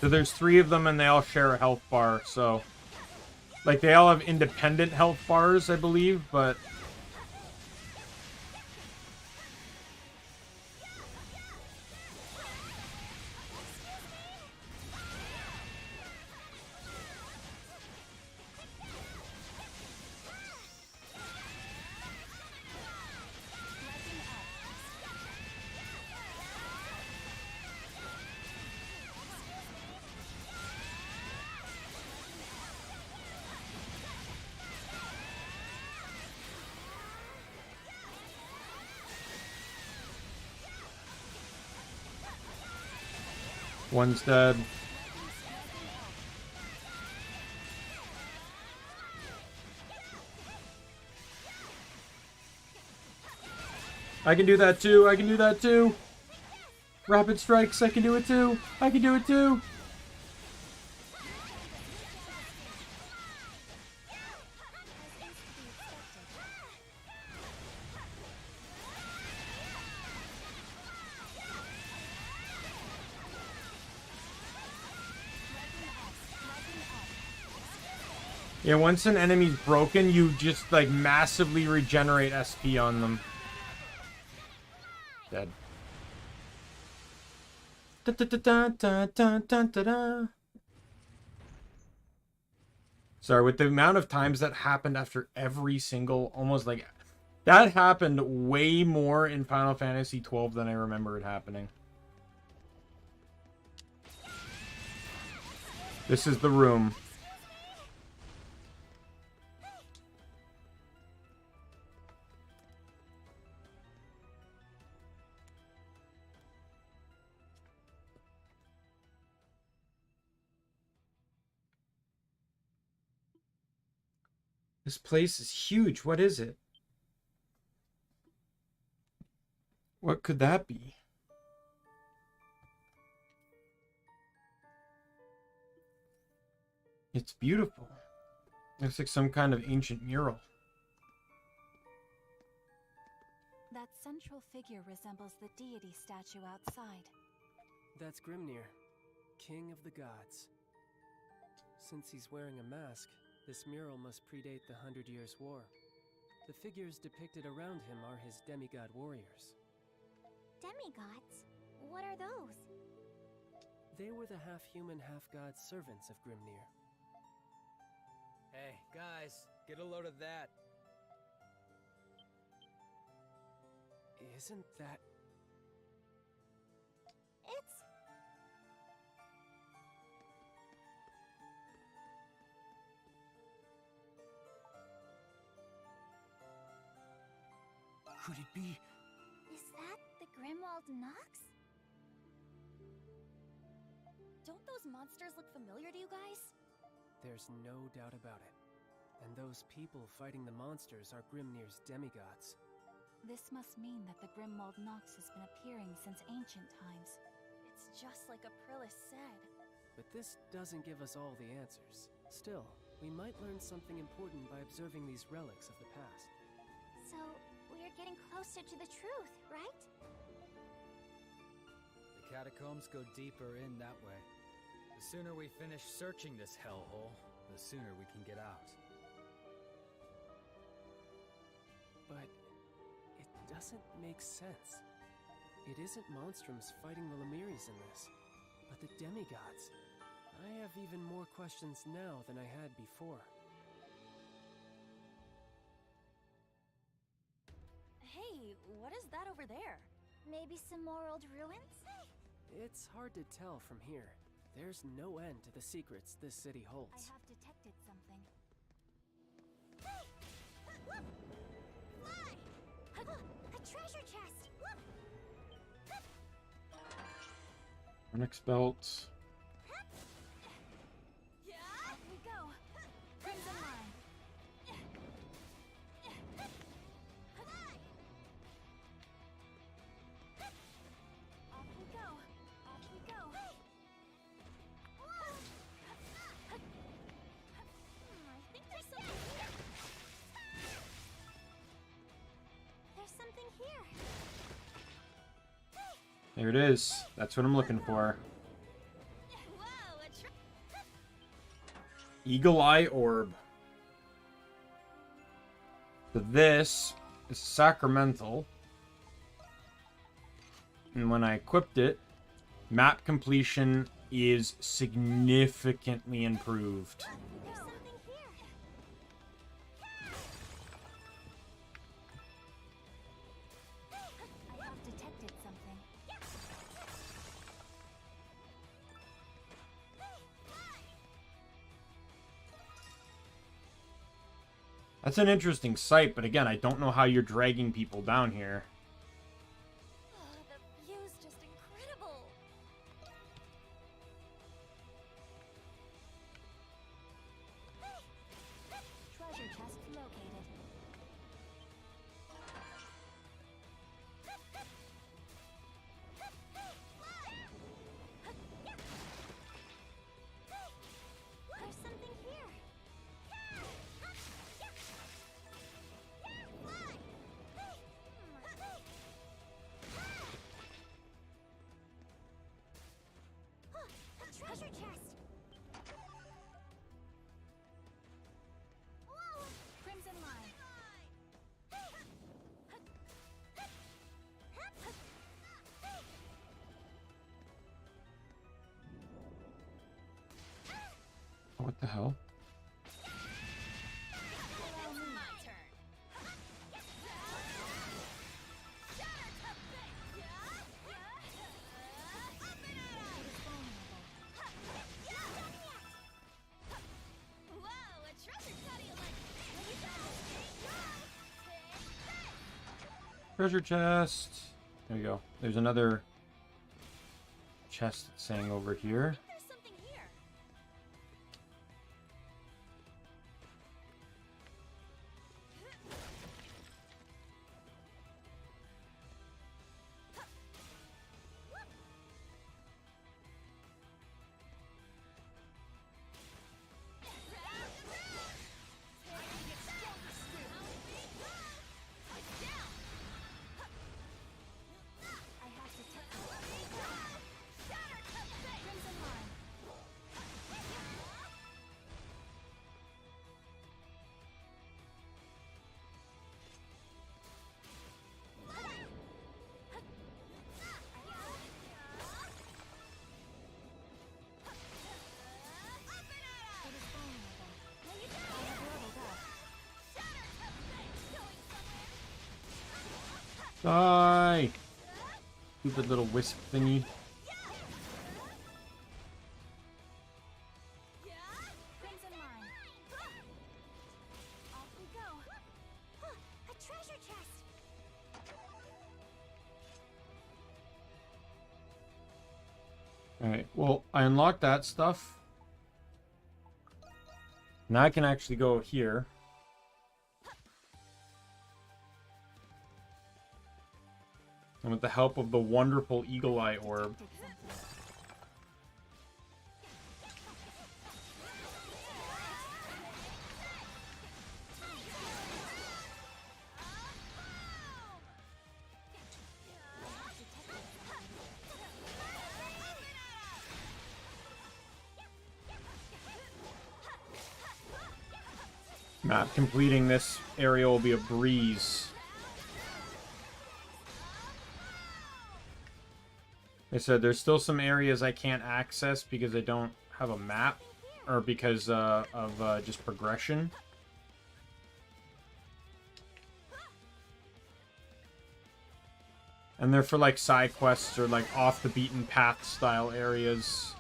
So there's 3 of them, and they all share a health bar, so... Like, they all have independent health bars, I believe, but... One's dead. I can do that too. I can do that too. Rapid strikes. I can do it too. I can do it too. Yeah, once an enemy's broken, you just, like, massively regenerate SP on them. Dead. Da, da, da, da, da, da, da, da, da. Sorry, with the amount of times that happened after every single, almost like... That happened way more in Final Fantasy XII than I remember it happening. This is the room. This place is huge. What is it? What could that be? It's beautiful. Looks like some kind of ancient mural. That central figure resembles the deity statue outside. That's Grimnir, king of the gods. Since he's wearing a mask, this mural must predate the 100 Years' War. The figures depicted around him are his demigod warriors. Demigods? What are those? They were the half-human, half-god servants of Grimnir. Hey, guys, get a load of that. Isn't that... It's... Could it be? Is that the Grimwald Nox? Don't those monsters look familiar to you guys? There's no doubt about it. And those people fighting the monsters are Grimnir's demigods. This must mean that the Grimwald Nox has been appearing since ancient times. It's just like Aprilis said. But this doesn't give us all the answers. Still, we might learn something important by observing these relics of the past. So, we're getting closer to the truth, right? The catacombs go deeper in that way. The sooner we finish searching this hellhole, the sooner we can get out. But it doesn't make sense. It isn't Monstrums fighting the Lemiris in this, but the demigods. I have even more questions now than I had before. Hey, what is that over there? Maybe some more old ruins? It's hard to tell from here. There's no end to the secrets this city holds. I have detected something. Fly! A treasure chest! Onyx belts. Off we go. Crimson line. Off we go. Off we go. I think there's something here. There's something here. There it is. That's what I'm looking for. Whoa! Eagle Eye Orb. So this is sacramental. And when I equipped it, map completion is significantly improved. That's an interesting sight, but again, I don't know how you're dragging people down here. The view's just incredible. Treasure chest located. There's something here. A treasure chest. Whoa! Crimson line. What the hell? Treasure chest. There you go. There's another chest that's saying over here. There's something here. Die! Stupid little wisp thingy. Crimson line. Off we go. A treasure chest. Alright, well, I unlocked that stuff. Now I can actually go here. And with the help of the wonderful Eagle Eye Orb. Map completing this area will be a breeze. Like I said, there's still some areas I can't access because I don't have a map, or because of just progression. And they're for like side quests or like off the beaten path style areas.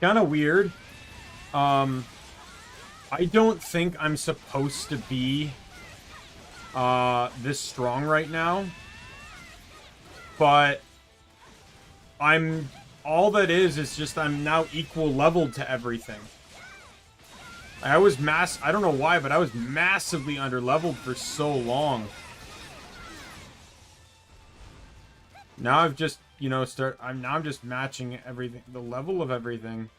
Kind of weird. I don't think I'm supposed to be this strong right now. but I'm all that is just I'm now equal leveled to everything. I was I don't know why, but I was massively under leveled for so long. Now I've just, you know, I'm just matching everything, the level of everything.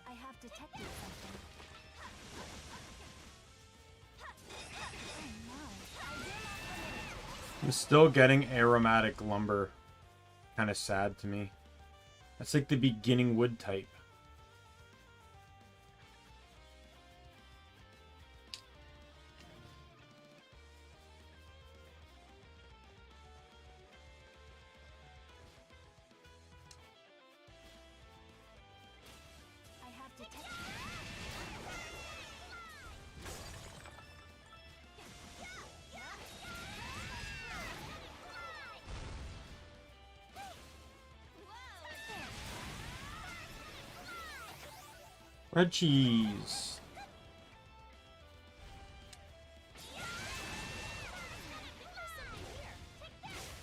I have detected something. I'm still getting aromatic lumber. Kind of sad to me. That's like the beginning wood type. I have detected. Red cheese.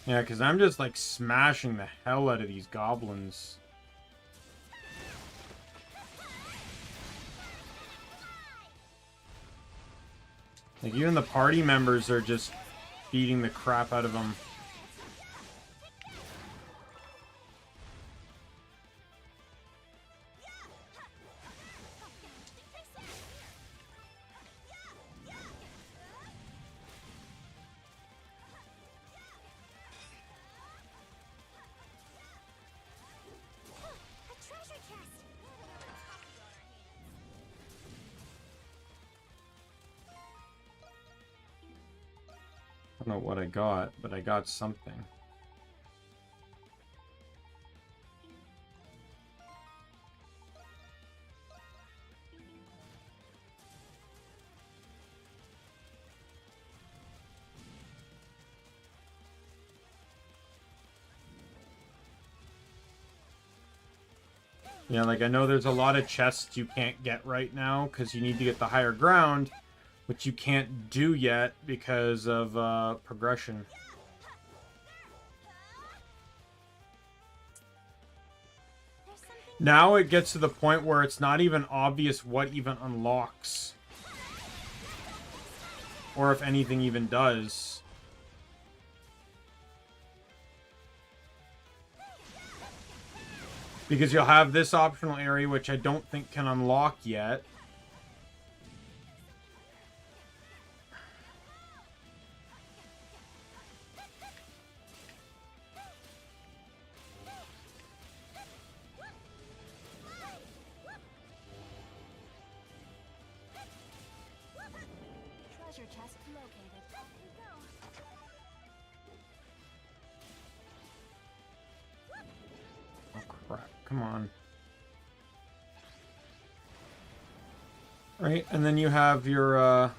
Yeah, because I'm just like smashing the hell out of these goblins. Like, even the party members are just beating the crap out of them. I don't know what I got, but I got something. Yeah, like, I know there's a lot of chests you can't get right now because you need to get the higher ground, which you can't do yet because of progression. Now it gets to the point where it's not even obvious what even unlocks. Or if anything even does. Because you'll have this optional area, which I don't think can unlock yet. Treasure chest located. Oh crap, come on. Right, and then you have your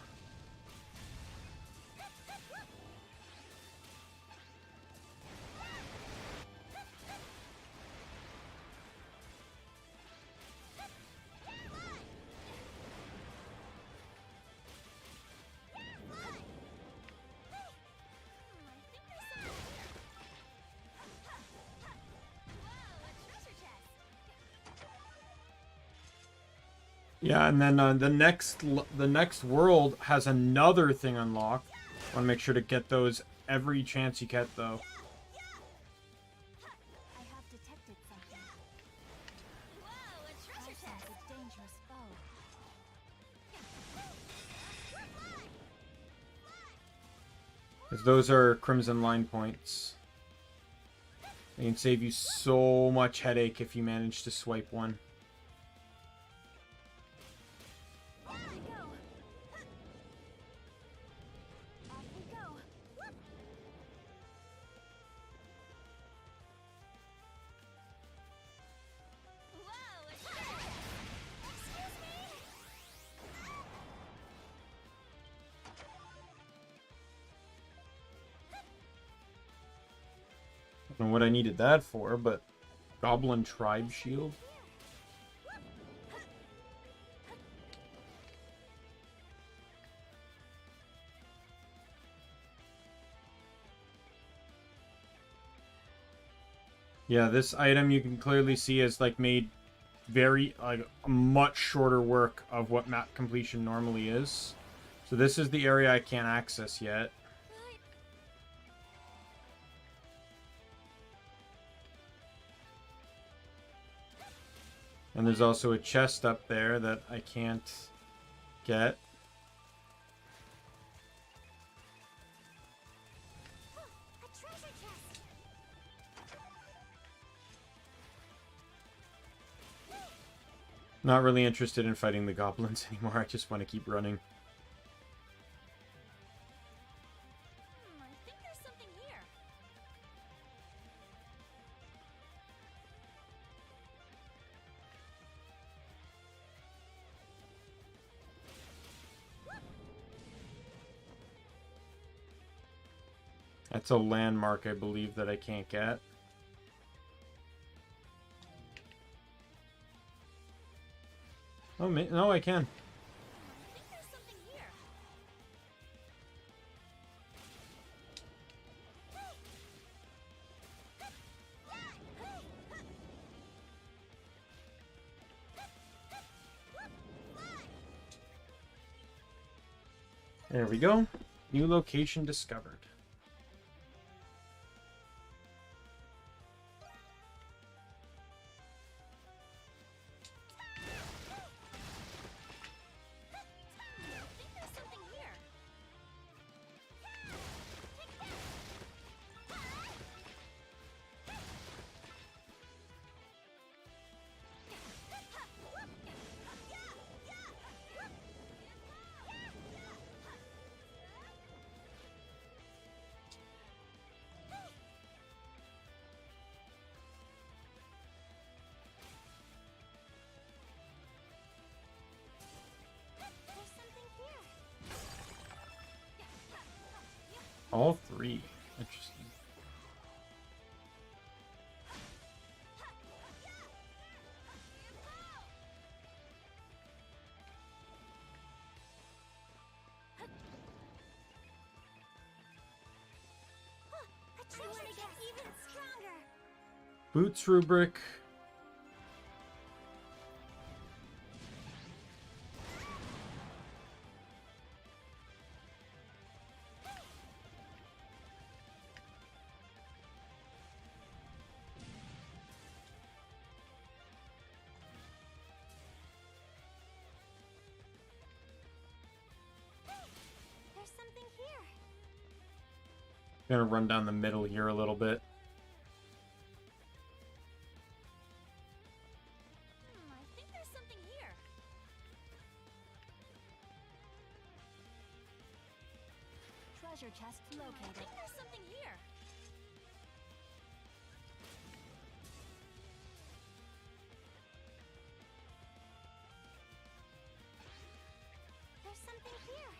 yeah, and then the next world has another thing unlocked. Want to make sure to get those every chance you get, though. I have detected something. Whoa, a treasure chest! A dangerous foe. Because those are crimson line points. They can save you so much headache if you manage to swipe one. I don't know what I needed that for, but Goblin Tribe Shield. Yeah, this item you can clearly see is like made very like much shorter work of what map completion normally is. So this is the area I can't access yet. And there's also a chest up there that I can't get. Not really interested in fighting the goblins anymore. I just want to keep running. I think there's something here. That's a landmark, I believe, that I can't get. Oh, no, I can. I think there's something here. There we go. New location discovered. All three. Interesting. Boots rubric. Gonna run down the middle here a little bit. I think there's something here. Treasure chest located. I think there's something here. There's something here.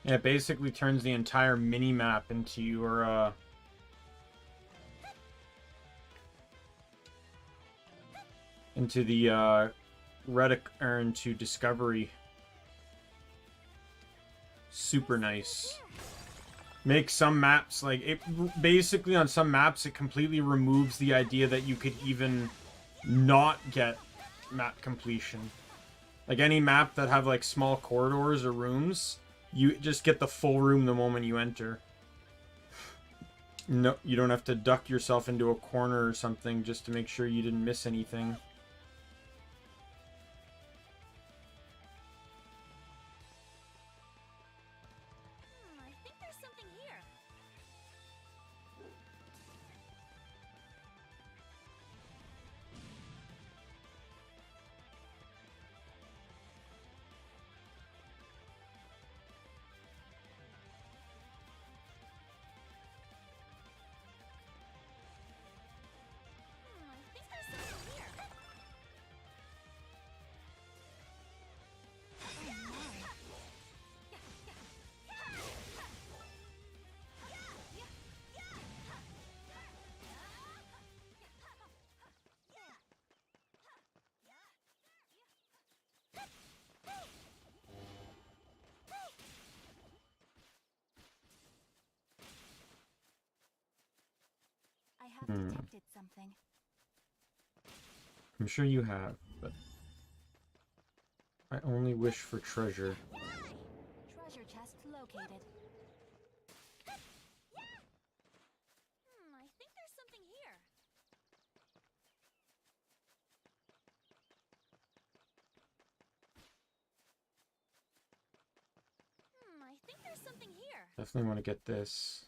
Yeah, it basically turns the entire mini-map into your, into the, relic urn to discovery. Super nice. Make some maps, like, it basically on some maps it completely removes the idea that you could even not get map completion. Like any map that have like small corridors or rooms, you just get the full room the moment you enter. No, you don't have to duck yourself into a corner or something just to make sure you didn't miss anything. I think there's something here. I think there's something here. Oh my. I have detected something. I'm sure you have, but I only wish for treasure. Treasure chest located. I think there's something here. I think there's something here. Definitely want to get this.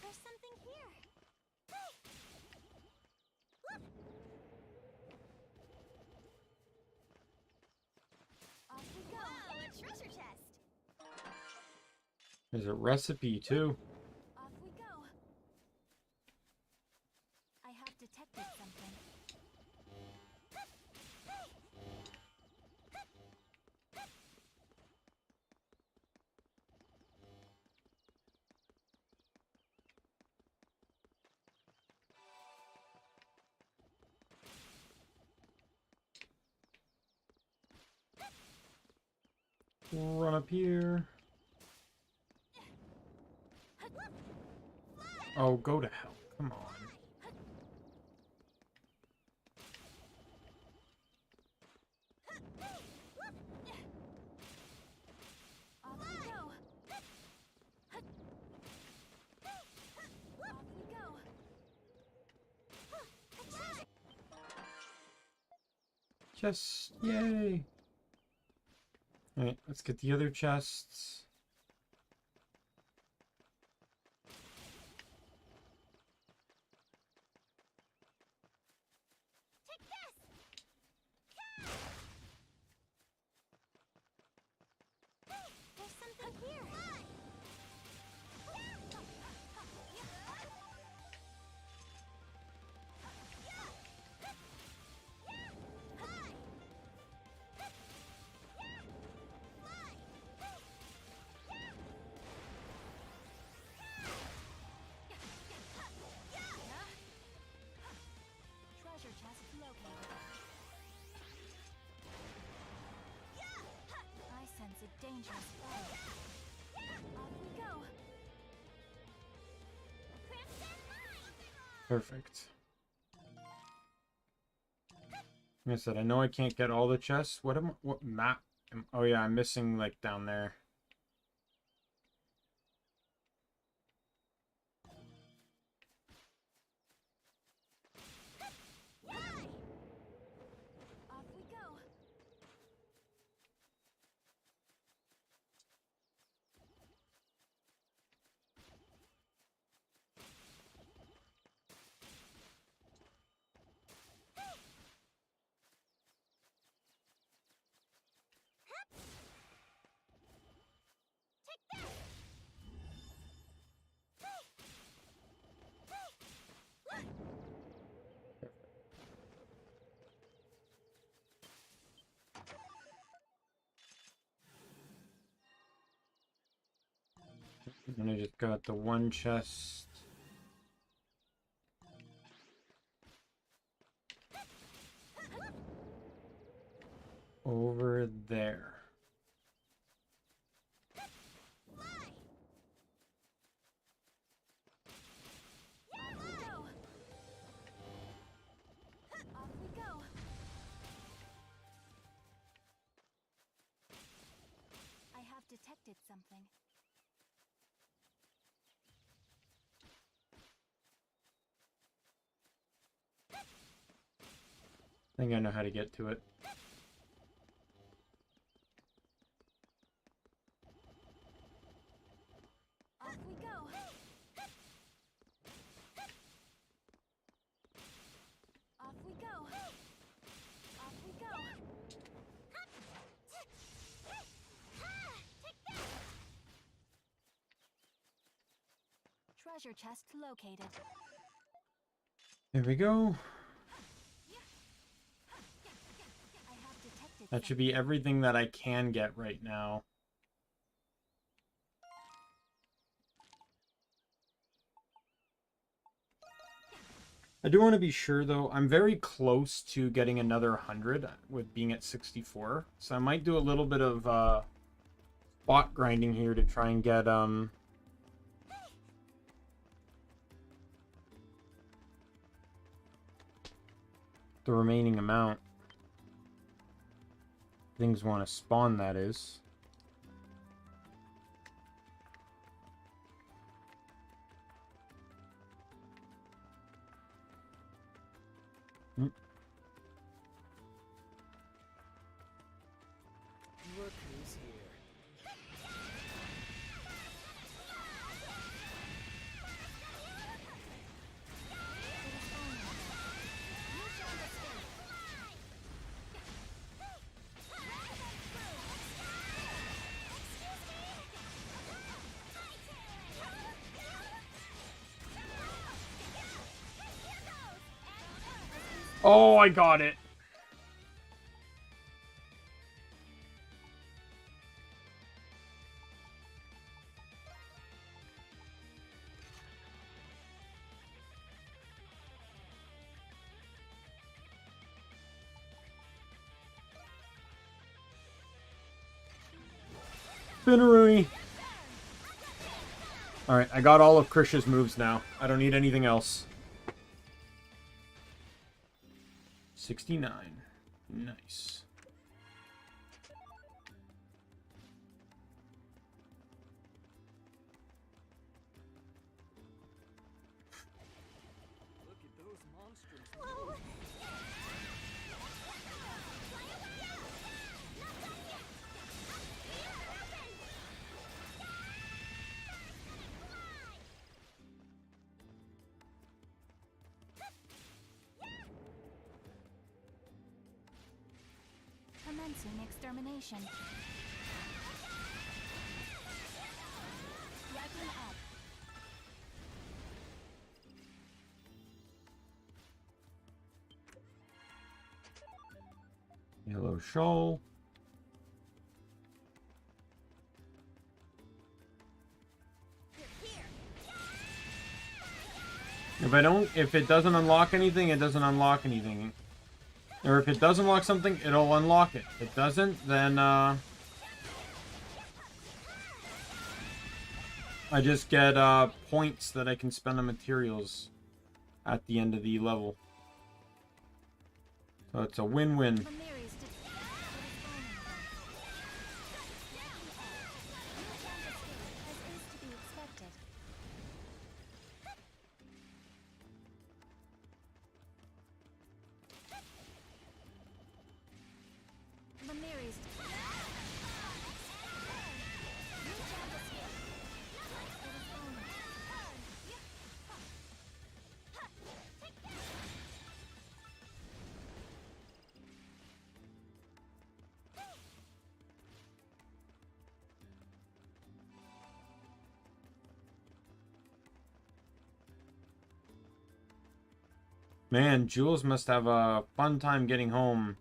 There's something here. Off we go. Wow, a treasure chest. There's a recipe too. Off we go. I have detected something. Run up here. Oh, go to hell. Come on. Off we go. Off we go. Chest. Yay. Alright, let's get the other chests. Take this. There's something here. Treasure chest located. I sense a dangerous foe. Off we go. Perfect. Like I said, I know I can't get all the chests. What map? Oh yeah, I'm missing like down there. Off we go. And I just got the one chest. Over there. detected something. I think I know how to get to it. Off we go. Off we go. Off we go. Treasure chest located. There we go. I have detected That should be everything that I can get right now. I do want to be sure, though. I'm very close to getting another 100 with being at 64. So I might do a little bit of bot grinding here to try and get the remaining amount. Things want to spawn, that is. Look who's here. Oh, I got it. Spinneroonie. Alright, I got all of Krish's moves now. I don't need anything else. 69. Nice. Look at those monsters. Commencing extermination. Racking up. Yellow shawl. If it doesn't unlock anything, it doesn't unlock anything. Or if it does unlock something, it'll unlock it. If it doesn't, then I just get points that I can spend on materials at the end of the level. So it's a win-win. Man, Jules must have a fun time getting home.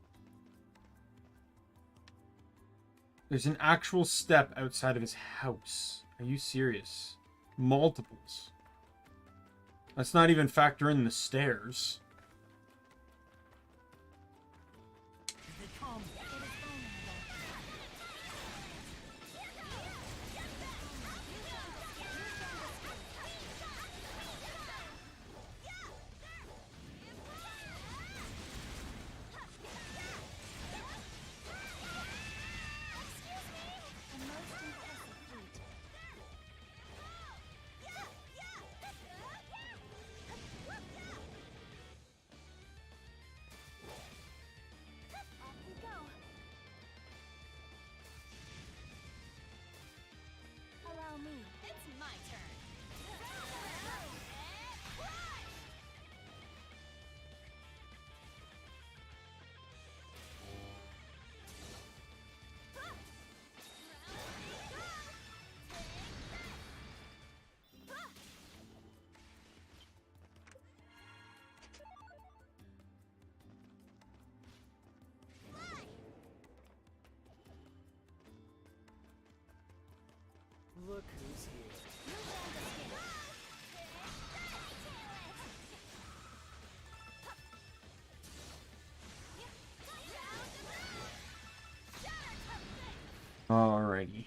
There's an actual step outside of his house. Are you serious? Multiples. Let's not even factor in the stairs. Alrighty.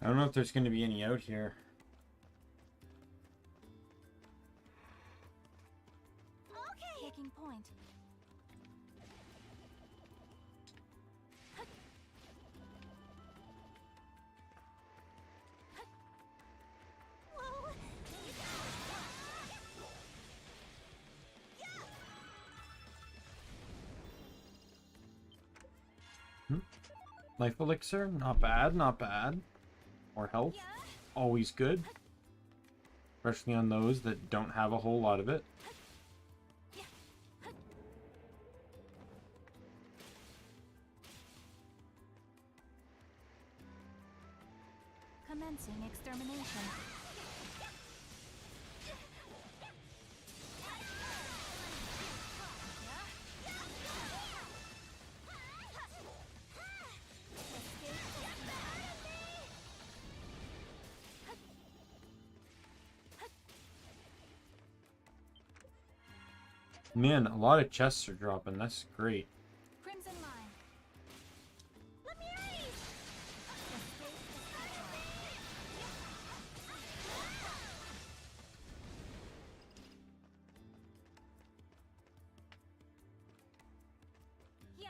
I don't know if there's going to be any out here. Okay. Taking point. Life elixir, not bad, not bad. More health, always good. Especially on those that don't have a whole lot of it. Commencing extermination. Man, a lot of chests are dropping. That's great. Crimson line. Let me read. Yeah.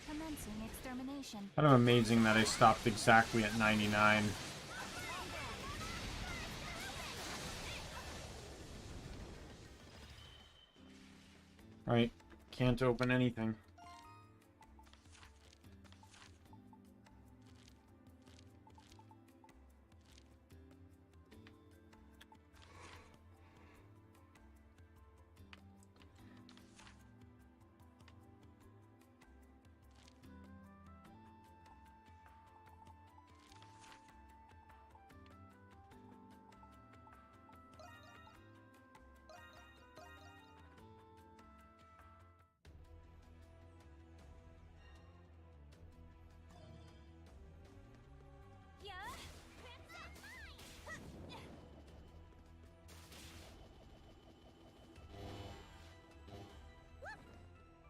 Commencing extermination. Kind of amazing that I stopped exactly at 99. Right, can't open anything.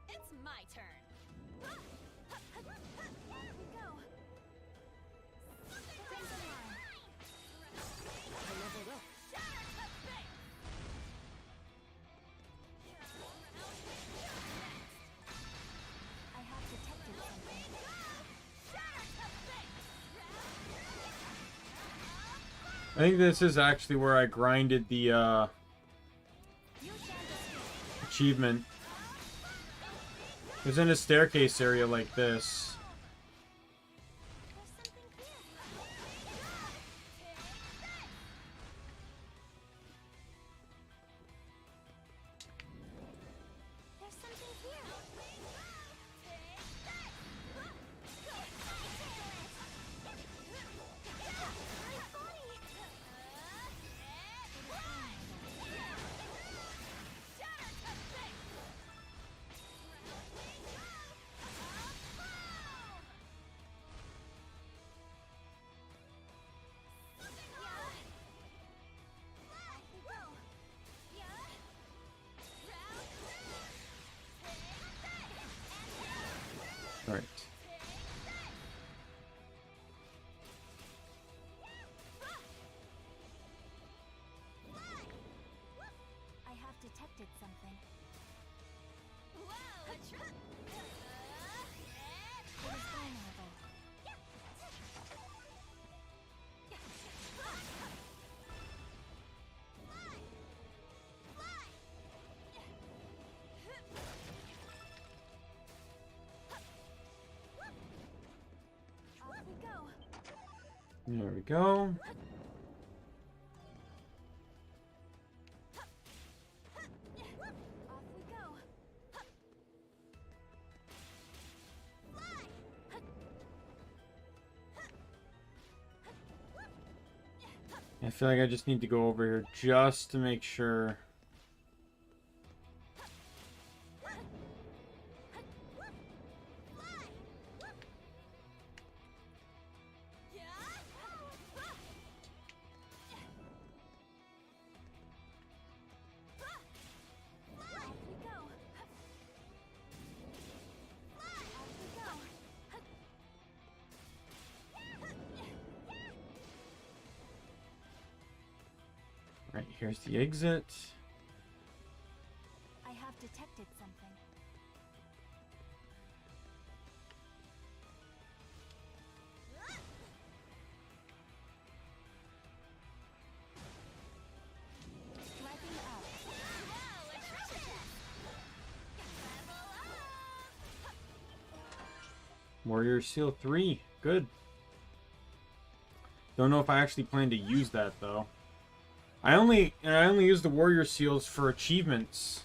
It's my turn. Off we go. Crimson line. Leveled up. I have detected something. I think this is actually where I grinded the achievement. It was in a staircase area like this. There's something here. Right. I have detected something. Whoa, a trap! It is vulnerable. Off we go. There we go. Off we go. I feel like I just need to go over here just to make sure. Yeah. here's the exit. I have detected something. Striking up. Whoa, a treasure chest! Level up! Warrior Seal 3. Good. Don't know if I actually plan to use that though. I only use the Warrior Seals for achievements.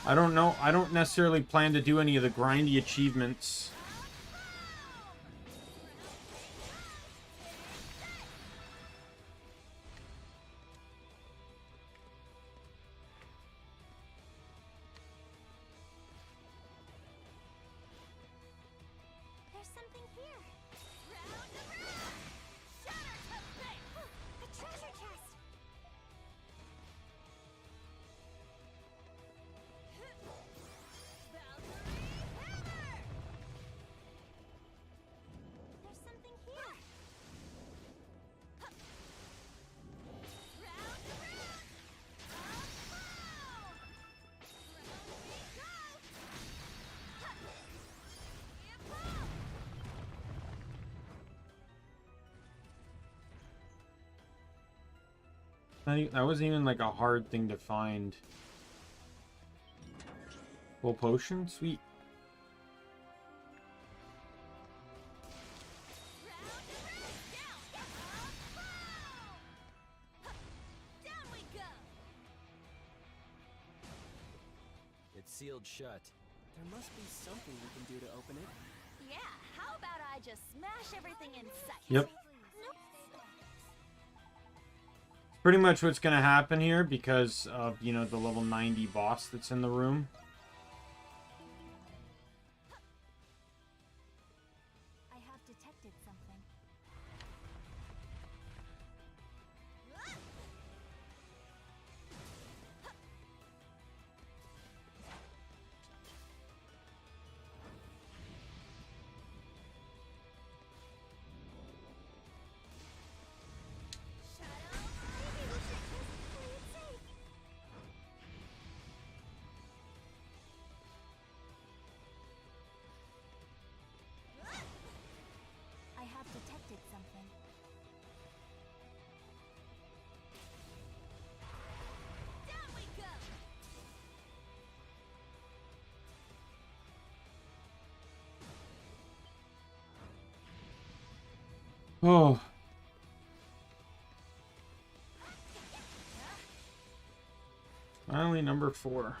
I don't know. I don't necessarily plan to do any of the grindy achievements. There's something here. Round and round! Shatter to space! A treasure chest! Valkyrie hammer! There's something here. Round and round! Round we go! That wasn't even like a hard thing to find. Full potion? Sweet. Down we go! It's sealed shut. There must be something we can do to open it. Yeah, how about I just smash everything in sight? Yep. Pretty much what's gonna happen here because of, you know, the level 90 boss that's in the room. I have detected something. I have detected something. Down we go! Oh. Finally, number 4.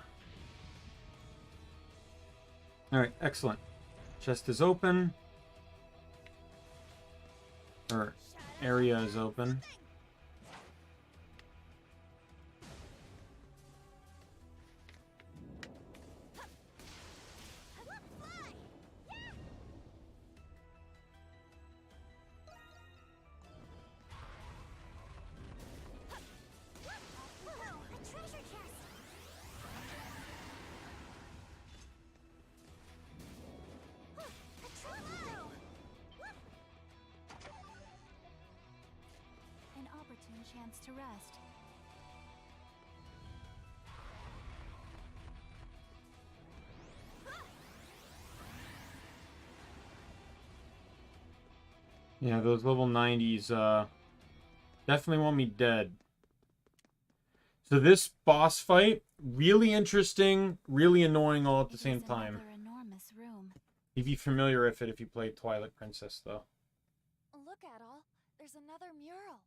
Alright, excellent. Chest is open. Or area is open. An opportune chance to rest. Yeah, those level 90s definitely want me dead. So this boss fight, really interesting, really annoying all at the same time. Another enormous room. You'd be familiar with it if you played Twilight Princess, though. Look at all. There's another mural.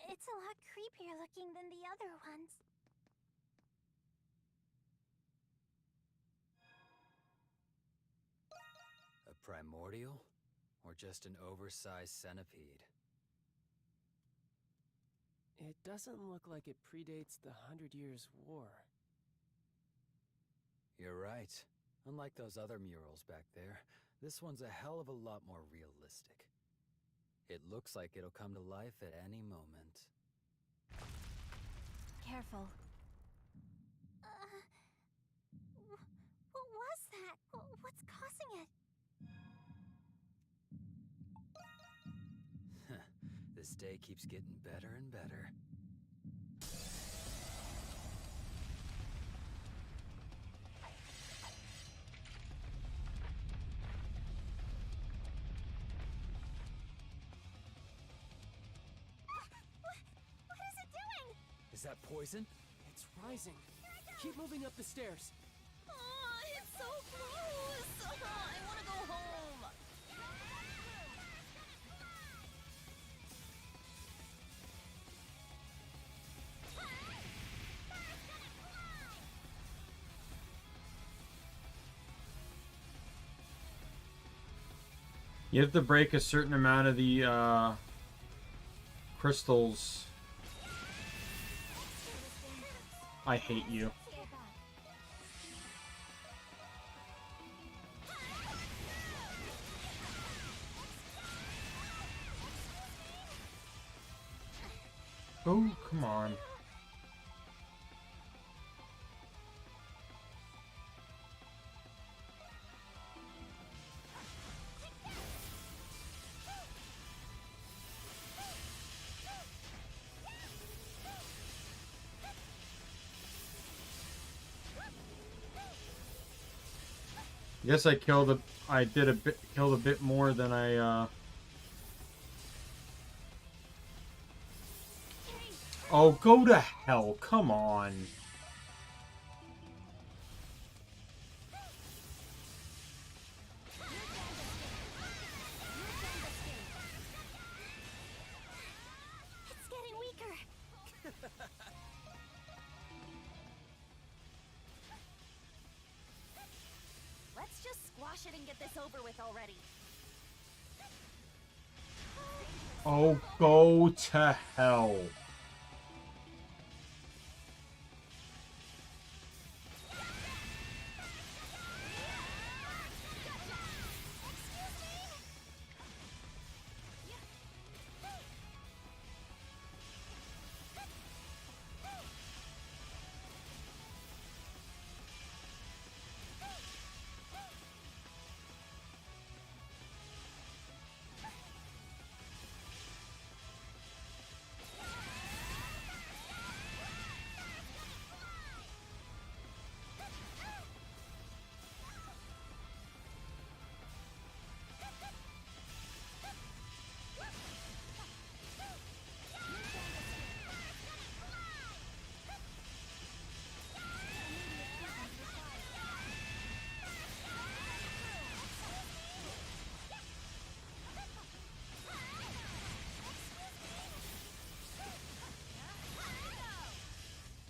It's a lot creepier looking than the other ones. A primordial? Or just an oversized centipede? It doesn't look like it predates the 100 Years' War. You're right. Unlike those other murals back there, this one's a hell of a lot more realistic. It looks like it'll come to life at any moment. Careful. discussing it. This day keeps getting better and better. What is it doing? Is that poison? It's rising. Keep moving up the stairs. Oh, it's so gross. I want to go home. You have to break a certain amount of the crystals. I hate you. Oh, come on. I guess I killed a bit more than I Oh, go to hell. Come on. It's getting weaker. Let's just squash it and get this over with already. Oh, go to hell.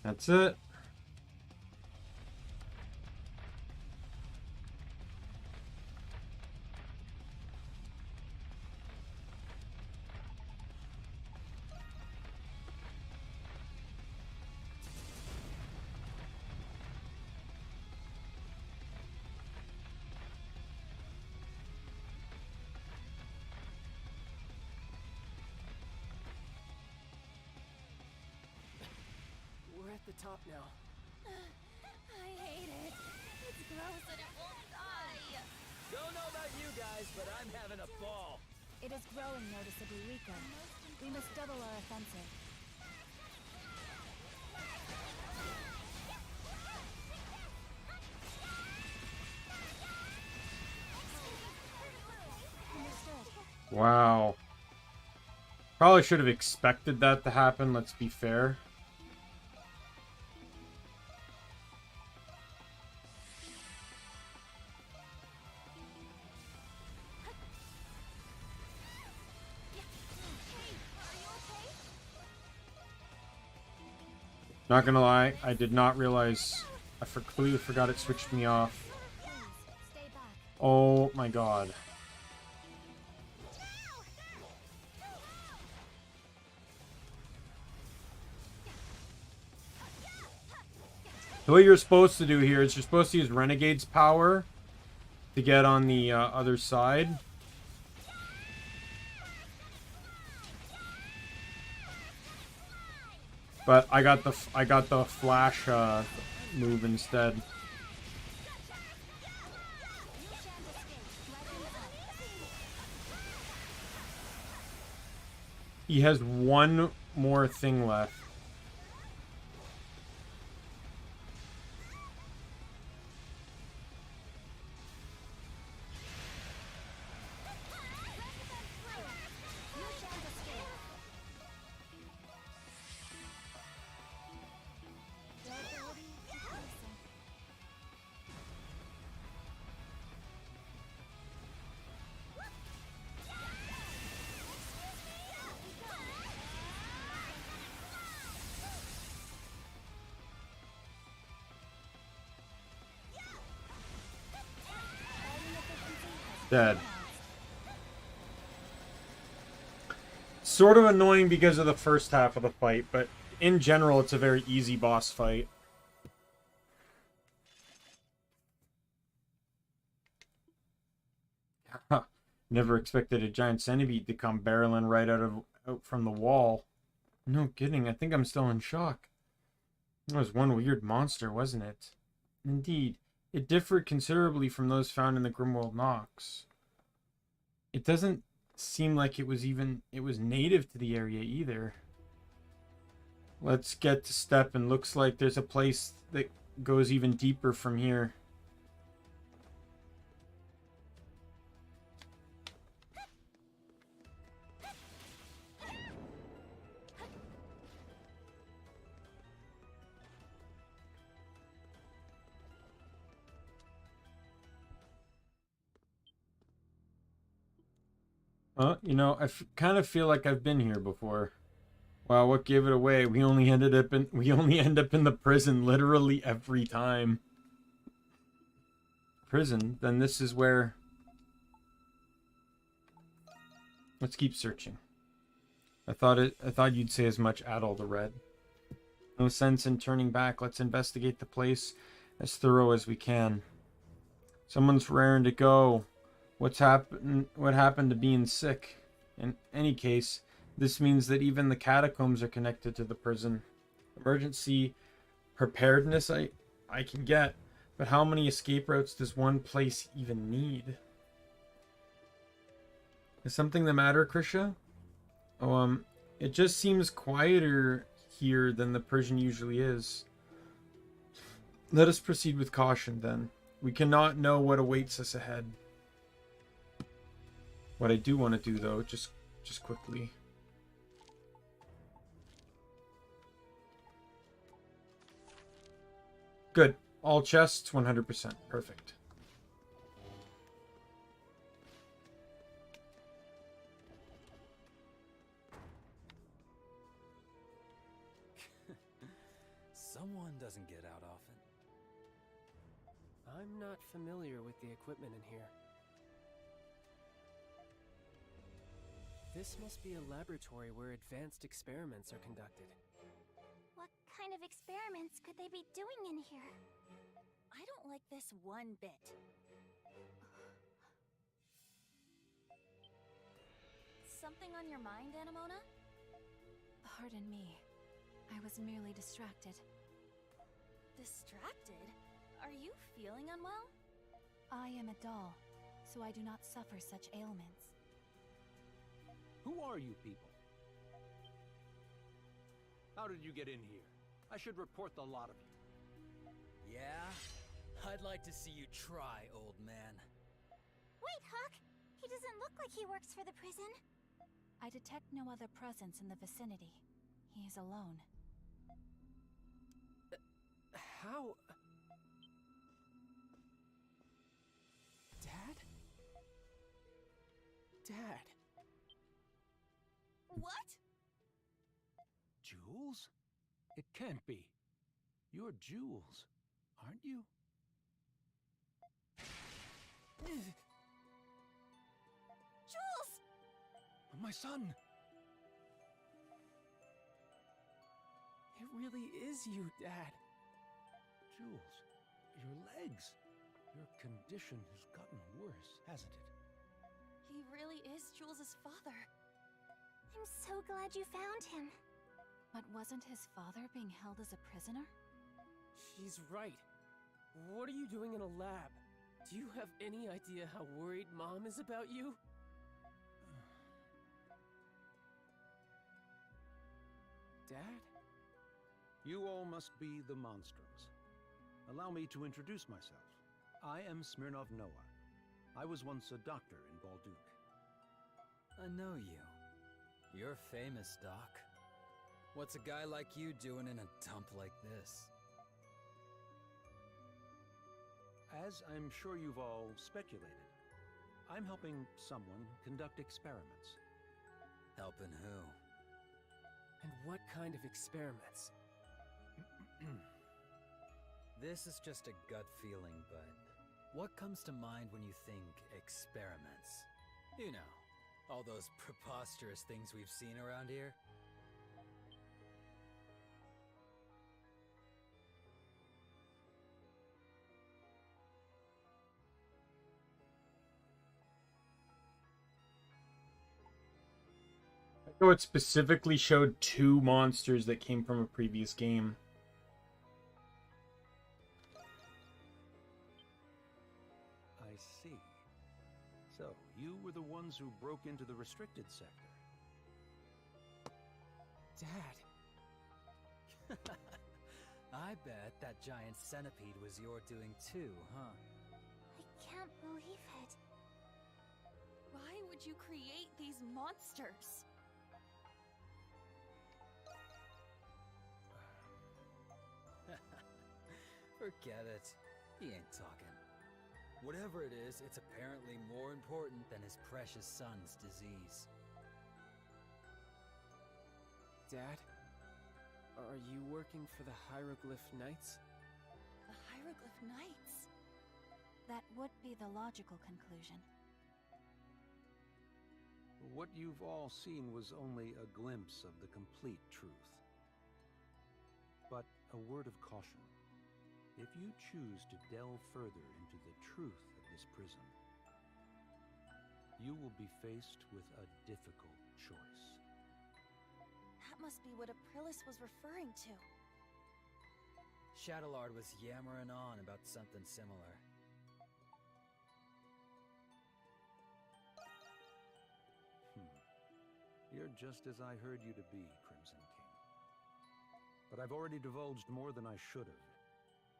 That's it. We're at the top now. I hate it. It's gross and it won't die. Don't know about you guys, but I'm having a ball. It is growing noticeably weaker. We must double our offensive. Understood. Wow. Probably should have expected that to happen, let's be fair. Not gonna lie, I did not realize. I completely forgot it switched me off. Oh my god. So what you're supposed to do here is you're supposed to use Renegade's power to get on the other side. But I got the flash move instead. He has one more thing left. Dead. Sort of annoying because of the first half of the fight, but in general, it's a very easy boss fight. Never expected a giant centipede to come barreling right out from the wall. No kidding, I think I'm still in shock. It was one weird monster, wasn't it? Indeed, it differed considerably from those found in the Grimworld Nox. It doesn't seem like it was native to the area either. Let's get to step, and looks like there's a place that goes even deeper from here. You know, I kind of feel like I've been here before. Wow, what gave it away? We only end up in the prison literally every time. Prison? Then this is where... Let's keep searching. I thought you'd say as much, Adol the Red. No sense in turning back. Let's investigate the place as thorough as we can. Someone's raring to go. What happened to being sick? In any case, this means that even the catacombs are connected to the prison. Emergency preparedness I can get, but how many escape routes does one place even need? Is something the matter, Krisha? Oh, it just seems quieter here than the prison usually is. Let us proceed with caution, then. We cannot know what awaits us ahead. What I do want to do, though, just quickly. Good. All chests, 100%. Perfect. Someone doesn't get out often. I'm not familiar with the equipment in here. This must be a laboratory where advanced experiments are conducted. What kind of experiments could they be doing in here? I don't like this one bit. Something on your mind, Anemona? Pardon me. I was merely distracted. Distracted? Are you feeling unwell? I am a doll, so I do not suffer such ailments. Who are you people? How did you get in here? I should report the lot of you. Yeah? I'd like to see you try, old man. Wait, Huck! He doesn't look like he works for the prison. I detect no other presence in the vicinity. He is alone. How? Dad? Dad? What? Jules? It can't be. You're Jules, aren't you? Jules! My son! It really is you, Dad. Jules, your legs. Your condition has gotten worse, hasn't it? He really is Jules's father. I'm so glad you found him. But wasn't his father being held as a prisoner? She's right. What are you doing in a lab? Do you have any idea how worried Mom is about you? Dad? You all must be the Monstrums. Allow me to introduce myself. I am Smirnov Noah. I was once a doctor in Balduke. I know you. You're famous, Doc. What's a guy like you doing in a dump like this? As I'm sure you've all speculated, I'm helping someone conduct experiments. Helping who? And what kind of experiments? This is just a gut feeling, but what comes to mind when you think experiments? You know, all those preposterous things we've seen around here? I know it specifically showed 2 monsters that came from a previous game. I see. So, you were the ones who broke into the restricted sector. Dad! I bet that giant centipede was your doing too, huh? I can't believe it. Why would you create these monsters? Forget it. He ain't talking. Whatever it is, it's apparently more important than his precious son's disease. Dad? Are you working for the Hieroglyph Knights? The Hieroglyph Knights? That would be the logical conclusion. What you've all seen was only a glimpse of the complete truth. But a word of caution. If you choose to delve further into the truth of this prison, you will be faced with a difficult choice. That must be what Aprilis was referring to. Shadowlord was yammering on about something similar. You're just as I heard you to be, Crimson King. But I've already divulged more than I should have.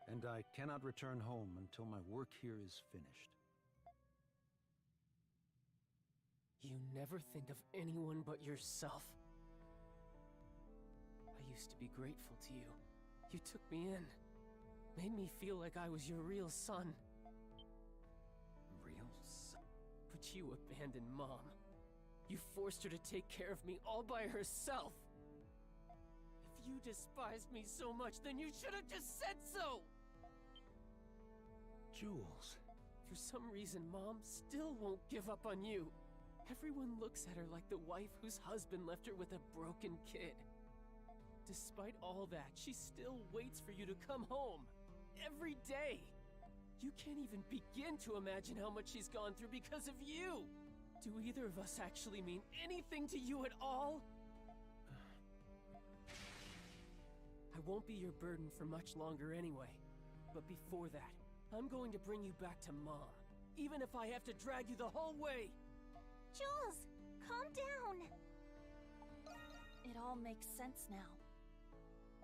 And I cannot return home until my work here is finished. You never think of anyone but yourself. I used to be grateful to you. You took me in. Made me feel like I was your real son. Real son? But you abandoned Mom. You forced her to take care of me all by herself. If you despised me so much, then you should have just said so! Jules. For some reason, Mom still won't give up on you. Everyone looks at her like the wife whose husband left her with a broken kid. Despite all that, she still waits for you to come home. Every day! You can't even begin to imagine how much she's gone through because of you! Do either of us actually mean anything to you at all? I won't be your burden for much longer anyway. But before that, I'm going to bring you back to Mom. Even if I have to drag you the whole way! Jules, calm down! It all makes sense now.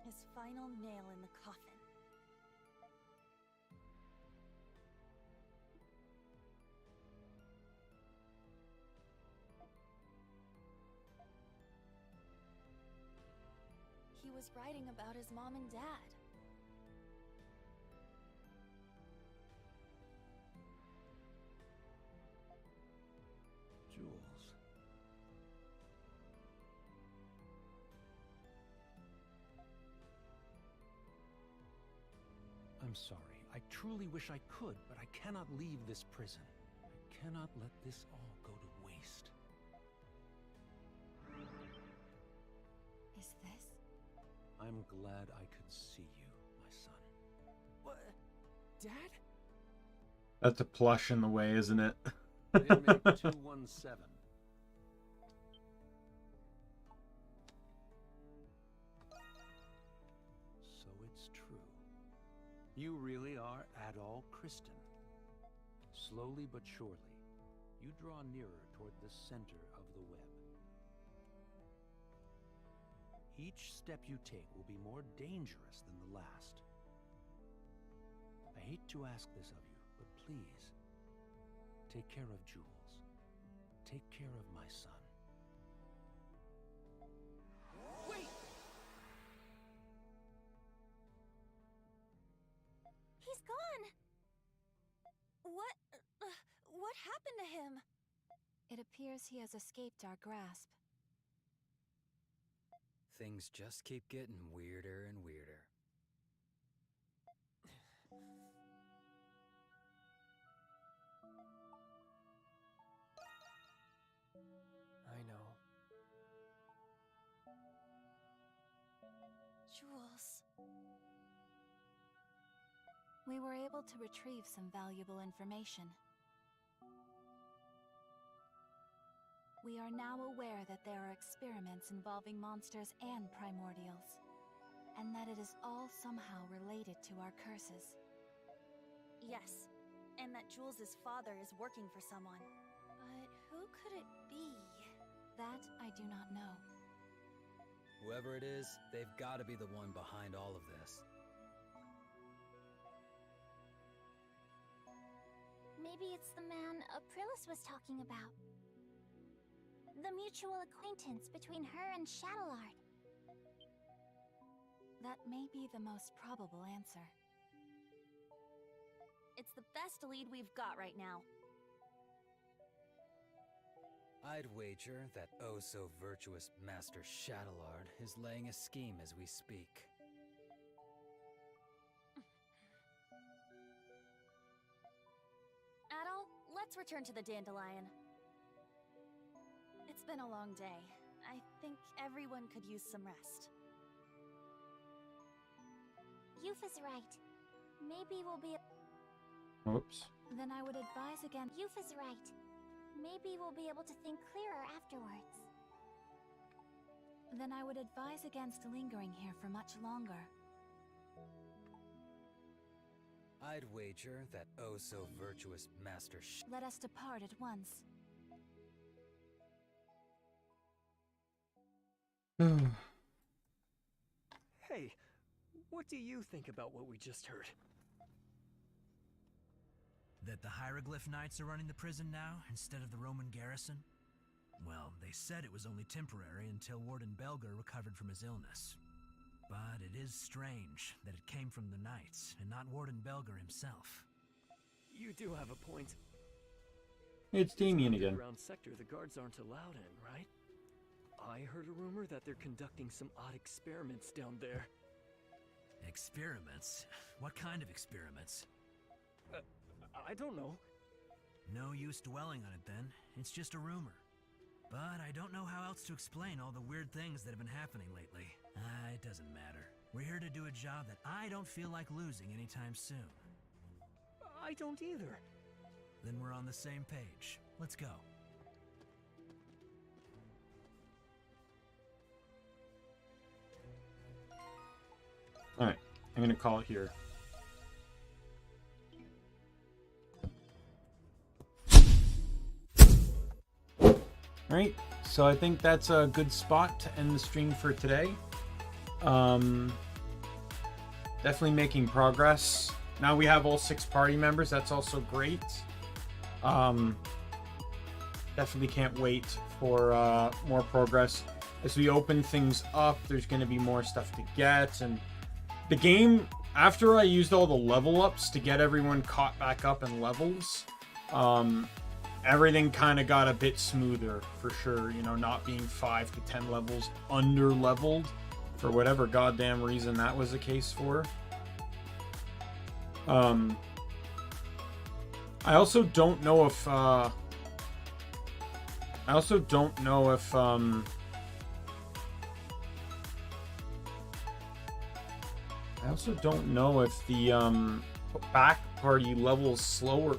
His final nail in the coffin. He was writing about his mom and dad. Jules. I'm sorry. I truly wish I could, but I cannot leave this prison. I cannot let this all go to waste. Is this? I'm glad I could see you, my son. What? Dad? That's a plush in the way, isn't it? Inmate 217. So it's true. You really are Adol Kristen. Slowly but surely, you draw nearer toward the center of the web. each step you take will be more dangerous than the last. I hate to ask this of you, but please, take care of Jules. Take care of my son. Wait! He's gone! What happened to him? It appears he has escaped our grasp. Things just keep getting weirder and weirder. I know. Jules. We were able to retrieve some valuable information. We are now aware that there are experiments involving monsters and primordials, and that it is all somehow related to our curses. Yes, and that Jules' father is working for someone. But who could it be? That I do not know. Whoever it is, they've got to be the one behind all of this. Maybe it's the man Aprilis was talking about. The mutual acquaintance between her and Shadowlord. That may be the most probable answer. It's the best lead we've got right now. I'd wager that oh-so-virtuous Master Shadowlord is laying a scheme as we speak. Adol, let's return to the Dandelion. It's been a long day. I think everyone could use some rest. Youth is right. Maybe we'll be... Whoops. Then I would advise against... Youth is right. Maybe we'll be able to think clearer afterwards. Then I would advise against lingering here for much longer. I'd wager that oh-so-virtuous Master Let us depart at once. Hey, what do you think about what we just heard? That the Hieroglyph Knights are running the prison now, instead of the Roman garrison? Well, they said it was only temporary until Warden Belger recovered from his illness. But it is strange that it came from the Knights, and not Warden Belger himself. You do have a point. It's Daimien again. Around sector the guards aren't allowed in, right? I heard a rumor that they're conducting some odd experiments down there. Experiments? What kind of experiments? I don't know. No use dwelling on it then. It's just a rumor. But I don't know how else to explain all the weird things that have been happening lately. It doesn't matter. We're here to do a job that I don't feel like losing anytime soon. I don't either. Then we're on the same page. Let's go. Alright, I'm gonna call it here. Alright, so I think that's a good spot to end the stream for today. Definitely making progress. Now we have all 6 party members, that's also great. Definitely can't wait for more progress. As we open things up, there's going to be more stuff to get, and the game, after I used all the level ups to get everyone caught back up in levels, everything kind of got a bit smoother for sure, you know, not being 5 to 10 levels under leveled for whatever goddamn reason that was the case for. I also don't know if the back party levels slower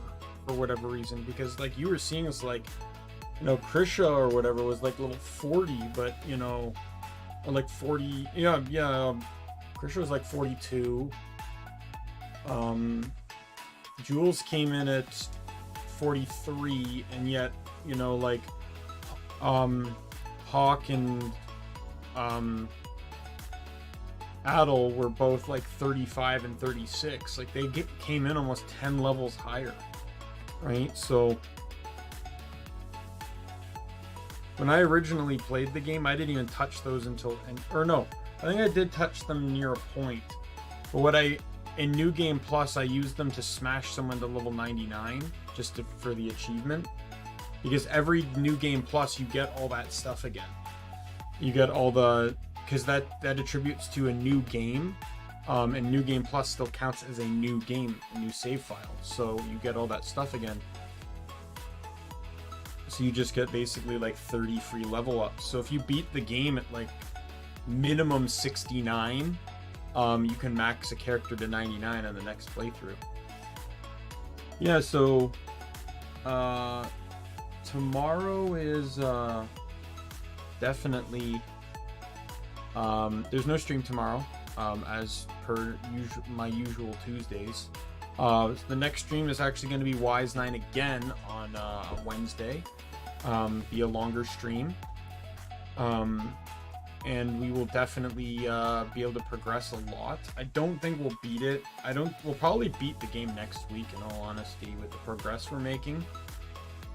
for whatever reason, because like you were seeing us, like, you know, Krisha or whatever was like level 40, but you know, or like 40, Krisha was like 42. Jules came in at 43, and yet, you know, like Hawk and Adel were both like 35 and 36. Like they came in almost 10 levels higher, right? So when I originally played the game, I didn't even touch those until, or no, I think I did touch them near a point. But in New Game Plus, I used them to smash someone to level 99 just for the achievement. Because every New Game Plus, you get all that stuff again. You get all the, because that attributes to a new game. And New Game Plus still counts as a new game, a new save file. So you get all that stuff again. So you just get basically like 30 free level ups. So if you beat the game at like minimum 69, you can max a character to 99 on the next playthrough. Yeah, so tomorrow is definitely there's no stream tomorrow, as per my usual Tuesdays. The next stream is actually going to be Wise 9 again on Wednesday. Be a longer stream. And we will definitely be able to progress a lot. I don't think we'll beat it. We'll probably beat the game next week, in all honesty, with the progress we're making.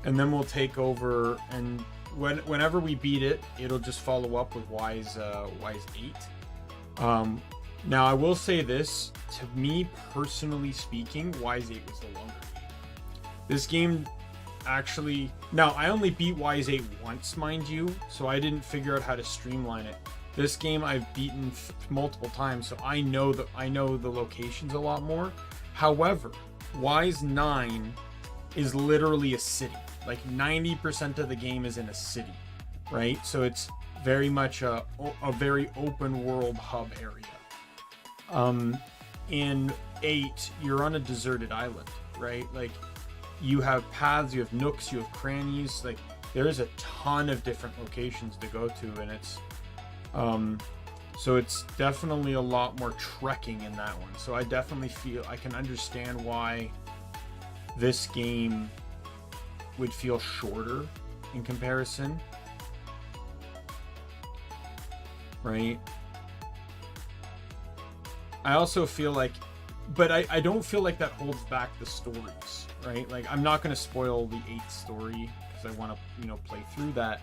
And then we'll take over, and whenever we beat it, it'll just follow up with Wise 8. Now, I will say this, to me, personally speaking, Wise 8 was the longer game. This game actually... Now, I only beat Wise 8 once, mind you, so I didn't figure out how to streamline it. This game I've beaten multiple times, so I know the locations a lot more. However, Wise 9 is literally a city. Like 90% of the game is in a city, right? So it's very much a very open world hub area. In 8, you're on a deserted island, right? Like you have paths, you have nooks, you have crannies. Like there is a ton of different locations to go to, and it's so it's definitely a lot more trekking in that one. So I definitely feel I can understand why this game would feel shorter in comparison, right? I also feel like, but I don't feel like that holds back the stories, right? Like I'm not going to spoil the 8th story because I want to, play through that.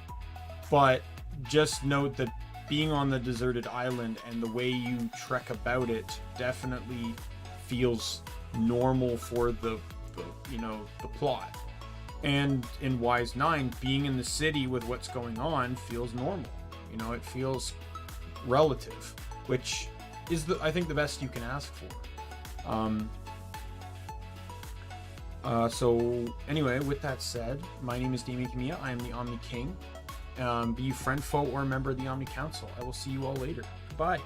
But just note that being on the deserted island and the way you trek about it definitely feels normal for the plot. And in Wise 9, being in the city with what's going on feels normal. It feels relative, which is I think the best you can ask for. So anyway, with that said, my name is Daimien Kamiya. I am the Omni King. Be you friend, foe, or a member of the Omni Council. I will see you all later. Goodbye.